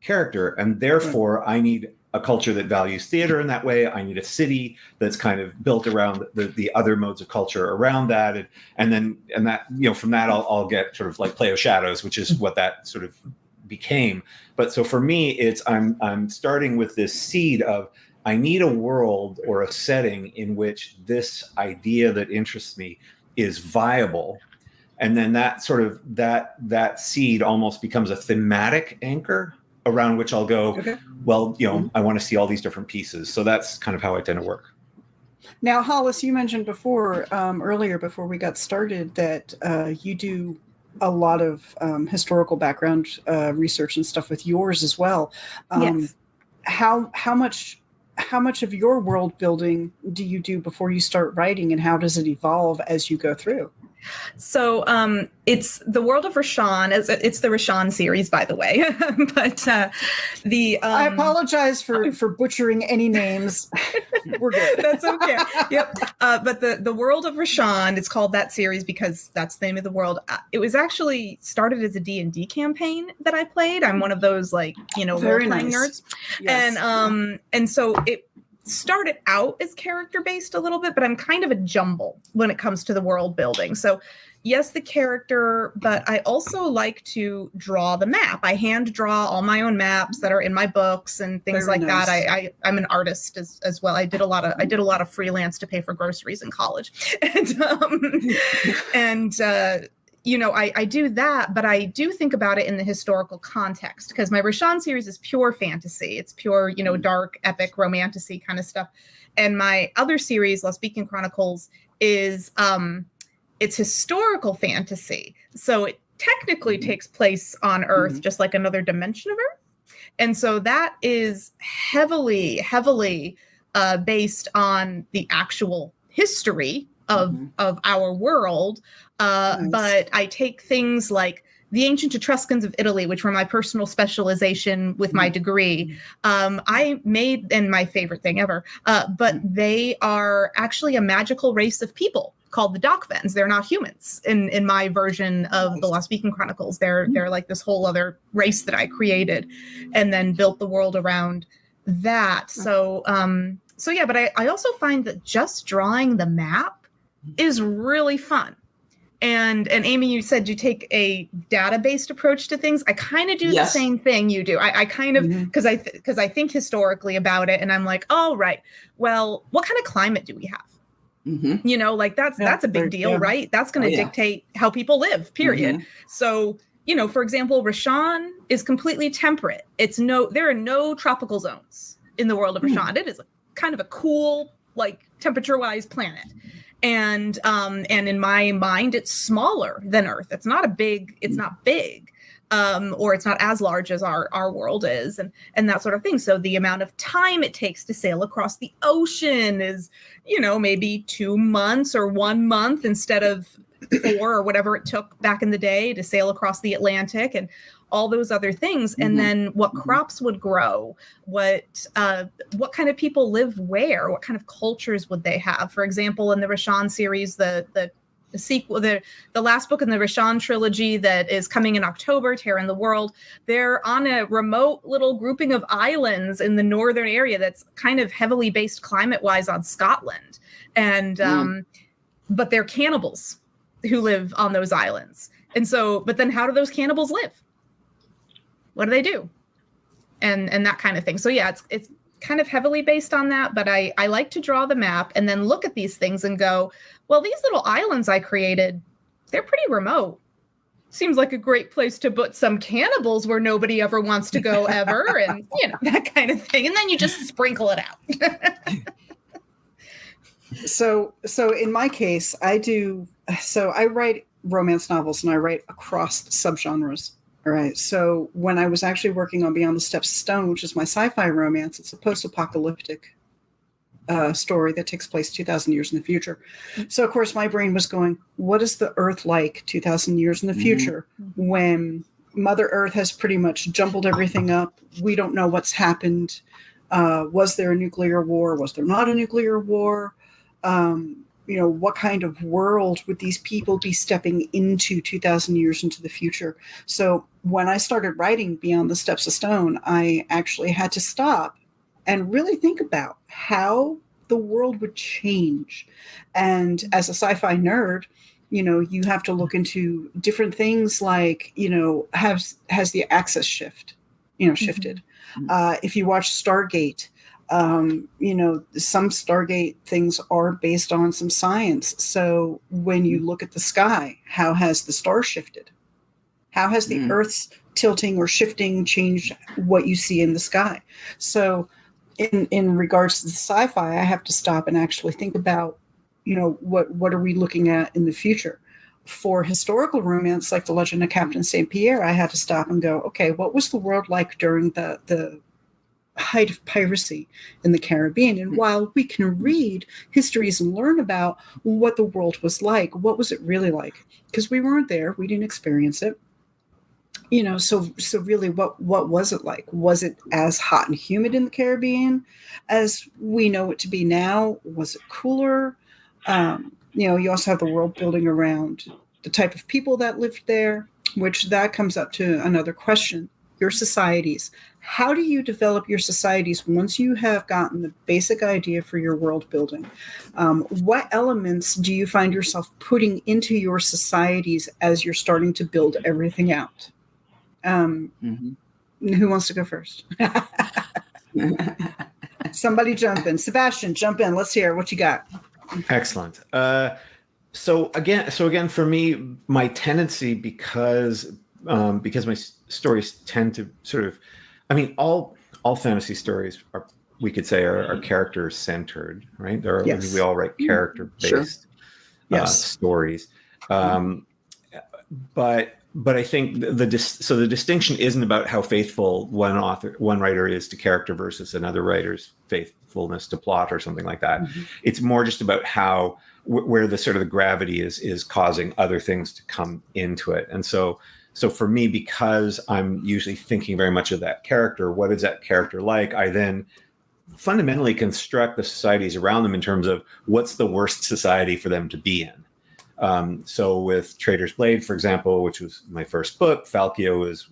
character. And therefore, I need a culture that values theater in that way. I need a city that's kind of built around the other modes of culture around that. And that, from that, I'll get sort of like Play of Shadows, which is what that sort of became. But so for me, I'm starting with this seed of, I need a world or a setting in which this idea that interests me is viable. And then that sort of that seed almost becomes a thematic anchor around which I'll go, well, I want to see all these different pieces. So that's kind of how I tend to work. Now, Hollis, you mentioned earlier before we got started that you do a lot of historical background research and stuff with yours as well. Yes. How much of your world building do you do before you start writing, and how does it evolve as you go through? So it's the world of Rashawn. It's the Rashawn series, by the way. But I apologize for butchering any names. We're good. That's okay. Yep. But the world of Rashawn, it's called that series because that's the name of the world. It was actually started as a D&D campaign that I played. I'm one of those Very role-playing nice. nerds. Yes. And so it started out as character based a little bit, but I'm kind of a jumble when it comes to the world building. So yes, the character, but I also like to draw the map. I hand draw all my own maps that are in my books and things Very like nice. that. I'm an artist as well. I did a lot of freelance to pay for groceries in college. I do that, but I do think about it in the historical context because my Rashawn series is pure fantasy. It's pure, dark, epic, romantasy kind of stuff. And my other series, Lost Beacon Chronicles, is it's historical fantasy. So it technically takes place on Earth, just like another dimension of Earth. And so that is heavily based on the actual history of our world. Nice. But I take things like the ancient Etruscans of Italy, which were my personal specialization with my degree. I made, and my favorite thing ever, but they are actually a magical race of people called the Docvens. They're not humans in my version of the Lost Beacon Chronicles. They're like this whole other race that I created and then built the world around that. So yeah, but I also find that just drawing the map is really fun. And Amy, you said you take a data-based approach to things. I kind of do the same thing you do. I kind of, because I think historically about it, and I'm like, oh, right. Well, what kind of climate do we have? That's a big deal, right? That's going to dictate how people live, period. So, for example, Rashawn is completely temperate. There are no tropical zones in the world of Rashawn. It is kind of a cool, temperature-wise planet. And in my mind, it's smaller than Earth. It's not big, or it's not as large as our world is, and that sort of thing. So the amount of time it takes to sail across the ocean is, maybe 2 months or 1 month instead of 4 or whatever it took back in the day to sail across the Atlantic, and all those other things. And then what crops would grow, what kind of people live where, what kind of cultures would they have? For example, in the Rashawn series, the sequel, the last book in the Rashawn trilogy that is coming in October, Terra in the World, they're on a remote little grouping of islands in the northern area that's kind of heavily based climate-wise on Scotland. And but they're cannibals who live on those islands. And so, but then how do those cannibals live? What do they do? And that kind of thing. So yeah, it's kind of heavily based on that, but I like to draw the map and then look at these things and go, well, these little islands I created, they're pretty remote. Seems like a great place to put some cannibals where nobody ever wants to go ever, and that kind of thing. And then you just sprinkle it out. So in my case, I write romance novels and I write across subgenres. All right. So when I was actually working on Beyond the Steps of Stone, which is my sci-fi romance, it's a post-apocalyptic story that takes place 2,000 years in the future. So, of course, my brain was going, what is the Earth like 2,000 years in the future when Mother Earth has pretty much jumbled everything up? We don't know what's happened. Was there a nuclear war? Was there not a nuclear war? What kind of world would these people be stepping into 2,000 years into the future? So when I started writing Beyond the Steps of Stone, I actually had to stop and really think about how the world would change. And as a sci-fi nerd, you have to look into different things like, has the axis shifted? If you watch Stargate, some Stargate things are based on some science. So when you look at the sky, how has the star shifted? How has the Earth's tilting or shifting changed what you see in the sky? So in regards to the sci-fi, I have to stop and actually think about, what are we looking at in the future? For historical romance, like The Legend of Captain St. Pierre, I had to stop and go, okay, what was the world like during the height of piracy in the Caribbean. And while we can read histories and learn about what the world was like, what was it really like? Because we weren't there, we didn't experience it. So really, what was it like? Was it as hot and humid in the Caribbean as we know it to be now? Was it cooler? You also have the world building around the type of people that lived there, which that comes up to another question. Your societies. How do you develop your societies once you have gotten the basic idea for your world building? What elements do you find yourself putting into your societies as you're starting to build everything out? Who wants to go first? Somebody jump in. Sebastian, jump in. Let's hear what you got. Excellent. So again, for me, my tendency, because my stories tend to sort of, all fantasy stories are, we could say, are character centered, right? Yes. We all write character based stories. But I think the distinction isn't about how faithful one writer is to character versus another writer's faithfulness to plot or something like that. Mm-hmm. It's more just about how where the sort of the gravity is causing other things to come into it. And so for me, because I'm usually thinking very much of that character, what is that character like? I then fundamentally construct the societies around them in terms of what's the worst society for them to be in. So with Traitor's Blade, for example, which was my first book, Falkio is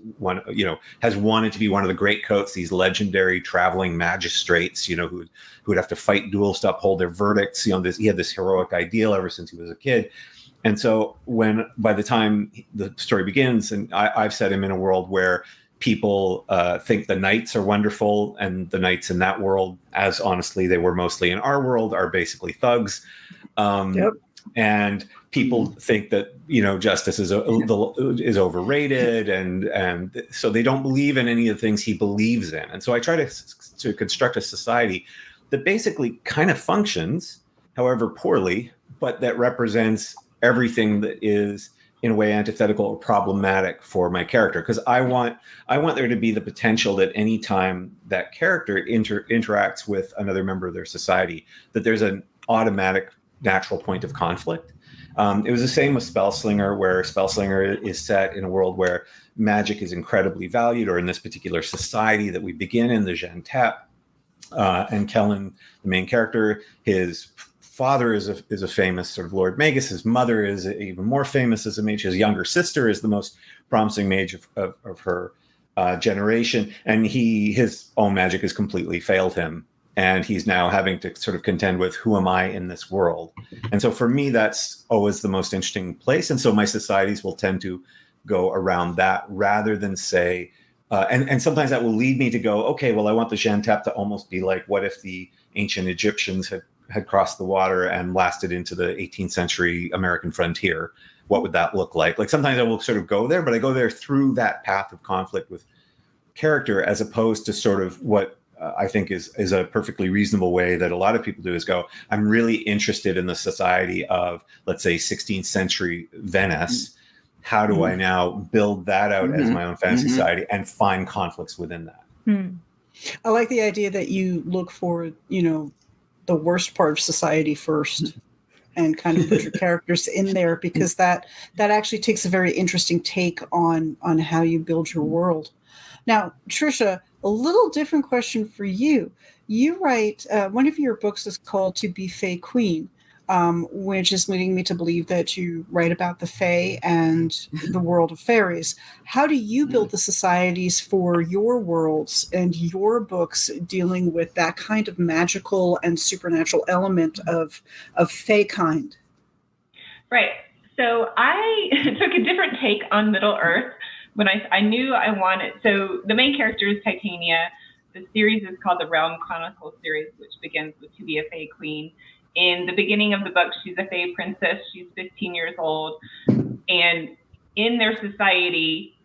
has wanted to be one of the great coats, these legendary traveling magistrates, who would have to fight duels to uphold their verdicts. He had this heroic ideal ever since he was a kid. And so by the time the story begins, and I've set him in a world where people think the knights are wonderful, and the knights in that world, as honestly they were mostly in our world, are basically thugs. And people think that justice is overrated, and so they don't believe in any of the things he believes in. And so I try to construct a society that basically kind of functions, however poorly, but that represents everything that is in a way antithetical or problematic for my character. Because I want there to be the potential that any time that character interacts with another member of their society, that there's an automatic natural point of conflict. It was the same with Spellslinger, where Spellslinger is set in a world where magic is incredibly valued, or in this particular society that we begin in, the Gentep. And Kellen, the main character, his father is a famous sort of Lord Magus. His mother is even more famous as a mage. His younger sister is the most promising mage of her generation. And his own magic has completely failed him. And he's now having to sort of contend with, who am I in this world? And so for me, that's always the most interesting place. And so my societies will tend to go around that rather than say, and sometimes that will lead me to go, okay, well, I want the Gentep to almost be like, what if the ancient Egyptians had crossed the water and lasted into the 18th century American frontier? What would that look like? Like sometimes I will sort of go there, but I go there through that path of conflict with character, as opposed to sort of what I think is a perfectly reasonable way that a lot of people do, is go, I'm really interested in the society of, let's say, 16th century Venice. How do I now build that out as my own fantasy society and find conflicts within that? I like the idea that you look for, the worst part of society first and kind of put your characters in there, because that actually takes a very interesting take on how you build your world. Now, Trisha, a little different question for you. You write, one of your books is called To Be Fae Queen, which is leading me to believe that you write about the Fae and the world of fairies. How do you build the societies for your worlds and your books dealing with that kind of magical and supernatural element of Fae kind? Right. So I took a different take on Middle Earth when I knew I wanted. So the main character is Titania. The series is called the Realm Chronicles series, which begins with To Be a Fae Queen. In the beginning of the book, she's a Fae princess. She's 15 years old. And in their society,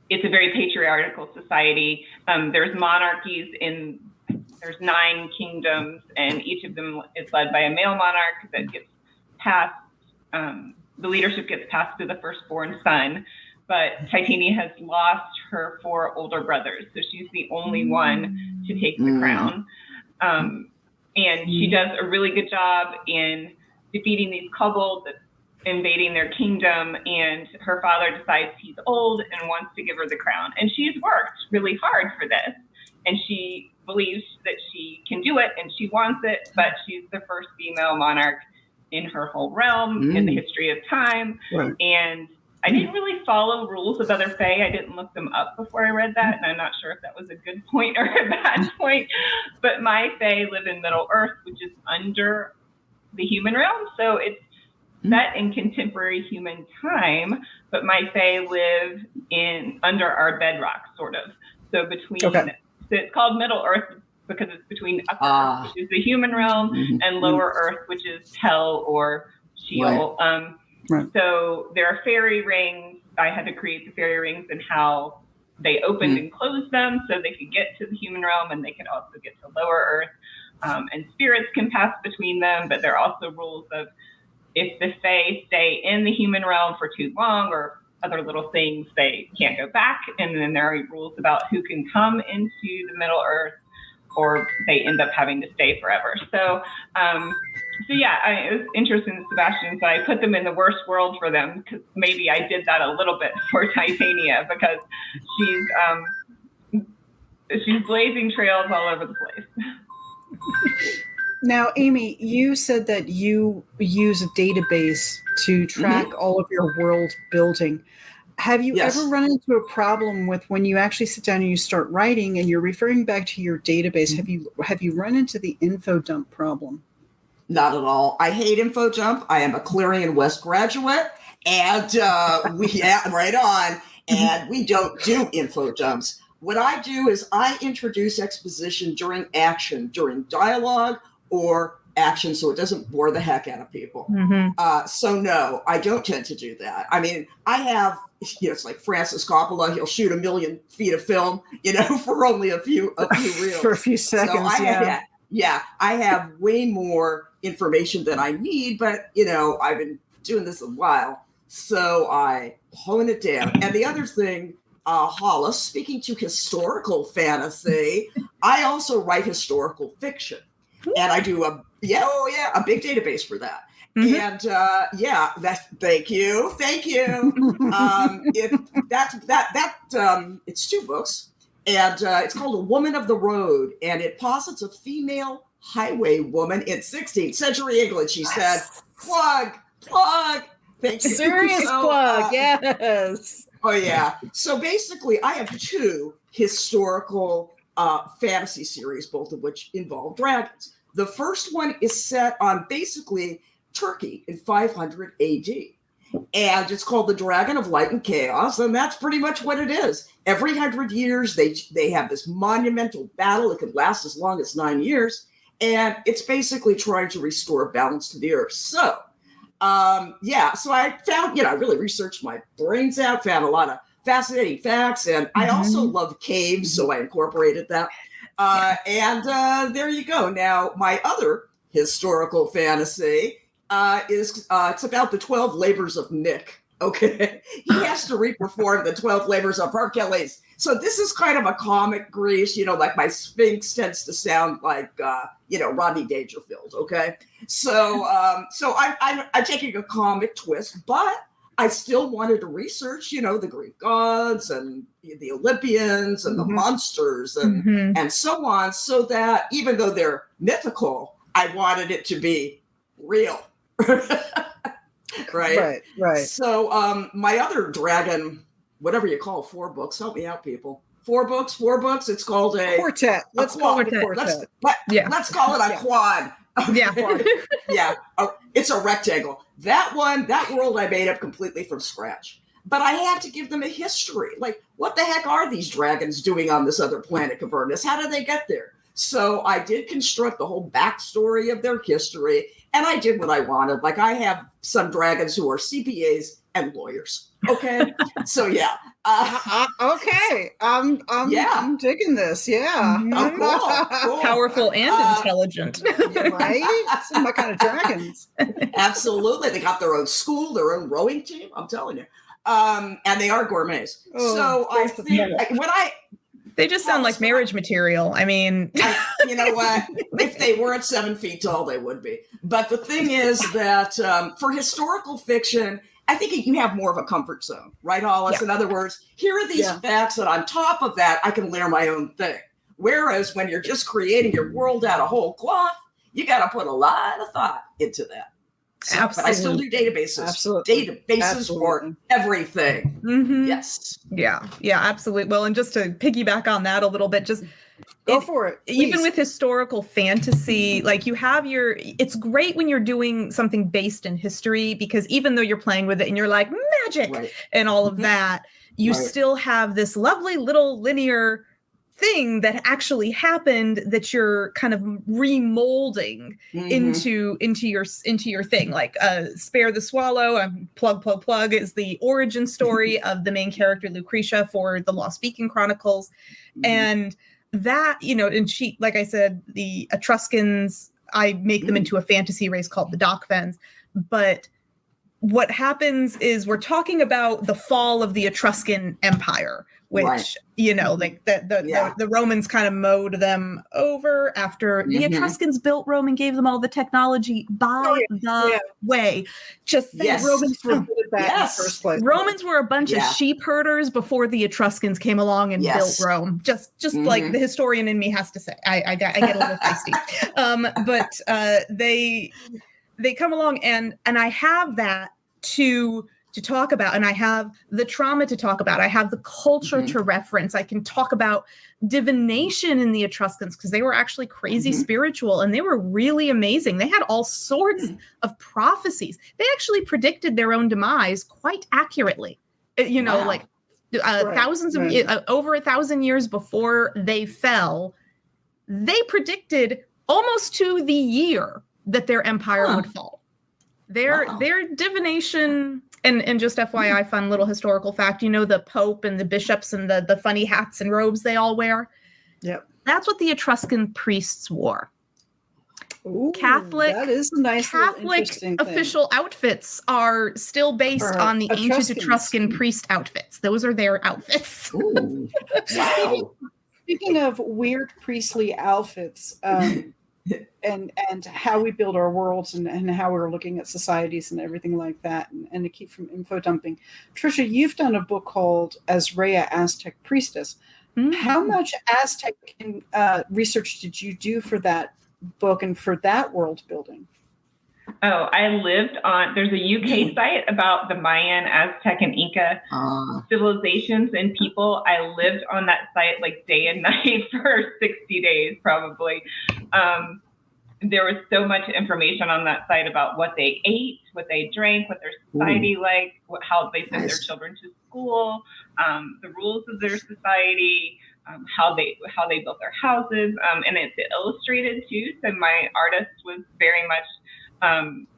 it's a very patriarchal society. There's monarchies there's 9 kingdoms, and each of them is led by a male monarch that gets passed. The leadership gets passed to the firstborn son. But Titania has lost her 4 older brothers. So she's the only one to take the crown. And she does a really good job in defeating these kobolds, invading their kingdom, and her father decides he's old and wants to give her the crown. And she's worked really hard for this, and she believes that she can do it and she wants it, but she's the first female monarch in her whole realm in the history of time. Right. And I didn't really follow rules of other fae. I didn't look them up before I read that, and I'm not sure if that was a good point or a bad point. But my fae live in Middle Earth, which is under the human realm. So it's set in contemporary human time, but my fae live under our bedrock, sort of. So between, so it's called Middle Earth because it's between Upper Earth, which is the human realm, and Lower Earth, which is Hell or Sheol. So there are fairy rings. I had to create the fairy rings and how they opened and closed them so they could get to the human realm and they could also get to Lower Earth. And spirits can pass between them, but there are also rules of if the fae stay in the human realm for too long or other little things, they can't go back. And then there are rules about who can come into the Middle Earth, or they end up having to stay forever. So, it was interesting, Sebastian. So I put them in the worst world for them because maybe I did that a little bit for Titania because she's blazing trails all over the place. Now, Amy, you said that you use a database to track all of your world building. Have you ever run into a problem with when you actually sit down and you start writing and you're referring back to your database? Have you run into the info dump problem? Not at all. I hate info dump. I am a Clarion West graduate, and right on. And we don't do info dumps. What I do is I introduce exposition during action, during dialogue or action, so it doesn't bore the heck out of people. So no, I don't tend to do that. I mean, I have, it's like Francis Coppola, he'll shoot 1 million feet of film, for only a few reels. For a few seconds, so I have way more information than I need, but, I've been doing this a while, so I hone it down. And the other thing, Hollis, speaking to historical fantasy, I also write historical fiction. And I do a big database for that. And thank you. It's 2 books, and it's called A Woman of the Road, and it posits a female highway woman in 16th century England. She said, plug. Thank you. Serious plug, yes. Oh yeah. So basically, I have 2 historical fantasy series, both of which involve dragons. The first one is set on basically Turkey in 500 AD. And it's called The Dragon of Light and Chaos. And that's pretty much what it is. Every 100 years, they have this monumental battle. It could last as long as 9 years. And it's basically trying to restore balance to the earth. So, so I found, I really researched my brains out, found a lot of fascinating facts. And I also love caves, so I incorporated that. And there you go. Now, my other historical fantasy is it's about the 12 labors of Nick. Okay, he has to reperform the 12 labors of Hercules. So this is kind of a comic grease, like my Sphinx tends to sound like Rodney Dangerfield. Okay, so I'm taking a comic twist, but I still wanted to research, the Greek gods and the Olympians and the monsters and so on, so that even though they're mythical, I wanted it to be real. Right. So my other dragon, whatever you call 4 books, help me out, people. 4 books. It's called a quartet. Let's call it a quartet. Let's call it a quad. Yeah. It's a rectangle. That world I made up completely from scratch. But I had to give them a history. Like, what the heck are these dragons doing on this other planet, Cavernus? How did they get there? So I did construct the whole backstory of their history, and I did what I wanted. Like, I have some dragons who are CPAs and lawyers. Okay, so yeah. Okay, I'm digging this. Yeah. Cool. Powerful and intelligent. Right? Some my kind of dragons. Absolutely, they got their own school, their own rowing team. I'm telling you. And they are gourmets. So I think they just sound like marriage material. I mean, you know what? If they weren't 7 feet tall, they would be. But the thing is that for historical fiction, I think you have more of a comfort zone, right, Hollis? Yeah. In other words, here are these facts, and on top of that, I can layer my own thing. Whereas when you're just creating your world out of whole cloth, you got to put a lot of thought into that. So, but I still do databases. Absolutely. Databases for everything. Mm-hmm. Yes. Yeah, absolutely. Well, and just to piggyback on that a little bit, just go for it. Please. Even with historical fantasy, like you have it's great when you're doing something based in history, because even though you're playing with it and you're like magic and all of that, you still have this lovely little linear thing that actually happened that you're kind of remolding into your thing. Like Spare the Swallow, plug is the origin story of the main character Lucretia for the Lost Beacon Chronicles. And that, and she, like I said, the Etruscans, I make them into a fantasy race called the Dockfens. But what happens is we're talking about the fall of the Etruscan Empire, which, like the Romans kind of mowed them over after the Etruscans built Rome and gave them all the technology by the way. Just saying, Romans were good at that in the first place. Romans were a bunch of sheep herders before the Etruscans came along and built Rome. Just like the historian in me has to say. I get a little feisty. But they come along and I have that to talk about, and I have the trauma to talk about. I have the culture to reference. I can talk about divination in the Etruscans because they were actually crazy spiritual and they were really amazing. They had all sorts of prophecies. They actually predicted their own demise quite accurately. Like thousands of over 1,000 years before they fell, they predicted almost to the year that their empire would fall. Their divination, and just FYI, fun little historical fact, the Pope and the bishops and the funny hats and robes they all wear? Yep. That's what the Etruscan priests wore. Ooh, Catholic, that is a nice official outfits are still based on the ancient Etruscan priest outfits. Those are their outfits. Ooh, wow. Speaking of weird priestly outfits, and how we build our worlds and how we're looking at societies and everything like that, and to keep from info dumping. Trisha, you've done a book called Azrea, Aztec Priestess. How much Aztec research did you do for that book and for that world building? Oh, I lived there's a UK site about the Mayan, Aztec, and Inca civilizations and people. I lived on that site like day and night for 60 days, probably. There was so much information on that site about what they ate, what they drank, what their society like, how they sent their children to school, the rules of their society, how they built their houses, and it's illustrated too. So my artist was very much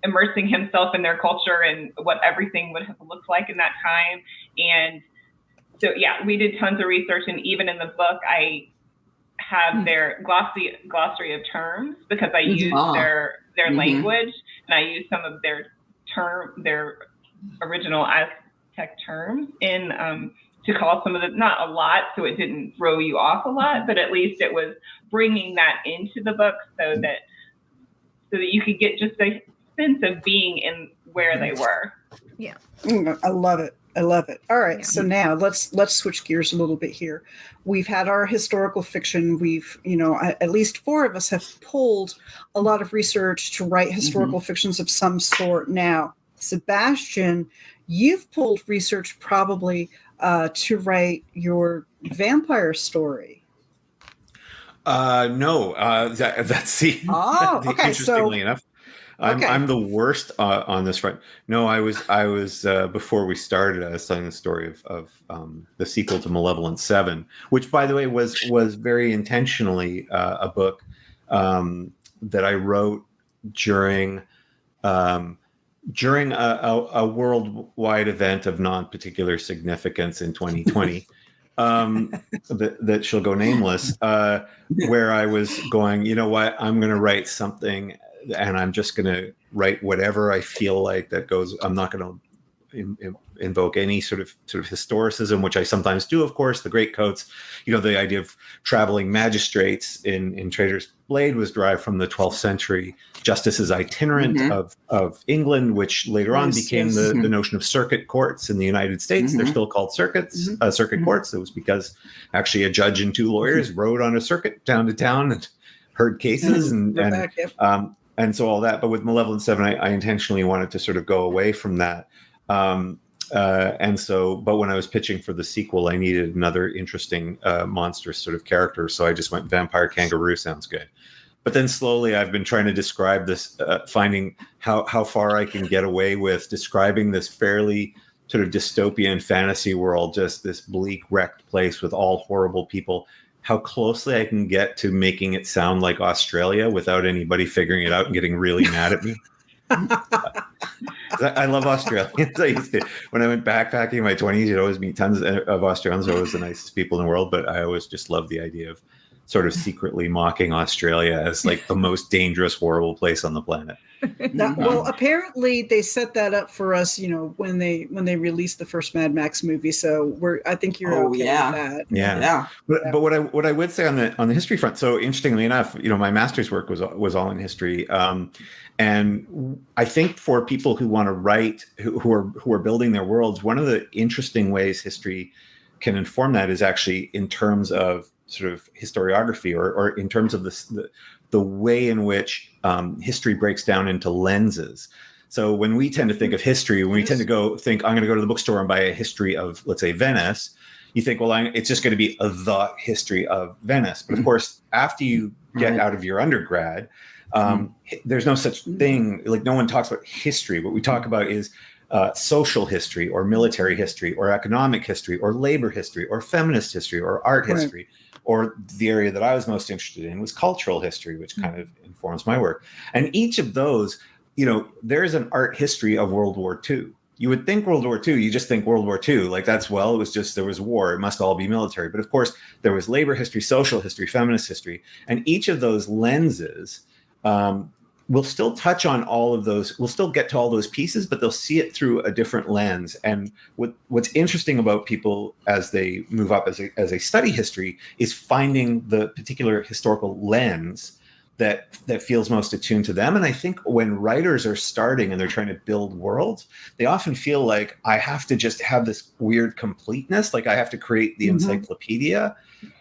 immersing himself in their culture and what everything would have looked like in that time. And so, we did tons of research. And even in the book, I have their glossary of terms because I use their language, and I use some of their original Aztec terms in to call some of the, not a lot, so it didn't throw you off a lot, but at least it was bringing that into the book so that you could get just a sense of being in where they were. Yeah. I love it. All right. So now let's switch gears a little bit here. We've had our historical fiction. We've, at least 4 of us have pulled a lot of research to write historical fictions of some sort. Now, Sebastian, you've pulled research probably to write your vampire story. No, that's the interestingly enough. I'm the worst on this front. No, I was before we started, I was telling the story of the sequel to Malevolent 7, which, by the way, was very intentionally a book that I wrote during a worldwide event of non-particular significance in 2020. That shall go nameless, where I was going, you know what, I'm going to write something, and I'm just going to write whatever I feel like that goes. I'm not going to invoke any sort of historicism, which I sometimes do, of course. The greatcoats, the idea of traveling magistrates in Trader's Blade was derived from the 12th century justices itinerant of England, which later on became the notion of circuit courts in the United States. They're still called circuits, circuit courts. It was because actually a judge and two lawyers rode on a circuit town to town and heard cases and so all that. But with Malevolent Seven, I intentionally wanted to sort of go away from that. But when I was pitching for the sequel, I needed another interesting monstrous sort of character. So I just went vampire kangaroo sounds good. But then slowly I've been trying to describe this, finding how far I can get away with describing this fairly sort of dystopian fantasy world, just this bleak, wrecked place with all horrible people, how closely I can get to making it sound like Australia without anybody figuring it out and getting really mad at me. I love Australians. When I went backpacking in my 20s, you'd always meet tons of Australians. They're always the nicest people in the world, but I always just love the idea of sort of secretly mocking Australia as like the most dangerous, horrible place on the planet. Well, apparently they set that up for us, when they released the first Mad Max movie. So I think you're okay with that. Yeah. But what I would say on the history front, so interestingly enough, my master's work was all in history. And I think for people who want to write, who are building their worlds, one of the interesting ways history can inform that is actually in terms of sort of historiography, or in terms of the way in which history breaks down into lenses. So when we tend to think of history, when we tend to I'm going to go to the bookstore and buy a history of, let's say, Venice, you think, well, it's just going to be the history of Venice. But of course, after you get out of your undergrad, there's no such thing, like no one talks about history. What we talk about is social history, or military history, or economic history, or labor history, or feminist history, or art history. Or the area that I was most interested in was cultural history, which kind of informs my work. And each of those, there is an art history of World War II. You would think World War II, you just think World War II, like it was just, there was war, it must all be military. But of course, there was labor history, social history, feminist history. And each of those lenses we'll still touch on all of those. We'll still get to all those pieces, but they'll see it through a different lens. And what's interesting about people as they move up as they study history is finding the particular historical lens that feels most attuned to them. And I think when writers are starting and they're trying to build worlds, they often feel like I have to just have this weird completeness, like I have to create the encyclopedia.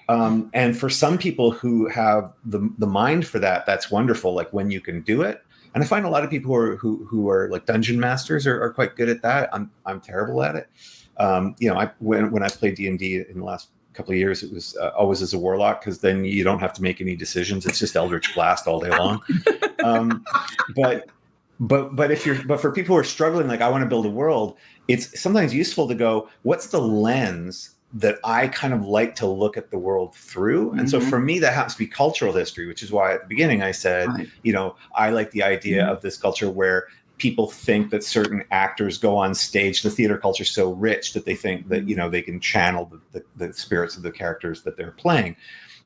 And for some people who have the mind for that, that's wonderful. Like when you can do it. And I find a lot of people who are like dungeon masters are quite good at that. I'm terrible at it. When I played D&D in the last couple of years, it was always as a warlock, because then you don't have to make any decisions. It's just Eldritch Blast all day long. But for people who are struggling, like I want to build a world, it's sometimes useful to go, what's the lens that I kind of like to look at the world through? And so for me, that happens to be cultural history, which is why at the beginning I said, I like the idea of this culture where people think that certain actors go on stage. The theater culture is so rich that they think that, they can channel the spirits of the characters that they're playing.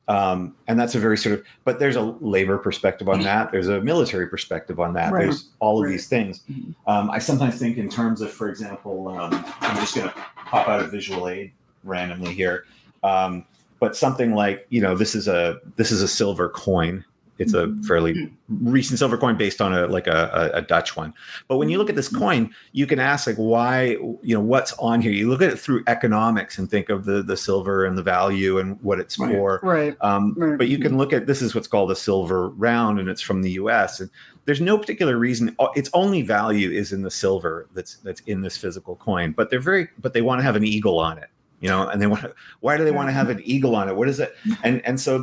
And that's a very sort of, but there's a labor perspective on that. There's a military perspective on that. There's all of these things. I sometimes think in terms of, for example, I'm just going to pop out a visual aid randomly here. But something like, this is a silver coin. It's a fairly recent silver coin based on a Dutch one. But when you look at this coin, you can ask, like, why, what's on here? You look at it through economics and think of the silver and the value and what it's for. But you can look at, this is what's called a silver round, and it's from the US. And there's no particular reason. Its only value is in the silver that's in this physical coin. But they want to have an eagle on it, and why do they want to have an eagle on it? What is it? And so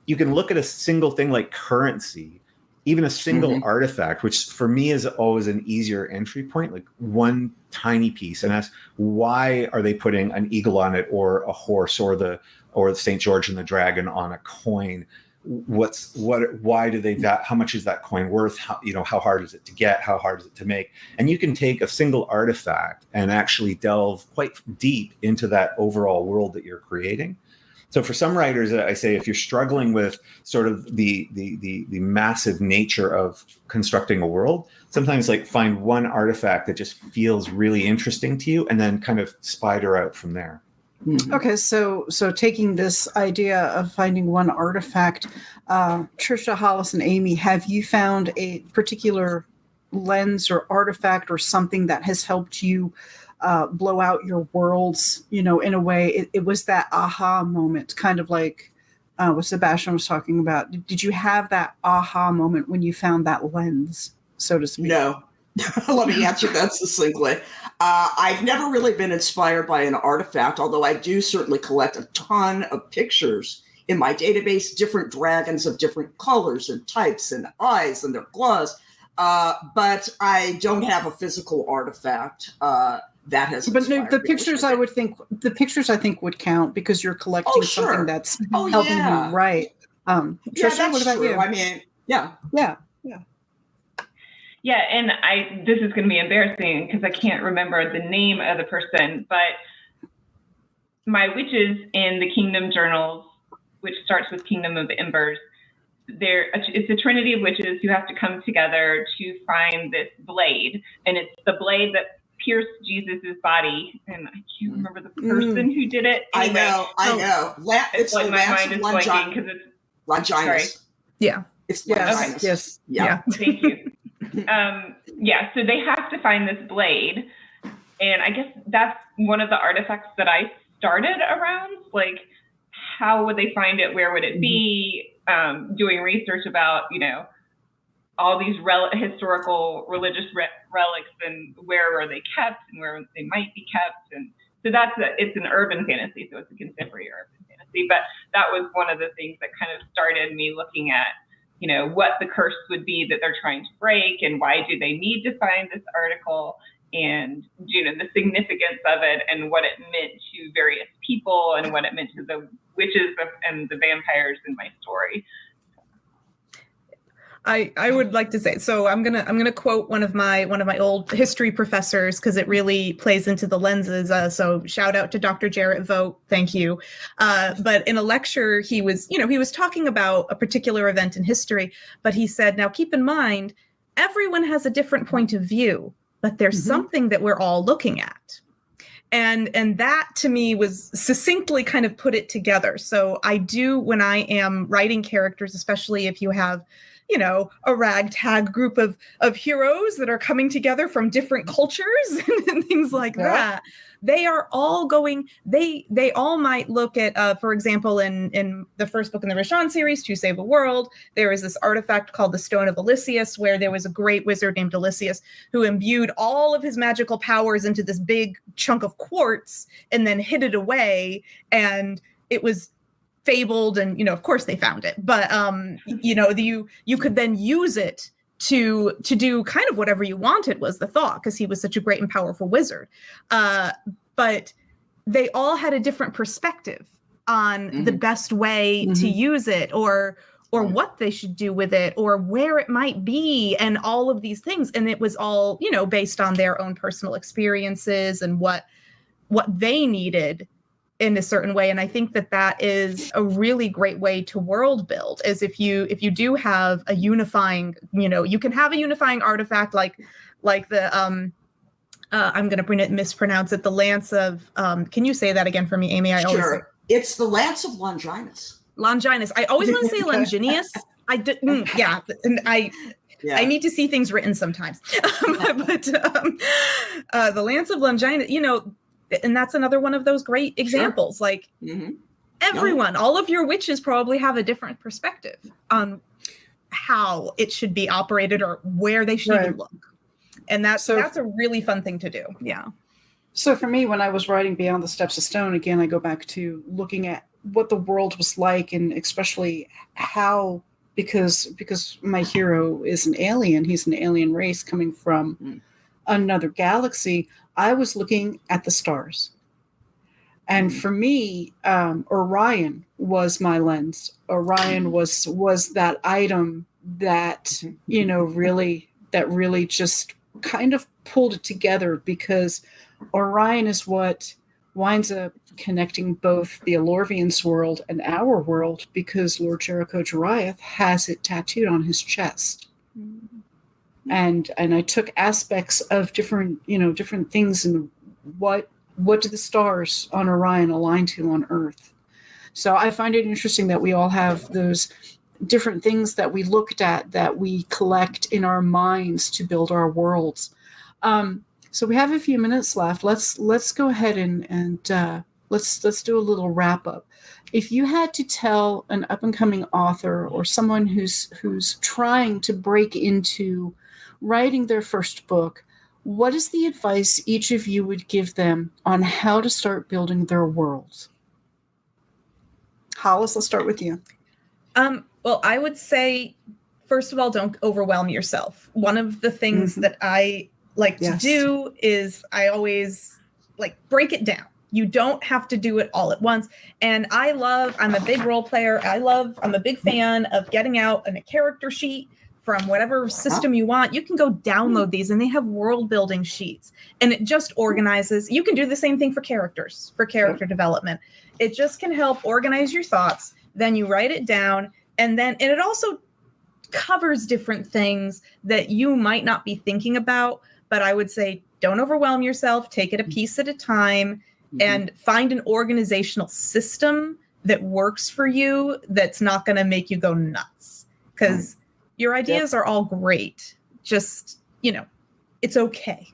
you can look at a single thing like currency, even a single artifact, which for me is always an easier entry point, like one tiny piece, and ask, why are they putting an eagle on it, or a horse, or the St. George and the Dragon on a coin? Why do they that? How much is that coin worth? How hard is it to get? How hard is it to make? And you can take a single artifact and actually delve quite deep into that overall world that you're creating. So for some writers, I say if you're struggling with sort of the massive nature of constructing a world, sometimes like find one artifact that just feels really interesting to you and then kind of spider out from there. Okay, so taking this idea of finding one artifact, Trisha, Hollis, and Amy, have you found a particular lens or artifact or something that has helped you blow out your worlds, in a way? It was that aha moment, kind of like what Sebastian was talking about. Did you have that aha moment when you found that lens, so to speak? No. Let me answer that succinctly. I've never really been inspired by an artifact, although I do certainly collect a ton of pictures in my database, different dragons of different colors and types and eyes and their claws. But I don't have a physical artifact that has. But no, the pictures, I think would count because you're collecting something that's helping you write. Trisha, what about true. you? I mean, yeah. Yeah, and this is going to be embarrassing because I can't remember the name of the person, but my witches in the Kingdom journals, which starts with Kingdom of Embers, it's a trinity of witches who have to come together to find this blade, and it's the blade that pierced Jesus's body, and I can't remember the person who did it. Anyway, I know. It's like the my Lance mind is of blanking because it's Longinus. Sorry. Yeah. It's Longinus. Yes. Yeah. Thank you. So they have to find this blade, and I guess that's one of the artifacts that I started around. Like, how would they find it? Where would it be? Doing research about, all these historical religious relics and where are they kept and where they might be kept. And so it's an urban fantasy, so it's a contemporary urban fantasy. But that was one of the things that kind of started me looking at, what the curse would be that they're trying to break and why do they need to find this article, and, the significance of it and what it meant to various people and what it meant to the witches and the vampires in my story. I would like to say, so I'm gonna quote one of my old history professors because it really plays into the lenses. So shout out to Dr. Jarrett Vogt, thank you. But in a lecture, he was talking about a particular event in history, but he said, now keep in mind, everyone has a different point of view, but there's something that we're all looking at. And that to me was succinctly kind of put it together. So I do, when I am writing characters, especially if you have, a ragtag group of heroes that are coming together from different cultures and things like that, they are all going, they all might look at, for example, in the first book in the Rashan series, To Save the World, there is this artifact called the Stone of Elysius, where there was a great wizard named Elysius who imbued all of his magical powers into this big chunk of quartz and then hid it away. And it was fabled, and of course they found it, but you could then use it to do kind of whatever you wanted, was the thought, because he was such a great and powerful wizard. But they all had a different perspective on the best way to use it, or what they should do with it, or where it might be, and all of these things. And it was all based on their own personal experiences and what they needed in a certain way. And I think that is a really great way to world build, is if you do have a unifying, you can have a unifying artifact like the I'm going to mispronounce it, the Lance of can you say that again for me, Amy? It's the Lance of Longinus. Longinus. I always want to say Longinus. I did, yeah, and I need to see things written sometimes. but the Lance of Longinus, and that's another one of those great examples. Sure. Like everyone, all of your witches probably have a different perspective on how it should be operated or where they should even look. And that's a really fun thing to do. Yeah. So for me, when I was writing Beyond the Steps of Stone, again, I go back to looking at what the world was like, and especially how, because my hero is an alien, he's an alien race coming from another galaxy. I was looking at the stars. And for me, Orion was my lens. Orion was that item that, really just kind of pulled it together, because Orion is what winds up connecting both the Elorvians' world and our world because Lord Jericho Jariath has it tattooed on his chest. And I took aspects of different things and what do the stars on Orion align to on Earth. So I find it interesting that we all have those different things that we looked at, that we collect in our minds to build our worlds. So we have a few minutes left. Let's go ahead and let's do a little wrap up. If you had to tell an up and coming author or someone who's trying to break into writing their first book, what is the advice each of you would give them on how to start building their worlds? Hollis, let's start with you. Well, I would say, first of all, don't overwhelm yourself. One of the things that I like to do is I always break it down. You don't have to do it all at once. And I'm a big role player. I'm a big fan of getting out a character sheet from whatever system you want. You can go download these, and they have world building sheets, and it just organizes. You can do the same thing for characters, for character development. It just can help organize your thoughts. Then you write it down, and it also covers different things that you might not be thinking about. But I would say, don't overwhelm yourself. Take it a piece at a time, and find an organizational system that works for you, that's not going to make you go nuts. Because your ideas are all great. Just, it's okay.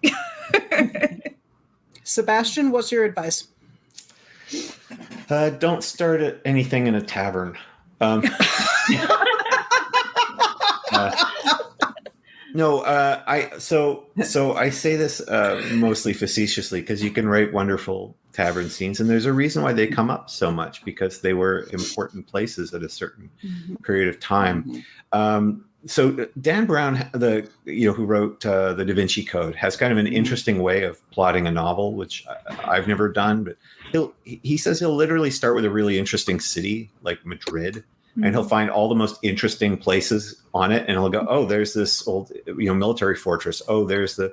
Sebastian, what's your advice? Don't start at anything in a tavern. So I say this mostly facetiously because you can write wonderful tavern scenes, and there's a reason why they come up so much, because they were important places at a certain period of time. So Dan Brown, who wrote the Da Vinci Code, has kind of an interesting way of plotting a novel, which I've never done. But he says he'll literally start with a really interesting city like Madrid, and he'll find all the most interesting places on it, and he'll go, oh, there's this old military fortress. Oh, there's the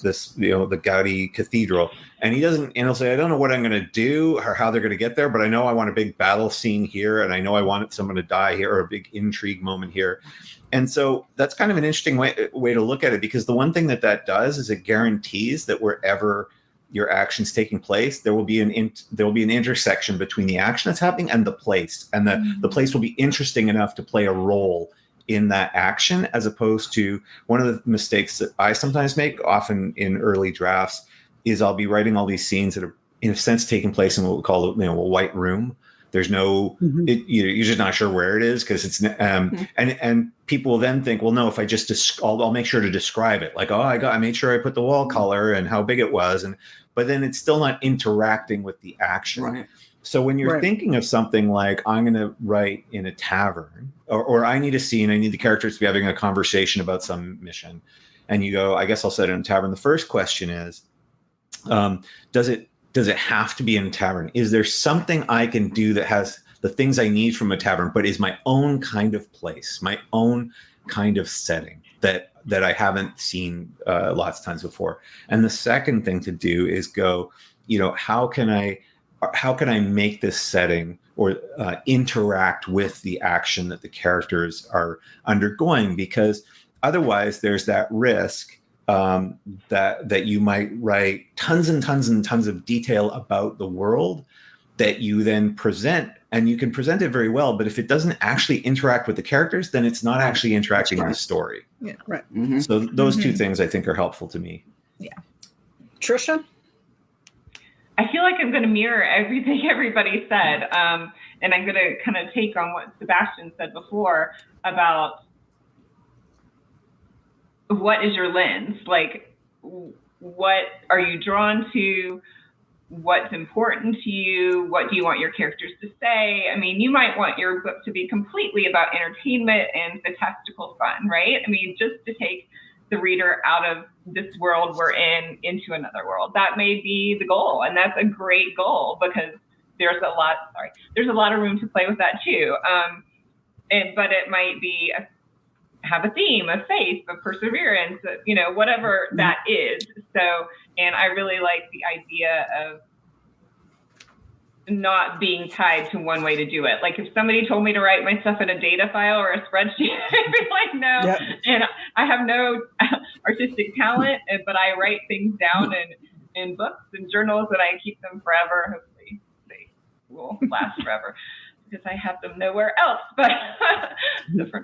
Gaudi Cathedral, and he'll say, I don't know what I'm going to do or how they're going to get there, but I know I want a big battle scene here, and I know I want someone to die here, or a big intrigue moment here. And so that's kind of an interesting way to look at it, because the one thing that does is it guarantees that wherever your action's taking place, there will be an intersection between the action that's happening and the place, and the place will be interesting enough to play a role in that action, as opposed to one of the mistakes that I sometimes make, often in early drafts, is I'll be writing all these scenes that are in a sense taking place in what we call a white room. There's no, you're just not sure where it is, because it's, and people will then think, well, no, if I just, I'll make sure to describe it. Like, oh, I made sure I put the wall color and how big it was. But then it's still not interacting with the action. Right. So when you're thinking of something like, I'm going to write in a tavern, or I need a scene, I need the characters to be having a conversation about some mission. And you go, I guess I'll set it in a tavern. The first question is, does it have to be in a tavern? Is there something I can do that has the things I need from a tavern, but is my own kind of place, my own kind of setting that I haven't seen lots of times before? And the second thing to do is go, how can I make this setting or interact with the action that the characters are undergoing? Because otherwise there's that risk that you might write tons and tons and tons of detail about the world that you then present, and you can present it very well, but if it doesn't actually interact with the characters, then it's not actually interacting in the story. Yeah, right. So those two things I think are helpful to me. Yeah. Trisha? I feel like I'm going to mirror everything everybody said, and I'm going to kind of take on what Sebastian said before about what is your lens? Like, what are you drawn to? What's important to you? What do you want your characters to say? I mean, you might want your book to be completely about entertainment and fantastical fun, right? I mean, just to take the reader out of this world we're in into another world. That may be the goal, and that's a great goal, because there's a lot of room to play with that too. But it might be have a theme, a faith, a perseverance, whatever that is. So, and I really like the idea of not being tied to one way to do it. Like if somebody told me to write my stuff in a data file or a spreadsheet, I'd be like, no. Yep. And I have no artistic talent, but I write things down in books and journals, and I keep them forever. Hopefully they will last forever because I have them nowhere else. But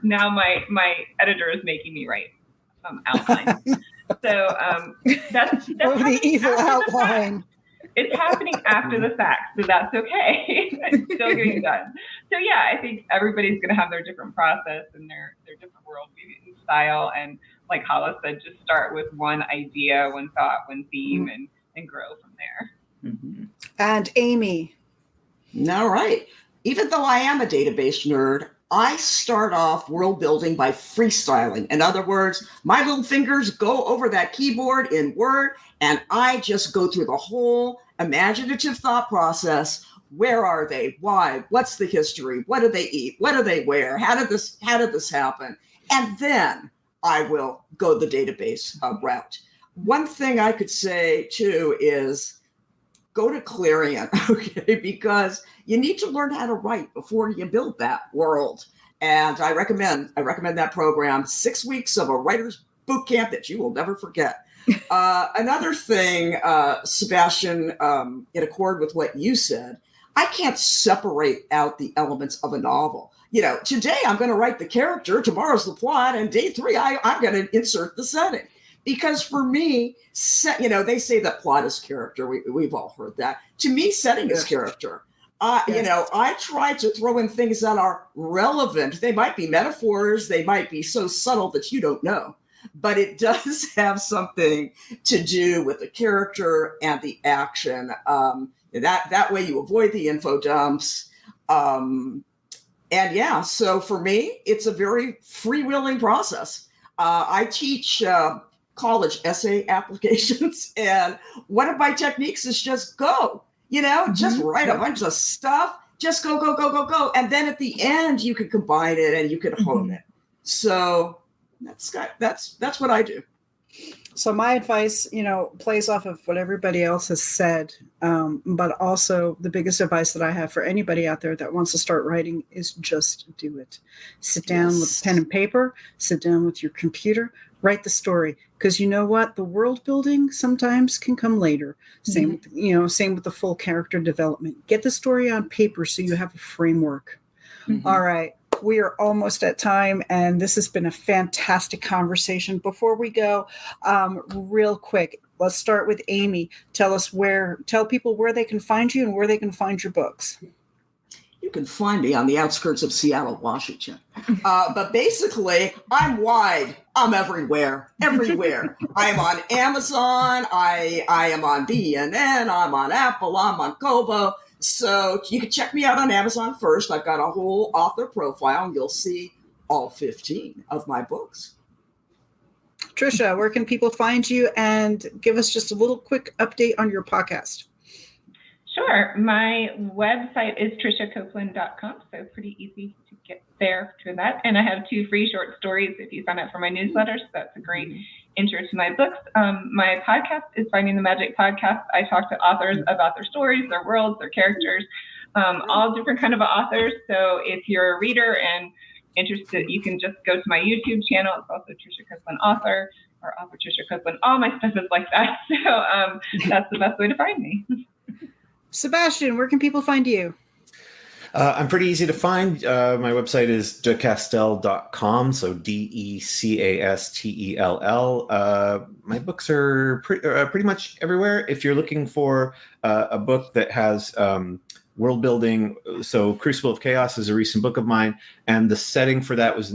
now my editor is making me write outlines. So that's the evil outline. It's happening after the fact, so that's okay. It's still getting done. So yeah, I think everybody's going to have their different process and their different worldview style. And like Hala said, just start with one idea, one thought, one theme, and grow from there. Mm-hmm. And Amy. All right. Even though I am a database nerd, I start off world building by freestyling. In other words, my little fingers go over that keyboard in Word, and I just go through the whole imaginative thought process. Where are they? Why? What's the history? What do they eat? What do they wear? How did this happen? And then I will go the database route. One thing I could say too is go to Clarion, okay? Because you need to learn how to write before you build that world. And I recommend that program, 6 weeks of a writer's boot camp that you will never forget. Another thing, Sebastian, in accord with what you said, I can't separate out the elements of a novel. Today I'm going to write the character, tomorrow's the plot, and day 3 I'm going to insert the setting. Because for me, they say that plot is character. We've all heard that. To me, setting is character. I try to throw in things that are relevant. They might be metaphors. They might be so subtle that you don't know. But it does have something to do with the character and the action. That way you avoid the info dumps. So for me, it's a very freewheeling process. I teach college essay applications, and one of my techniques is just go. Just write a bunch of stuff. Just go. And then at the end, you can combine it and you can hone it. So that's what I do. So my advice, plays off of what everybody else has said. But also the biggest advice that I have for anybody out there that wants to start writing is just do it. Sit down with pen and paper, sit down with your computer, write the story. Because you know what? The world building sometimes can come later. Same with the full character development. Get the story on paper so you have a framework. Mm-hmm. All right. We are almost at time, and this has been a fantastic conversation. Before we go, real quick, let's start with Amy. Tell people where they can find you and where they can find your books. You can find me on the outskirts of Seattle, Washington. But basically, I'm wide. I'm everywhere. I am on Amazon. I am on BNN. I'm on Apple. I'm on Kobo. So you can check me out on Amazon first. I've got a whole author profile, and you'll see all 15 of my books. Trisha, where can people find you, and give us just a little quick update on your podcast? Sure. My website is trishacopeland.com, so pretty easy to get there to that. And I have 2 free short stories if you sign up for my newsletter, so that's a great intro to my books. My podcast is Finding the Magic Podcast. I talk to authors about their stories, their worlds, their characters, all different kind of authors. So if you're a reader and interested, you can just go to my YouTube channel. It's also Trisha Copeland Author, or Author Trisha Copeland. All my stuff is like that. So that's the best way to find me. Sebastian, where can people find you? I'm pretty easy to find. My website is decastell.com, so DECASTELL. My books are pretty much everywhere. If you're looking for a book that has world building, so Crucible of Chaos is a recent book of mine, and the setting for that was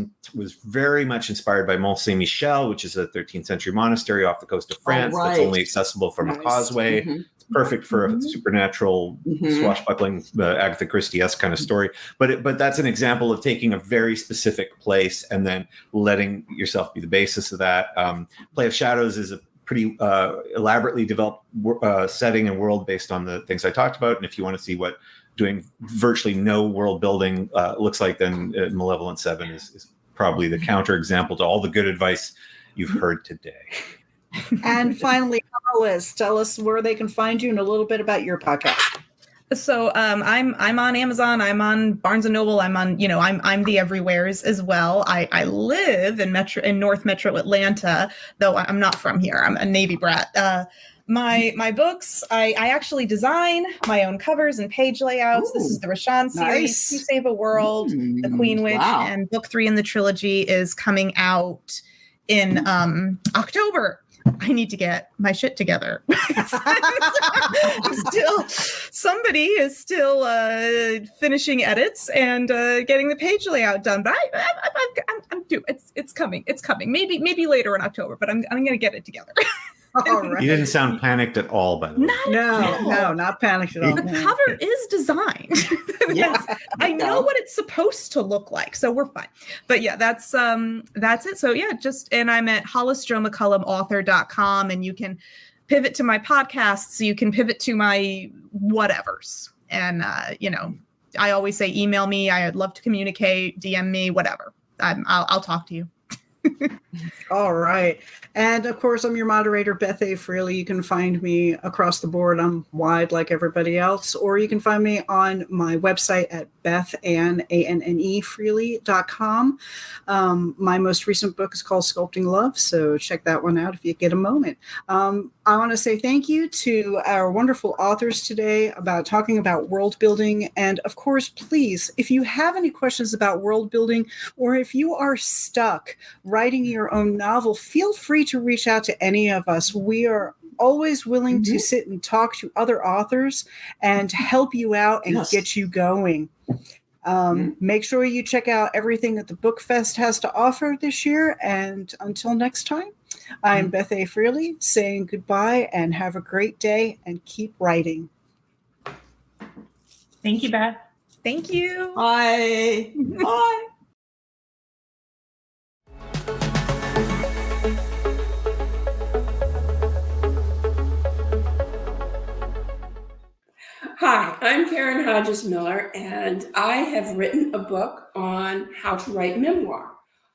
very much inspired by Mont Saint-Michel, which is a 13th century monastery off the coast of France that's only accessible from a causeway. Mm-hmm. Perfect for a supernatural swashbuckling Agatha Christie-esque kind of story. But that's an example of taking a very specific place and then letting yourself be the basis of that. Play of Shadows is a pretty elaborately developed setting and world based on the things I talked about. And if you want to see what doing virtually no world building looks like, then Malevolent 7 is probably the counterexample to all the good advice you've heard today. And finally, Liz, tell us where they can find you and a little bit about your podcast. So I'm on Amazon, I'm on Barnes and Noble, I'm on, I'm the everywheres as well. I live in North Metro Atlanta, though I'm not from here. I'm a Navy brat. My books, I actually design my own covers and page layouts. This is the Rashawn series, To Save a World, The Queen Witch, and book 3 in the trilogy is coming out in October. I need to get my shit together. Somebody is still finishing edits and getting the page layout done. But I'm due. It's coming. It's coming. Maybe later in October. But I'm going to get it together. All right. You didn't sound panicked at all, by the way. No, not panicked at all. The cover is designed. Yeah, I know what it's supposed to look like, so we're fine. But yeah, that's it. So yeah, and I'm at HollisJoMcCullumAuthor.com, and you can pivot to my podcasts, so you can pivot to my whatevers. And I always say email me. I'd love to communicate, DM me, whatever. I'll talk to you. All right. And of course, I'm your moderator, Beth A. Freely. You can find me across the board. I'm wide like everybody else. Or you can find me on my website at BethAnne.Freely.com. My most recent book is called Sculpting Love, so check that one out if you get a moment. I want to say thank you to our wonderful authors today about talking about world building. And of course, please, if you have any questions about world building, or if you are stuck writing your own novel, feel free to reach out to any of us. We are always willing to sit and talk to other authors and help you out and get you going. Make sure you check out everything that the BookFest has to offer this year. And until next time, I'm Beth A. Freely saying goodbye and have a great day and keep writing. Thank you, Beth. Thank you. Bye. Bye. Hi, I'm Karen Hodges Miller, and I have written a book on how to write memoir.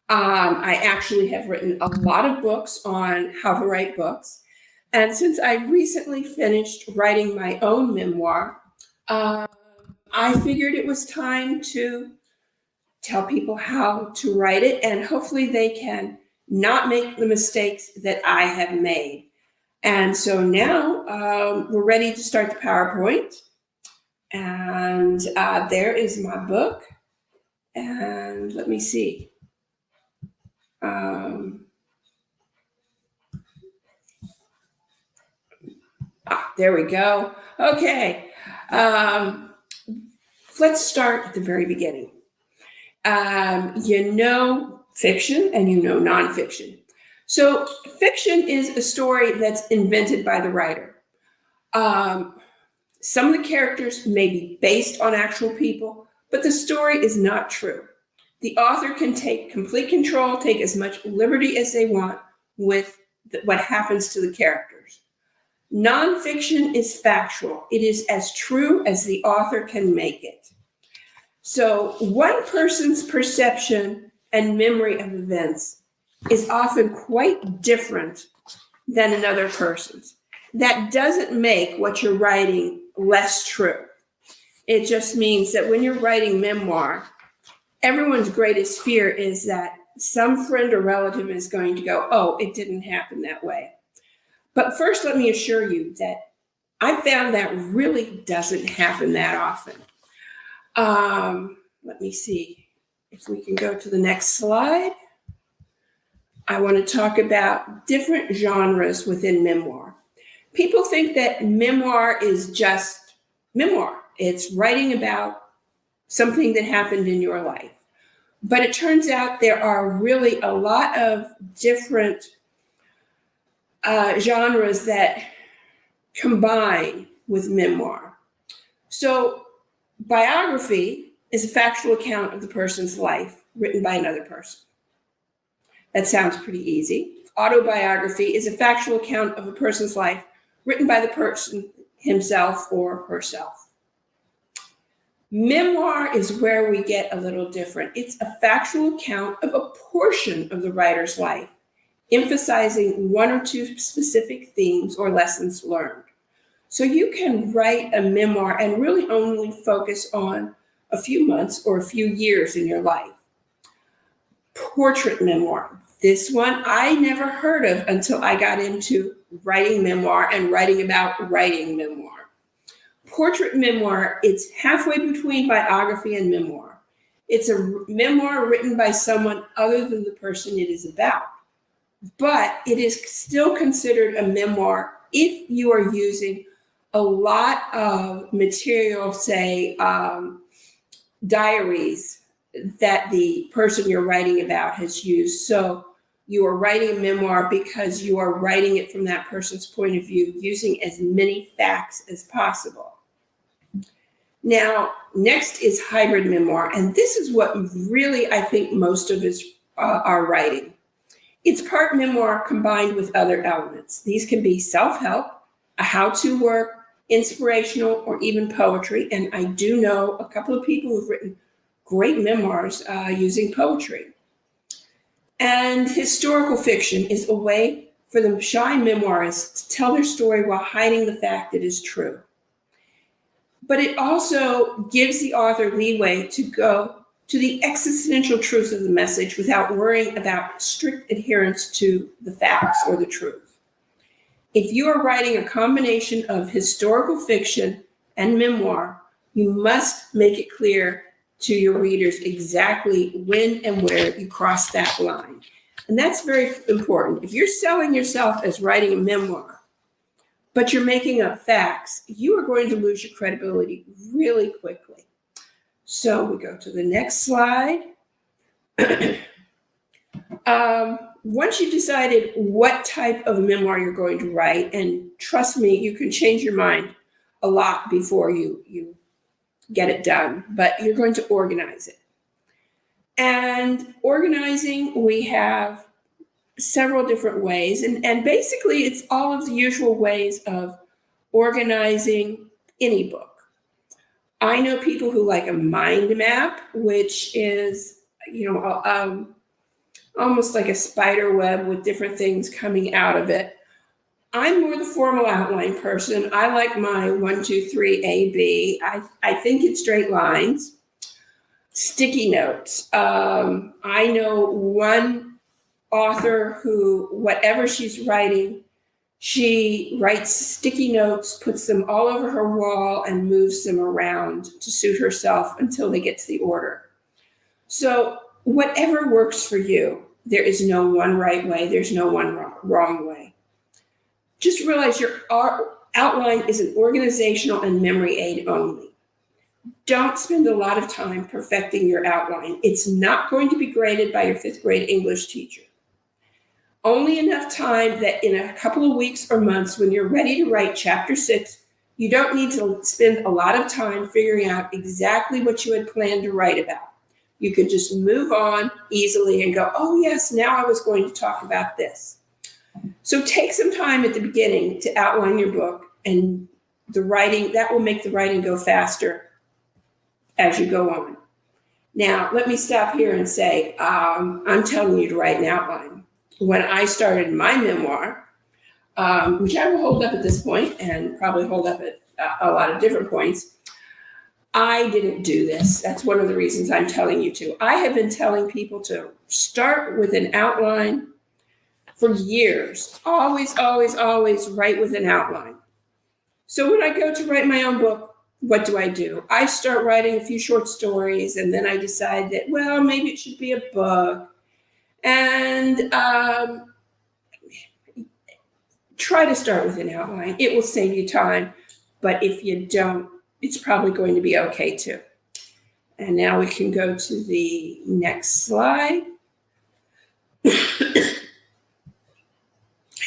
I actually have written a lot of books on how to write books. And since I recently finished writing my own memoir, I figured it was time to tell people how to write it, and hopefully they can not make the mistakes that I have made. And so now we're ready to start the PowerPoint. And there is my book. And let me see. There we go. Okay. Let's start at the very beginning. Fiction and nonfiction. So fiction is a story that's invented by the writer. Some of the characters may be based on actual people, but the story is not true. The author can take complete control, take as much liberty as they want with what happens to the characters. Nonfiction is factual. It is as true as the author can make it. So one person's perception and memory of events is often quite different than another person's. That doesn't make what you're writing less true. It just means that when you're writing memoir, everyone's greatest fear is that some friend or relative is going to go, oh, it didn't happen that way. But first, let me assure you that I found that really doesn't happen that often. Let me see if we can go to the next slide. I want to talk about different genres within memoir. People think that memoir is just memoir. It's writing about something that happened in your life. But it turns out there are really a lot of different genres that combine with memoir. So biography is a factual account of the person's life written by another person. That sounds pretty easy. Autobiography is a factual account of a person's life written by the person himself or herself. Memoir is where we get a little different. It's a factual account of a portion of the writer's life, emphasizing one or two specific themes or lessons learned. So you can write a memoir and really only focus on a few months or a few years in your life. Portrait memoir. This one I never heard of until I got into writing memoir and writing about writing memoir. Portrait memoir, it's halfway between biography and memoir. It's a memoir written by someone other than the person it is about. But it is still considered a memoir if you are using a lot of material, say diaries that the person you're writing about has used. So you are writing a memoir because you are writing it from that person's point of view, using as many facts as possible. Now, next is hybrid memoir, and this is what really I think most of us are writing. It's part memoir combined with other elements. These can be self-help, a how-to work, inspirational, or even poetry. And I do know a couple of people who've written great memoirs using poetry. And historical fiction is a way for the shy memoirists to tell their story while hiding the fact it is true. But it also gives the author leeway to go to the existential truth of the message without worrying about strict adherence to the facts or the truth. If you are writing a combination of historical fiction and memoir, you must make it clear to your readers exactly when and where you cross that line. And that's very important. If you're selling yourself as writing a memoir, but you're making up facts, you are going to lose your credibility really quickly. So we go to the next slide. Once you've decided what type of memoir you're going to write, and trust me, you can change your mind a lot before you get it done, but you're going to organize it. And organizing, we have several different ways. And basically, it's all of the usual ways of organizing any book. I know people who like a mind map, which is, almost like a spider web with different things coming out of it. I'm more the formal outline person. I like my 1, 2, 3, A, B. I think in straight lines. Sticky notes. I know one author who, whatever she's writing, she writes sticky notes, puts them all over her wall, and moves them around to suit herself until they get to the order. So whatever works for you, there is no one right way. There's no one wrong way. Just realize your outline is an organizational and memory aid only. Don't spend a lot of time perfecting your outline. It's not going to be graded by your 5th grade English teacher. Only enough time that in a couple of weeks or months, when you're ready to write chapter 6, you don't need to spend a lot of time figuring out exactly what you had planned to write about. You could just move on easily and go, oh yes, now I was going to talk about this. So take some time at the beginning to outline your book, and the writing, that will make the writing go faster as you go on. Now, let me stop here and say, I'm telling you to write an outline. When I started my memoir, which I will hold up at this point and probably hold up at a lot of different points, I didn't do this. That's one of the reasons I'm telling you to. I have been telling people to start with an outline for years. Always, always, always write with an outline. So when I go to write my own book, what do? I start writing a few short stories, and then I decide that, well, maybe it should be a book. And try to start with an outline. It will save you time, but if you don't, it's probably going to be okay too. And now we can go to the next slide.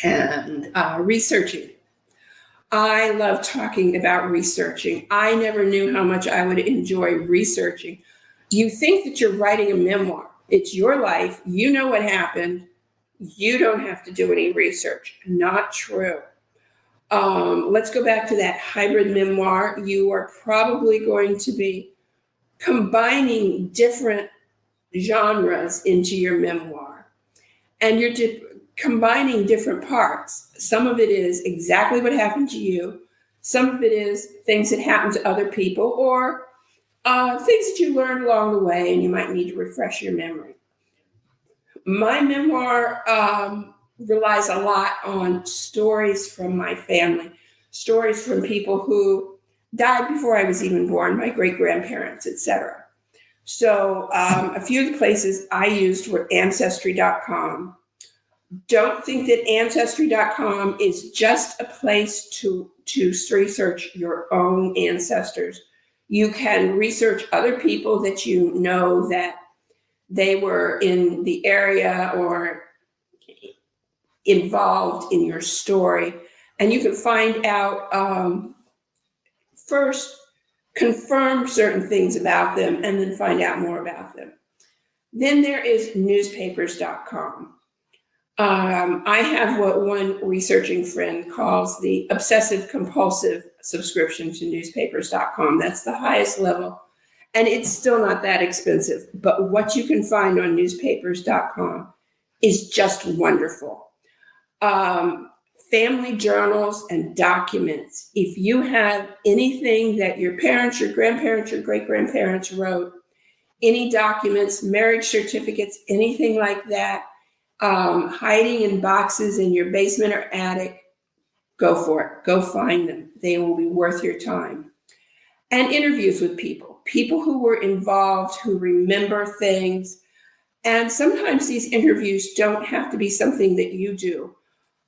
And researching. I love talking about researching. I never knew how much I would enjoy researching. You think that you're writing a memoir. It's your life. You know what happened. You don't have to do any research. Not true. Let's go back to that hybrid memoir. You are probably going to be combining different genres into your memoir. And you're combining different parts. Some of it is exactly what happened to you. Some of it is things that happen to other people, or things that you learned along the way and you might need to refresh your memory. My memoir relies a lot on stories from my family, stories from people who died before I was even born, my great-grandparents, etc. So a few of the places I used were Ancestry.com. Don't think that Ancestry.com is just a place to research your own ancestors. You can research other people that you know that they were in the area or involved in your story. And you can find out, first, confirm certain things about them, and then find out more about them. Then there is newspapers.com. I have what one researching friend calls the obsessive compulsive subscription to newspapers.com. That's the highest level. And it's still not that expensive. But what you can find on newspapers.com is just wonderful. Family journals and documents. If you have anything that your parents, your grandparents, your great-grandparents wrote, any documents, marriage certificates, anything like that, hiding in boxes in your basement or attic, go for it. Go find them. They will be worth your time. And interviews with people who were involved, who remember things. And sometimes these interviews don't have to be something that you do.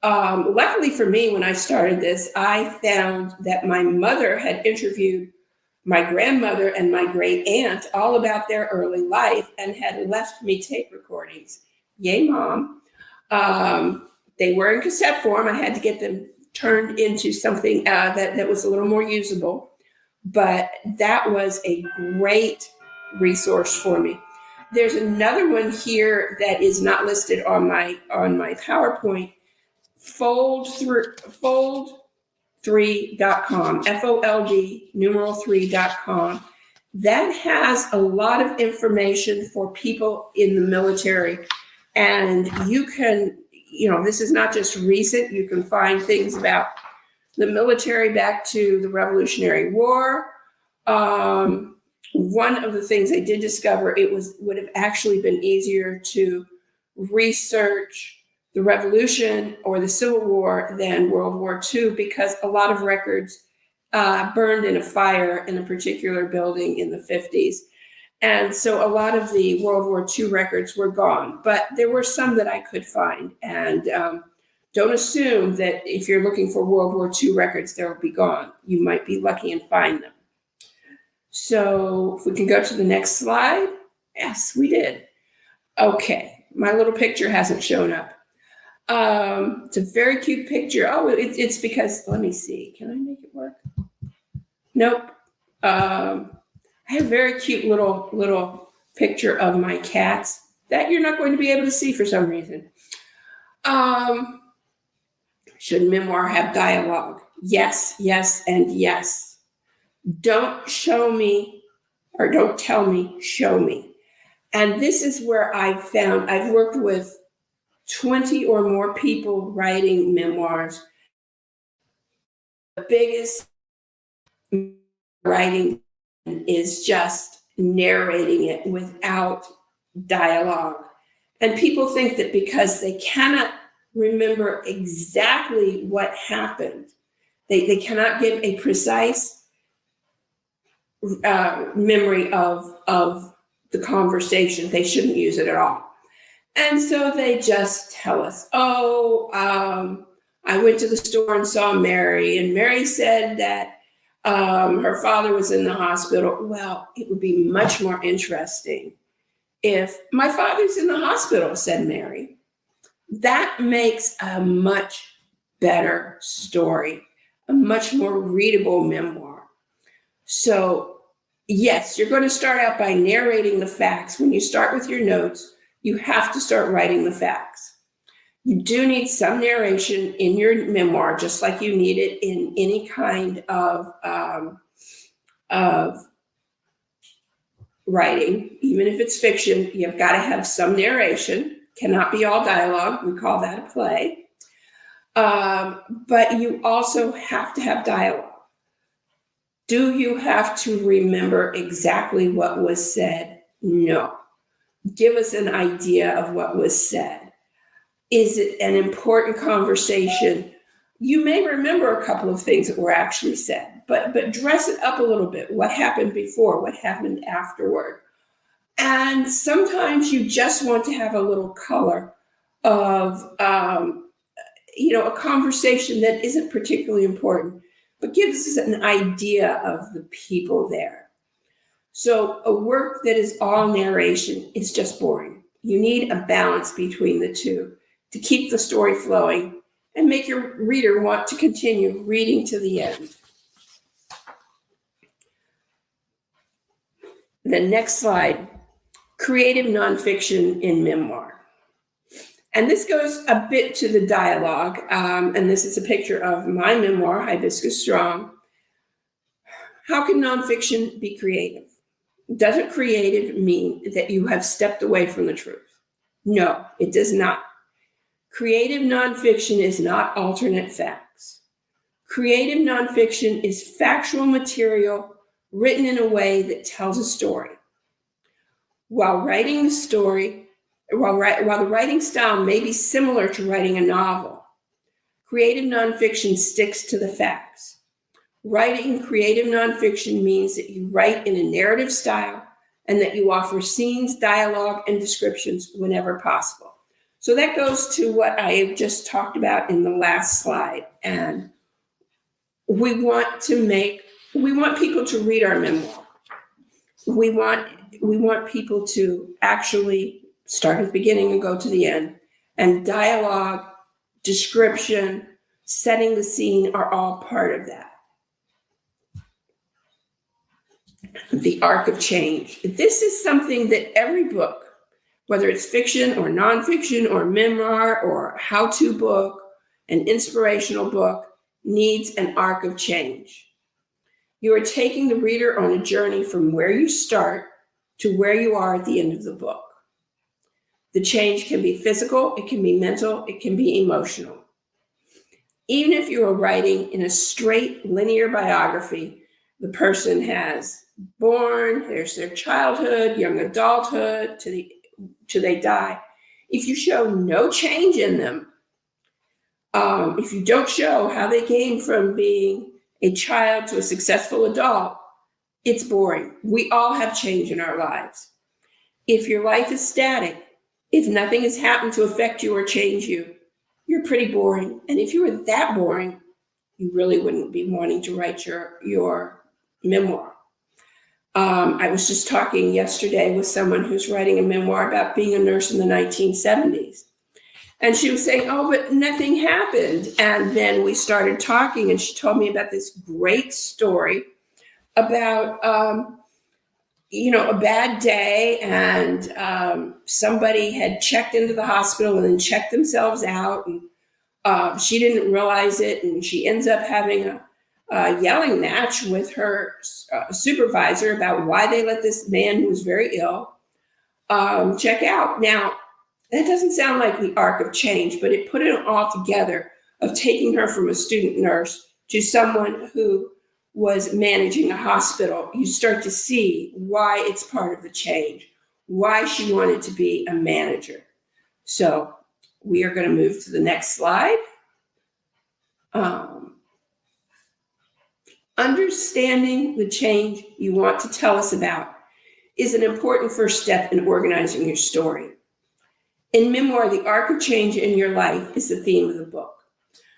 Luckily for me, when I started this, I found that my mother had interviewed my grandmother and my great aunt all about their early life and had left me tape recordings. Yay, Mom. They were in cassette form. I had to get them turned into something that was a little more usable. But that was a great resource for me. There's another one here that is not listed on my PowerPoint. Fold3.com, FOLD numeral 3.com. That has a lot of information for people in the military. And you can, this is not just recent, you can find things about the military back to the Revolutionary War. One of the things I did discover, would have actually been easier to research the Revolution or the Civil War than World War II, because a lot of records burned in a fire in a particular building in the 50s. And so a lot of the World War II records were gone, but there were some that I could find. And don't assume that if you're looking for World War II records, they'll be gone. You might be lucky and find them. So if we can go to the next slide. Yes, we did. Okay, my little picture hasn't shown up. It's a very cute picture. Oh, it's because, let me see. Can I make it work? Nope. I have a very cute little picture of my cats that you're not going to be able to see for some reason. Should memoir have dialogue? Yes, yes, and yes. Don't show me, or don't tell me, show me. And this is where I've worked with 20 or more people writing memoirs. The biggest writing is just narrating it without dialogue. And people think that because they cannot remember exactly what happened, they cannot give a precise memory of the conversation, they shouldn't use it at all. And so they just tell us, I went to the store and saw Mary, and Mary said that her father was in the hospital. Well, it would be much more interesting if my father's in the hospital, said Mary. That makes a much better story, a much more readable memoir. So yes, you're going to start out by narrating the facts. When you start with your notes, you have to start writing the facts. You do need some narration in your memoir, just like you need it in any kind of writing. Even if it's fiction, you've got to have some narration. Cannot be all dialogue. We call that a play. But you also have to have dialogue. Do you have to remember exactly what was said? No. Give us an idea of what was said. Is it an important conversation? You may remember a couple of things that were actually said, but dress it up a little bit. What happened before? What happened afterward? And sometimes you just want to have a little color of, a conversation that isn't particularly important, but gives us an idea of the people there. So a work that is all narration is just boring. You need a balance between the two to keep the story flowing and make your reader want to continue reading to the end. The next slide, creative nonfiction in memoir. And this goes a bit to the dialogue. And this is a picture of my memoir, Hibiscus Strong. How can nonfiction be creative? Doesn't creative mean that you have stepped away from the truth? No, it does not. Creative nonfiction is not alternate facts. Creative nonfiction is factual material written in a way that tells a story. While writing the story, while the writing style may be similar to writing a novel, creative nonfiction sticks to the facts. Writing creative nonfiction means that you write in a narrative style and that you offer scenes, dialogue, and descriptions whenever possible. So that goes to what I have just talked about in the last slide. And we want people to read our memoir. We want people to actually start at the beginning and go to the end. And dialogue, description, setting the scene are all part of that. The arc of change. This is something that every book, whether it's fiction or nonfiction or memoir or how-to book, an inspirational book, needs an arc of change. You are taking the reader on a journey from where you start to where you are at the end of the book. The change can be physical, it can be mental, it can be emotional. Even if you are writing in a straight linear biography, the person has born, there's their childhood, young adulthood, till they die. If you show no change in them, if you don't show how they came from being a child to a successful adult, it's boring. We all have change in our lives. If your life is static, if nothing has happened to affect you or change you, you're pretty boring. And if you were that boring, you really wouldn't be wanting to write your memoir. I was just talking yesterday with someone who's writing a memoir about being a nurse in the 1970s. And she was saying, oh, but nothing happened. And then we started talking and she told me about this great story about, a bad day and somebody had checked into the hospital and then checked themselves out. And she didn't realize it. And she ends up having a yelling match with her supervisor about why they let this man who was very ill check out. Now, that doesn't sound like the arc of change, but it put it all together of taking her from a student nurse to someone who was managing a hospital. You start to see why it's part of the change, why she wanted to be a manager. So we are going to move to the next slide. Understanding the change you want to tell us about is an important first step in organizing your story. In memoir, the arc of change in your life is the theme of the book.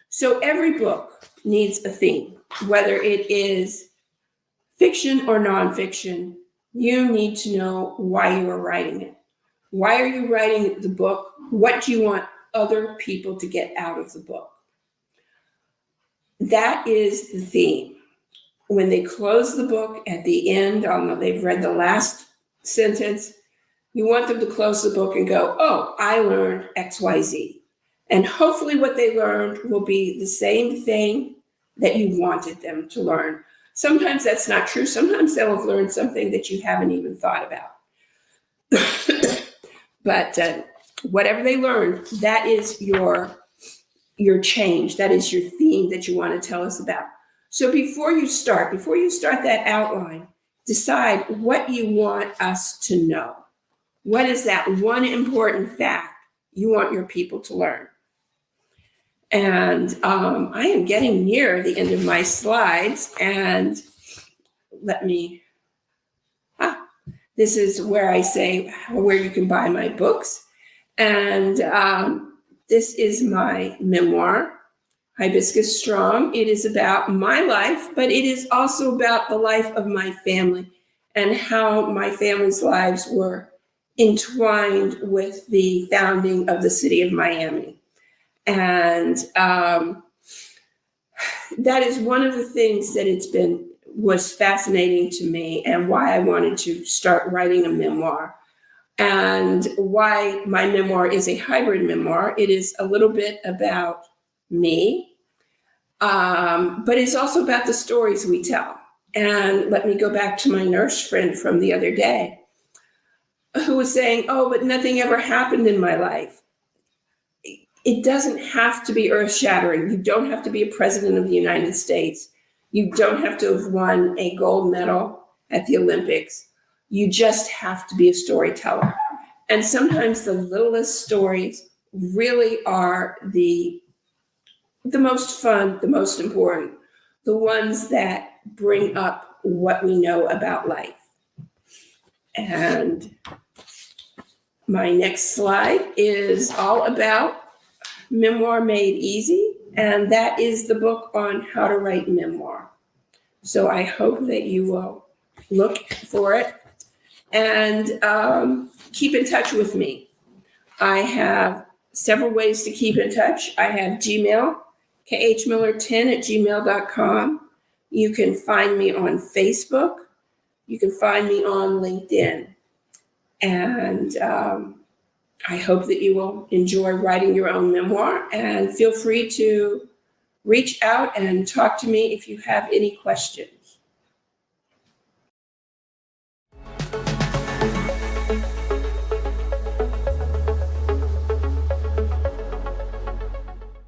So every book needs a theme, whether it is fiction or nonfiction. You need to know why you are writing it. Why are you writing the book? What do you want other people to get out of the book? That is the theme. When they close the book at the end, they've read the last sentence, you want them to close the book and go, oh, I learned X, Y, Z. And hopefully what they learned will be the same thing that you wanted them to learn. Sometimes that's not true. Sometimes they'll have learned something that you haven't even thought about. But whatever they learned, that is your change. That is your theme that you want to tell us about. So before you start that outline, decide what you want us to know. What is that one important fact you want your people to learn? And I am getting near the end of my slides, and this is where I say where you can buy my books. And this is my memoir, Hibiscus Strong. It is about my life, but it is also about the life of my family and how my family's lives were entwined with the founding of the city of Miami. And that is one of the things that was fascinating to me, and why I wanted to start writing a memoir, and why my memoir is a hybrid memoir. It is a little bit about me, but it's also about the stories we tell. And let me go back to my nurse friend from the other day, who was saying, oh, but nothing ever happened in my life. It doesn't have to be earth-shattering. You don't have to be a president of the United States. You don't have to have won a gold medal at the Olympics. You just have to be a storyteller. And sometimes the littlest stories really are the most fun, the most important, the ones that bring up what we know about life. And my next slide is all about Memoir Made Easy, and that is the book on how to write memoir. So I hope that you will look for it and keep in touch with me. I have several ways to keep in touch. I have Gmail, khmiller10@gmail.com. You can find me on Facebook. You can find me on LinkedIn. And I hope that you will enjoy writing your own memoir, and feel free to reach out and talk to me if you have any questions.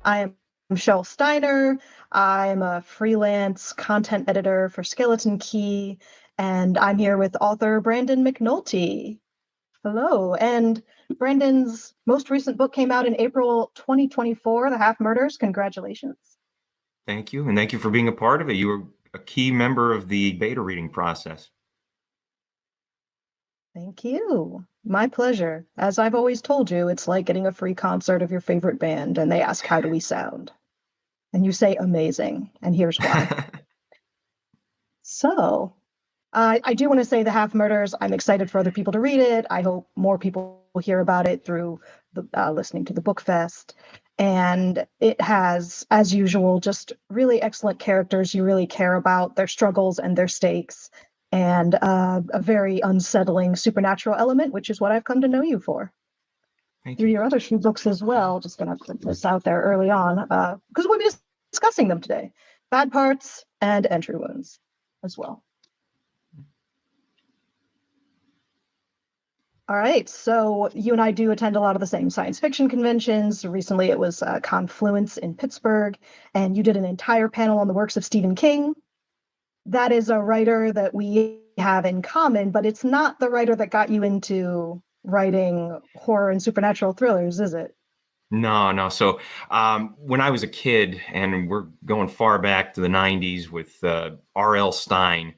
I am Michelle Steiner. I'm a freelance content editor for Skeleton Key, and I'm here with author Brandon McNulty. Hello. And Brandon's most recent book came out in April 2024, The Half Murders. Congratulations. Thank you. And thank you for being a part of it. You were a key member of the beta reading process. Thank you. My pleasure. As I've always told you, it's like getting a free concert of your favorite band, and they ask, how do we sound? And you say, amazing. And here's why. So I do want to say The Half Murders. I'm excited for other people to read it. I hope more people will hear about it through listening to the BookFest. And it has, as usual, just really excellent characters you really care about, their struggles and their stakes, and a very unsettling supernatural element, which is what I've come to know you for. Through your other few books as well. Just going to put this out there early on, because we'll be discussing them today. Bad Parts and Entry Wounds as well. All right, so you and I do attend a lot of the same science fiction conventions. Recently it was Confluence in Pittsburgh, and you did an entire panel on the works of Stephen King. That is a writer that we have in common, but it's not the writer that got you into writing horror and supernatural thrillers, is it? No. So when I was a kid, and we're going far back to the 90s with R.L. Stine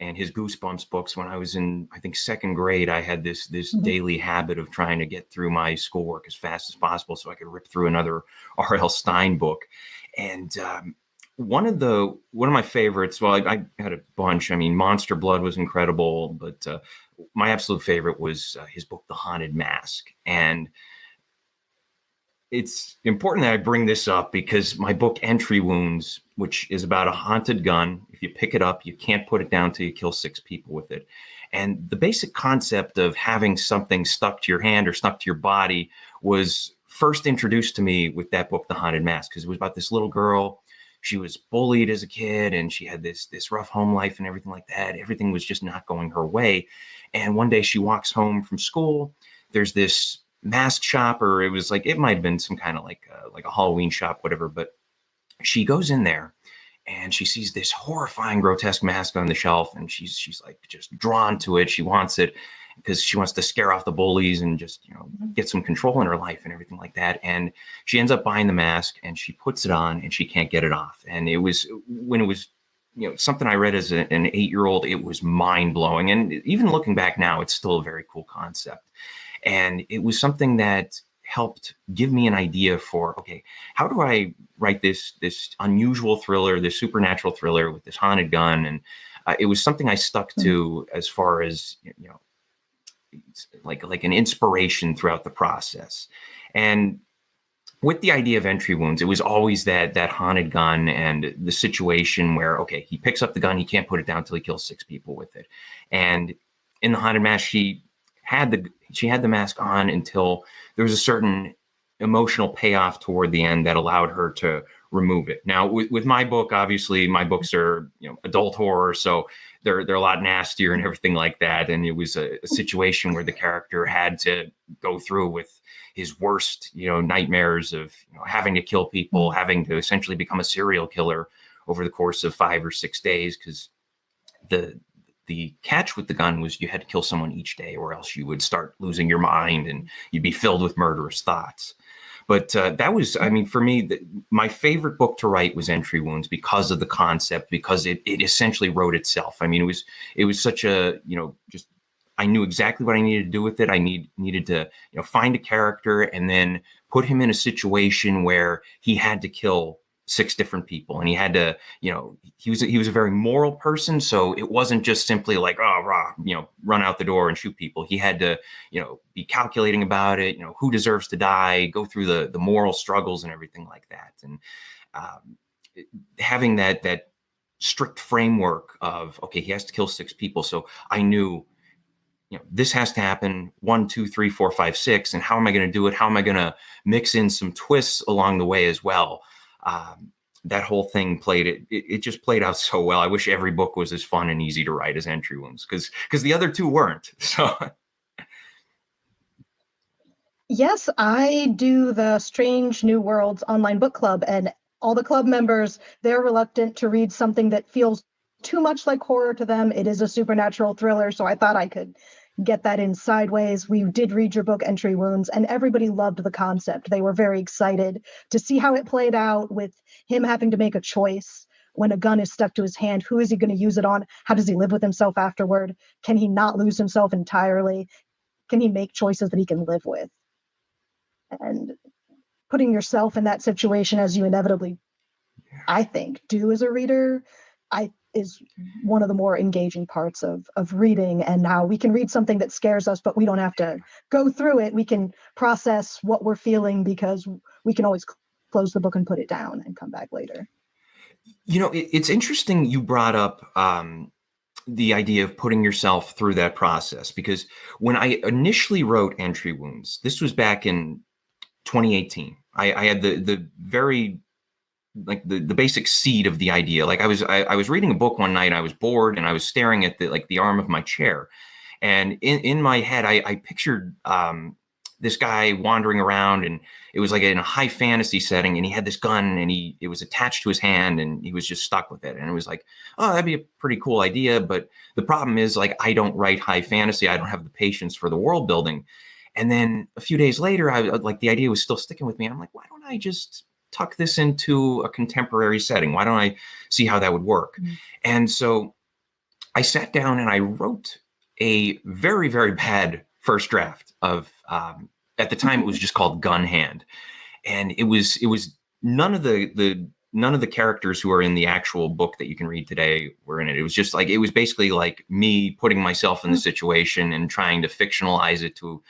and his Goosebumps books, when I was in, I think, second grade, I had this daily habit of trying to get through my schoolwork as fast as possible so I could rip through another R.L. Stine book. And one of my favorites, well, I had a bunch. I mean, Monster Blood was incredible, but my absolute favorite was his book, The Haunted Mask. And it's important that I bring this up because my book, Entry Wounds, which is about a haunted gun, if you pick it up, you can't put it down till you kill 6 people with it. And the basic concept of having something stuck to your hand or stuck to your body was first introduced to me with that book, The Haunted Mask, because it was about this little girl. She was bullied as a kid, and she had this rough home life and everything like that. Everything was just not going her way. And one day she walks home from school. There's this mask shop, or it was like, it might have been some kind of like a Halloween shop, whatever. But she goes in there, and she sees this horrifying, grotesque mask on the shelf, and she's like just drawn to it. She wants it because she wants to scare off the bullies and just, get some control in her life and everything like that. And she ends up buying the mask, and she puts it on, and she can't get it off. And it was when it was, something I read as an 8-year-old, it was mind blowing. And even looking back now, it's still a very cool concept. And it was something that helped give me an idea for, okay, how do I write this unusual thriller, this supernatural thriller with this haunted gun? And it was something I stuck to as far as, like an inspiration throughout the process. And with the idea of Entry Wounds, it was always that haunted gun and the situation where, okay, he picks up the gun, he can't put it down until he kills 6 people with it. And in the haunted mask, she had the mask on until there was a certain emotional payoff toward the end that allowed her to remove it. Now, with my book, obviously, my books are adult horror, so they're a lot nastier and everything like that. And it was a situation where the character had to go through with his worst, nightmares of having to kill people, having to essentially become a serial killer over the course of 5 or 6 days, because the catch with the gun was you had to kill someone each day, or else you would start losing your mind and you'd be filled with murderous thoughts. But that was, for me, my favorite book to write was Entry Wounds because of the concept, because it essentially wrote itself. It was such a, just, I knew exactly what I needed to do with it. I needed to, find a character and then put him in a situation where he had to kill 6 different people, and he had to, he was a very moral person. So it wasn't just simply like, run out the door and shoot people. He had to, be calculating about it, who deserves to die, go through the moral struggles and everything like that. And having that strict framework of, okay, he has to kill 6 people. So I knew, this has to happen 1, 2, 3, 4, 5, 6. And how am I going to do it? How am I going to mix in some twists along the way as well? That whole thing it just played out so well. I wish every book was as fun and easy to write as Entry Wounds, because the other 2 weren't. So Yes, I do the Strange New Worlds online book club, and all the club members, they're reluctant to read something that feels too much like horror to them. It is a supernatural thriller, so I thought I could get that in sideways. We did read your book, Entry Wounds, and everybody loved the concept. They were very excited to see how it played out with him having to make a choice when a gun is stuck to his hand. Who is he going to use it on? How does he live with himself afterward? Can he not lose himself entirely? Can he make choices that he can live with? And putting yourself in that situation, as you inevitably, I think, do as a reader, is one of the more engaging parts of reading, and how we can read something that scares us, but we don't have to go through it. We can process what we're feeling, because we can always close the book and put it down and come back later. It's interesting you brought up the idea of putting yourself through that process, because when I initially wrote Entry Wounds, this was back in 2018. I had the very, like the basic seed of the idea. Like I was reading a book one night, I was bored, and I was staring at the arm of my chair, and in my head I pictured this guy wandering around, and it was like in a high fantasy setting, and he had this gun, and it was attached to his hand, and he was just stuck with it. And it was like, oh, that'd be a pretty cool idea, but the problem is, like, I don't write high fantasy. I don't have the patience for the world building. And then a few days later, the idea was still sticking with me. I'm like, why don't I just tuck this into a contemporary setting? Why don't I see how that would work? Mm-hmm. And so I sat down and I wrote a very, very bad first draft of, at the time it was just called Gun Hand. And it was none of the characters who are in the actual book that you can read today were in it. It was just like, it was basically like me putting myself in the situation and trying to fictionalize it to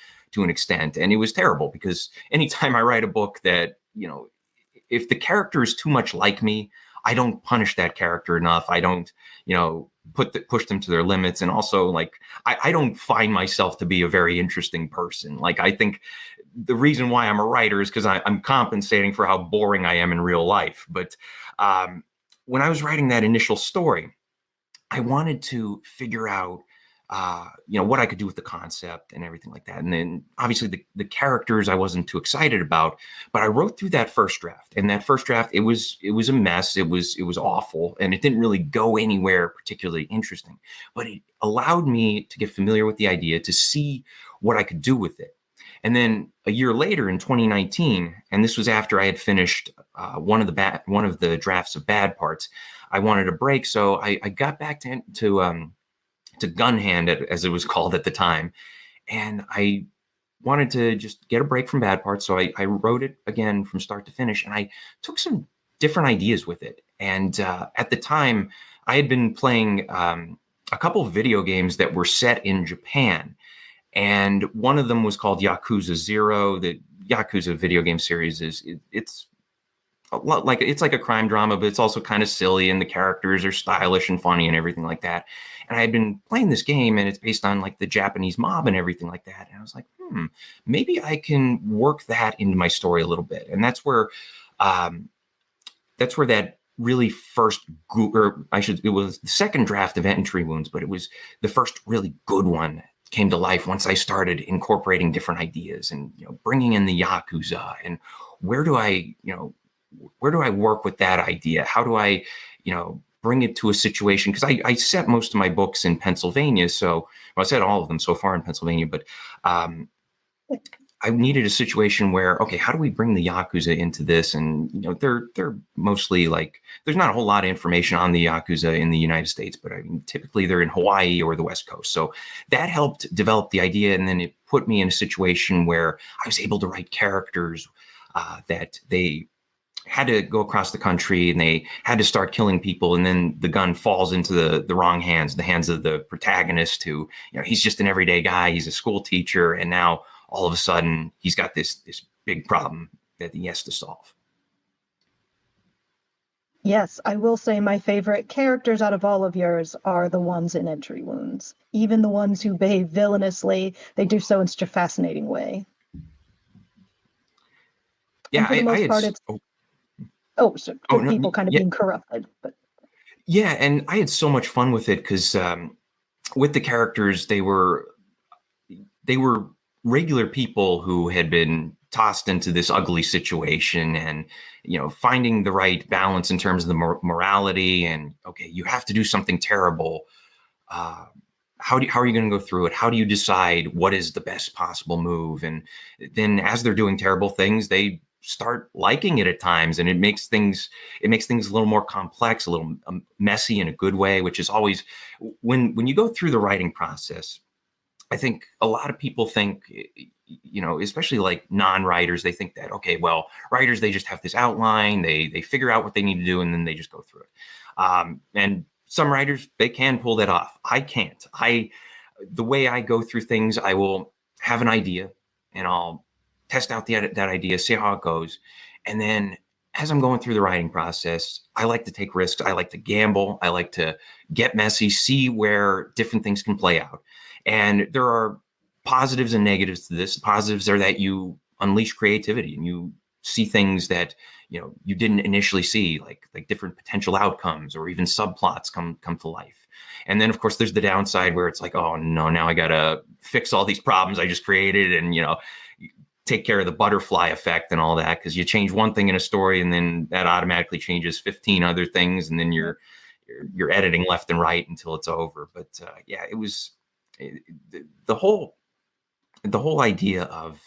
an extent. And it was terrible, because anytime I write a book that, if the character is too much like me, I don't punish that character enough. I don't, push them to their limits. And also, like, I don't find myself to be a very interesting person. Like, I think the reason why I'm a writer is because I'm compensating for how boring I am in real life. But when I was writing that initial story, I wanted to figure out what I could do with the concept and everything like that. And then obviously the characters I wasn't too excited about, but I wrote through that first draft, and that first draft, it was a mess. It was awful, and it didn't really go anywhere particularly interesting, but it allowed me to get familiar with the idea, to see what I could do with it. And then a year later in 2019, and this was after I had finished one of the drafts of Bad Parts, I wanted a break. So I got back to Gun Hand, as it was called at the time. And I wanted to just get a break from Bad Parts. So I wrote it again from start to finish, and I took some different ideas with it. And at the time, I had been playing a couple of video games that were set in Japan. And one of them was called Yakuza 0. The Yakuza video game series it's a lot like a crime drama, but it's also kind of silly, and the characters are stylish and funny and everything like that. And I had been playing this game, and it's based on like the Japanese mob and everything like that. And I was like, maybe I can work that into my story a little bit. And that's where that really first, it was the second draft of Entry Wounds, but it was the first really good one came to life once I started incorporating different ideas and bringing in the Yakuza, and where do I work with that idea? How do I bring it to a situation? Because I set most of my books in Pennsylvania, so I set all of them so far in Pennsylvania, but I needed a situation where, okay, how do we bring the Yakuza into this? And they're mostly like, there's not a whole lot of information on the Yakuza in the United States, but I mean, typically they're in Hawaii or the West Coast. So that helped develop the idea, and then it put me in a situation where I was able to write characters that they had to go across the country, and they had to start killing people, and then the gun falls into the wrong hands, the hands of the protagonist, who he's just an everyday guy, he's a school teacher, and now all of a sudden he's got this big problem that he has to solve. Yes, I will say my favorite characters out of all of yours are the ones in Entry Wounds. Even the ones who behave villainously, they do so in such a fascinating way. Yeah, people kind of being corrupted. But yeah, and I had so much fun with it because with the characters, they were regular people who had been tossed into this ugly situation, and finding the right balance in terms of the morality, and okay, you have to do something terrible. How are you going to go through it? How do you decide what is the best possible move? And then as they're doing terrible things, they start liking it at times, and it makes things a little more complex, a little messy in a good way, which is always when you go through the writing process. I think a lot of people think, especially like non-writers, they think that, okay, well, writers, they just have this outline, they figure out what they need to do, and then they just go through it. And some writers, they can pull that off. I can't. The way I go through things, I will have an idea, and I'll test out that idea, see how it goes. And then as I'm going through the writing process, I like to take risks. I like to gamble. I like to get messy, see where different things can play out. And there are positives and negatives to this. Positives are that you unleash creativity, and you see things that you didn't initially see, like different potential outcomes or even subplots come to life. And then of course there's the downside where it's like, oh no, now I gotta fix all these problems I just created, and take care of the butterfly effect and all that, because you change one thing in a story, and then that automatically changes 15 other things, and then you're editing left and right until it's over. But yeah, it was. The whole idea of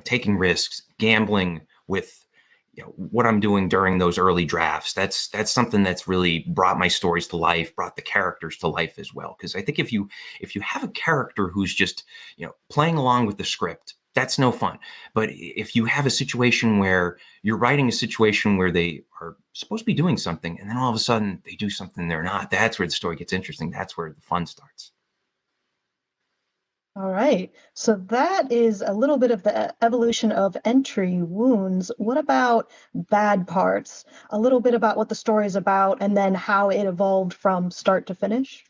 taking risks, gambling with what I'm doing during those early drafts, that's something that's really brought my stories to life, brought the characters to life as well. Because I think if you have a character who's just playing along with the script, that's no fun. But if you have a situation where you're writing a situation where they are supposed to be doing something, and then all of a sudden they do something they're not, that's where the story gets interesting. That's where the fun starts. all right, so that is a little bit of the evolution of Entry Wounds. What about Bad Parts? A little bit about what the story is about, and then how it evolved from start to finish.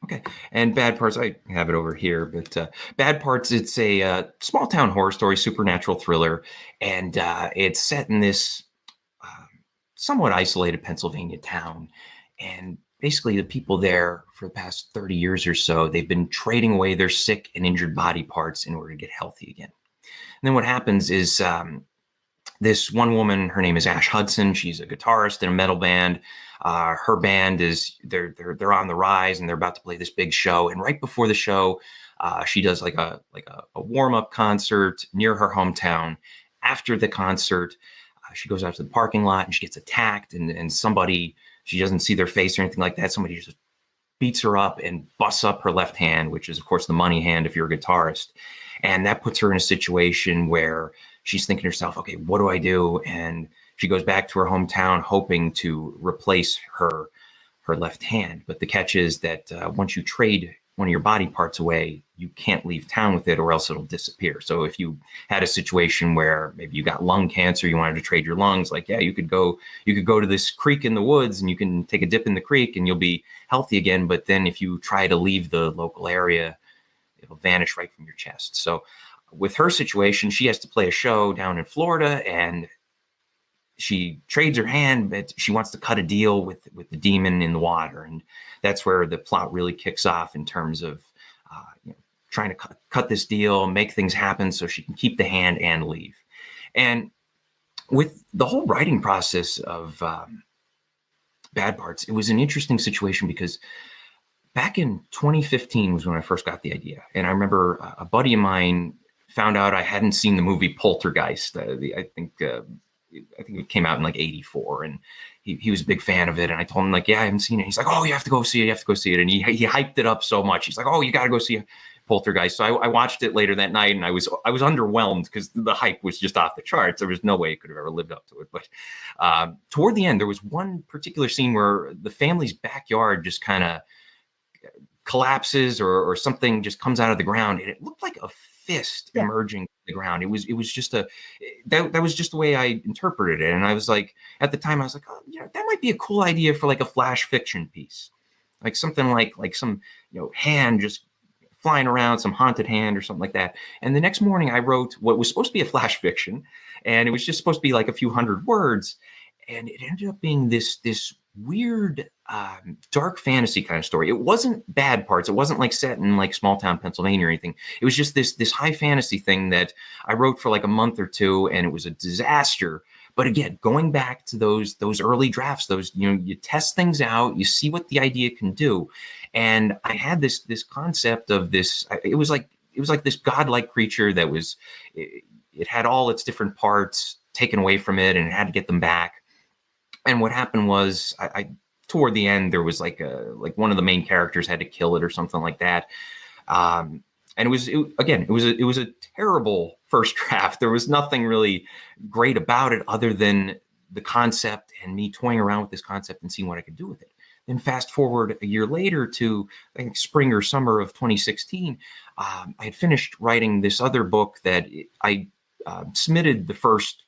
Okay, and Bad Parts, I have it over here, but Bad Parts, it's a small town horror story, supernatural thriller, and it's set in this somewhat isolated Pennsylvania town. And basically the people there for the past 30 years or so, they've been trading away their sick and injured body parts in order to get healthy again. And then what happens is this one woman, her name is Ash Hudson. She's a guitarist in a metal band. Her band is they're on the rise and they're about to play this big show. And right before the show, she does like a warm-up concert near her hometown. After the concert, she goes out to the parking lot and she gets attacked, and somebody, she doesn't see their face or anything like that. Somebody just beats her up and busts up her left hand, which is of course the money hand if you're a guitarist. And that puts her in a situation where she's thinking to herself, okay, what do I do? And she goes back to her hometown hoping to replace her left hand. But the catch is that once you trade one of your body parts away, you can't leave town with it or else it'll disappear. So if you had a situation where maybe you got lung cancer, you wanted to trade your lungs, like, yeah, you could go to this creek in the woods and you can take a dip in the creek and you'll be healthy again. But then if you try to leave the local area, it'll vanish right from your chest. So with her situation, she has to play a show down in Florida and she trades her hand, but she wants to cut a deal with the demon in the water. And that's where the plot really kicks off in terms of trying to cut this deal, make things happen so she can keep the hand and leave. And with the whole writing process of Bad Parts, it was an interesting situation because back in 2015 was when I first got the idea. And I remember a buddy of mine found out I hadn't seen the movie Poltergeist. I think it came out in like 84, and he was a big fan of it. And I told him, like, yeah, I haven't seen it. He's like, oh, you have to go see it. You have to go see it. And he hyped it up so much. He's like, oh, you got to go see Poltergeist. So I watched it later that night, and I was underwhelmed because the hype was just off the charts. There was no way it could have ever lived up to it. But toward the end, there was one particular scene where the family's backyard just kind of collapses or something just comes out of the ground, and it looked like a fist emerging from the ground. It was just that was just the way I interpreted it. And I was like, at the time I was like, oh, yeah, that might be a cool idea for like a flash fiction piece, like something like some hand just flying around, some haunted hand or something like that. And the next morning I wrote what was supposed to be a flash fiction, and it was just supposed to be like a few hundred words, and it ended up being this weird dark fantasy kind of story. It wasn't Bad Parts. It wasn't like set in like small town Pennsylvania or anything. It was just this high fantasy thing that I wrote for like a month or two, and it was a disaster. But again, going back to those early drafts, you test things out, you see what the idea can do. And I had this concept of this. It was like this godlike creature that was. It had all its different parts taken away from it, and it had to get them back. And what happened was, I toward the end, there was like one of the main characters had to kill it or something like that. And it was a terrible first draft. There was nothing really great about it other than the concept and me toying around with this concept and seeing what I could do with it. Then fast forward a year later to I think spring or summer of 2016, I had finished writing this other book that I submitted the first,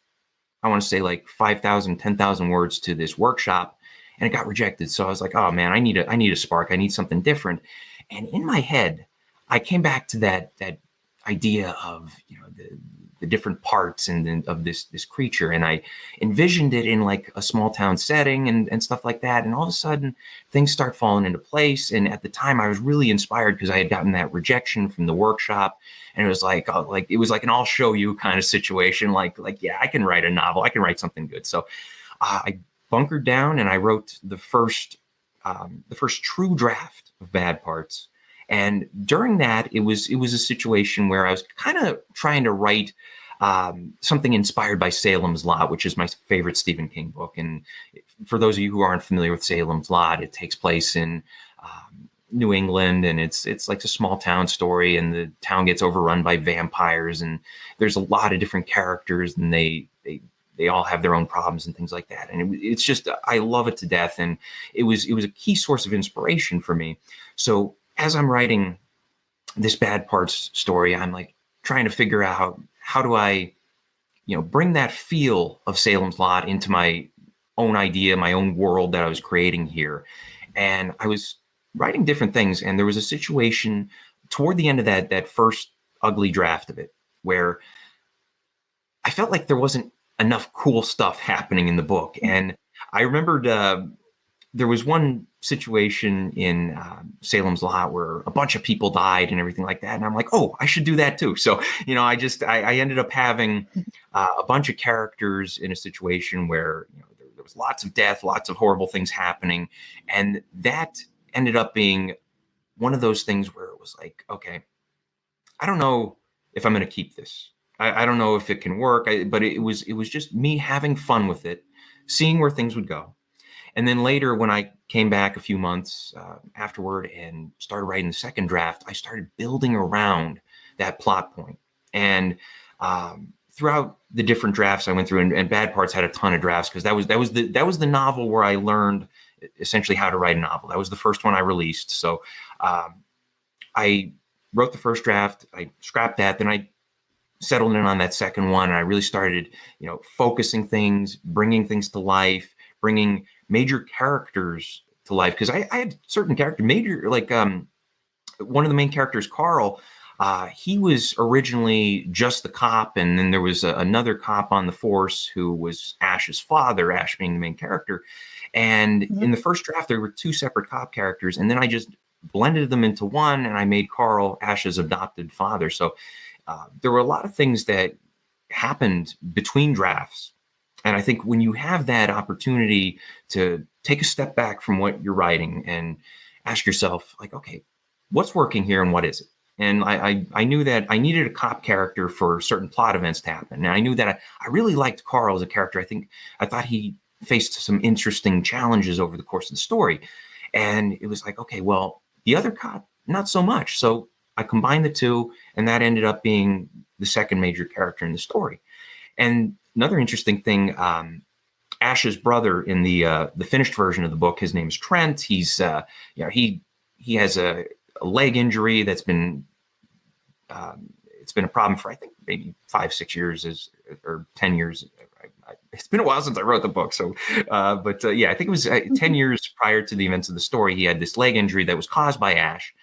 I want to say like 5,000, 10,000 words to this workshop, and it got rejected. So I was like, oh man, I need a spark. I need something different. And in my head, I came back to that idea of the different parts and of this creature, and I envisioned it in like a small town setting and stuff like that. And all of a sudden, things start falling into place. And at the time, I was really inspired because I had gotten that rejection from the workshop, and it was like it was like an "I'll show you" kind of situation. Like yeah, I can write a novel. I can write something good. So I bunkered down and I wrote the first true draft of Bad Parts. And during that, it was a situation where I was kind of trying to write something inspired by Salem's Lot, which is my favorite Stephen King book. And for those of you who aren't familiar with Salem's Lot, it takes place in New England, and it's like a small town story, and the town gets overrun by vampires, and there's a lot of different characters, and they all have their own problems and things like that. And it's just, I love it to death. And it was a key source of inspiration for me. So as I'm writing this Bad Parts story, I'm like trying to figure out how do I, bring that feel of Salem's Lot into my own idea, my own world that I was creating here. And I was writing different things. And there was a situation toward the end of that first ugly draft of it where I felt like there wasn't enough cool stuff happening in the book. And I remembered there was one situation in Salem's Lot where a bunch of people died and everything like that. And I'm like, oh, I should do that too. So, I ended up having a bunch of characters in a situation where there was lots of death, lots of horrible things happening. And that ended up being one of those things where it was like, okay, I don't know if I'm going to keep this. I don't know if it can work, but it was just me having fun with it, seeing where things would go. And then later, when I came back a few months afterward and started writing the second draft, I started building around that plot point. And throughout the different drafts I went through, and Bad Parts had a ton of drafts, because that was the novel where I learned essentially how to write a novel. That was the first one I released. So I wrote the first draft, I scrapped that, then I settled in on that second one, and I really started, focusing things, bringing things to life, bringing major characters to life, because I had certain character major, like one of the main characters, Carl. He was originally just the cop, and then there was another cop on the force who was Ash's father, Ash being the main character. And in the first draft, there were two separate cop characters, and then I just blended them into one, and I made Carl Ash's adopted father. So there were a lot of things that happened between drafts. And I think when you have that opportunity to take a step back from what you're writing and ask yourself, like, okay, what's working here and what is it? And I knew that I needed a cop character for certain plot events to happen. And I knew that I really liked Carl as a character. I thought he faced some interesting challenges over the course of the story. And it was like, okay, well, the other cop, not so much. So I combined the two, and that ended up being the second major character in the story. And another interesting thing, Ash's brother in the finished version of the book, his name is Trent. He's he has a leg injury that's been it's been a problem for, I think, maybe 5-6 years or 10 years. It's been a while since I wrote the book. So, I think it was 10 years prior to the events of the story. He had this leg injury that was caused by Ash.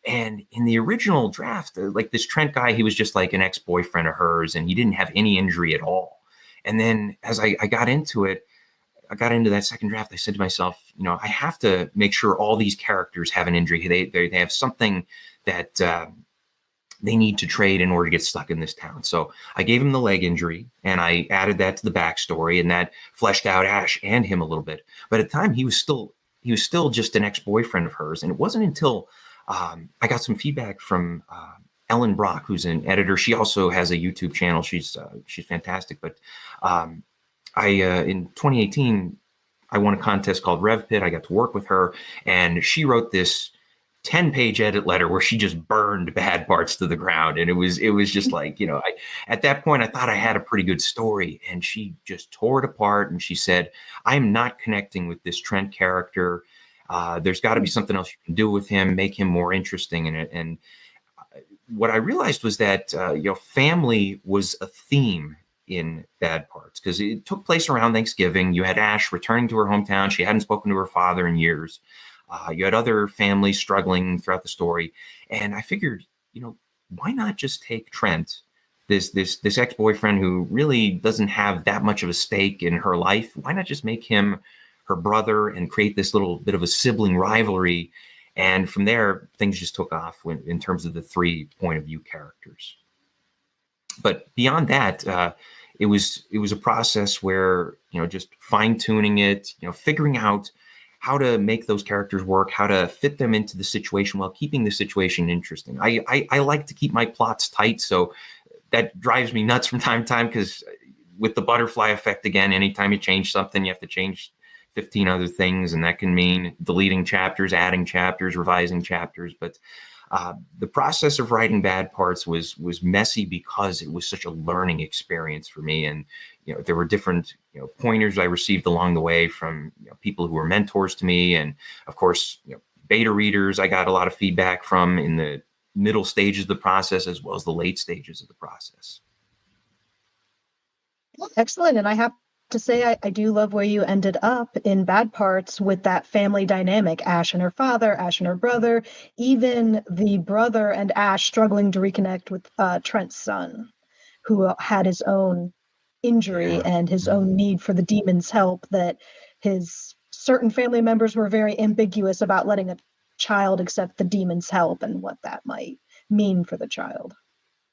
And in the original draft, like this Trent guy, he was just like an ex-boyfriend of hers, and he didn't have any injury at all. And then as I got into it, I got into that second draft, I said to myself, I have to make sure all these characters have an injury. They have something that they need to trade in order to get stuck in this town. So I gave him the leg injury, and I added that to the backstory, and that fleshed out Ash and him a little bit. But at the time, he was still just an ex-boyfriend of hers. And it wasn't until I got some feedback from Ellen Brock, who's an editor. She also has a YouTube channel. She's fantastic. But in 2018, I won a contest called RevPit. I got to work with her, and she wrote this 10-page edit letter where she just burned Bad Parts to the ground. And it was just like, at that point, I thought I had a pretty good story, and she just tore it apart. And she said, I'm not connecting with this Trent character. There's got to be something else you can do with him, make him more interesting in it. And what I realized was that family was a theme in Bad Parts, because it took place around Thanksgiving. You had Ash returning to her hometown. She hadn't spoken to her father in years. You had other families struggling throughout the story. And I figured, why not just take Trent, this ex-boyfriend who really doesn't have that much of a stake in her life? Why not just make him her brother and create this little bit of a sibling rivalry? And from there, things just took off in terms of the 3 point of view characters. But beyond that, it was a process where, just fine tuning it, figuring out how to make those characters work, how to fit them into the situation while keeping the situation interesting. I like to keep my plots tight, so that drives me nuts from time to time, because with the butterfly effect, again, anytime you change something, you have to change 15 other things, and that can mean deleting chapters, adding chapters, revising chapters. But the process of writing Bad Parts was messy because it was such a learning experience for me. And there were different pointers I received along the way from people who were mentors to me, and of course beta readers I got a lot of feedback from in the middle stages of the process as well as the late stages of the process. Excellent. And I have to say, I do love where you ended up in Bad Parts with that family dynamic, Ash and her father, Ash and her brother, even the brother and Ash struggling to reconnect with Trent's son, who had his own injury and his own need for the demon's help that his certain family members were very ambiguous about letting a child accept the demon's help and what that might mean for the child.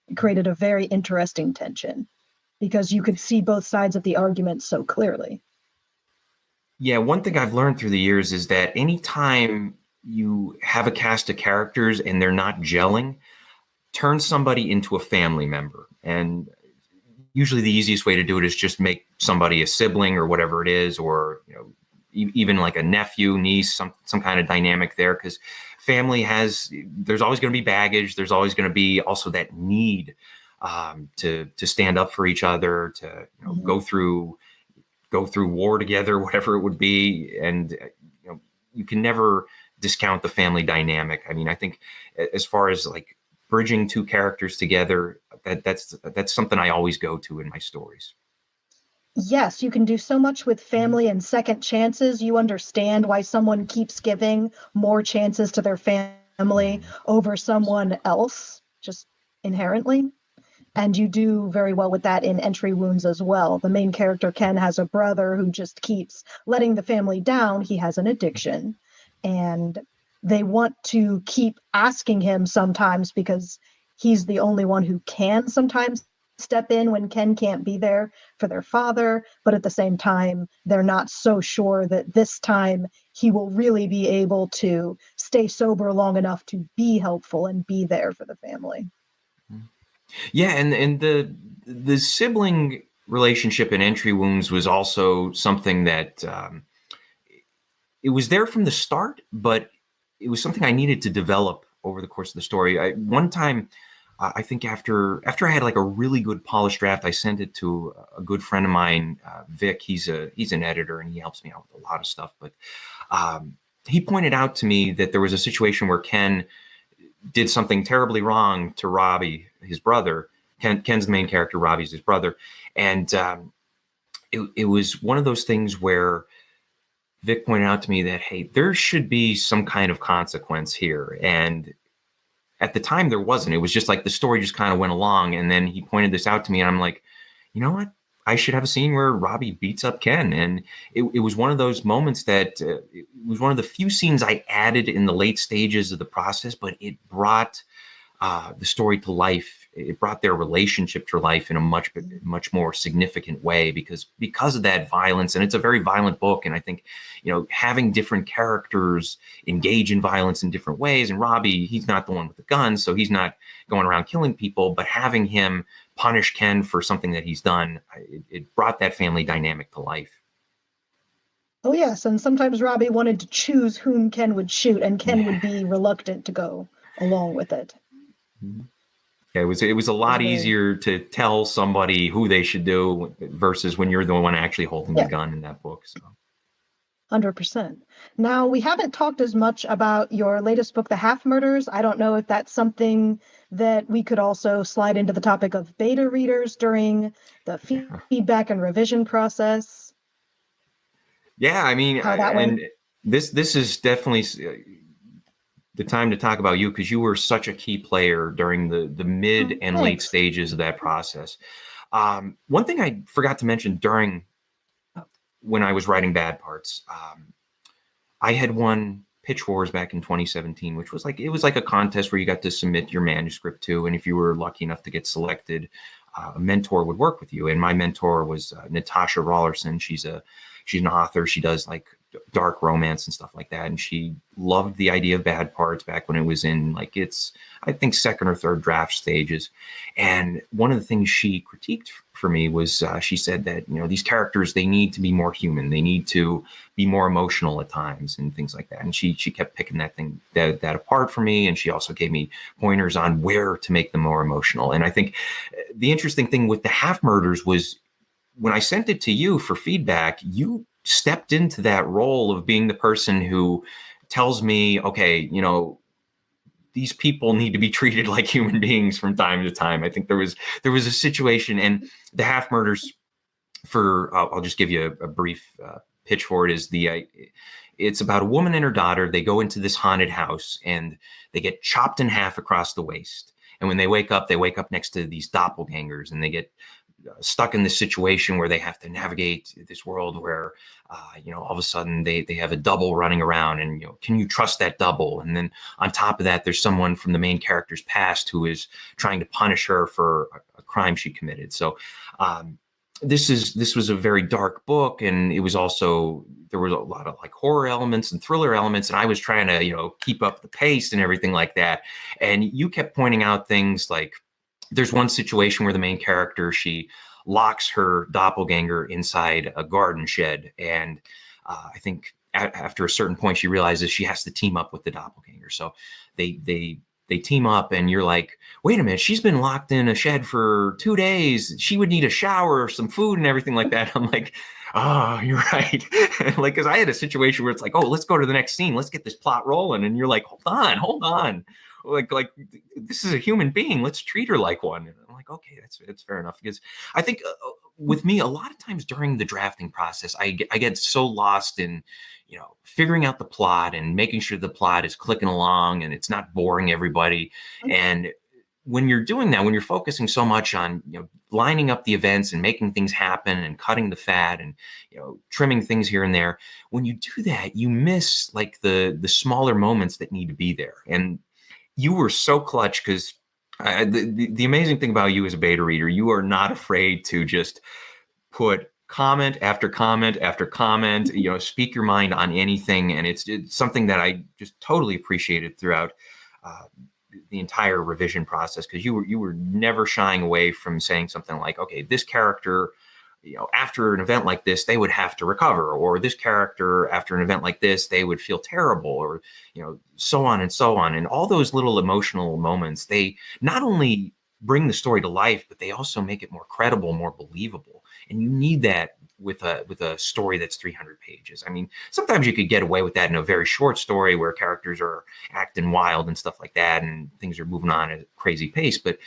It created a very interesting tension because you could see both sides of the argument so clearly. Yeah, one thing I've learned through the years is that anytime you have a cast of characters and they're not gelling, turn somebody into a family member. And usually the easiest way to do it is just make somebody a sibling or whatever it is, or even like a nephew, niece, some kind of dynamic there, because family there's always going to be baggage. There's always going to be also that need to stand up for each other, to go through war together, whatever it would be. And you can never discount the family dynamic. I mean, I think as far as like bridging two characters together, that's something I always go to in my stories. Yes, you can do so much with family and second chances. You understand why someone keeps giving more chances to their family over someone else, just inherently. And you do very well with that in Entry Wounds as well. The main character, Ken, has a brother who just keeps letting the family down. He has an addiction, and they want to keep asking him sometimes because he's the only one who can sometimes step in when Ken can't be there for their father. But at the same time, they're not so sure that this time he will really be able to stay sober long enough to be helpful and be there for the family. Yeah, and the sibling relationship in Entry Wounds was also something that it was there from the start, but it was something I needed to develop over the course of the story. One time, I think after I had like a really good polished draft, I sent it to a good friend of mine, Vic. He's an editor and he helps me out with a lot of stuff. But he pointed out to me that there was a situation where Ken did something terribly wrong to Robbie, his brother. Ken's the main character, Robbie's his brother. And it was one of those things where Vic pointed out to me that, hey, there should be some kind of consequence here. And at the time there wasn't. It was just like the story just kind of went along. And then he pointed this out to me and I'm like, you know what? I should have a scene where Robbie beats up Ken. And it was one of those moments that it was one of the few scenes I added in the late stages of the process, but it brought the story to life. It brought their relationship to life in a much more significant way because of that violence. And it's a very violent book. And I think, having different characters engage in violence in different ways. And Robbie, he's not the one with the gun, so he's not going around killing people, but having him punish Ken for something that he's done, it brought that family dynamic to life. Oh, yes. And sometimes Robbie wanted to choose whom Ken would shoot, and Ken would be reluctant to go along with it. Mm-hmm. Yeah, it was a lot easier to tell somebody who they should do versus when you're the one actually holding the gun in that book. So. 100%. Now, we haven't talked as much about your latest book, The Half Murders. I don't know if that's something that we could also slide into the topic of beta readers during the feedback and revision process. Yeah, I mean, and this is definitely the time to talk about you because you were such a key player during the mid and late stages of that process. One thing I forgot to mention when I was writing Bad Parts, I had won Pitch Wars back in 2017, which was like a contest where you got to submit your manuscript to, and if you were lucky enough to get selected, a mentor would work with you. And my mentor was Natasha Rollerson. She's an author. She does like dark romance and stuff like that. And she loved the idea of Bad Parts back when it was in like its, I think, second or third draft stages. And one of the things she critiqued for me was she said that, these characters, they need to be more human. They need to be more emotional at times and things like that. And she kept picking that apart for me. And she also gave me pointers on where to make them more emotional. And I think the interesting thing with The Half Murders was when I sent it to you for feedback, you stepped into that role of being the person who tells me, okay, these people need to be treated like human beings from time to time. I think there was a situation, and The Half Murders, I'll just give you a brief pitch for it, it's about a woman and her daughter. They go into this haunted house and they get chopped in half across the waist. And when they wake up next to these doppelgangers and they get stuck in this situation where they have to navigate this world where, all of a sudden they have a double running around, and, can you trust that double? And then on top of that, there's someone from the main character's past who is trying to punish her for a crime she committed. So this was a very dark book, and it was also, there was a lot of like horror elements and thriller elements, and I was trying to, keep up the pace and everything like that. And you kept pointing out things like, there's one situation where the main character, she locks her doppelganger inside a garden shed. And I think after a certain point, she realizes she has to team up with the doppelganger. So they team up, and you're like, wait a minute, she's been locked in a shed for 2 days. She would need a shower, some food, and everything like that. I'm like, oh, you're right. Like, because I had a situation where it's like, oh, let's go to the next scene. Let's get this plot rolling. And you're like, hold on. Like this is a human being. Let's treat her like one. And I'm like, okay, that's fair enough. Because I think with me, a lot of times during the drafting process, I get so lost in, figuring out the plot and making sure the plot is clicking along and it's not boring everybody. And when you're doing that, when you're focusing so much on, lining up the events and making things happen and cutting the fat and, trimming things here and there, when you do that, you miss like the smaller moments that need to be there. And you were so clutch, because the amazing thing about you as a beta reader, you are not afraid to just put comment after comment after comment, speak your mind on anything. And it's something that I just totally appreciated throughout the entire revision process, because you were never shying away from saying something like, okay, this character, after an event like this, they would have to recover, or this character after an event like this, they would feel terrible, or, so on and so on. And all those little emotional moments, they not only bring the story to life, but they also make it more credible, more believable. And you need that with a story that's 300 pages. I mean, sometimes you could get away with that in a very short story where characters are acting wild and stuff like that, and things are moving on at a crazy pace. But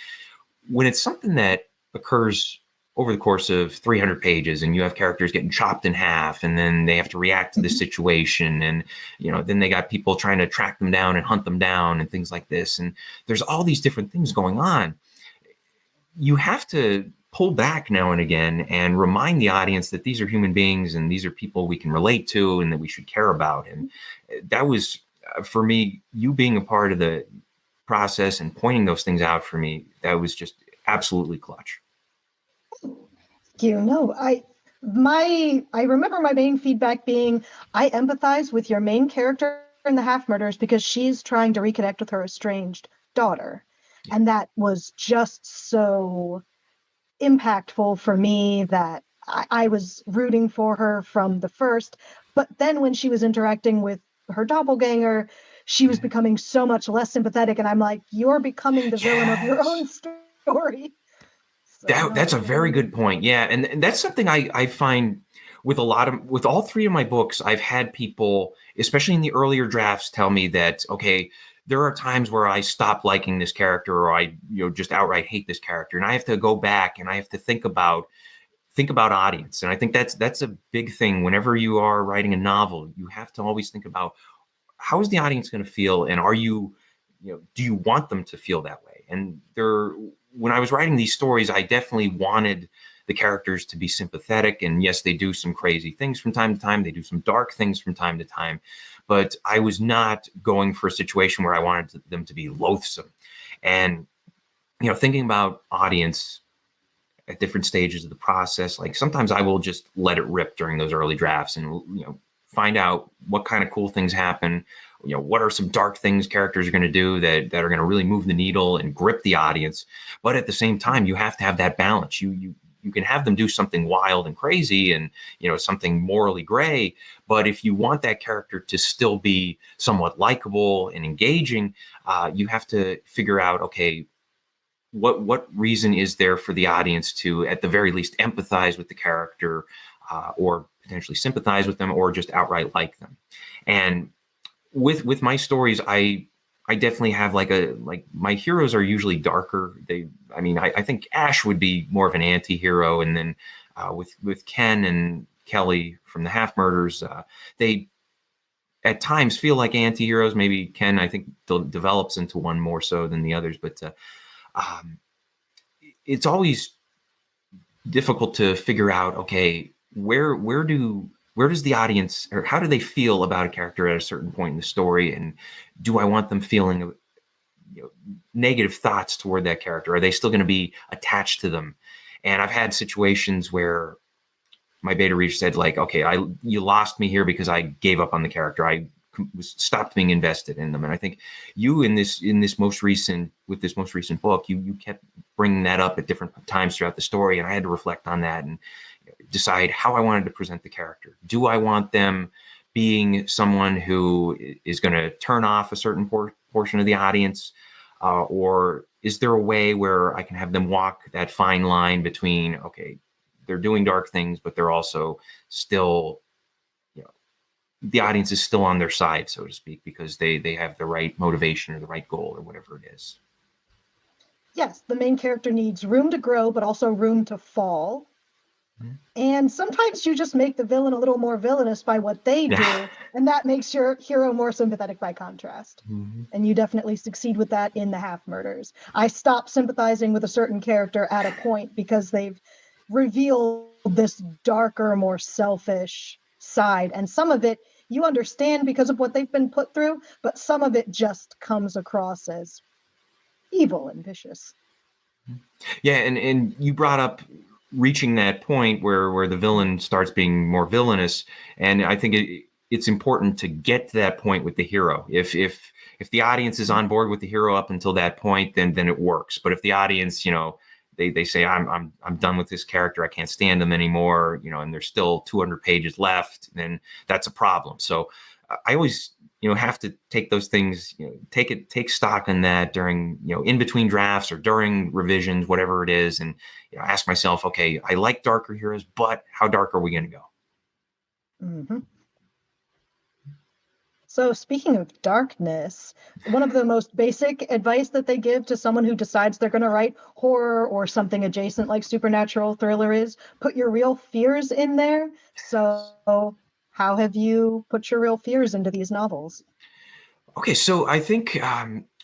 when it's something that occurs over the course of 300 pages, and you have characters getting chopped in half, and then they have to react to the situation, and then they got people trying to track them down and hunt them down and things like this, and there's all these different things going on. You have to pull back now and again and remind the audience that these are human beings, and these are people we can relate to and that we should care about. And that was, for me, you being a part of the process and pointing those things out for me, that was just absolutely clutch. I remember my main feedback being, I empathize with your main character in The Half Murders because she's trying to reconnect with her estranged daughter. And that was just so impactful for me that I was rooting for her from the first. But then when she was interacting with her doppelganger, she was becoming so much less sympathetic. And I'm like, you're becoming the villain of your own story. That's a very good point. Yeah. And that's something I find with all three of my books. I've had people, especially in the earlier drafts, tell me that, okay, there are times where I stop liking this character, or I, just outright hate this character. And I have to go back and I have to think about audience. And I think that's a big thing. Whenever you are writing a novel, you have to always think about, how is the audience going to feel? And are you, do you want them to feel that way? And when I was writing these stories, I definitely wanted the characters to be sympathetic. And yes, they do some crazy things from time to time. They do some dark things from time to time. But I was not going for a situation where I wanted them to be loathsome. And, thinking about audience at different stages of the process, like sometimes I will just let it rip during those early drafts and, find out what kind of cool things happen. What are some dark things characters are going to do that are going to really move the needle and grip the audience. But at the same time, you have to have that balance. You can have them do something wild and crazy and, something morally gray. But if you want that character to still be somewhat likable and engaging, you have to figure out, okay, what reason is there for the audience to, at the very least, empathize with the character, or potentially sympathize with them, or just outright like them. And with my stories, I definitely have like my heroes are usually darker. I think Ash would be more of an anti-hero. And then with Ken and Kelly from the Half Murders, they at times feel like anti-heroes. Maybe Ken, I think, develops into one more so than the others. But it's always difficult to figure out, okay, where does the audience, or how do they feel about a character at a certain point in the story, and do I want them feeling, you know, negative thoughts toward that character? Are they still going to be attached to them? And I've had situations where my beta reader said, like, okay, you lost me here because I gave up on the character. I stopped being invested in them. And I think you with this most recent book, you kept bringing that up at different times throughout the story, and I had to reflect on that and decide how I wanted to present the character. Do I want them being someone who is going to turn off a certain portion of the audience, or is there a way where I can have them walk that fine line between, okay, they're doing dark things, but they're also still, you know, the audience is still on their side, so to speak, because they have the right motivation or the right goal or whatever it is. Yes, the main character needs room to grow, but also room to fall. And sometimes you just make the villain a little more villainous by what they do, and that makes your hero more sympathetic by contrast. And you definitely succeed with that in the Half Murders. I stopped sympathizing with a certain character at a point because they've revealed this darker, more selfish side. And some of it you understand because of what they've been put through, but some of it just comes across as evil and vicious. Yeah, and you brought up reaching that point where the villain starts being more villainous, and I think it's important to get to that point with the hero. If the audience is on board with the hero up until that point, then it works. But if the audience, you know, they say I'm done with this character, I can't stand them anymore, you know, and there's still 200 pages left, then that's a problem. So I always, you know, have to take those things, you know, take stock in that during, you know, in between drafts or during revisions, whatever it is, and, you know, ask myself, okay, I like darker heroes, but how dark are we going to go? Mm-hmm. So speaking of darkness, one of the most basic advice that they give to someone who decides they're going to write horror or something adjacent like supernatural thriller is put your real fears in there. So how have you put your real fears into these novels? Okay, so I think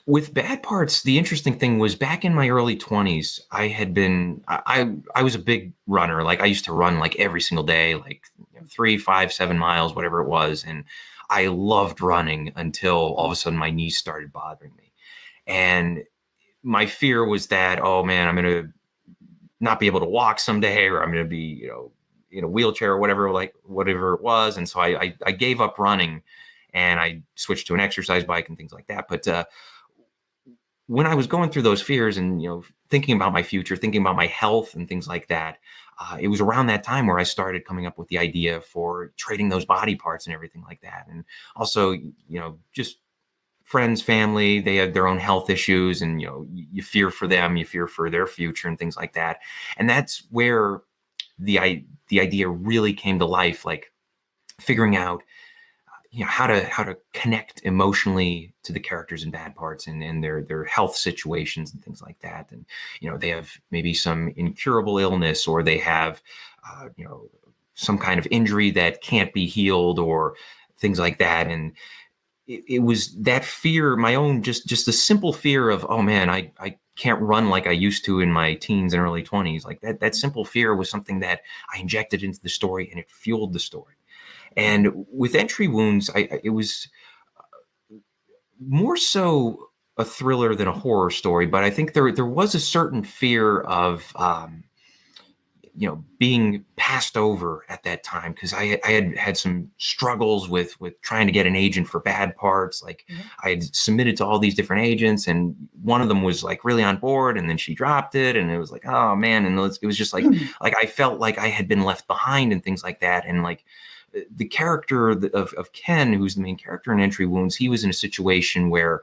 with Bad Parts, the interesting thing was back in my early 20s, I was a big runner. Like I used to run like every single day, like 3, 5, 7 miles, whatever it was. And I loved running until all of a sudden my knees started bothering me. And my fear was that, oh man, I'm going to not be able to walk someday, or I'm going to be, you know, in a wheelchair or whatever it was. And so I gave up running and I switched to an exercise bike and things like that. But when I was going through those fears and, you know, thinking about my future, thinking about my health and things like that, it was around that time where I started coming up with the idea for trading those body parts and everything like that. And also, you know, just friends, family, they have their own health issues, and, you know, you fear for them, you fear for their future and things like that. And that's where the idea really came to life, like figuring out, you know, how to connect emotionally to the characters in Bad Parts and their health situations and things like that. And, you know, they have maybe some incurable illness, or they have, you know, some kind of injury that can't be healed or things like that. And it was that fear, my own, just a simple fear of, oh man, I can't run like I used to in my teens and early 20s. Like that simple fear was something that I injected into the story, and it fueled the story. And with Entry Wounds, it was more so a thriller than a horror story, but I think there was a certain fear of, you know, being passed over at that time, because I had some struggles with trying to get an agent for Bad Parts. Like I had submitted to all these different agents, and one of them was like really on board, and then she dropped it, and it was like, oh man, and it was just like I felt like I had been left behind and things like that. And like the character of Ken, who's the main character in Entry Wounds, he was in a situation where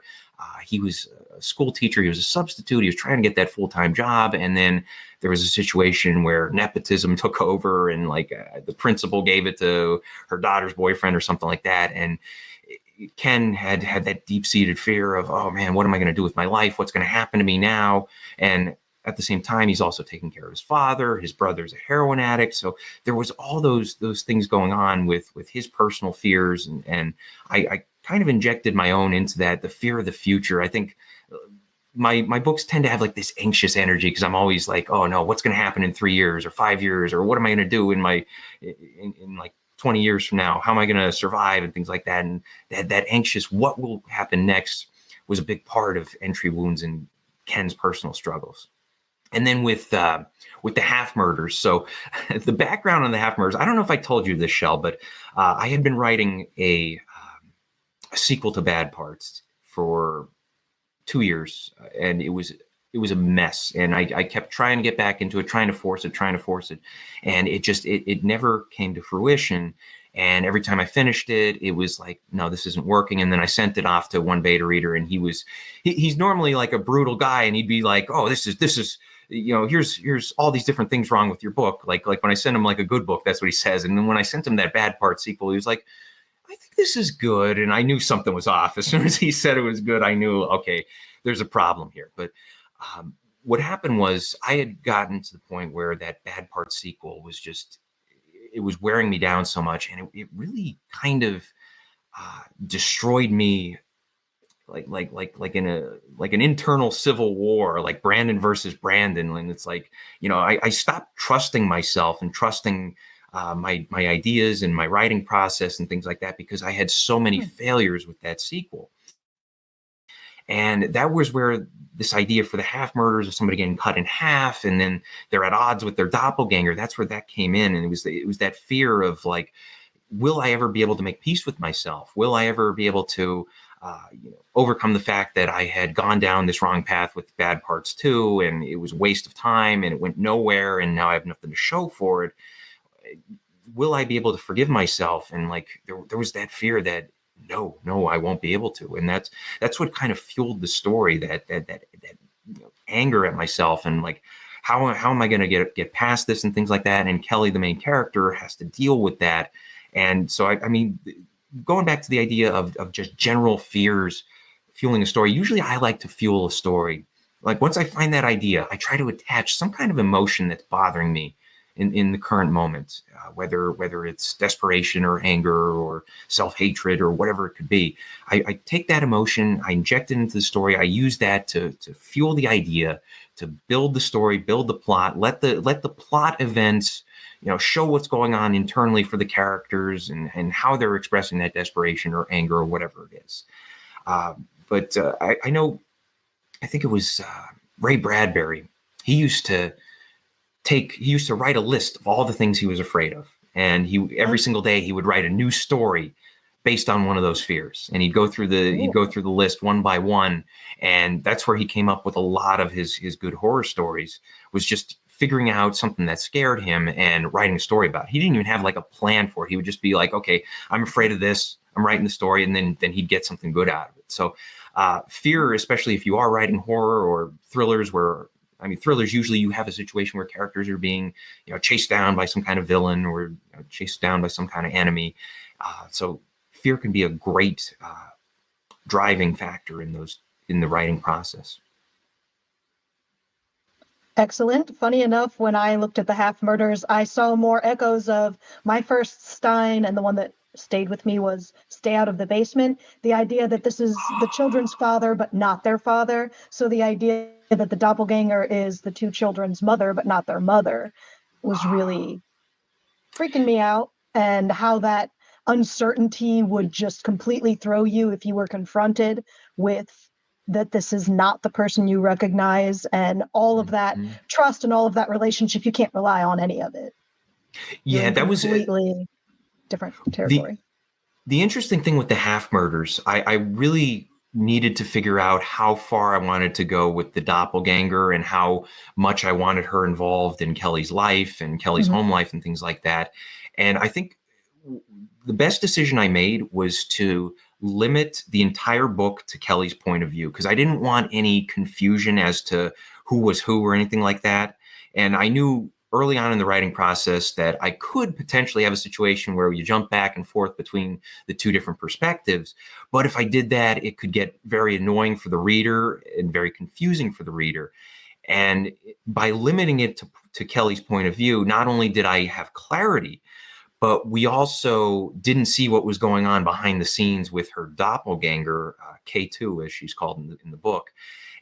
he was a school teacher, he was a substitute, he was trying to get that full-time job, and then there was a situation where nepotism took over, and like the principal gave it to her daughter's boyfriend or something like that. And Ken had that deep-seated fear of, oh man, what am I going to do with my life? What's going to happen to me now? And at the same time, he's also taking care of his father. His brother's a heroin addict. So there was all those things going on with his personal fears. And I kind of injected my own into that, the fear of the future. I think my books tend to have like this anxious energy because I'm always like, oh no, what's going to happen in 3 years or 5 years, or what am I going to do in like 20 years from now? How am I going to survive and things like that? And that anxious, what will happen next, was a big part of Entry Wounds and Ken's personal struggles. And then with the Half Murders. So the background on the Half Murders, I don't know if I told you this, Shell, but I had been writing a sequel to Bad Parts for 2 years, and it was a mess. And I kept trying to get back into it, trying to force it. And it never came to fruition. And every time I finished it, it was like, no, this isn't working. And then I sent it off to one beta reader, and he's normally like a brutal guy, and he'd be like, oh, this is, here's all these different things wrong with your book. Like when I send him like a good book, that's what he says. And then when I sent him that Bad Part sequel, he was like, I think this is good. And I knew something was off. As soon as he said it was good, I knew, okay, there's a problem here. But what happened was I had gotten to the point where that Bad Part sequel was it was wearing me down so much. And it really kind of destroyed me, like in an internal civil war, like Brandon versus Brandon. And it's like, I stopped trusting myself and trusting my ideas and my writing process and things like that, because I had so many failures with that sequel. And that was where this idea for the Half Murders of somebody getting cut in half, and then they're at odds with their doppelganger, that's where that came in. And it was that fear of like, will I ever be able to make peace with myself? Will I ever be able to overcome the fact that I had gone down this wrong path with Bad Parts 2, and it was a waste of time and it went nowhere, and now I have nothing to show for it. Will I be able to forgive myself? And like there was that fear that no, I won't be able to. And that's what kind of fueled the story, that anger at myself, and like how am I going to get past this and things like that. And Kelly, the main character, has to deal with that. And so I mean, going back to the idea of just general fears fueling a story, usually I like to fuel a story. Like once I find that idea, I try to attach some kind of emotion that's bothering me in the current moment, whether it's desperation or anger or self-hatred or whatever it could be. I take that emotion, I inject it into the story, I use that to fuel the idea, to build the story, build the plot, let the plot events show what's going on internally for the characters and how they're expressing that desperation or anger or whatever it is. But I know, I think it was Ray Bradbury. He used to write a list of all the things he was afraid of. And every single day he would write a new story based on one of those fears. And he'd go through the list one by one. And that's where he came up with a lot of his good horror stories, was just figuring out something that scared him and writing a story about it. He didn't even have like a plan for it. He would just be like, okay, I'm afraid of this, I'm writing the story, and then he'd get something good out of it. So fear, especially if you are writing horror or thrillers, thrillers, usually you have a situation where characters are being chased down by some kind of villain or chased down by some kind of enemy. So fear can be a great driving factor in the writing process. Excellent. Funny enough, when I looked at the Half Murders, I saw more echoes of my first Stein, and the one that stayed with me was Stay Out of the Basement. The idea that this is the children's father, but not their father. So the idea that the doppelganger is the two children's mother, but not their mother, was really freaking me out. And how that uncertainty would just completely throw you if you were confronted with that this is not the person you recognize, and all of that trust and all of that relationship, you can't rely on any of it. Yeah, that was completely different territory. The interesting thing with the Half Murders, I really needed to figure out how far I wanted to go with the doppelganger and how much I wanted her involved in Kelly's life and Kelly's home life and things like that. And I think the best decision I made was to limit the entire book to Kelly's point of view, because I didn't want any confusion as to who was who or anything like that. And I knew early on in the writing process that I could potentially have a situation where you jump back and forth between the two different perspectives. But if I did that, it could get very annoying for the reader and very confusing for the reader. And by limiting it to Kelly's point of view, not only did I have clarity, but we also didn't see what was going on behind the scenes with her doppelganger, K2, as she's called in the book.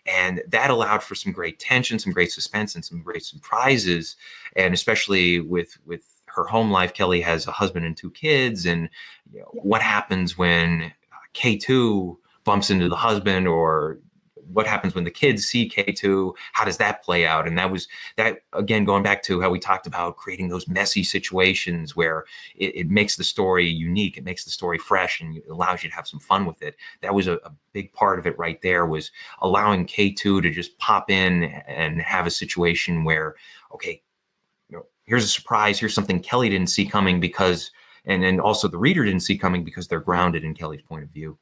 And that allowed for some great tension, some great suspense, and some great surprises. And especially with her home life, Kelly has a husband and 2 kids. And what happens when K2 bumps into the husband, or what happens when the kids see K2? How does that play out? And that again, going back to how we talked about creating those messy situations where it makes the story unique, it makes the story fresh, and it allows you to have some fun with it. That was a big part of it right there, was allowing K2 to just pop in and have a situation where, okay, here's a surprise, here's something Kelly didn't see coming, because, and then also the reader didn't see coming, because they're grounded in Kelly's point of view.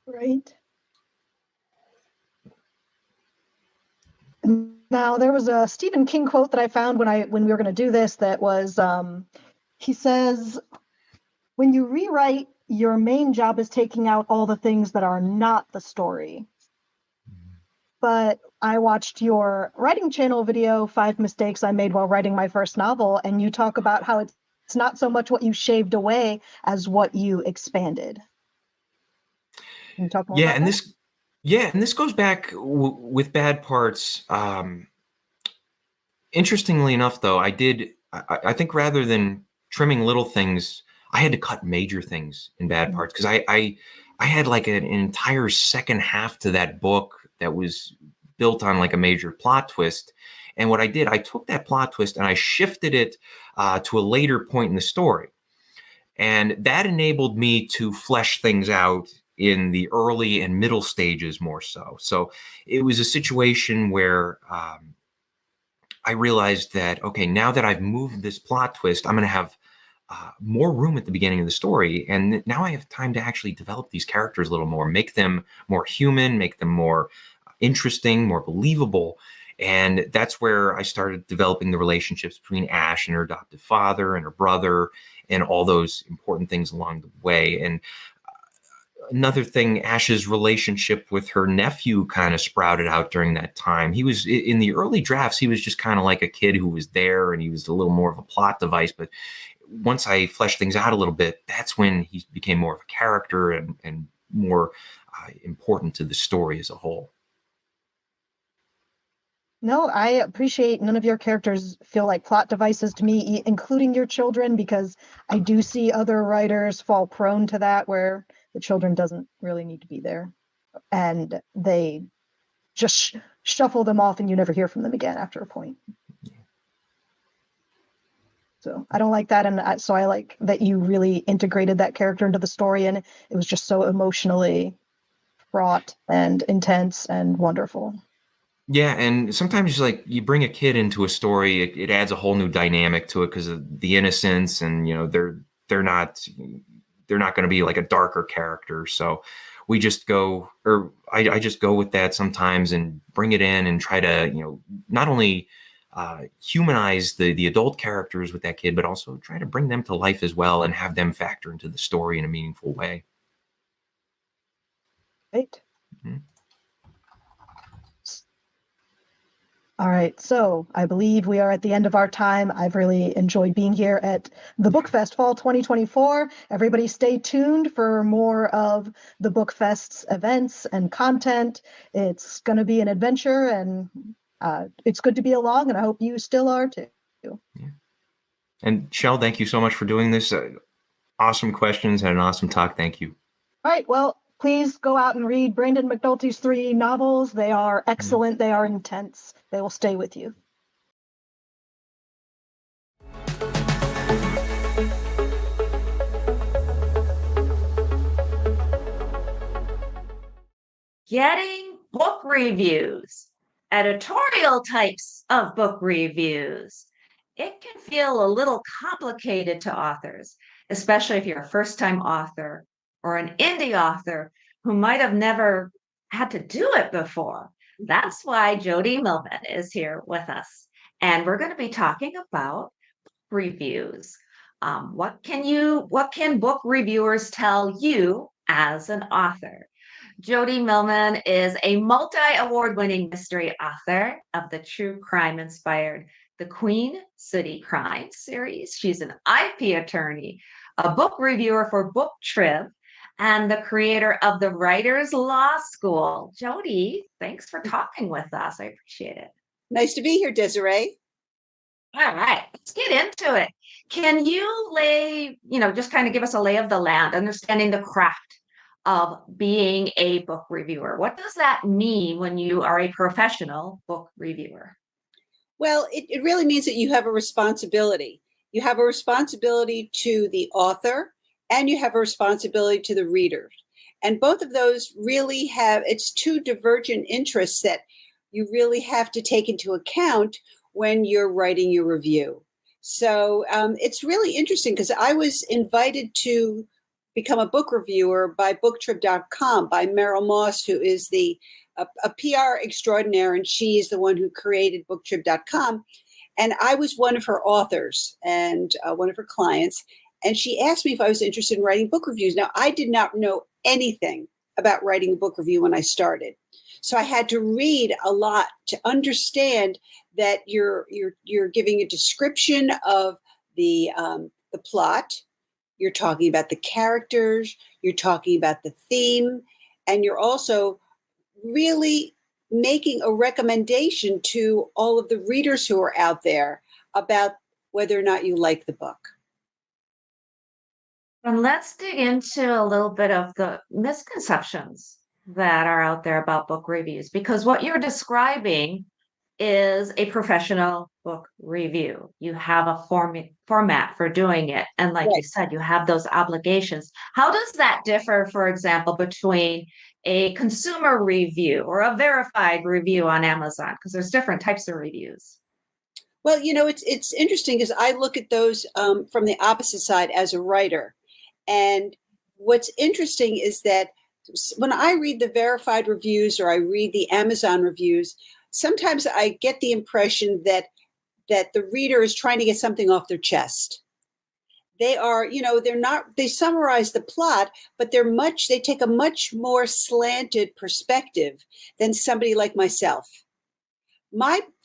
Right. Now, there was a Stephen King quote that I found when we were going to do this that was, he says, when you rewrite, your main job is taking out all the things that are not the story. But I watched your writing channel video, 5 Mistakes I Made While Writing My First Novel, and you talk about how it's not so much what you shaved away as what you expanded. Can you talk more about that? And this goes back with Bad Parts. Interestingly enough, though, I think rather than trimming little things, I had to cut major things in Bad Parts, because I had like an entire second half to that book that was built on like a major plot twist. And what I did, I took that plot twist and I shifted it to a later point in the story. And that enabled me to flesh things out in the early and middle stages more so. So it was a situation where I realized that, okay, now that I've moved this plot twist, I'm going to have more room at the beginning of the story. And now I have time to actually develop these characters a little more, make them more human, make them more interesting, more believable. And that's where I started developing the relationships between Ash and her adoptive father and her brother, and all those important things along the way. And another thing, Ash's relationship with her nephew kind of sprouted out during that time. He was, in the early drafts, he was just kind of like a kid who was there, and he was a little more of a plot device. But once I fleshed things out a little bit, that's when he became more of a character and more important to the story as a whole. No, I appreciate none of your characters feel like plot devices to me, including your children, because I do see other writers fall prone to that, where the children doesn't really need to be there. And they just shuffle them off and you never hear from them again after a point. So I don't like that. And so I like that you really integrated that character into the story, and it was just so emotionally fraught and intense and wonderful. Yeah, and sometimes like you bring a kid into a story, it adds a whole new dynamic to it because of the innocence, and they're not going to be like a darker character. So we just go, or I just go with that sometimes and bring it in and try to not only humanize the adult characters with that kid, but also try to bring them to life as well and have them factor into the story in a meaningful way. Right. Mm-hmm. All right, so I believe we are at the end of our time. I've really enjoyed being here at the BookFest Fall 2024. Everybody stay tuned for more of the BookFest's events and content. It's going to be an adventure, and it's good to be along, and I hope you still are too. Yeah. And Shel, thank you so much for doing this. Awesome questions and an awesome talk. Thank you. All right, well, please go out and read Brandon McNulty's 3 novels. They are excellent. They are intense. They will stay with you. Getting book reviews, editorial types of book reviews. It can feel a little complicated to authors, especially if you're a first-time author or an indie author who might have never had to do it before. That's why Jody Millman is here with us. And we're going to be talking about reviews. What can book reviewers tell you as an author? Jody Millman is a multi-award-winning mystery author of the true crime-inspired The Queen City Crime series. She's an IP attorney, a book reviewer for Book Trib, and the creator of the Writers Law School. Jody, thanks for talking with us. I appreciate it. Nice to be here, Desiree. All right, let's get into it. Can you just kind of give us a lay of the land, understanding the craft of being a book reviewer? What does that mean when you are a professional book reviewer? Well, it really means that you have a responsibility. You have a responsibility to the author and you have a responsibility to the reader. And both of those really it's two divergent interests that you really have to take into account when you're writing your review. So it's really interesting because I was invited to become a book reviewer by booktrip.com by Meryl Moss, who is a PR extraordinaire, and she is the one who created booktrip.com. And I was one of her authors and one of her clients. And she asked me if I was interested in writing book reviews. Now, I did not know anything about writing a book review when I started. So I had to read a lot to understand that you're giving a description of the plot. You're talking about the characters. You're talking about the theme. And you're also really making a recommendation to all of the readers who are out there about whether or not you like the book. And let's dig into a little bit of the misconceptions that are out there about book reviews, because what you're describing is a professional book review. You have a format for doing it. And like you said, you have those obligations. How does that differ, for example, between a consumer review or a verified review on Amazon? Because there's different types of reviews. Well, it's interesting because I look at those from the opposite side as a writer. And what's interesting is that when I read the verified reviews or I read the Amazon reviews, sometimes I get the impression that the reader is trying to get something off their chest. They are, they summarize the plot, but they take a much more slanted perspective than somebody like myself.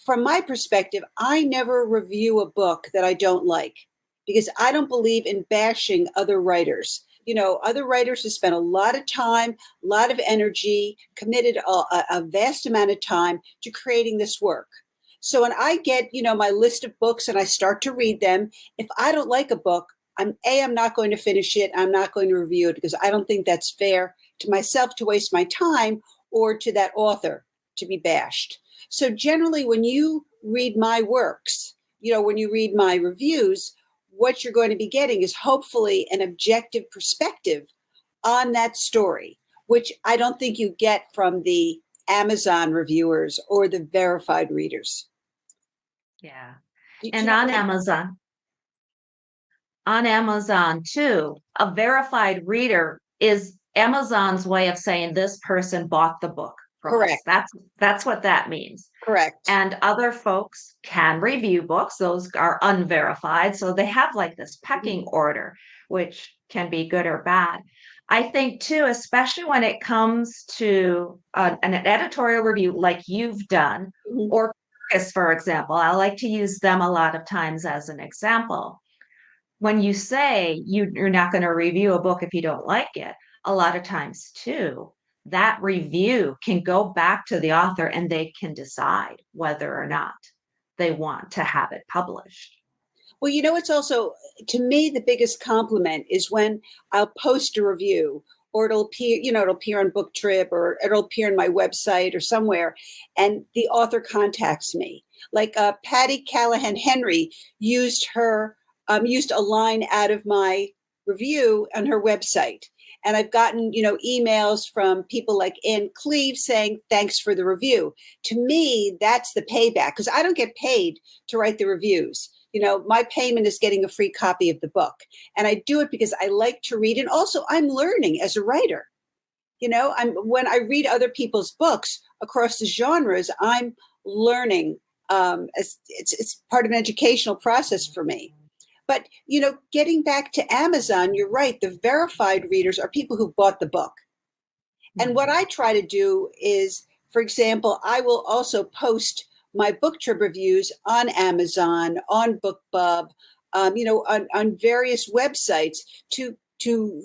From my perspective, I never review a book that I don't like because I don't believe in bashing other writers. Other writers have spent a lot of time, a lot of energy, committed a vast amount of time to creating this work. So when I get, my list of books and I start to read them, if I don't like a book, I'm not going to finish it. I'm not going to review it because I don't think that's fair to myself to waste my time or to that author to be bashed. So generally, when you read my works, when you read my reviews, what you're going to be getting is hopefully an objective perspective on that story, which I don't think you get from the Amazon reviewers or the verified readers. Yeah. And on Amazon too, a verified reader is Amazon's way of saying this person bought the book. Correct. That's what that means. Correct. And other folks can review books. Those are unverified. So they have like this pecking order, which can be good or bad. I think too, especially when it comes to an editorial review like you've done, or for example, I like to use them a lot of times as an example. When you say you're not going to review a book if you don't like it, a lot of times too, that review can go back to the author and they can decide whether or not they want to have it published. Well, it's also, to me, the biggest compliment is when I'll post a review or it'll appear on BookTrip or it'll appear on my website or somewhere, and the author contacts me. Like Patty Callahan Henry used a line out of my review on her website. And I've gotten, emails from people like Ann Cleve saying, thanks for the review. To me, that's the payback because I don't get paid to write the reviews. My payment is getting a free copy of the book. And I do it because I like to read. And also I'm learning as a writer. When I read other people's books across the genres, I'm learning. It's part of an educational process for me. But, getting back to Amazon, you're right. The verified readers are people who bought the book. And what I try to do is, for example, I will also post my book trip reviews on Amazon, on BookBub, on various websites to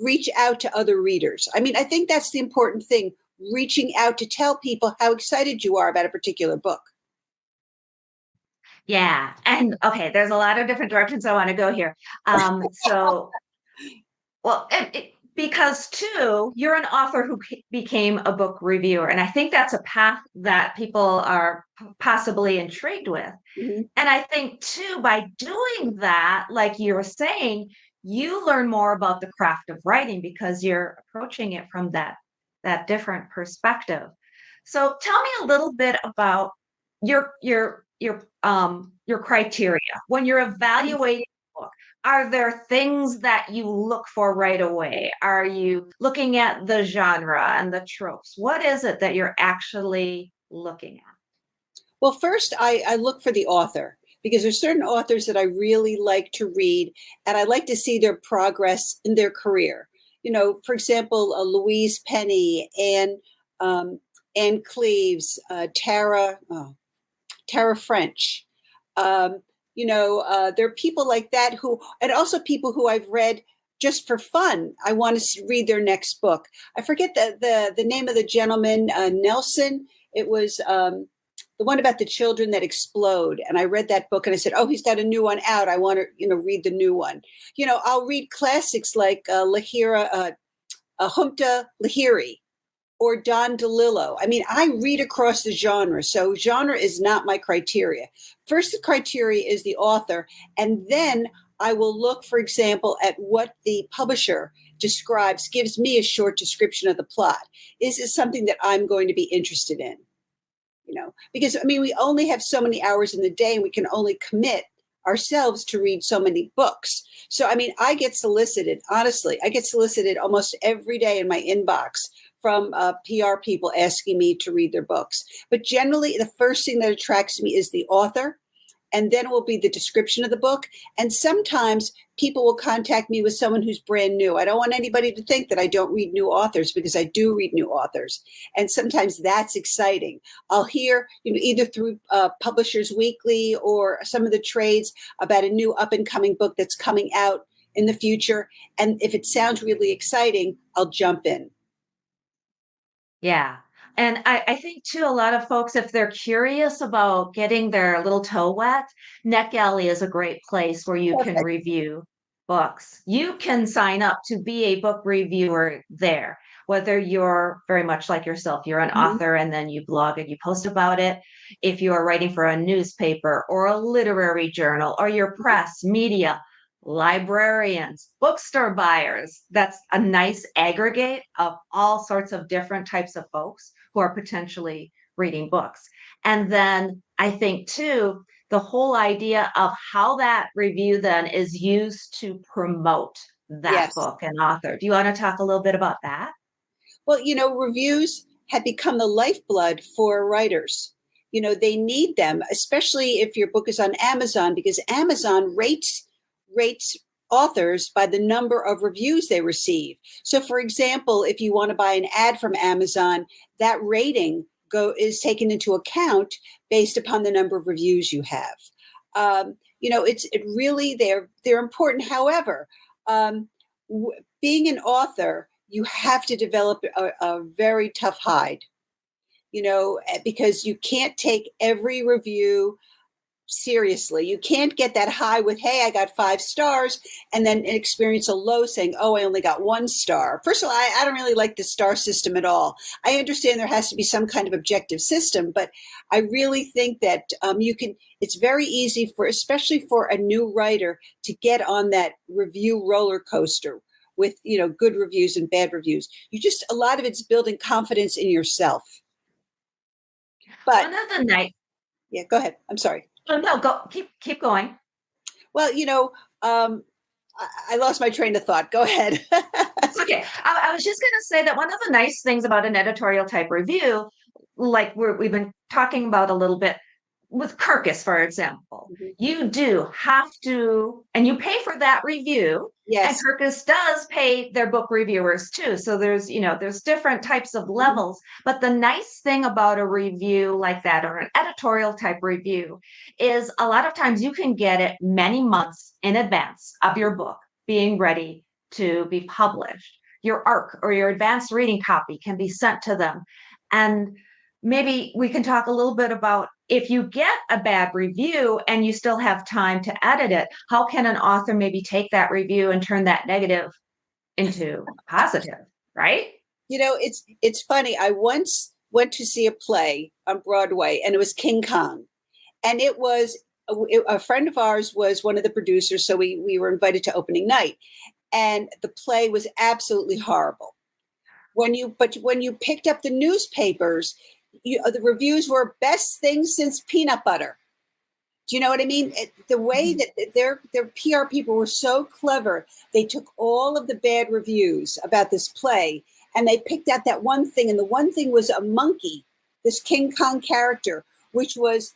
reach out to other readers. I mean, I think that's the important thing, reaching out to tell people how excited you are about a particular book. Yeah. And okay, there's a lot of different directions I want to go here. So, well, because too, you're an author who became a book reviewer. And I think that's a path that people are possibly intrigued with. Mm-hmm. And I think too, by doing that, like you were saying, you learn more about the craft of writing because you're approaching it from that different perspective. So tell me a little bit about your criteria when you're evaluating a book. Are there things that you look for right away? Are you looking at the genre and the tropes? What is it that you're actually looking at? Well, first, I look for the author, because there's certain authors that I really like to read, and I like to see their progress in their career. You know, for example, Louise Penny, Anne Cleves, Tara French. There are people like that and also people who I've read just for fun. I want to read their next book. I forget the name of the gentleman, Nelson. It was the one about the children that explode. And I read that book and I said, oh, he's got a new one out. I want to, read the new one. I'll read classics like Humpta Lahiri or Don DeLillo. I mean, I read across the genre. So genre is not my criteria. First, the criteria is the author. And then I will look, for example, at what the publisher describes, gives me a short description of the plot. Is this something that I'm going to be interested in? Because we only have so many hours in the day and we can only commit ourselves to read so many books. So, I get solicited, honestly, almost every day in my inbox from PR people asking me to read their books. But generally, the first thing that attracts me is the author, and then it will be the description of the book. And sometimes people will contact me with someone who's brand new. I don't want anybody to think that I don't read new authors, because I do read new authors. And sometimes that's exciting. I'll hear, either through Publishers Weekly or some of the trades about a new up and coming book that's coming out in the future. And if it sounds really exciting, I'll jump in. Yeah. And I think too, a lot of folks, if they're curious about getting their little toe wet, NetGalley is a great place where you can review books. You can sign up to be a book reviewer there, whether you're very much like yourself, you're an author and then you blog and you post about it. If you are writing for a newspaper or a literary journal or your press, media, librarians, bookstore buyers, that's a nice aggregate of all sorts of different types of folks who are potentially reading books. And then I think too, the whole idea of how that review then is used to promote that book and author. Do you want to talk a little bit about that? Well, reviews have become the lifeblood for writers. They need them, especially if your book is on Amazon, because Amazon rates authors by the number of reviews they receive. So, for example, if you want to buy an ad from Amazon, that rating is taken into account based upon the number of reviews you have. They're important. However, being an author, you have to develop a very tough hide, because you can't take every review seriously. You can't get that high with, hey, I got 5 stars, and then experience a low saying, oh, I only got 1 star. First of all, I don't really like the star system at all. I understand there has to be some kind of objective system, but I really think that it's very easy especially for a new writer, to get on that review roller coaster with, good reviews and bad reviews. A lot of it's building confidence in yourself. But one of the night. Yeah, go ahead. I'm sorry. Oh, no, keep going. Well, I lost my train of thought. Go ahead. It's okay. I was just going to say that one of the nice things about an editorial type review, like we've been talking about a little bit with Kirkus, for example, you do have to, and you pay for that review. Yes. And Kirkus does pay their book reviewers too. So there's different types of levels. But the nice thing about a review like that, or an editorial type review, is a lot of times you can get it many months in advance of your book being ready to be published. Your ARC or your advanced reading copy can be sent to them. And maybe we can talk a little bit about, if you get a bad review and you still have time to edit it, how can an author maybe take that review and turn that negative into positive, right? You know, it's funny. I once went to see a play on Broadway, and it was King Kong. And it was a friend of ours was one of the producers, so we were invited to opening night. And the play was absolutely horrible. When you picked up the newspapers, the reviews were best thing since peanut butter. Do you know what I mean? The way that their PR people were so clever, they took all of the bad reviews about this play and they picked out that one thing. And the one thing was a monkey, this King Kong character, which was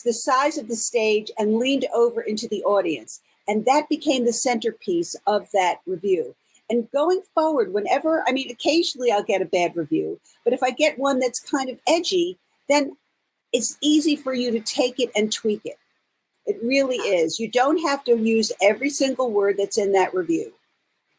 the size of the stage and leaned over into the audience. And that became the centerpiece of that review. And going forward, occasionally I'll get a bad review, but if I get one that's kind of edgy, then it's easy for you to take it and tweak it. It really is. You don't have to use every single word that's in that review.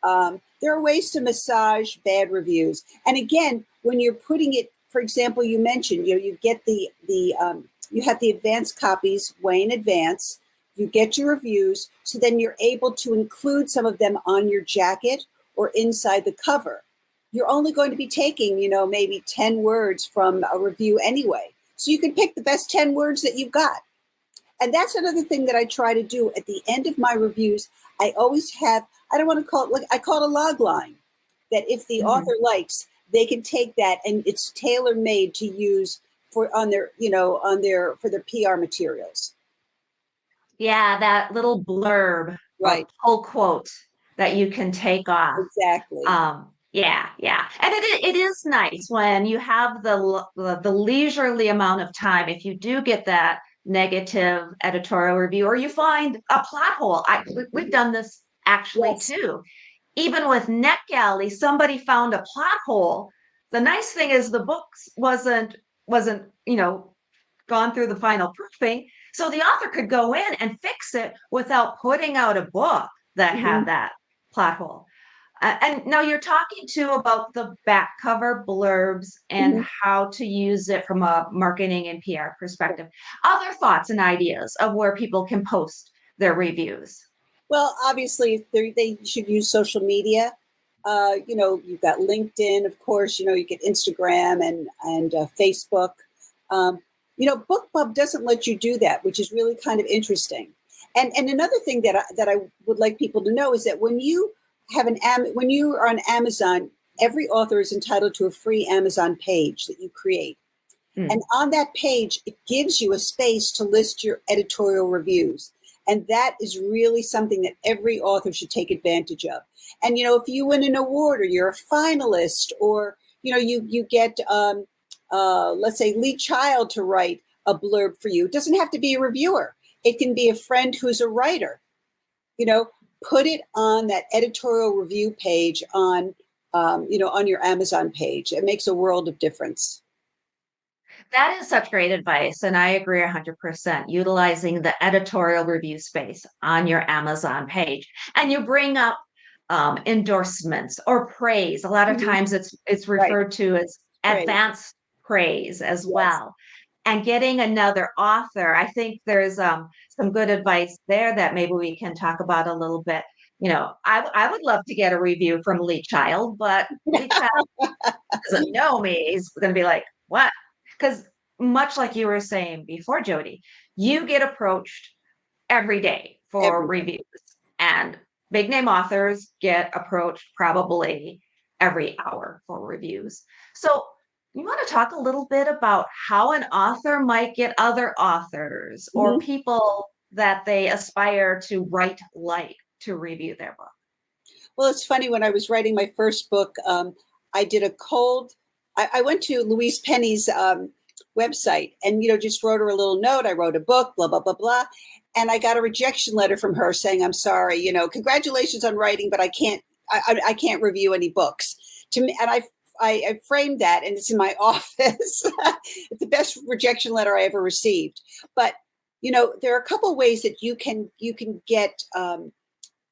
There are ways to massage bad reviews. And again, when you're putting it, for example, you mentioned, you get you have the advanced copies way in advance. You get your reviews, so then you're able to include some of them on your jacket or inside the cover. You're only going to be taking, maybe 10 words from a review anyway. So you can pick the best 10 words that you've got. And that's another thing that I try to do at the end of my reviews. I always have, I don't want to call it, I call it a log line, that if the author likes, they can take that and it's tailor made to use for their PR materials. Yeah, that little blurb, right? Pull quote that you can take off. Exactly. Yeah, and it is nice when you have the leisurely amount of time. If you do get that negative editorial review, or you find a plot hole, we've done this actually too. Even with NetGalley, somebody found a plot hole. The nice thing is the books wasn't gone through the final proofing. So the author could go in and fix it without putting out a book that had that plot hole. And now you're talking too about the back cover blurbs and how to use it from a marketing and PR perspective. Other thoughts and ideas of where people can post their reviews? Well, obviously they should use social media. You've got LinkedIn, of course, you get Instagram and Facebook. BookBub doesn't let you do that, which is really kind of interesting. And another thing that I would like people to know is that when you are on Amazon, every author is entitled to a free Amazon page that you create. And on that page, it gives you a space to list your editorial reviews. And that is really something that every author should take advantage of. And, if you win an award or you're a finalist or, you get, let's say, Lee Child to write a blurb for you. It doesn't have to be a reviewer. It can be a friend who's a writer. Put it on that editorial review page on your Amazon page. It makes a world of difference. That is such great advice. And I agree 100%, utilizing the editorial review space on your Amazon page. And you bring up endorsements or praise. A lot of times it's referred to as advanced praise as well. And getting another author, I think there's some good advice there that maybe we can talk about a little bit. I would love to get a review from Lee Child, but Lee Child doesn't know me. He's going to be like, what? Because much like you were saying before, Jody, you get approached every day for reviews, and big name authors get approached probably every hour for reviews. So you want to talk a little bit about how an author might get other authors or people that they aspire to write like to review their book? Well, it's funny. When I was writing my first book, I did I went to Louise Penny's website and, just wrote her a little note. I wrote a book, blah, blah, blah, blah. And I got a rejection letter from her saying, I'm sorry, congratulations on writing, but I can't review any books. To me, and I framed that, and it's in my office. It's the best rejection letter I ever received. But, there are a couple of ways that you can get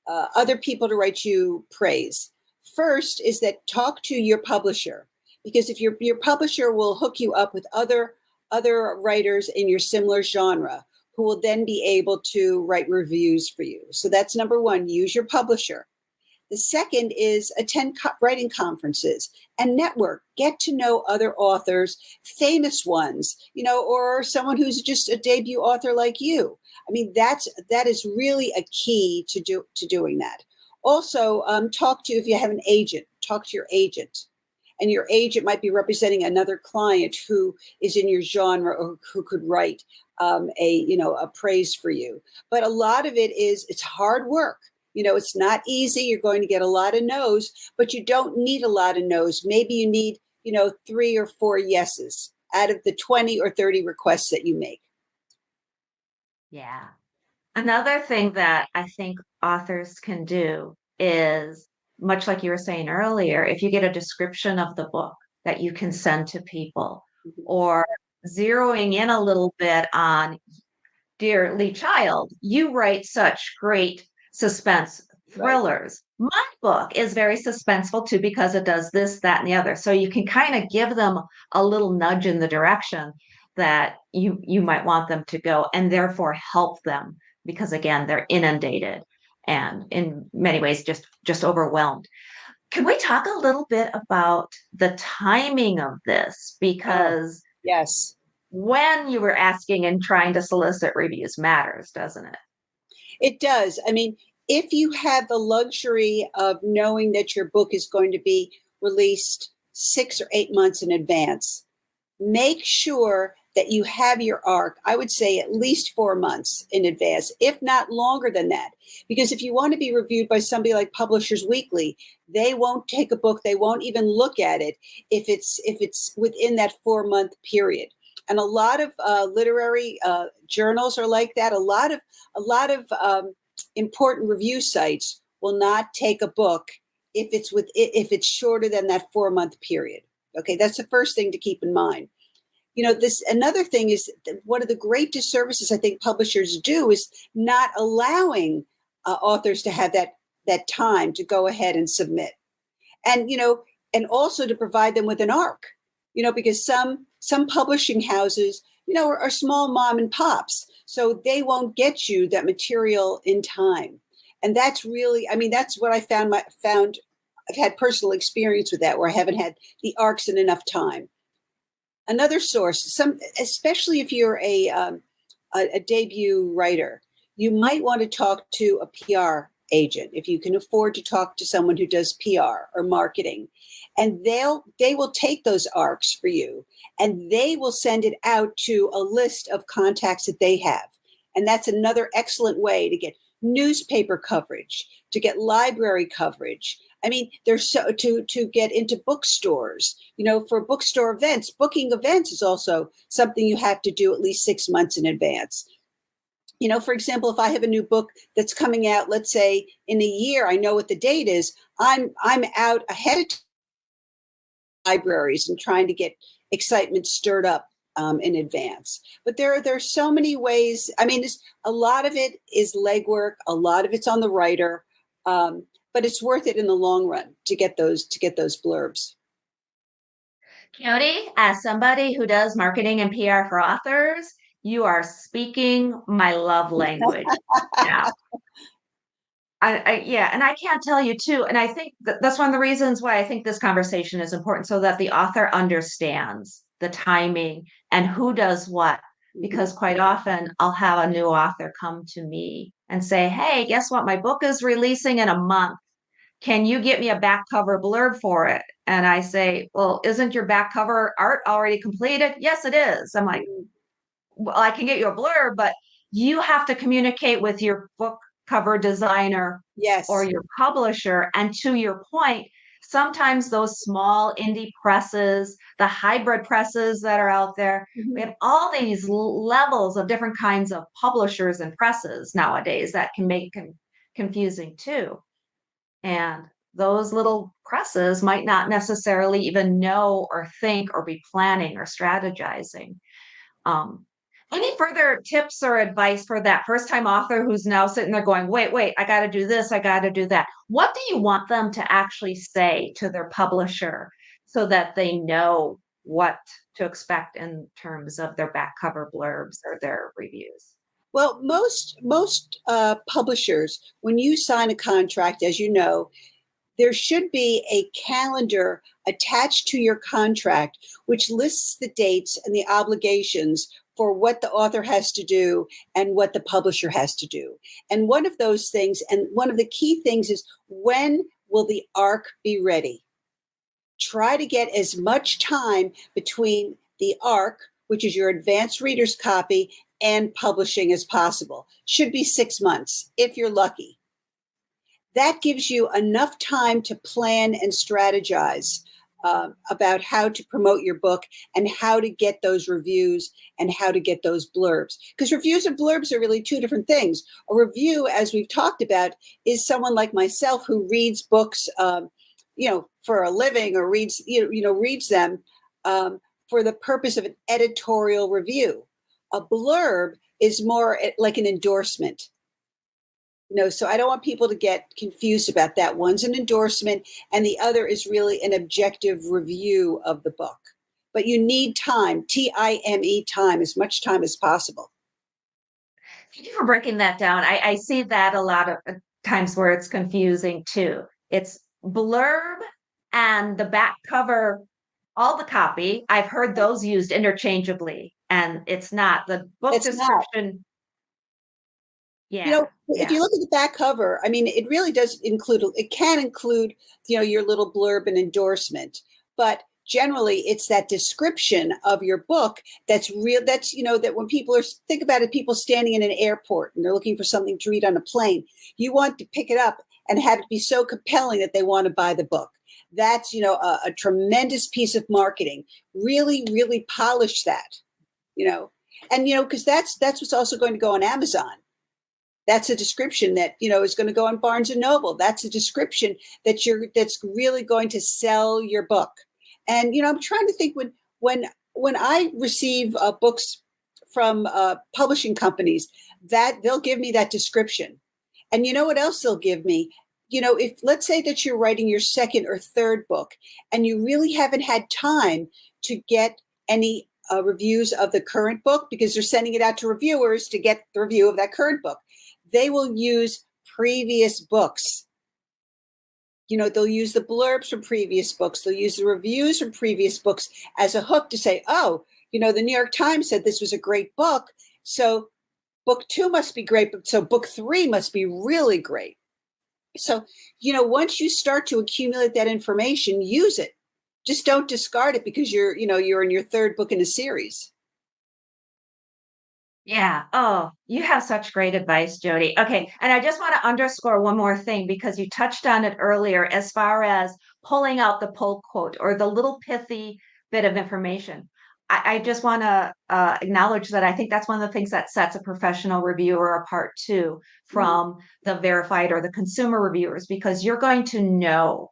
other people to write you praise. First is that talk to your publisher, because if your publisher will hook you up with other writers in your similar genre who will then be able to write reviews for you. So that's number one, use your publisher. The second is attend writing conferences and network. Get to know other authors, famous ones, or someone who's just a debut author like you. I mean, that is really a key to doing that. Also, if you have an agent, talk to your agent. And your agent might be representing another client who is in your genre or who could write a praise for you. But a lot of it's hard work. It's not easy. You're going to get a lot of no's, but you don't need a lot of no's. Maybe you need, 3 or 4 yeses out of the 20 or 30 requests that you make. Yeah. Another thing that I think authors can do is, much like you were saying earlier, if you get a description of the book that you can send to people, or zeroing in a little bit on, dear Lee Child, you write such great suspense thrillers. Right. My book is very suspenseful too, because it does this, that, and the other. So you can kind of give them a little nudge in the direction that you might want them to go, and therefore help them, because again, they're inundated and in many ways just overwhelmed. Can we talk a little bit about the timing of this? Because yes, when you were asking and trying to solicit reviews matters, doesn't it? It does. I mean, if you have the luxury of knowing that your book is going to be released 6 or 8 months in advance, make sure that you have your arc, I would say at least 4 months in advance, if not longer than that. Because if you want to be reviewed by somebody like Publishers Weekly, they won't take a book, they won't even look at it if it's within that 4-month period. And a lot of literary journals are like that. A lot of important review sites will not take a book if it's shorter than that 4-month period. Okay, that's the first thing to keep in mind. Another thing is one of the great disservices I think publishers do is not allowing authors to have that time to go ahead and submit, and also to provide them with an arc. Because some publishing houses, are small mom and pops, so they won't get you that material in time. And that's really, that's what I found. I've had personal experience with that, where I haven't had the arcs in enough time. Another source, especially if you're a debut writer, you might want to talk to a PR agent if you can afford to talk to someone who does PR or marketing, and they will take those arcs for you, and they will send it out to a list of contacts that they have. And that's another excellent way to get newspaper coverage, to get library coverage. There's to get into bookstores, for bookstore events. Booking events is also something you have to do at least 6 months in advance. For example, if I have a new book that's coming out, let's say in a year, I know what the date is. I'm out ahead of libraries and trying to get excitement stirred up in advance. But there are so many ways. A lot of it is legwork. A lot of it's on the writer. But it's worth it in the long run to get those blurbs. Coyote, as somebody who does marketing and PR for authors, you are speaking my love language now. And I can't tell you too. And I think that's one of the reasons why I think this conversation is important, so that the author understands the timing and who does what. Because quite often I'll have a new author come to me and say, hey, guess what? My book is releasing in a month. Can you get me a back cover blurb for it? And I say, well, isn't your back cover art already completed? Yes, it is. I'm like, well, I can get you a blurb, but you have to communicate with your book cover designer, yes, or your publisher. And to your point, sometimes those small indie presses, the hybrid presses that are out there, we have all these levels of different kinds of publishers and presses nowadays that can make confusing too. And those little presses might not necessarily even know or think or be planning or strategizing. Any further tips or advice for that first time author who's now sitting there going, wait, I got to do this, I got to do that? What do you want them to actually say to their publisher so that they know what to expect in terms of their back cover blurbs or their reviews? Well, most publishers, when you sign a contract, as you know, there should be a calendar attached to your contract which lists the dates and the obligations for what the author has to do and what the publisher has to do. And one of those things, and one of the key things, is when will the ARC be ready? Try to get as much time between the ARC, which is your advanced reader's copy, and publishing as possible. Should be 6 months if you're lucky. That gives you enough time to plan and strategize about how to promote your book and how to get those reviews and how to get those blurbs. Because reviews and blurbs are really two different things. A review, as we've talked about, is someone like myself who reads books, for a living, or reads them for the purpose of an editorial review. A blurb is more like an endorsement. So I don't want people to get confused about that. One's an endorsement and the other is really an objective review of the book. But you need time, T-I-M-E, time, as much time as possible. Thank you for breaking that down. I see that a lot of times where it's confusing too. It's blurb and the back cover, all the copy. I've heard those used interchangeably, and it's not. The book description. Yeah. If you look at the back cover, I mean, it really does include, it can include, your little blurb and endorsement, but generally it's that description of your book that's real. That's, that when people think about it, people standing in an airport and they're looking for something to read on a plane, you want to pick it up and have it be so compelling that they want to buy the book. That's, a tremendous piece of marketing. Really, really polish that, and, because that's what's also going to go on Amazon. That's a description that, is going to go on Barnes and Noble. That's a description that's really going to sell your book. And, I'm trying to think when I receive books from publishing companies, that they'll give me that description. And you know what else they'll give me? If let's say that you're writing your second or third book and you really haven't had time to get any reviews of the current book because they're sending it out to reviewers to get the review of that current book, they will use previous books. They'll use the blurbs from previous books. They'll use the reviews from previous books as a hook to say, oh, the New York Times said this was a great book. So book 2 must be great. But so book 3 must be really great. So, once you start to accumulate that information, use it. Just don't discard it because you're in your third book in a series. Yeah. Oh, you have such great advice, Jody. Okay. And I just want to underscore one more thing because you touched on it earlier as far as pulling out the pull quote or the little pithy bit of information. I just want to acknowledge that I think that's one of the things that sets a professional reviewer apart too from the verified or the consumer reviewers, because you're going to know,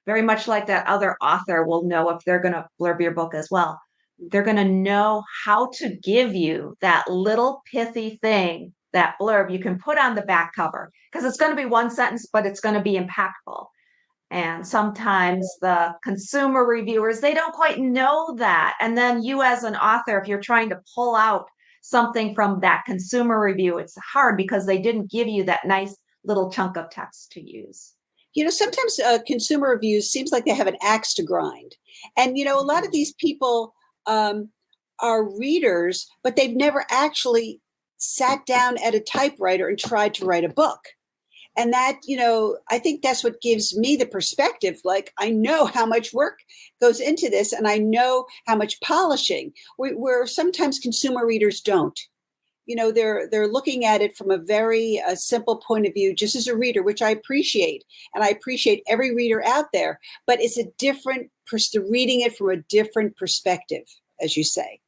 very much like that other author will know if they're going to blurb your book as well. They're going to know how to give you that little pithy thing, that blurb you can put on the back cover, because it's going to be one sentence, but it's going to be impactful. And sometimes the consumer reviewers, they don't quite know that. And then you as an author, if you're trying to pull out something from that consumer review, it's hard because they didn't give you that nice little chunk of text to use. Sometimes consumer reviews seems like they have an axe to grind. And, a lot of these people are readers, but they've never actually sat down at a typewriter and tried to write a book. And that, I think that's what gives me the perspective. Like, I know how much work goes into this and I know how much polishing, where sometimes consumer readers don't. They're looking at it from a very simple point of view, just as a reader, which I appreciate. And I appreciate every reader out there, but it's a different reading it from a different perspective, as you say.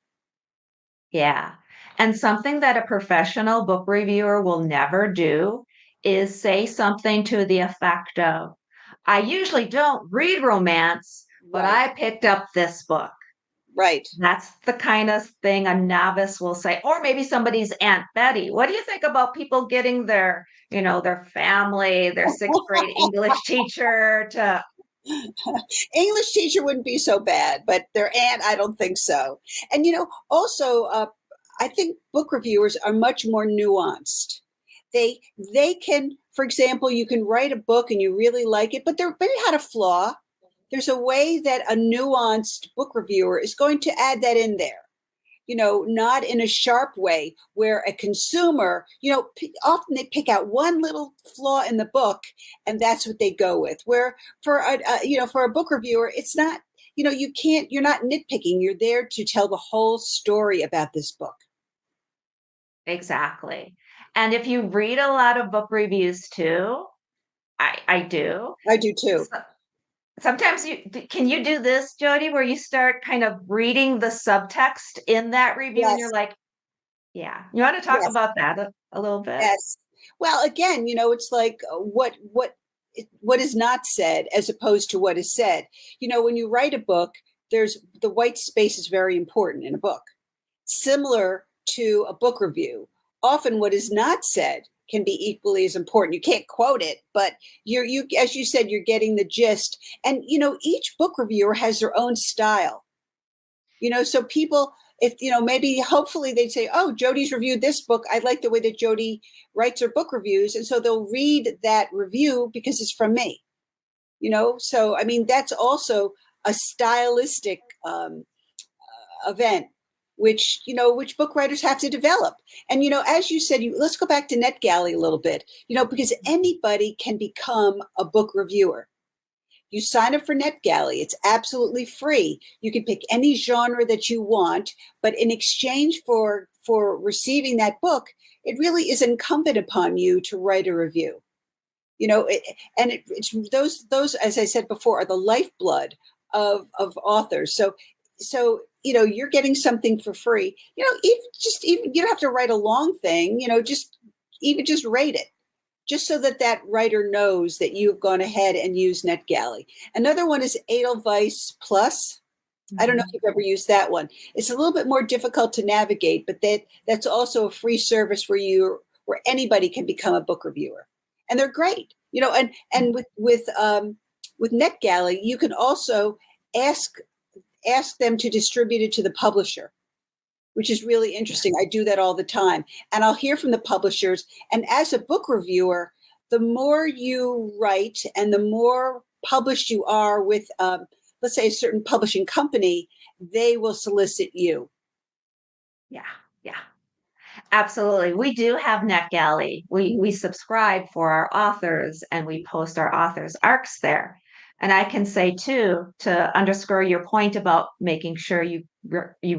Yeah. And something that a professional book reviewer will never do is say something to the effect of, I usually don't read romance, but I picked up this book. Right. That's the kind of thing a novice will say, or maybe somebody's Aunt Betty. What do you think about people getting their, their family, their sixth grade English teacher to? English teacher wouldn't be so bad, but their aunt, I don't think so. And also, I think book reviewers are much more nuanced. They can, for example, you can write a book and you really like it, but it had a flaw. There's a way that a nuanced book reviewer is going to add that in there. Not in a sharp way where a consumer, often they pick out one little flaw in the book and that's what they go with. Where for a book reviewer, it's not, you're not nitpicking. You're there to tell the whole story about this book. Exactly. And if you read a lot of book reviews too, I do. I do too. Sometimes can you do this, Jody, where you start kind of reading the subtext in that review and you're like, yeah, you want to talk about that a little bit? Yes. Well, again, it's like what is not said as opposed to what is said. When you write a book, there's the white space is very important in a book. Similar to a book review, often what is not said can be equally as important. You can't quote it, but you as you said, you're getting the gist. And each book reviewer has their own style. So people, if maybe hopefully they'd say, oh, Jody's reviewed this book. I like the way that Jody writes her book reviews. And so they'll read that review because it's from me. So I mean, that's also a stylistic event which book writers have to develop. And as you said, let's go back to NetGalley a little bit, because anybody can become a book reviewer. You sign up for NetGalley. It's absolutely free. You can pick any genre that you want, but in exchange for receiving that book, it really is incumbent upon you to write a review. It's those, as I said before, are the lifeblood of authors. So you're getting something for free. Even you don't have to write a long thing. Just rate it, just so that writer knows that you've gone ahead and used NetGalley. Another one is Edelweiss Plus. I don't know if you've ever used that one. It's a little bit more difficult to navigate, but that's also a free service where anybody can become a book reviewer, and they're great. And with NetGalley, you can also ask them to distribute it to the publisher, which is really interesting. I do that all the time. And I'll hear from the publishers. And as a book reviewer, the more you write and the more published you are with, let's say, a certain publishing company, they will solicit you. Yeah. Absolutely. We do have NetGalley. We subscribe for our authors and we post our authors' arcs there. And I can say too, to underscore your point about making sure you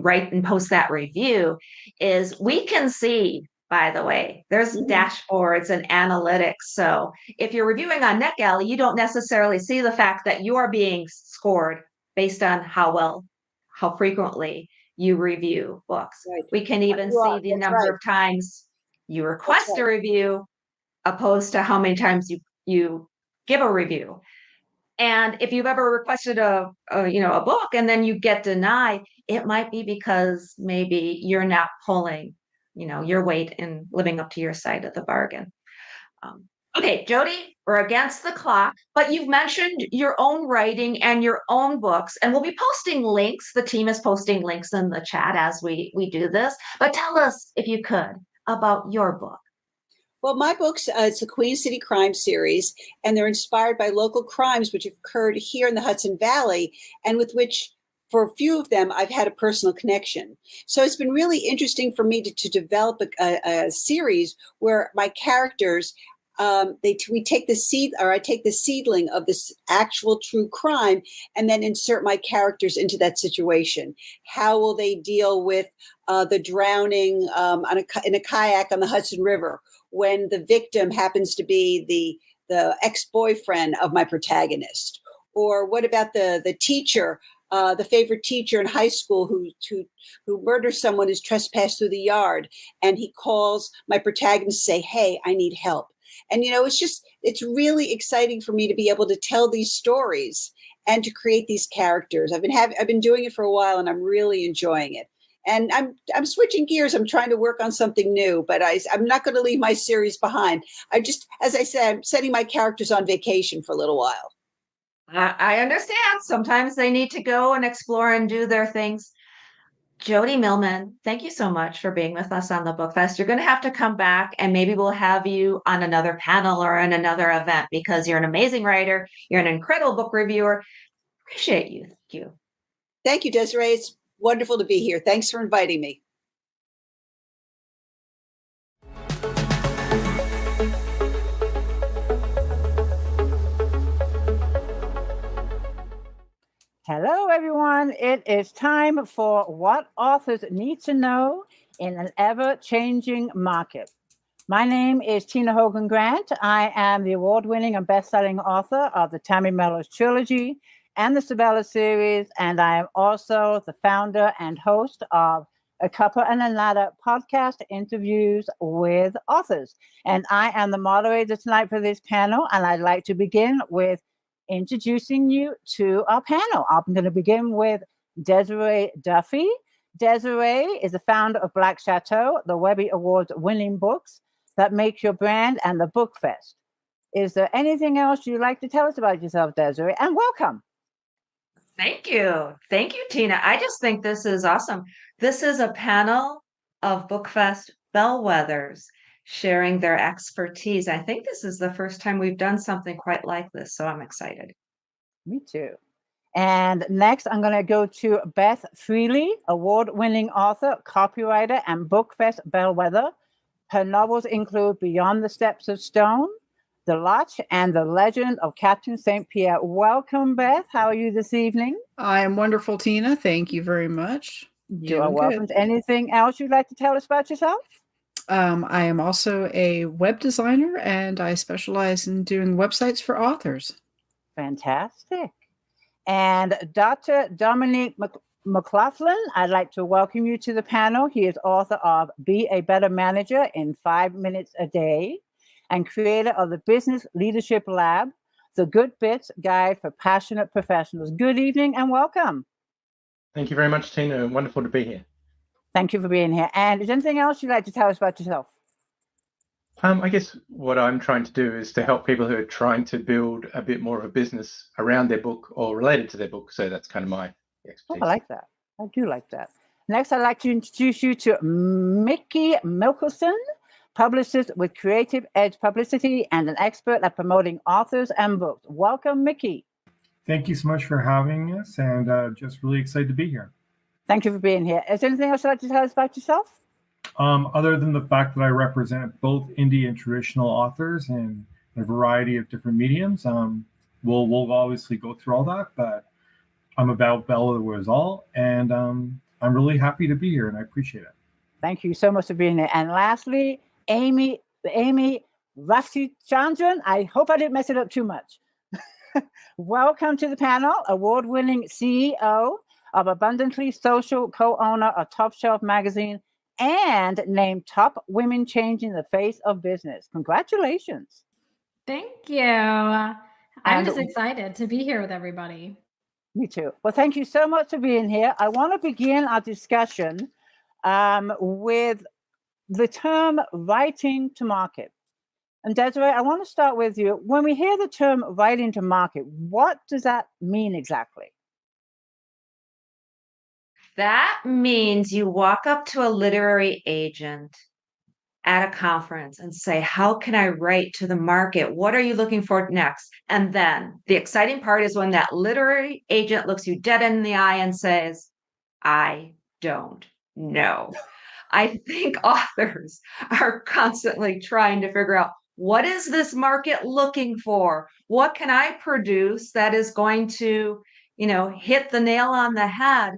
write and post that review, is we can see, by the way, there's dashboards and analytics. So if you're reviewing on NetGalley, you don't necessarily see the fact that you are being scored based on how frequently you review books. Right. We can even see the number of times you request a review opposed to how many times you give a review. And if you've ever requested a book and then you get denied, it might be because maybe you're not pulling, your weight in living up to your side of the bargain. Okay, Jody, we're against the clock, but you've mentioned your own writing and your own books, and we'll be posting links. The team is posting links in the chat as we do this. But tell us, if you could, about your book. Well, my books, it's the Queen City Crime series, and they're inspired by local crimes which have occurred here in the Hudson Valley, and with which, for a few of them, I've had a personal connection. So it's been really interesting for me to develop a series where my characters, I take the seedling of this actual true crime and then insert my characters into that situation. How will they deal with the drowning in a kayak on the Hudson River when the victim happens to be the ex-boyfriend of my protagonist? Or what about the teacher, the favorite teacher in high school who murders someone who's trespassed through the yard, and he calls my protagonist to say, hey, I need help. And, it's really exciting for me to be able to tell these stories and to create these characters. I've been doing it for a while, and I'm really enjoying it. And I'm switching gears. I'm trying to work on something new, but I'm not going to leave my series behind. As I said, I'm setting my characters on vacation for a little while. I understand. Sometimes they need to go and explore and do their things. Jody Millman, thank you so much for being with us on the Book Fest. You're going to have to come back, and maybe we'll have you on another panel or in another event, because you're an amazing writer. You're an incredible book reviewer. Appreciate you. Thank you. Thank you, Desiree. It's wonderful to be here. Thanks for inviting me. Hello, everyone. It is time for What Authors Need to Know in an Ever-Changing Market. My name is Tina Hogan Grant. I am the award-winning and best-selling author of the Tammy Mellows trilogy and the Sabella series, and I am also the founder and host of A Cuppa and a Ladder podcast interviews with authors. And I am the moderator tonight for this panel, and I'd like to begin with introducing you to our panel. I'm going to begin with Desiree Duffy. Desiree is the founder of Black Chateau, the Webby Awards-winning books that make your brand, and the BookFest. Is there anything else you'd like to tell us about yourself, Desiree? And welcome. Thank you. Thank you, Tina. I just think this is awesome. This is a panel of BookFest bellwethers sharing their expertise. I think this is the first time we've done something quite like this, so I'm excited. Me too. And next, I'm going to go to Beth Freely, award-winning author, copywriter, and BookFest bellwether. Her novels include Beyond the Steps of Stone, The Lodge, and The Legend of Captain St. Pierre. Welcome, Beth. How are you this evening? I am wonderful, Tina. Thank you very much. You are welcome. Anything else you'd like to tell us about yourself? I am also a web designer, and I specialize in doing websites for authors. Fantastic. And Dr. Dominique McLaughlin, I'd like to welcome you to the panel. He is author of Be a Better Manager in 5 Minutes a Day and creator of the Business Leadership Lab, the Good Bits Guide for Passionate Professionals. Good evening and welcome. Thank you very much, Tina. Wonderful to be here. Thank you for being here. And is there anything else you'd like to tell us about yourself? I guess what I'm trying to do is to help people who are trying to build a bit more of a business around their book or related to their book. So that's kind of my expertise. Oh, I like that. I do like that. Next, I'd like to introduce you to Mickey Milkelson, publicist with Creative Edge Publicity and an expert at promoting authors and books. Welcome, Mickey. Thank you so much for having us, and just really excited to be here. Thank you for being here. Is there anything else you'd like to tell us about yourself? Other than the fact that I represent both indie and traditional authors in a variety of different mediums, we'll obviously go through all that, but I'm about bellwethers all, and I'm really happy to be here, and I appreciate it. Thank you so much for being here. And lastly, Amy Raftichandran. I hope I didn't mess it up too much. Welcome to the panel, award-winning CEO of Abundantly Social, co-owner of Top Shelf Magazine, and named Top Women Changing the Face of Business. Congratulations. Thank you. I'm just excited to be here with everybody. Me too. Well, thank you so much for being here. I want to begin our discussion with the term writing to market. And Desiree, I want to start with you. When we hear the term writing to market, what does that mean exactly? That means you walk up to a literary agent at a conference and say, how can I write to the market? What are you looking for next? And then the exciting part is when that literary agent looks you dead in the eye and says, I don't know. I think authors are constantly trying to figure out, what is this market looking for? What can I produce that is going to, hit the nail on the head?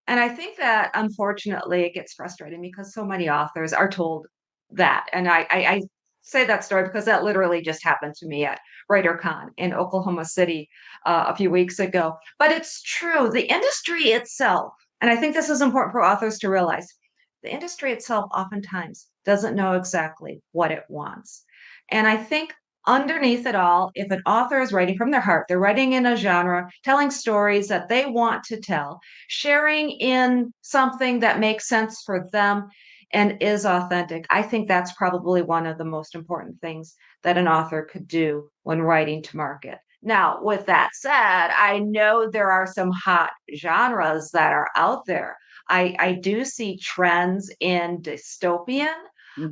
And I think that unfortunately it gets frustrating because so many authors are told that. And I say that story because that literally just happened to me at WriterCon in Oklahoma City a few weeks ago. But it's true. The industry itself, and I think this is important for authors to realize, the industry itself oftentimes doesn't know exactly what it wants. And I think underneath it all, if an author is writing from their heart, they're writing in a genre, telling stories that they want to tell, sharing in something that makes sense for them and is authentic. I think that's probably one of the most important things that an author could do when writing to market. Now, with that said, I know there are some hot genres that are out there. I do see trends in dystopian.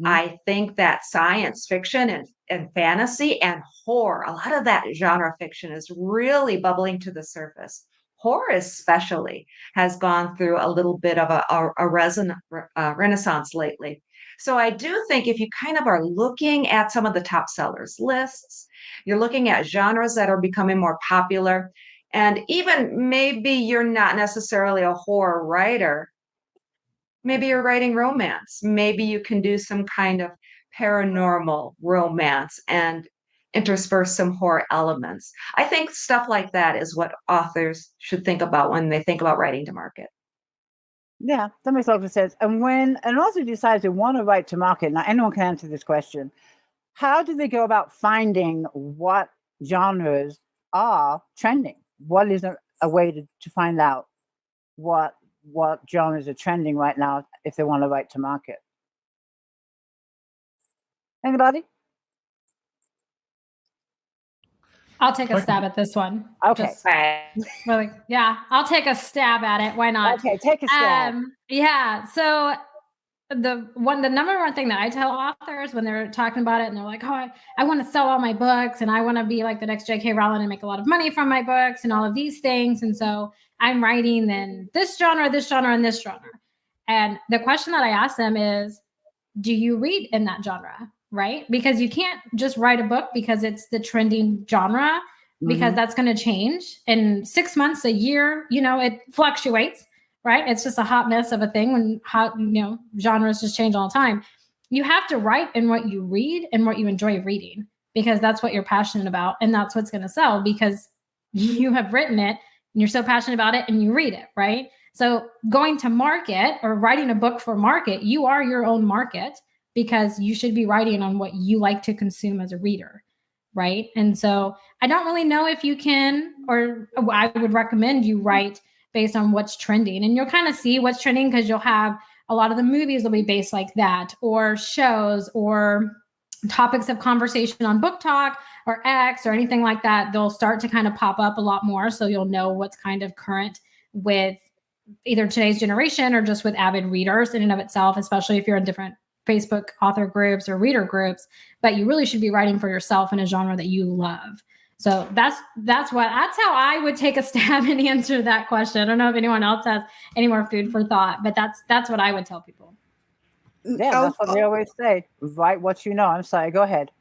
I think that science fiction and fantasy and horror, a lot of that genre fiction is really bubbling to the surface. Horror, especially, has gone through a little bit of a renaissance lately. So I do think if you kind of are looking at some of the top sellers lists, you're looking at genres that are becoming more popular, and even maybe you're not necessarily a horror writer, maybe you're writing romance. Maybe you can do some kind of paranormal romance and intersperse some horror elements. I think stuff like that is what authors should think about when they think about writing to market. Yeah, that makes a lot of sense. And when an author decides they want to write to market, now anyone can answer this question, how do they go about finding what genres are trending? What is a way to find out what genres are trending right now if they want to write to market? Anybody? I'll take a stab at this one. Okay. Just really, yeah, I'll take a stab at it. Why not? Okay, take a stab. Yeah. So the number one thing that I tell authors when they're talking about it and they're like, oh, I want to sell all my books and I want to be like the next J.K. Rowling and make a lot of money from my books and all of these things. And so I'm writing then this genre, and this genre. And the question that I ask them is, do you read in that genre? Right? Because you can't just write a book because it's the trending genre, because that's going to change in 6 months, a year, it fluctuates, right? It's just a hot mess of a thing when genres just change all the time. You have to write in what you read and what you enjoy reading, because that's what you're passionate about. And that's what's going to sell, because you have written it and you're so passionate about it and you read it, right? So going to market or writing a book for market, you are your own market, because you should be writing on what you like to consume as a reader, right? And so I don't really know if you can, or I would recommend you write based on what's trending. And you'll kind of see what's trending because you'll have a lot of the movies will be based like that, or shows, or topics of conversation on Book Talk or X or anything like that. They'll start to kind of pop up a lot more. So you'll know what's kind of current with either today's generation or just with avid readers in and of itself, especially if you're in different Facebook author groups or reader groups. But you really should be writing for yourself in a genre that you love. So that's how I would take a stab and answer that question. I don't know if anyone else has any more food for thought, but that's what I would tell people. Yeah, that's what we always say. Write what you know. I'm sorry. Go ahead.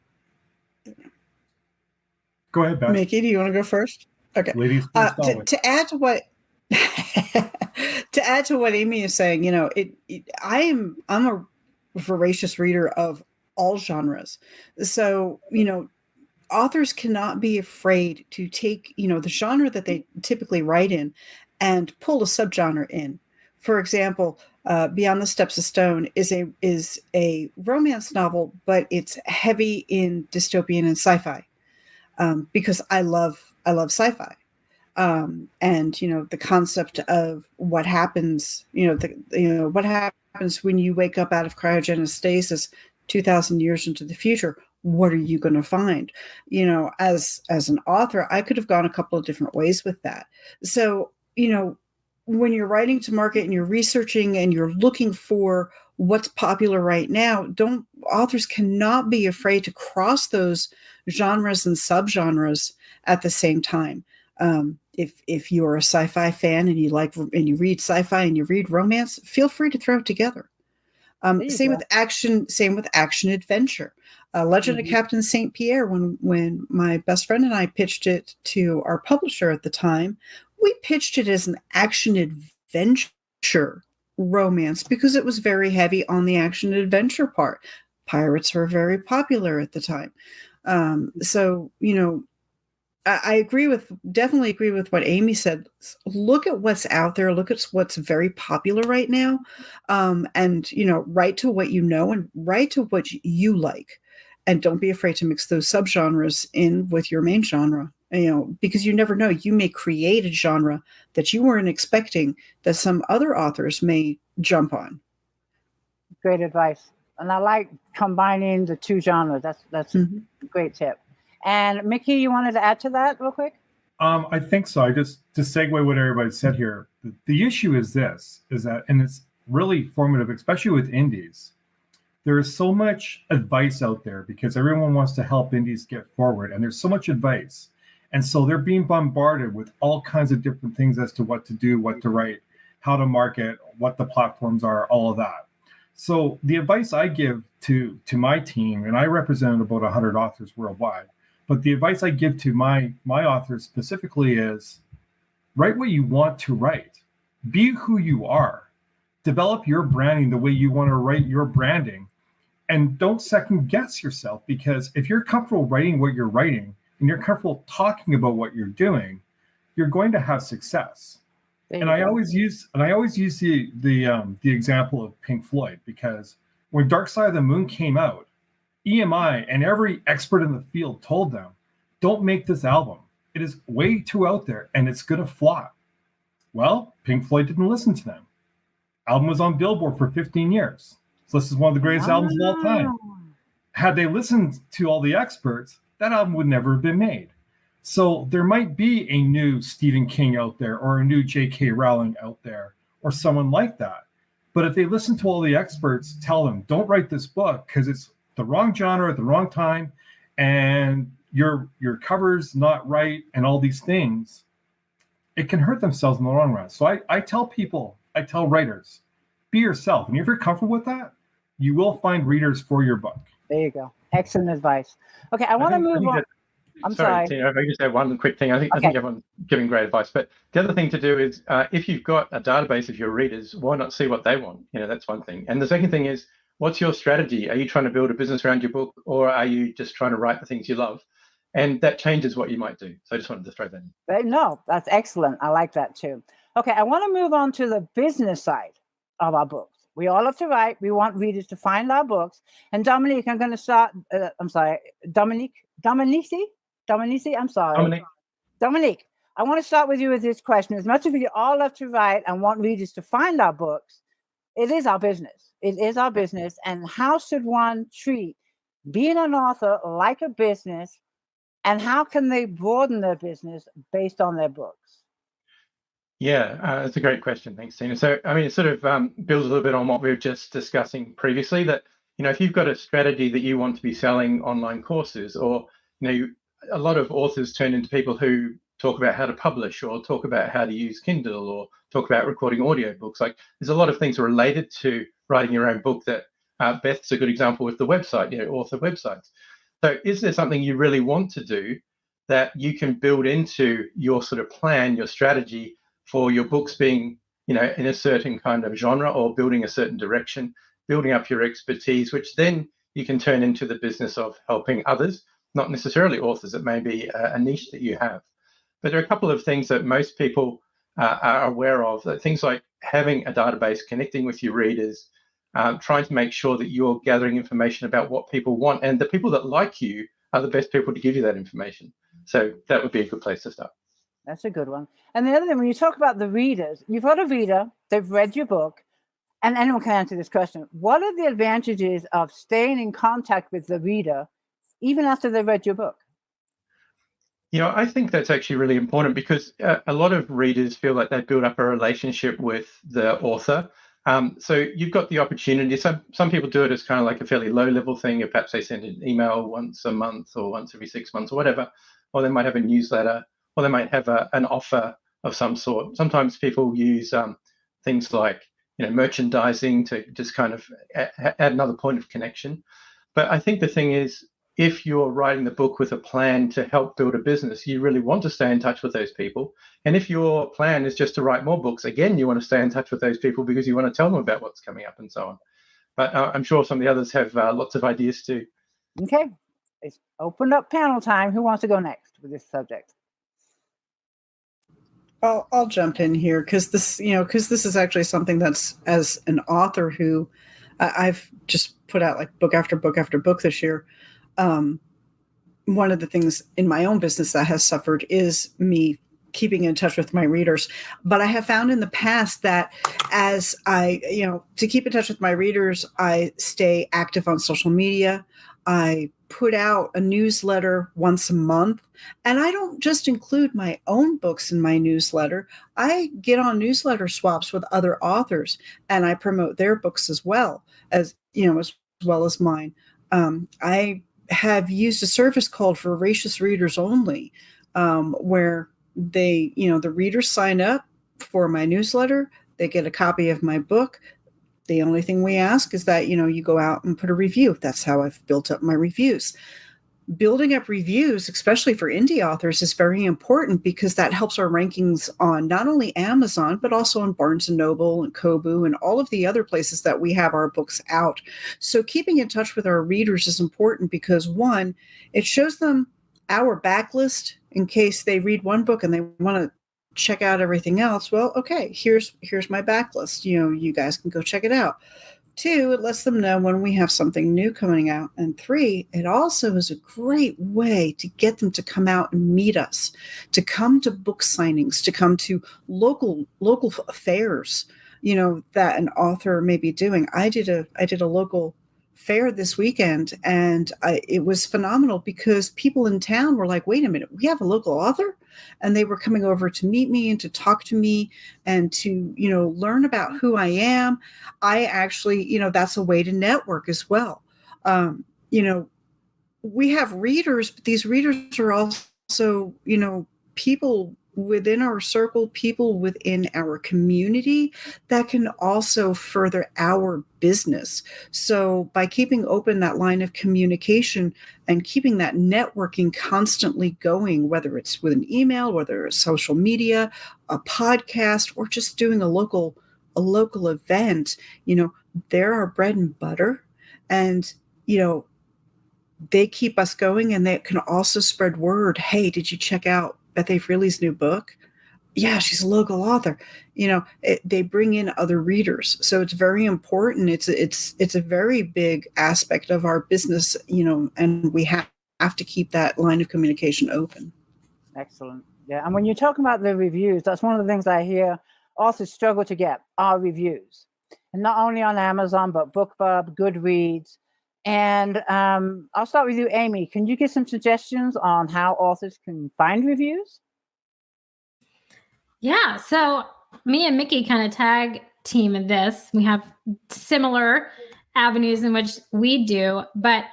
Go ahead, Beth. Mickey, do you want to go first? Okay. Ladies first. To add to what Amy is saying, I'm a voracious reader of all genres. So, authors cannot be afraid to take, the genre that they typically write in and pull a subgenre in. For example, Beyond the Steps of Stone is a romance novel, but it's heavy in dystopian and sci-fi, because I love sci-fi. And the concept of what happens, what happens when you wake up out of cryogenic stasis 2,000 years into the future. What are you going to find? As an author, I could have gone a couple of different ways with that. So, when you're writing to market and you're researching and you're looking for what's popular right now, authors cannot be afraid to cross those genres and subgenres at the same time. If you're a sci-fi fan and you read sci-fi and you read romance, feel free to throw it together. Same with action adventure. Legend of Captain St. Pierre, when my best friend and I pitched it to our publisher at the time, we pitched it as an action adventure romance because it was very heavy on the action adventure part. Pirates were very popular at the time. So, I definitely agree with what Amy said. Look at what's out there. Look at what's very popular right now. And, write to what you know and write to what you like. and don't be afraid to mix those subgenres in with your main genre, because you never know. You may create a genre that you weren't expecting that some other authors may jump on. Great advice. And I like combining the two genres. That's a great tip. And Mickey, you wanted to add to that real quick? I think so. I just to segue what everybody said here. The issue is that, and it's really formative, especially with indies. There is so much advice out there because everyone wants to help indies get forward, and there's so much advice. And so they're being bombarded with all kinds of different things as to what to do, what to write, how to market, what the platforms are, all of that. So the advice I give to my team, and I represent about 100 authors worldwide, but the advice I give to my authors specifically is write what you want to write. Be who you are. Develop your branding the way you want to write your branding. And don't second guess yourself, because if you're comfortable writing what you're writing and you're comfortable talking about what you're doing, you're going to have success. And I always use the example of Pink Floyd, because when Dark Side of the Moon came out, EMI and every expert in the field told them, don't make this album. It is way too out there and it's going to flop. Well, Pink Floyd didn't listen to them. Album was on Billboard for 15 years. So this is one of the greatest albums of all time. Had they listened to all the experts, that album would never have been made. So there might be a new Stephen King out there, or a new J.K. Rowling out there, or someone like that. But if they listen to all the experts, tell them, don't write this book because it's the wrong genre at the wrong time, and your cover's not right, and all these things, it can hurt themselves in the long run. So I tell writers, be yourself. And if you're comfortable with that, you will find readers for your book. There you go. Excellent advice. Okay, I want to move on. I'm sorry. Tina, if I could just add one quick thing. I think everyone's giving great advice. But the other thing to do is, if you've got a database of your readers, why not see what they want? That's one thing. And the second thing is, what's your strategy? Are you trying to build a business around your book, or are you just trying to write the things you love? And that changes what you might do. So I just wanted to throw that in. No, that's excellent. I like that too. Okay, I want to move on to the business side of our books. We all have to write. We want readers to find our books. And Dominique, I'm going to start. I'm sorry, Dominique, I'm sorry. Dominique, I want to start with you with this question. As much as we all love to write and want readers to find our books, it is our business. It is our business. And how should one treat being an author like a business? And how can they broaden their business based on their books? Yeah, that's a great question. Thanks, Tina. So, it sort of builds a little bit on what we were just discussing previously, that, if you've got a strategy that you want to be selling online courses, or, a lot of authors turn into people who talk about how to publish, or talk about how to use Kindle, or talk about recording audiobooks. Like, there's a lot of things related to writing your own book that Beth's a good example with the website, author websites. So is there something you really want to do that you can build into your sort of plan, your strategy for your books being, in a certain kind of genre, or building a certain direction, building up your expertise, which then you can turn into the business of helping others, not necessarily authors. It may be a niche that you have. But there are a couple of things that most people are aware of, things like having a database, connecting with your readers, trying to make sure that you're gathering information about what people want, and the people that like you are the best people to give you that information. So that would be a good place to start. That's a good one. And the other thing, when you talk about the readers, you've got a reader, they've read your book, and anyone can answer this question. What are the advantages of staying in contact with the reader even after they've read your book? I think that's actually really important, because a lot of readers feel like they build up a relationship with the author. So you've got the opportunity. Some people do it as kind of like a fairly low-level thing. Perhaps they send an email once a month, or once every 6 months, or whatever. Or they might have a newsletter, or they might have an offer of some sort. Sometimes people use things like merchandising to just kind of add another point of connection. But I think the thing is, if you're writing the book with a plan to help build a business, you really want to stay in touch with those people. And if your plan is just to write more books, again, you want to stay in touch with those people because you want to tell them about what's coming up and so on. But I'm sure some of the others have lots of ideas too. Okay, it's opened up panel time. Who wants to go next with this subject? I'll jump in here because this is actually something that's, as an author who I've just put out like book after book after book this year. one of the things in my own business that has suffered is me keeping in touch with my readers. But I have found in the past that as I, to keep in touch with my readers, I stay active on social media. I put out a newsletter once a month, and I don't just include my own books in my newsletter. I get on newsletter swaps with other authors, and I promote their books as well as mine. I have used a service called Voracious Readers Only, where they, the readers sign up for my newsletter. They get a copy of my book. The only thing we ask is that, you go out and put a review. That's how I've built up my reviews. Building up reviews, especially for indie authors, is very important because that helps our rankings on not only Amazon, but also on Barnes & Noble and Kobo and all of the other places that we have our books out. So keeping in touch with our readers is important because, one, it shows them our backlist in case they read one book and they want to check out everything else. Well, okay, here's my backlist. You guys can go check it out. 2, it lets them know when we have something new coming out. And 3, it also is a great way to get them to come out and meet us, to come to book signings, to come to local fairs, that an author may be doing. I did a local fair this weekend, and it was phenomenal because people in town were like, wait a minute, we have a local author? And they were coming over to meet me and to talk to me and to, learn about who I am. I actually, that's a way to network as well. We have readers, but these readers are also, people within our circle, people within our community that can also further our business. So by keeping open that line of communication and keeping that networking constantly going, whether it's with an email, whether it's social media, a podcast, or just doing a local event, they're our bread and butter. And, they keep us going, and they can also spread word. Hey, did you check out Beth A. Freely's new book? Yeah, she's a local author. They bring in other readers. So it's very important. It's a very big aspect of our business, and we have to keep that line of communication open. Excellent. Yeah. And when you're talking about the reviews, that's one of the things I hear authors struggle to get are reviews. And not only on Amazon, but BookBub, Goodreads. And I'll start with you, Amy. Can you give some suggestions on how authors can find reviews? Yeah, so me and Mickey kind of tag team in this. We have similar avenues in which we do, but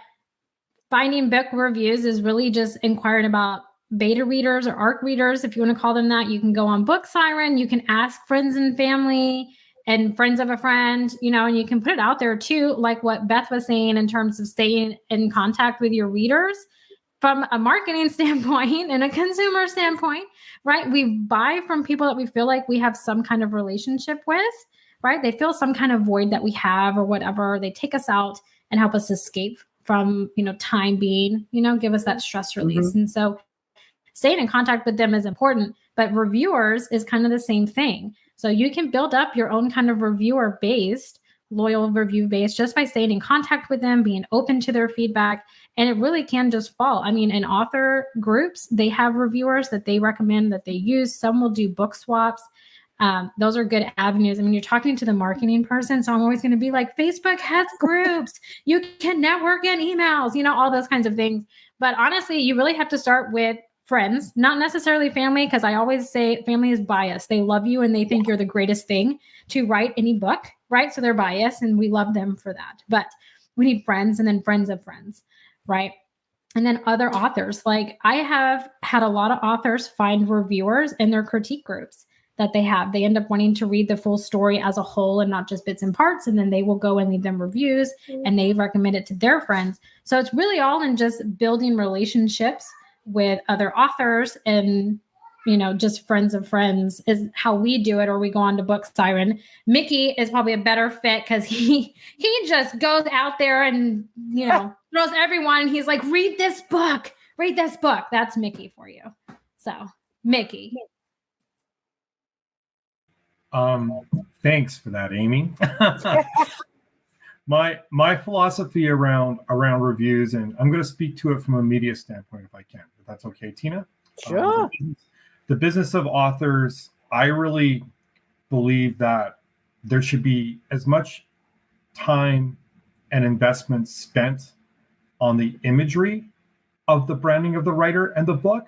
finding book reviews is really just inquiring about beta readers or ARC readers, if you want to call them that. You can go on Book Siren. You can ask friends and family and friends of a friend, and you can put it out there too, like what Beth was saying in terms of staying in contact with your readers from a marketing standpoint and a consumer standpoint, right? We buy from people that we feel like we have some kind of relationship with, right? They feel some kind of void that we have or whatever. They take us out and help us escape from, time being, give us that stress release. And so staying in contact with them is important, but reviewers is kind of the same thing. So you can build up your own kind of reviewer-based, loyal review base just by staying in contact with them, being open to their feedback. And it really can just fall. I mean, in author groups, they have reviewers that they recommend that they use. Some will do book swaps. Those are good avenues. I mean, you're talking to the marketing person, so I'm always going to be like, Facebook has groups. You can network in emails, all those kinds of things. But honestly, you really have to start with friends, not necessarily family, because I always say family is biased. They love you and they think you're the greatest thing to write any book, right? So they're biased and we love them for that. But we need friends and then friends of friends, right? And then other authors. Like I have had a lot of authors find reviewers in their critique groups that they have. They end up wanting to read the full story as a whole and not just bits and parts. And then they will go and leave them reviews and they recommend it to their friends. So it's really all in just building relationships with other authors and, just friends of friends is how we do it, or we go on to Book Siren. Mickey is probably a better fit because he just goes out there and, throws everyone. And he's like, read this book. That's Mickey for you. So Mickey. Thanks for that, Amy. My philosophy around reviews, and I'm going to speak to it from a media standpoint if I can, if that's okay, Tina. Sure. The business of authors, I really believe that there should be as much time and investment spent on the imagery of the branding of the writer and the book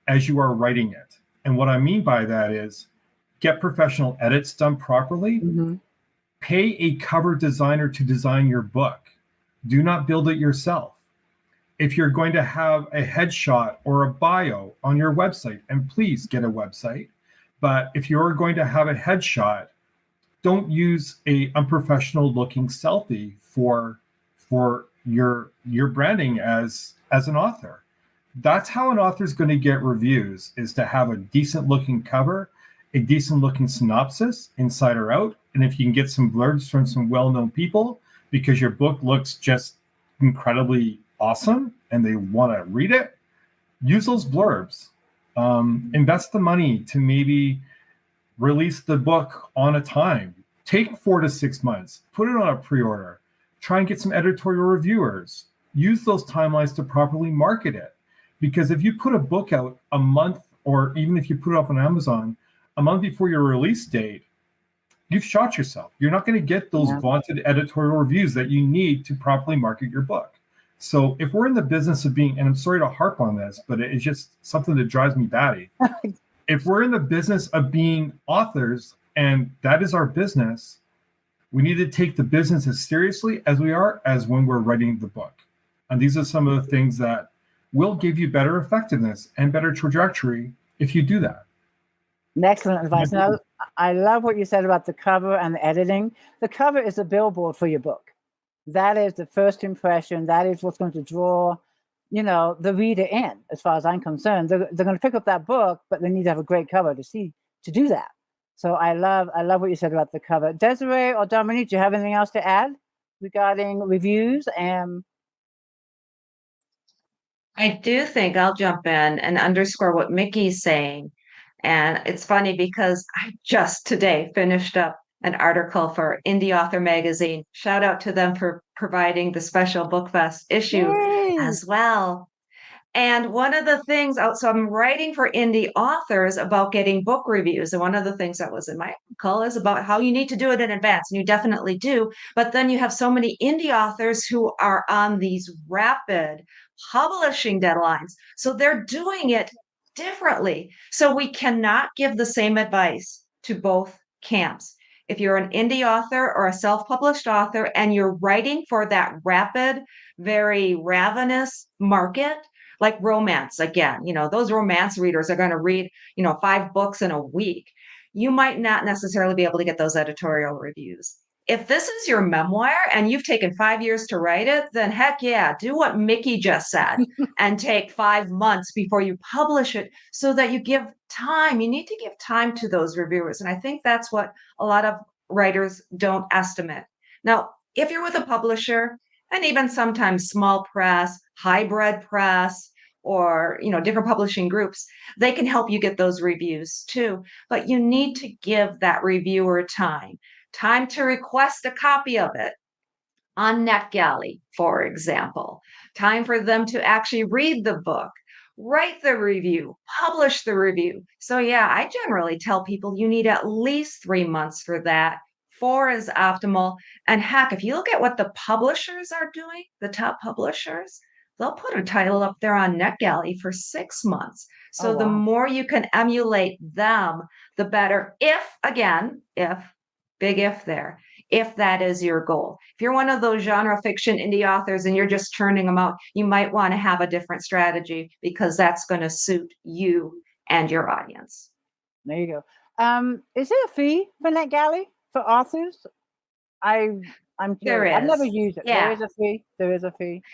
as you are writing it. And what I mean by that is get professional edits done properly. Pay a cover designer to design your book. Do not build it yourself. If you're going to have a headshot or a bio on your website, and please get a website, but if you're going to have a headshot, don't use a unprofessional looking selfie for your branding as an author. That's how an author is going to get reviews, is to have a decent looking cover, a decent looking synopsis inside or out. And if you can get some blurbs from some well-known people because your book looks just incredibly awesome and they want to read it, use those blurbs. Invest the money to maybe release the book on a time. Take 4 to 6 months, put it on a pre-order, try and get some editorial reviewers. Use those timelines to properly market it. Because if you put a book out a month, or even if you put it up on Amazon a month before your release date, you've shot yourself. You're not going to get those vaunted editorial reviews that you need to properly market your book. So if we're in the business of being, and I'm sorry to harp on this, but it's just something that drives me batty. If we're in the business of being authors, and that is our business, we need to take the business as seriously as we are as when we're writing the book. And these are some of the things that will give you better effectiveness and better trajectory if you do that. Excellent advice. Now, I love what you said about the cover and the editing. The cover is a billboard for your book. That is the first impression. That is what's going to draw, the reader in. As far as I'm concerned, they're going to pick up that book, but they need to have a great cover to do that. So I love what you said about the cover. Desiree or Dominique, do you have anything else to add regarding reviews? I do think I'll jump in and underscore what Mickey's saying. And it's funny because I just today finished up an article for Indie Author Magazine. Shout out to them for providing the special BookFest issue as well. And one of the things, so I'm writing for indie authors about getting book reviews. And one of the things that was in my article is about how you need to do it in advance. And you definitely do. But then you have so many indie authors who are on these rapid publishing deadlines. So they're doing it differently. So we cannot give the same advice to both camps. If you're an indie author or a self-published author and you're writing for that rapid, very ravenous market, like romance, again, those romance readers are going to read, 5 books in a week. You might not necessarily be able to get those editorial reviews. If this is your memoir and you've taken 5 years to write it, then heck yeah, do what Mickey just said and take 5 months before you publish it so that you give time. You need to give time to those reviewers. And I think that's what a lot of writers don't estimate. Now, if you're with a publisher, and even sometimes small press, hybrid press, or different publishing groups, they can help you get those reviews too. But you need to give that reviewer time to request a copy of it on NetGalley, for example, time for them to actually read the book, write the review, publish the review. So yeah, I generally tell people you need at least 3 months for that. 4 is optimal. And heck, if you look at what the publishers are doing, the top publishers, they'll put a title up there on NetGalley for 6 months. So the more you can emulate them, the better. Big if there, if that is your goal. If you're one of those genre fiction indie authors and you're just churning them out, you might want to have a different strategy because that's going to suit you and your audience. There you go. Is there a fee for NetGalley for authors? I'm curious. I've never used it. Yeah. There is a fee.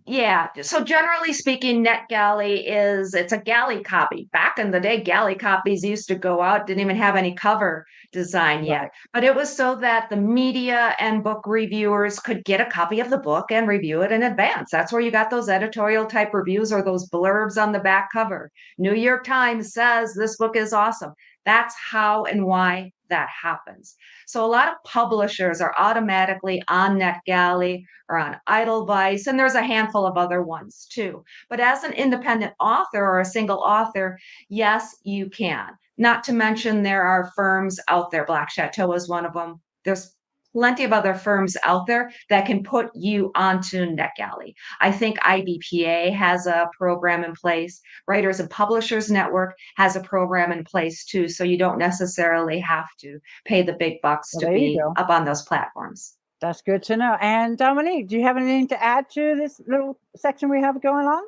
Yeah. So generally speaking, NetGalley it's a galley copy. Back in the day, galley copies used to go out, didn't even have any cover design yet. But it was so that the media and book reviewers could get a copy of the book and review it in advance. That's where you got those editorial type reviews or those blurbs on the back cover. New York Times says this book is awesome. That's how and why that happens. So a lot of publishers are automatically on NetGalley or on Edelweiss, and there's a handful of other ones too. But as an independent author or a single author, yes, you can. Not to mention there are firms out there. Black Chateau is one of them. There's plenty of other firms out there that can put you onto NetGalley. I think IBPA has a program in place. Writers and Publishers Network has a program in place too. So you don't necessarily have to pay the big bucks Well, to there you be go. up on those platforms. That's good to know. And Dominique, do you have anything to add to this little section we have going on?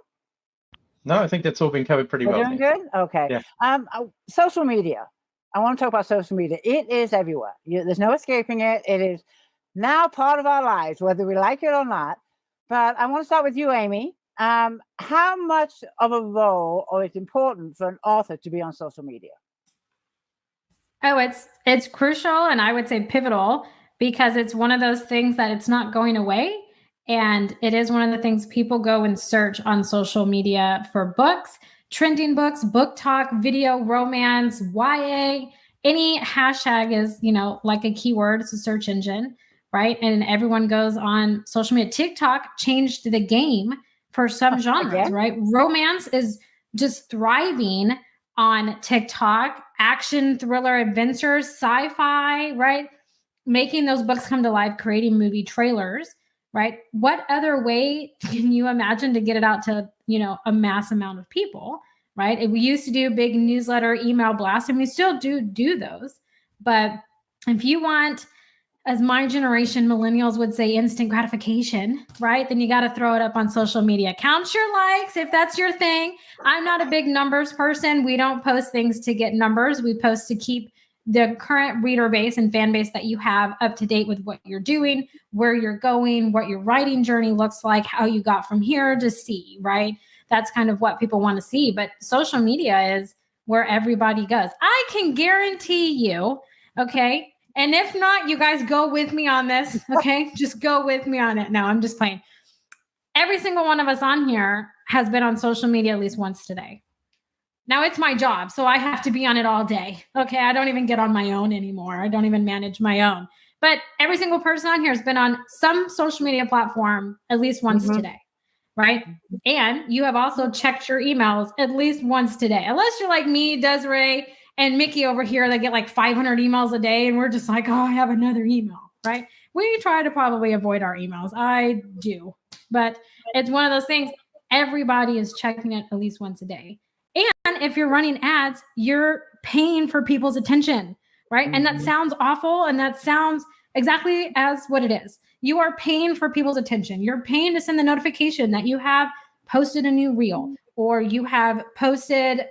No, I think that's all been covered pretty We're well. doing good? Okay. Yeah. Social media. I want to talk about social media. It is everywhere. There's no escaping it. It is now part of our lives, whether we like it or not. But I want to start with you, Amy. How much of a role or it's important for an author to be on social media? Oh, it's crucial, and I would say pivotal, because it's one of those things that it's not going away. And it is one of the things people go and search on social media for books, trending books, book talk, video, romance, YA, any hashtag is, like a keyword. It's a search engine, right? And everyone goes on social media. TikTok changed the game for some genres, right? Romance is just thriving on TikTok, action, thriller, adventures, sci-fi, right? Making those books come to life, creating movie trailers, right? What other way can you imagine to get it out to, a mass amount of people, right? We used to do big newsletter, email blasts, and we still do those. But if you want, as my generation, millennials would say, instant gratification, right? Then you got to throw it up on social media. Count your likes if that's your thing. I'm not a big numbers person. We don't post things to get numbers. We post to keep the current reader base and fan base that you have up to date with what you're doing, where you're going, what your writing journey looks like, how you got from here to see, right? That's kind of what people want to see. But social media is where everybody goes. I can guarantee you, okay? And if not, you guys go with me on this, okay? Just go with me on it. No, I'm just playing. Every single one of us on here has been on social media at least once today. Now it's my job, so I have to be on it all day. Okay, I don't even get on my own anymore. I don't even manage my own. But every single person on here has been on some social media platform at least once today, right? And you have also checked your emails at least once today. Unless you're like me, Desiree, and Mickey over here that get like 500 emails a day, and we're just like, oh, I have another email, right? We try to probably avoid our emails. I do. But it's one of those things. Everybody is checking it at least once a day. And if you're running ads, you're paying for people's attention, right? And that sounds awful. And that sounds exactly as what it is. You are paying for people's attention. You're paying to send the notification that you have posted a new reel, or you have posted,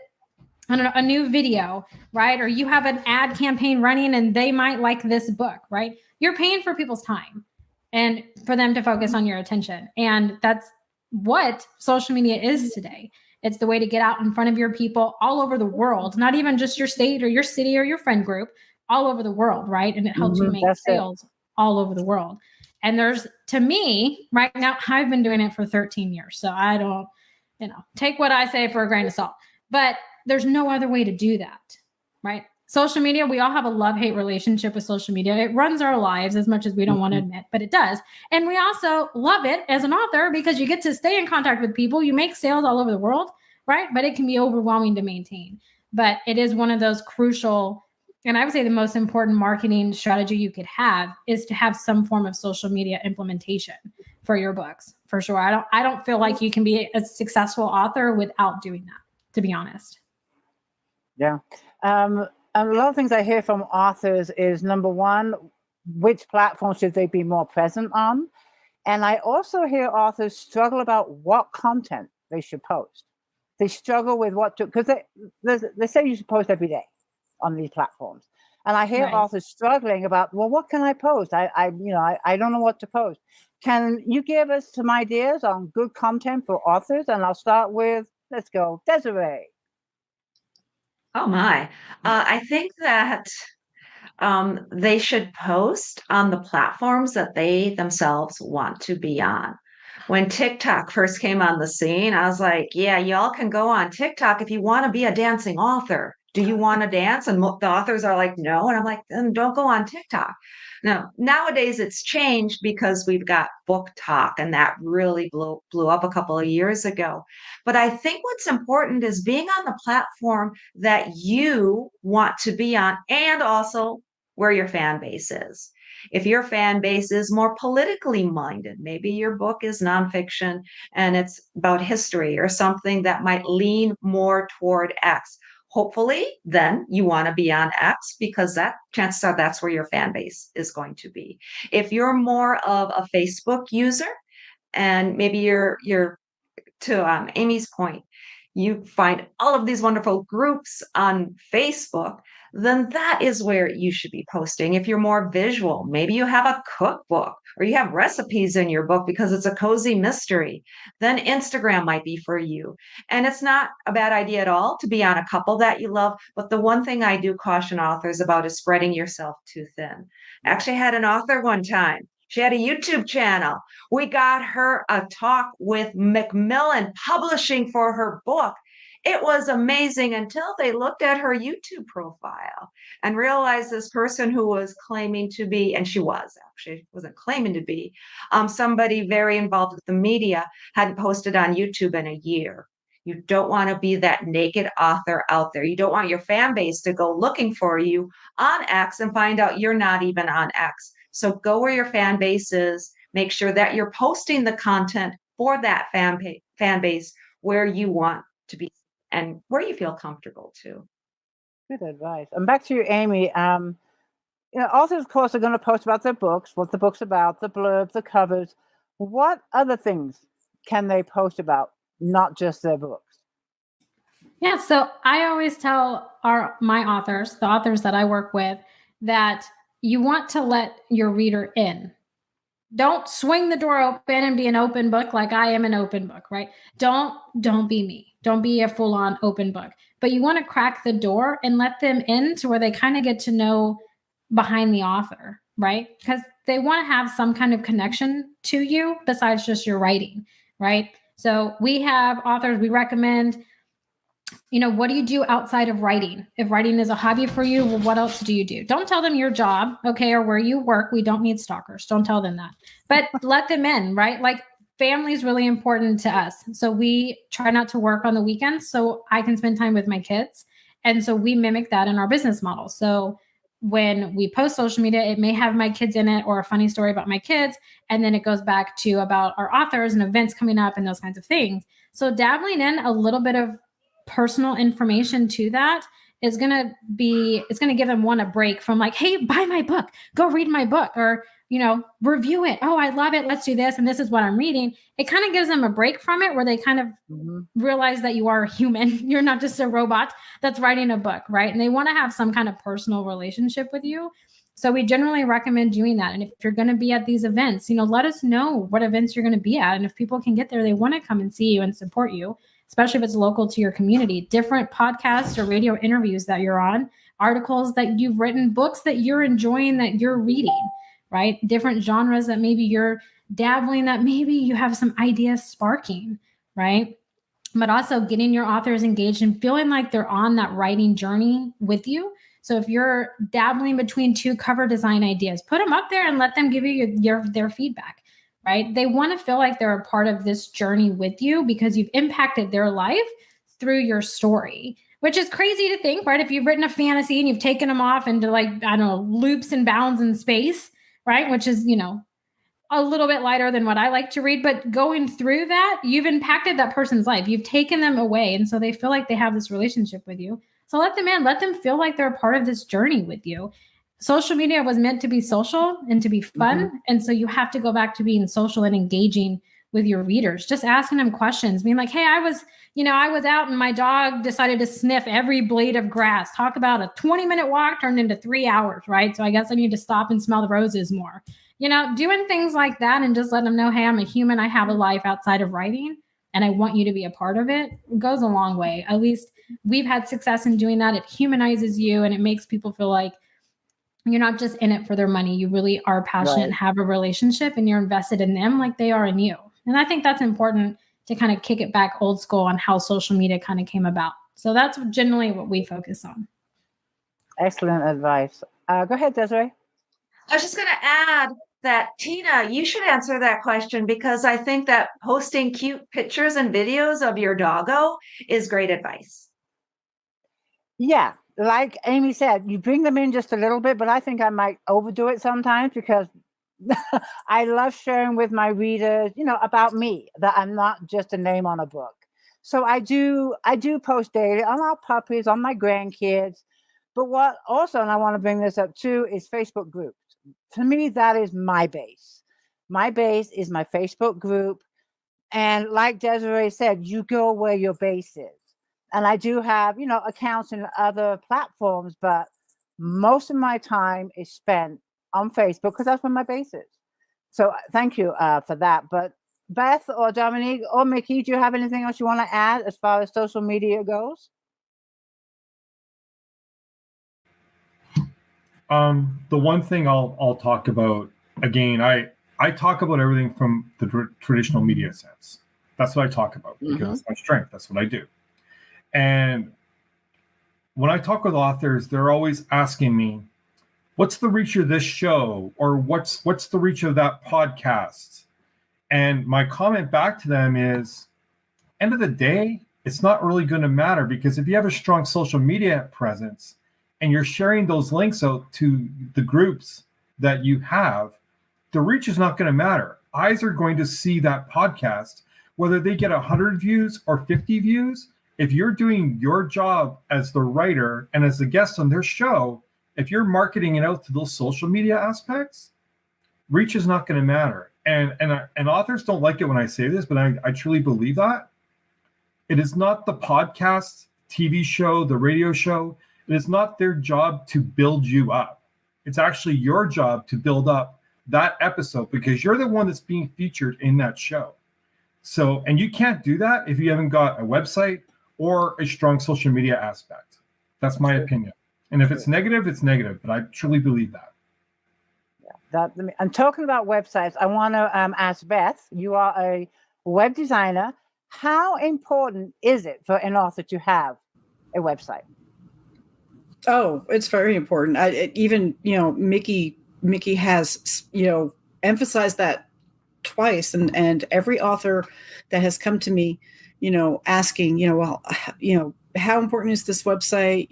I don't know, a new video, right? Or you have an ad campaign running and they might like this book, right? You're paying for people's time and for them to focus on your attention. And that's what social media is today. It's the way to get out in front of your people all over the world, not even just your state or your city or your friend group, all over the world, right? And it helps you make sales all over the world. And there's, to me, right now, I've been doing it for 13 years. So I don't, take what I say for a grain of salt. But there's no other way to do that, right? Social media, we all have a love-hate relationship with social media. It runs our lives as much as we don't want to admit, but it does. And we also love it as an author because you get to stay in contact with people. You make sales all over the world, right? But it can be overwhelming to maintain. But it is one of those crucial, and I would say the most important marketing strategy you could have is to have some form of social media implementation for your books, for sure. I don't feel like you can be a successful author without doing that, to be honest. Yeah. A lot of things I hear from authors is, number one, which platform should they be more present on? And I also hear authors struggle about what content they should post. They struggle with what to, because they say you should post every day on these platforms. And I hear authors struggling about, well, what can I post? I don't know what to post. Can you give us some ideas on good content for authors? And I'll start with, let's go, Desiree. Oh my. I think that they should post on the platforms that they themselves want to be on. When TikTok first came on the scene, I was like, yeah, y'all can go on TikTok if you want to be a dancing author. Do you want to dance? And the authors are like, no. And I'm like, then don't go on TikTok. No, nowadays it's changed because we've got Book Talk, and that really blew up a couple of years ago. But I think what's important is being on the platform that you want to be on, and also where your fan base is. If your fan base is more politically minded, maybe your book is nonfiction and it's about history or something that might lean more toward X. Hopefully, then you want to be on X, because that chances are that's where your fan base is going to be. If you're more of a Facebook user, and maybe you're to Amy's point, you find all of these wonderful groups on Facebook, then that is where you should be posting. If you're more visual, maybe you have a cookbook or you have recipes in your book because it's a cozy mystery, then Instagram might be for you. And it's not a bad idea at all to be on a couple that you love. But the one thing I do caution authors about is spreading yourself too thin. I actually had an author one time. She had a YouTube channel. We got her a talk with Macmillan Publishing for her book. It was amazing until they looked at her YouTube profile and realized this person who was claiming to be, and she wasn't claiming to be, somebody very involved with the media, hadn't posted on YouTube in a year. You don't want to be that naked author out there. You don't want your fan base to go looking for you on X and find out you're not even on X. So go where your fan base is. Make sure that you're posting the content for that fan base where you want to be and where you feel comfortable too. Good advice. And back to you, Amy. Authors, of course, are going to post about their books, what the book's about, the blurbs, the covers. What other things can they post about, not just their books? Yeah, so I always tell my authors, the authors that I work with, that you want to let your reader in. Don't swing the door open and be an open book like I am an open book, right? Don't be me. Don't be a full-on open book. But you want to crack the door and let them in to where they kind of get to know behind the author, right? Because they want to have some kind of connection to you besides just your writing, right? So we have authors, we recommend, what do you do outside of writing? If writing is a hobby for you, well, what else do you do? Don't tell them your job, okay, or where you work. We don't need stalkers. Don't tell them that. But let them in, right? Like, family is really important to us. So we try not to work on the weekends so I can spend time with my kids. And so we mimic that in our business model. So when we post social media, it may have my kids in it or a funny story about my kids. And then it goes back to about our authors and events coming up and those kinds of things. So dabbling in a little bit of personal information to that is going to give them a break from like, hey, buy my book, go read my book, or, review it. Oh, I love it. Let's do this. And this is what I'm reading. It kind of gives them a break from it where they kind of realize that you are a human. You're not just a robot that's writing a book, right? And they want to have some kind of personal relationship with you. So we generally recommend doing that. And if you're going to be at these events, let us know what events you're going to be at. And if people can get there, they want to come and see you and support you, especially if it's local to your community. Different podcasts or radio interviews that you're on, articles that you've written, books that you're enjoying, that you're reading, right? Different genres that maybe you're dabbling, that maybe you have some ideas sparking, right? But also getting your authors engaged and feeling like they're on that writing journey with you. So if you're dabbling between two cover design ideas, put them up there and let them give you their feedback, right? They want to feel like they're a part of this journey with you because you've impacted their life through your story, which is crazy to think, right? If you've written a fantasy and you've taken them off into loops and bounds in space, right? Which is, a little bit lighter than what I like to read, but going through that, you've impacted that person's life. You've taken them away. And so they feel like they have this relationship with you. So let them in, let them feel like they're a part of this journey with you. Social media was meant to be social and to be fun. Mm-hmm. And so you have to go back to being social and engaging with your readers, just asking them questions, being like, hey, I was out and my dog decided to sniff every blade of grass. Talk about a 20-minute walk turned into 3 hours, right? So I guess I need to stop and smell the roses more. Doing things like that and just letting them know, hey, I'm a human. I have a life outside of writing and I want you to be a part of it. It goes a long way. At least we've had success in doing that. It humanizes you and it makes people feel like you're not just in it for their money. You really are passionate and have a relationship and you're invested in them like they are in you. And I think that's important to kind of kick it back old school on how social media kind of came about. So that's generally what we focus on. Excellent advice. Go ahead, Desiree. I was just going to add that, Tina, you should answer that question, because I think that posting cute pictures and videos of your doggo is great advice. Yeah, like Amy said, you bring them in just a little bit, but I think I might overdo it sometimes because I love sharing with my readers, about me, that I'm not just a name on a book. So I do post daily on our puppies, on my grandkids. But what also, and I want to bring this up too, is Facebook groups. For me, that is my base. My base is my Facebook group. And like Desiree said, you go where your base is. And I do have, accounts in other platforms, but most of my time is spent on Facebook because that's where my base is. So thank you for that. But Beth or Dominique or Mickey, do you have anything else you want to add as far as social media goes? The one thing I'll talk about, again, I talk about everything from the traditional media sense. That's what I talk about because it's my strength. That's what I do. And when I talk with authors, they're always asking me, what's the reach of this show? Or what's the reach of that podcast? And my comment back to them is, end of the day, it's not really going to matter, because if you have a strong social media presence and you're sharing those links out to the groups that you have, the reach is not going to matter. Eyes are going to see that podcast, whether they get 100 views or 50 views. If you're doing your job as the writer and as the guest on their show, if you're marketing it out to those social media aspects, reach is not going to matter. And authors don't like it when I say this, but I truly believe that. It is not the podcast, TV show, the radio show. It is not their job to build you up. It's actually your job to build up that episode, because you're the one that's being featured in that show. So, and you can't do that if you haven't got a website or a strong social media aspect. That's my opinion. And if it's negative, it's negative, but I truly believe that. I'm talking about websites. I want to ask Beth, you are a web designer. How important is it for an author to have a website? Oh, it's very important. Mickey has, emphasized that twice, and every author that has come to me, asking, how important is this website?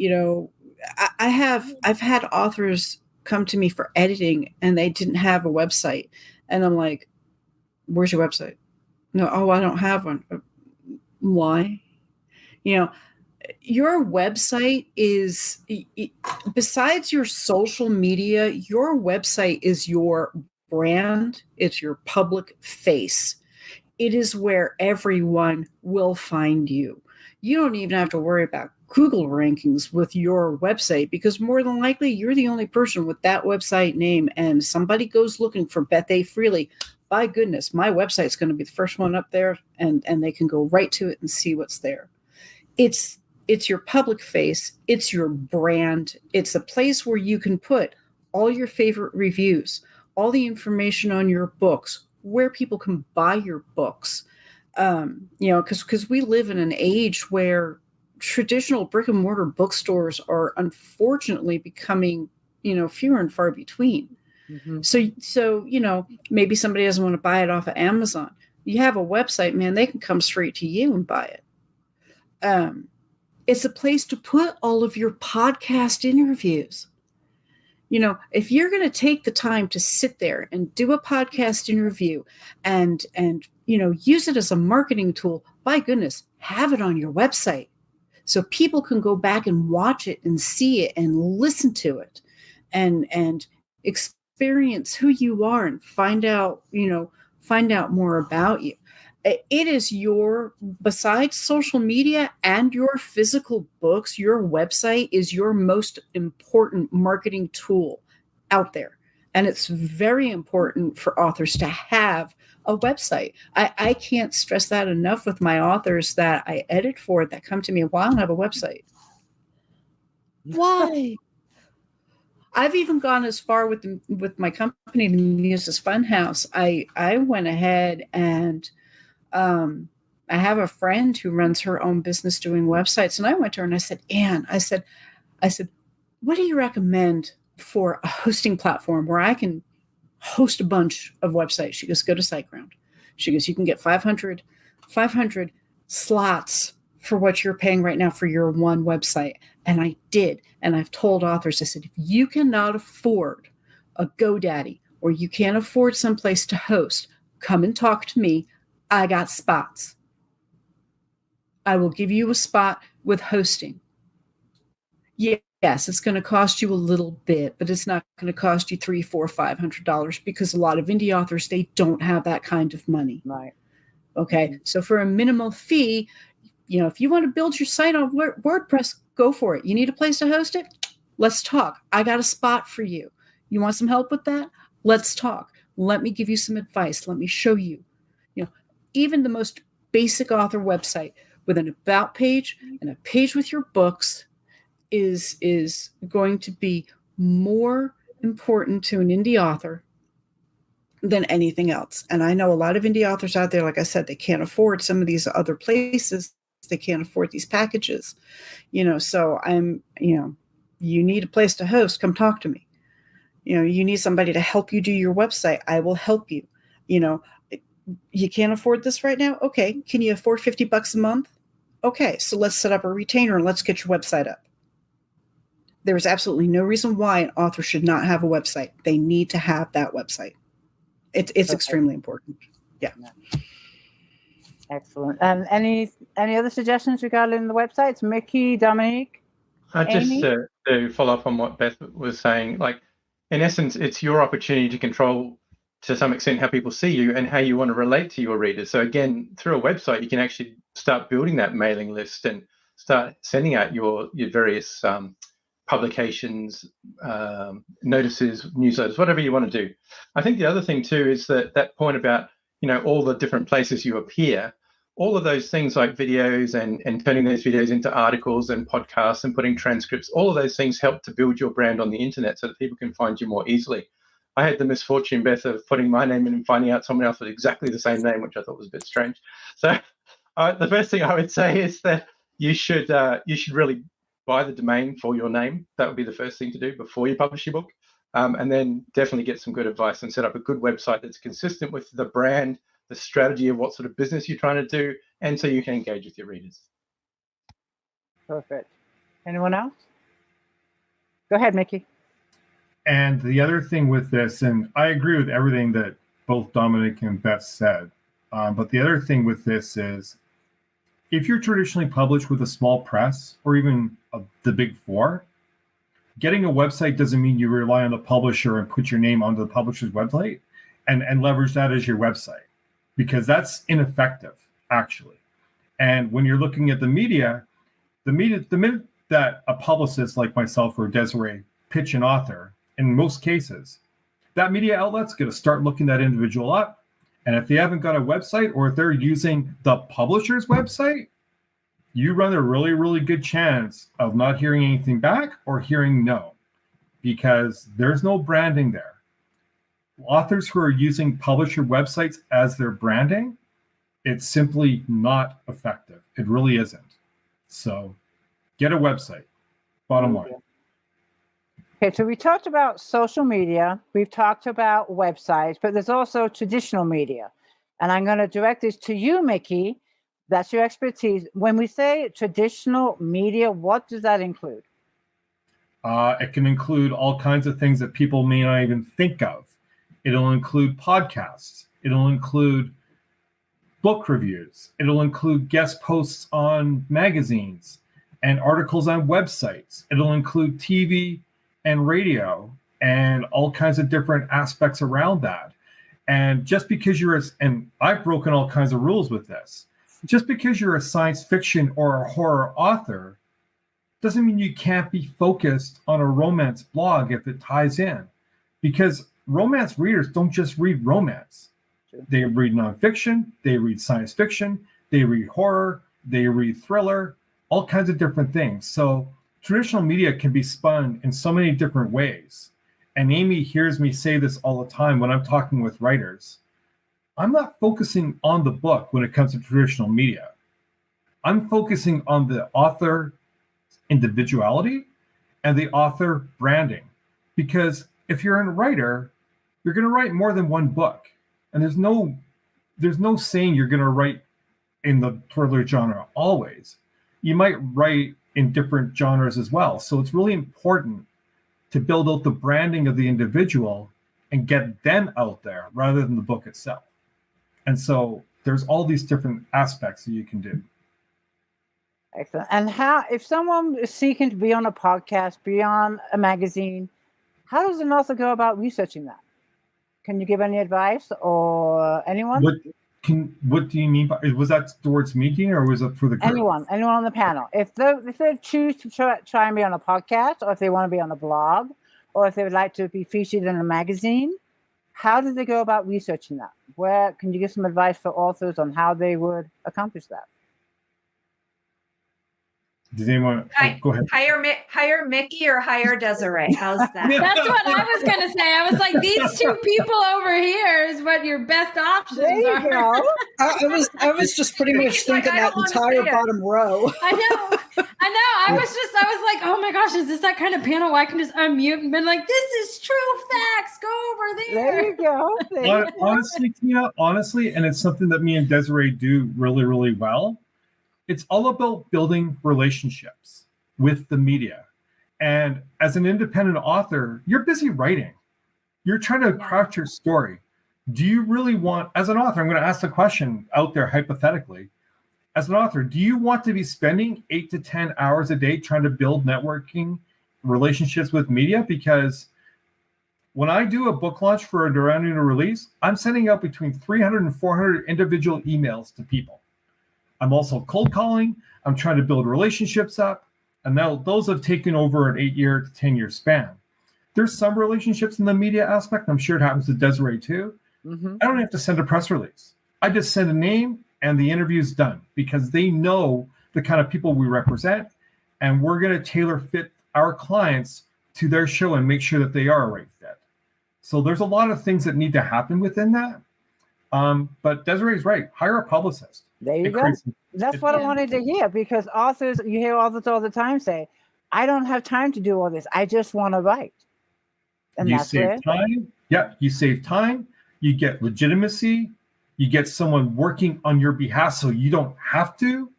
I've had authors come to me for editing and they didn't have a website, and I'm like, where's your website? No, I don't have one. Why? Your website is, besides your social media, your website is your brand. It's your public face. It is where everyone will find you. You don't even have to worry about Google rankings with your website, because more than likely you're the only person with that website name, and somebody goes looking for Beth A. Freely. By goodness, my website's going to be the first one up there, and they can go right to it and see what's there. It's your public face. It's your brand. It's a place where you can put all your favorite reviews, all the information on your books, where people can buy your books. Because we live in an age where traditional brick and mortar bookstores are unfortunately becoming, fewer and far between. Mm-hmm. So, maybe somebody doesn't want to buy it off of Amazon. You have a website, man, they can come straight to you and buy it. It's a place to put all of your podcast interviews. If you're going to take the time to sit there and do a podcast interview and use it as a marketing tool, by goodness, have it on your website so people can go back and watch it and see it and listen to it and experience who you are and find out more about you. It is besides social media and your physical books, your website is your most important marketing tool out there. And it's very important for authors to have a website. I can't stress that enough with my authors that I edit for that come to me, well, I don't have a website. Why? I've even gone as far with my company, the Muses Funhouse. I went ahead and I have a friend who runs her own business doing websites. And I went to her and I said, Anne, I said, what do you recommend for a hosting platform where I can host a bunch of websites? She goes, go to SiteGround. She goes, you can get 500 slots for what you're paying right now for your one website. And I did. And I've told authors, I said, if you cannot afford a GoDaddy or you can't afford someplace to host, come and talk to me. I got spots. I will give you a spot with hosting. Yes, it's going to cost you a little bit, but it's not going to cost you $300, $400, $500 because a lot of indie authors, they don't have that kind of money. Right. Okay. So for a minimal fee, if you want to build your site on WordPress, go for it. You need a place to host it? Let's talk. I got a spot for you. You want some help with that? Let's talk. Let me give you some advice. Let me show you. Even the most basic author website with an about page and a page with your books is going to be more important to an indie author than anything else. And I know a lot of indie authors out there, like I said, they can't afford some of these other places. They can't afford these packages, so you need a place to host, come talk to me. You need somebody to help you do your website. I will help you. You can't afford this right now. Okay. Can you afford $50 a month? Okay. So let's set up a retainer and let's get your website up. There is absolutely no reason why an author should not have a website. They need to have that website. It's extremely important. Yeah. Excellent. Any other suggestions regarding the websites? Mickey, Dominique, Just Amy? to follow up on what Beth was saying, like in essence, it's your opportunity to control to some extent how people see you and how you want to relate to your readers. So again, through a website, you can actually start building that mailing list and start sending out your various publications, notices, newsletters, whatever you want to do. I think the other thing too is that point about all the different places you appear. All of those things like videos and turning those videos into articles and podcasts and putting transcripts, all of those things help to build your brand on the internet so that people can find you more easily. I had the misfortune, Beth, of putting my name in and finding out someone else with exactly the same name, which I thought was a bit strange. So the first thing I would say is that you should really buy the domain for your name. That would be the first thing to do before you publish your book. And then definitely get some good advice and set up a good website that's consistent with the brand, the strategy of what sort of business you're trying to do, and so you can engage with your readers. Perfect. Anyone else? Go ahead, Mickey. And the other thing with this, and I agree with everything that both Dominic and Beth said, but the other thing with this is if you're traditionally published with a small press or even the big four, getting a website doesn't mean you rely on the publisher and put your name onto the publisher's website and leverage that as your website, because that's ineffective, actually. And when you're looking at the minute that a publicist like myself or Desiree pitch an author, in most cases, that media outlet's going to start looking that individual up. And if they haven't got a website or if they're using the publisher's website, you run a really, really good chance of not hearing anything back or hearing no, because there's no branding there. Authors who are using publisher websites as their branding, it's simply not effective. It really isn't. So get a website, bottom line. Okay, so we talked about social media, we've talked about websites, but there's also traditional media. And I'm going to direct this to you, Mickey. That's your expertise. When we say traditional media, what does that include? It can include all kinds of things that people may not even think of. It'll include podcasts. It'll include book reviews. It'll include guest posts on magazines and articles on websites. It'll include TV and radio and all kinds of different aspects around that. And just because and I've broken all kinds of rules with this, just because you're a science fiction or a horror author doesn't mean you can't be focused on a romance blog if it ties in, because romance readers don't just read romance. They read nonfiction, they read science fiction, they read horror, they read thriller, all kinds of different things. So traditional media can be spun in so many different ways. And Amy hears me say this all the time when I'm talking with writers. I'm not focusing on the book when it comes to traditional media. I'm focusing on the author individuality and the author branding. Because if you're a writer, you're going to write more than one book. And there's no saying you're going to write in the thriller genre always. You might write in different genres as well. So it's really important to build out the branding of the individual and get them out there rather than the book itself. And so there's all these different aspects that you can do. Excellent. And how, if someone is seeking to be on a podcast, be on a magazine, how does an author go about researching that? Can you give any advice, or anyone? What do you mean by, was that towards me, Tina, or was it for the group? Anyone on the panel. If they choose to try and be on a podcast, or if they want to be on a blog, or if they would like to be featured in a magazine, how do they go about researching that? Where can you give some advice for authors on how they would accomplish that? Does anyone go ahead? Hire Mickey or hire Desiree. How's that? That's what I was gonna say. I was like, these two people over here is what your best options are. I was just pretty much thinking that entire bottom row. I know. I was like, oh my gosh, is this that kind of panel where I can just unmute and be like, this is true facts. Go over there. There you go. Honestly, Tina, and it's something that me and Desiree do really, really well. It's all about building relationships with the media. And as an independent author, you're busy writing. You're trying to craft your story. Do you really want, as an author, I'm going to ask the question out there hypothetically. As an author, do you want to be spending 8 to 10 hours a day trying to build networking relationships with media? Because when I do a book launch for a surrounding a release, I'm sending out between 300 and 400 individual emails to people. I'm also cold calling. I'm trying to build relationships up. And now those have taken over an 8-year to 10-year span. There's some relationships in the media aspect. I'm sure it happens to Desiree too. Mm-hmm. I don't have to send a press release. I just send a name and the interview's done because they know the kind of people we represent. And we're going to tailor fit our clients to their show and make sure that they are a right fit. So there's a lot of things that need to happen within that. But Desiree's right. Hire a publicist. There you go. That's what I wanted to hear, because authors, you hear authors all the time say, I don't have time to do all this. I just want to write. And You that's save where time. Yeah, you save time. You get legitimacy. You get someone working on your behalf so you don't have to.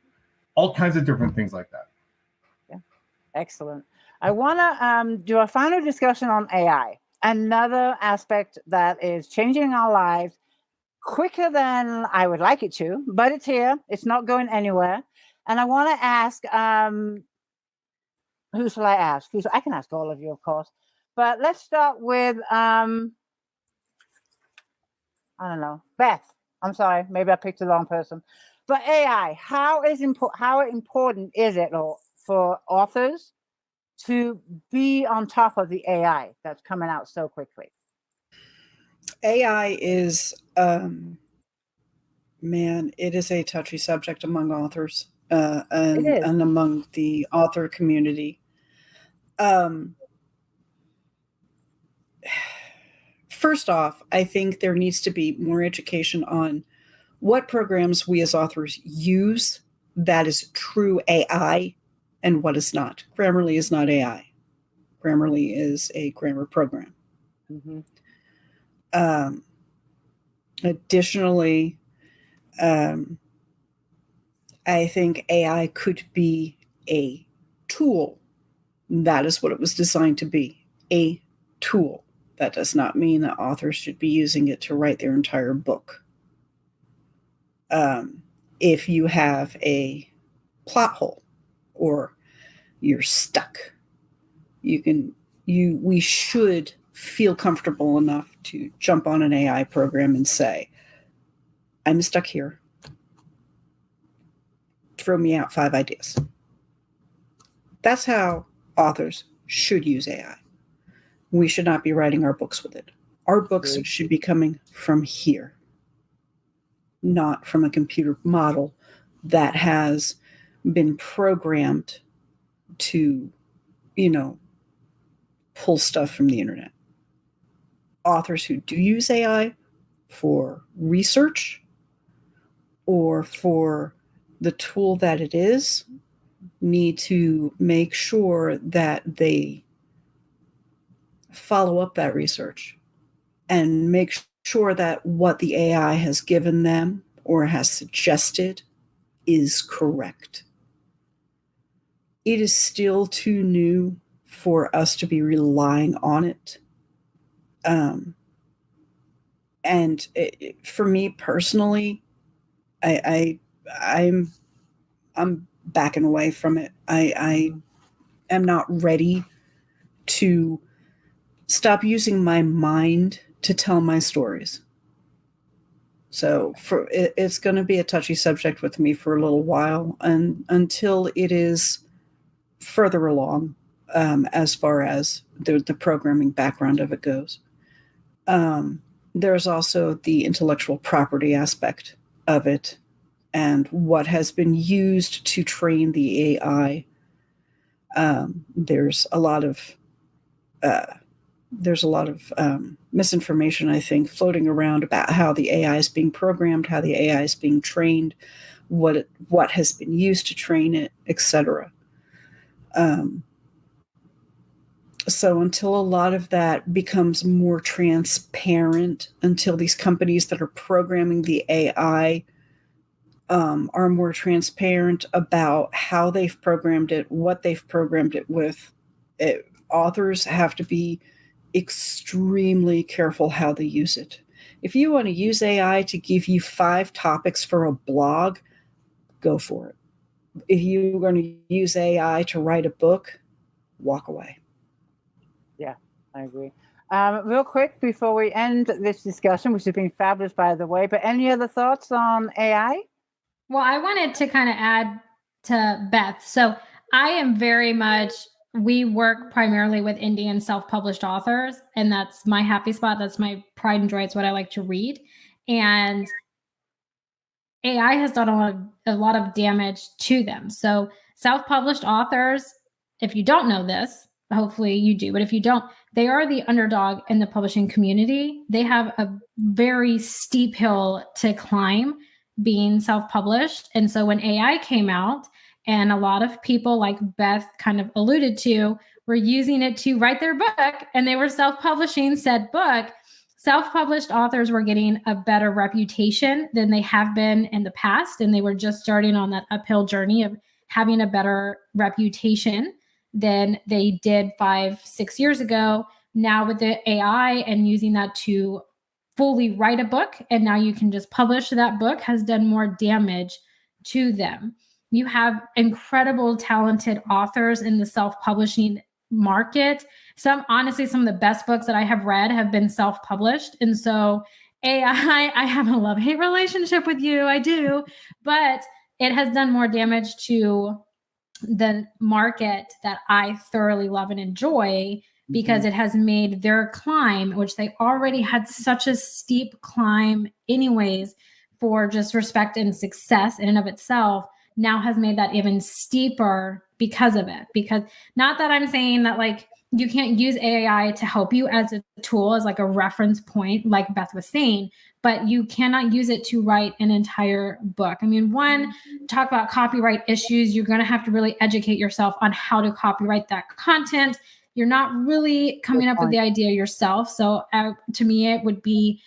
All kinds of different things like that. Yeah. Excellent. I want to do a final discussion on AI, another aspect that is changing our lives quicker than I would like it to, but it's here. It's not going anywhere. And I want to ask, who shall I ask? I can ask all of you, of course. But let's start with, I don't know, Beth. I'm sorry, maybe I picked the wrong person. But AI, how important is it for authors to be on top of the AI that's coming out so quickly? AI is, man, it is a touchy subject among authors and among the author community. First off, I think there needs to be more education on what programs we as authors use that is true AI and what is not. Grammarly is not AI. Grammarly is a grammar program. Mm-hmm. Additionally, I think AI could be a tool. That is what it was designed to be, a tool. That does not mean that authors should be using it to write their entire book. If you have a plot hole or you're stuck, we should feel comfortable enough to jump on an AI program and say, I'm stuck here. Throw me out 5 ideas. That's how authors should use AI. We should not be writing our books with it. Our books should be coming from here, not from a computer model that has been programmed to, pull stuff from the internet. Authors who do use AI for research or for the tool that it is need to make sure that they follow up that research and make sure that what the AI has given them or has suggested is correct. It is still too new for us to be relying on it. For me personally, I'm backing away from it. I am not ready to stop using my mind to tell my stories. So it's going to be a touchy subject with me for a little while, and until it is further along, as far as the programming background of it goes. There's also the intellectual property aspect of it and what has been used to train the AI. There's a lot of misinformation, I think, floating around about how the AI is being programmed, how the AI is being trained, what has been used to train it, etc. So until a lot of that becomes more transparent, until these companies that are programming the AI are more transparent about how they've programmed it, what they've programmed it with, authors have to be extremely careful how they use it. If you want to use AI to give you 5 topics for a blog, go for it. If you're going to use AI to write a book, walk away. Yeah, I agree. Real quick before we end this discussion, which has been fabulous, by the way, but any other thoughts on AI? Well, I wanted to kind of add to Beth. So I am very much, we work primarily with indie and self-published authors, and that's my happy spot. That's my pride and joy. It's what I like to read. And AI has done a lot of damage to them. So self-published authors, if you don't know this, hopefully you do, but if you don't, they are the underdog in the publishing community. They have a very steep hill to climb being self-published. And so when AI came out, and a lot of people, like Beth kind of alluded to, were using it to write their book, and they were self-publishing said book, self-published authors were getting a better reputation than they have been in the past. And they were just starting on that uphill journey of having a better reputation than they did 5-6 years ago. Now with the AI and using that to fully write a book, and now you can just publish that book, has done more damage to them. You have incredible, talented authors in the self-publishing market. Honestly, some of the best books that I have read have been self-published. And so AI, I have a love-hate relationship with you. I do, but it has done more damage to the market that I thoroughly love and enjoy, because it has made their climb, which they already had such a steep climb anyways, for just respect and success in and of itself, now has made that even steeper because of it. Because not that I'm saying that like you can't use AI to help you as a tool, as like a reference point, like Beth was saying, but you cannot use it to write an entire book. I mean, one, talk about copyright issues. You're going to have to really educate yourself on how to copyright that content. You're not really coming up with the idea yourself. So to me, it would be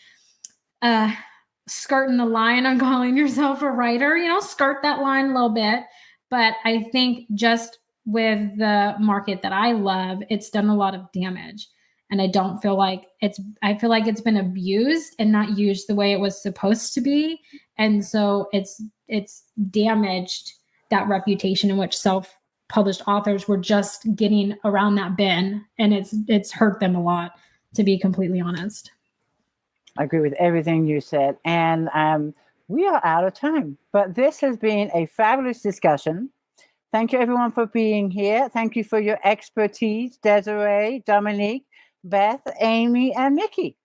skirting the line on calling yourself a writer, skirt that line a little bit. But I think just with the market that I love, it's done a lot of damage. And I feel like it's been abused and not used the way it was supposed to be. And so it's damaged that reputation in which self-published authors were just getting around that bin. And it's hurt them a lot, to be completely honest. I agree with everything you said. And we are out of time. But this has been a fabulous discussion. Thank you, everyone, for being here. Thank you for your expertise, Desiree, Dominique, Beth, Amy, and Nikki.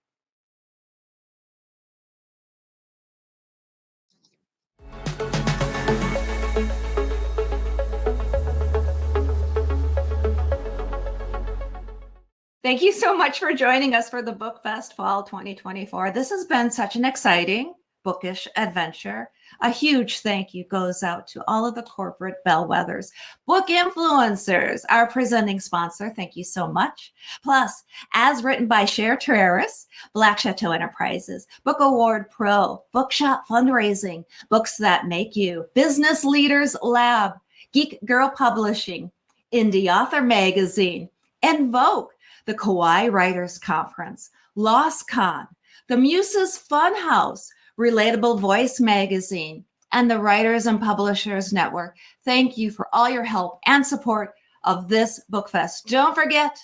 Thank you so much for joining us for the BookFest Fall 2024. This has been such an exciting, bookish adventure. A huge thank you goes out to all of the corporate bellwethers, book influencers, our presenting sponsor. Thank you so much. Plus, as written by Cher Terraris, Black Chateau Enterprises, Book Award Pro, Bookshop Fundraising, Books That Make You, Business Leaders Lab, Geek Girl Publishing, Indie Author Magazine, and Vogue, the Kauai Writers Conference, LostCon, the Muses Funhouse, Relatable Voice Magazine, and the Writers and Publishers Network. Thank you for all your help and support of this BookFest. Don't forget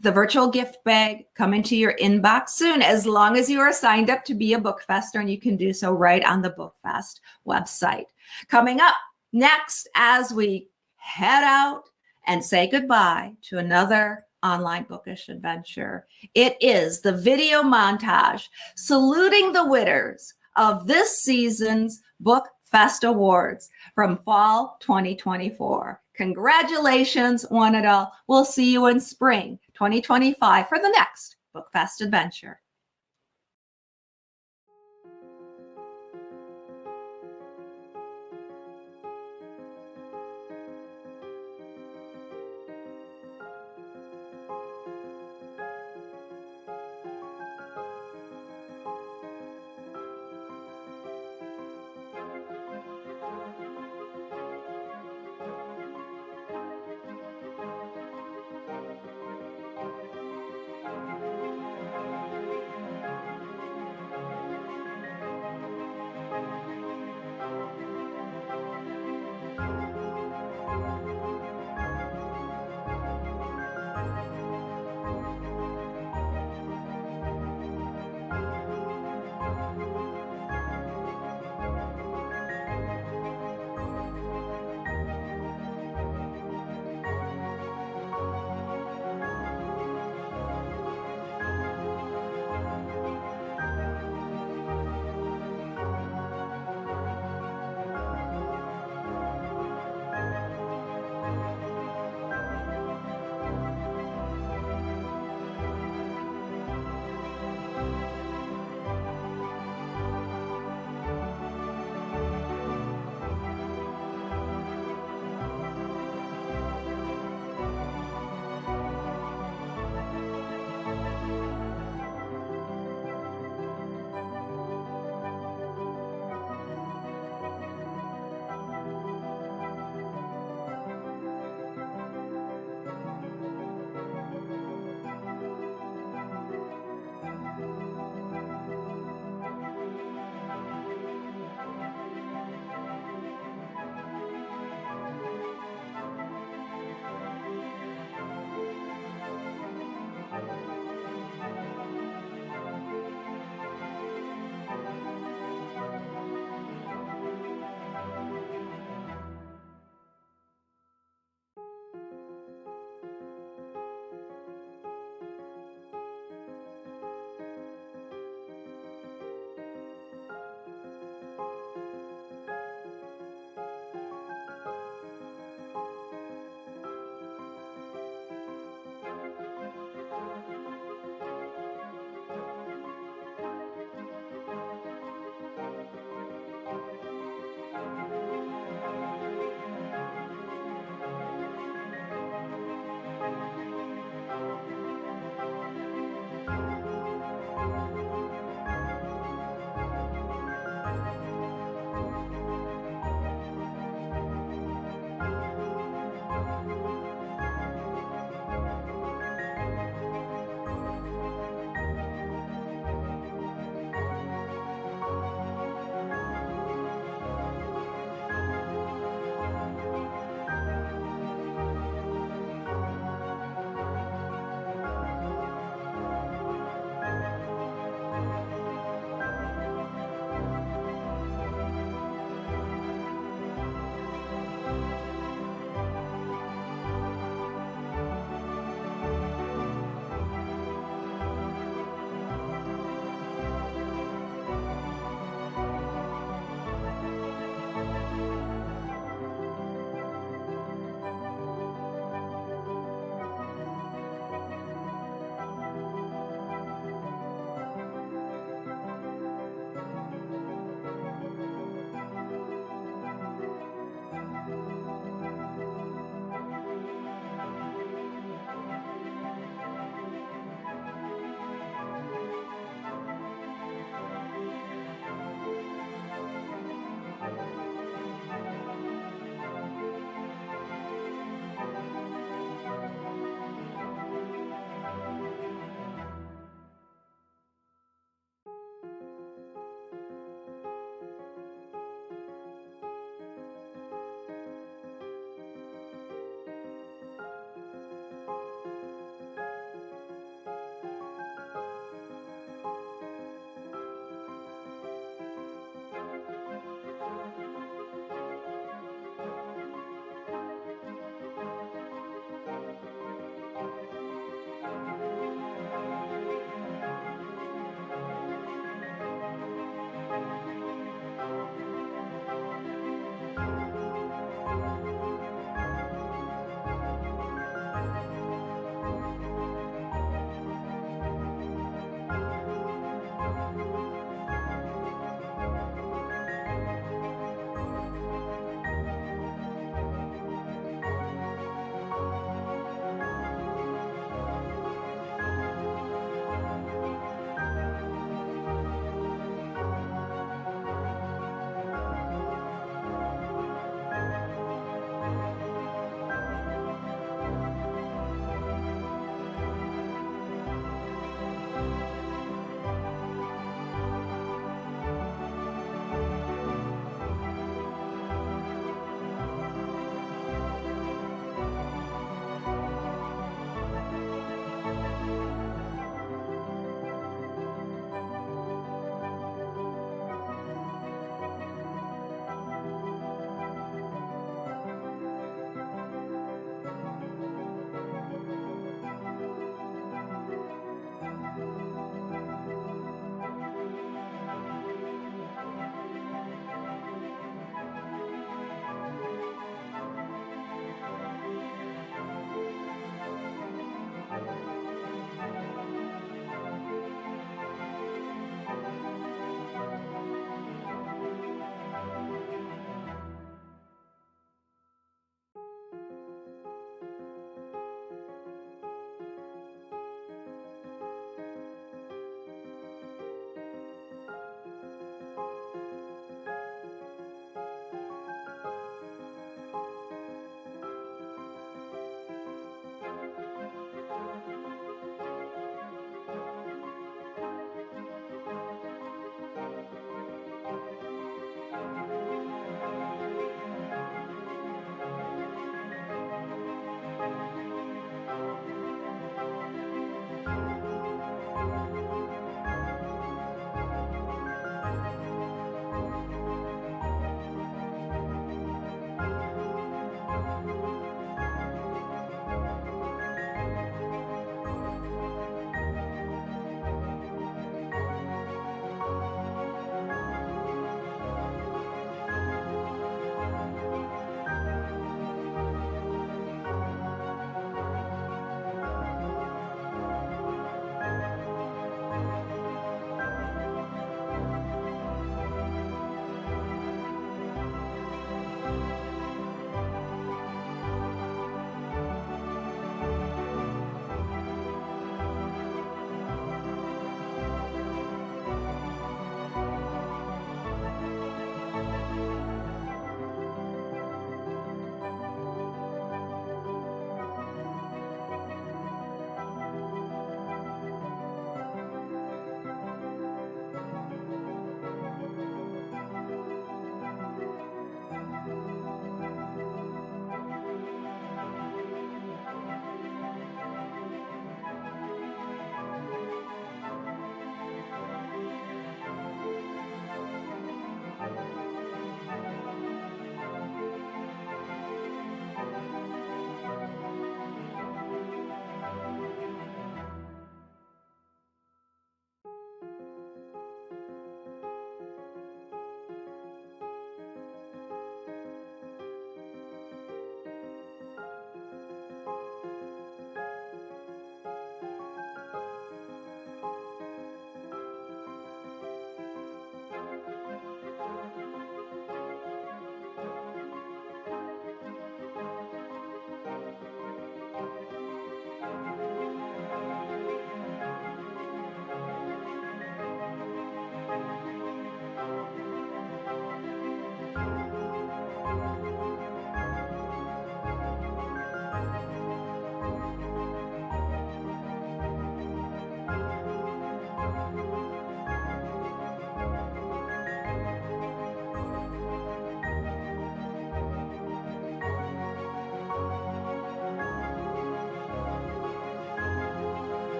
the virtual gift bag coming to your inbox soon, as long as you are signed up to be a BookFester, and you can do so right on the BookFest website. Coming up next, as we head out and say goodbye to another online bookish adventure, it is the video montage saluting the winners of this season's BookFest Awards from Fall 2024. Congratulations, one and all. We'll see you in spring 2025 for the next BookFest adventure.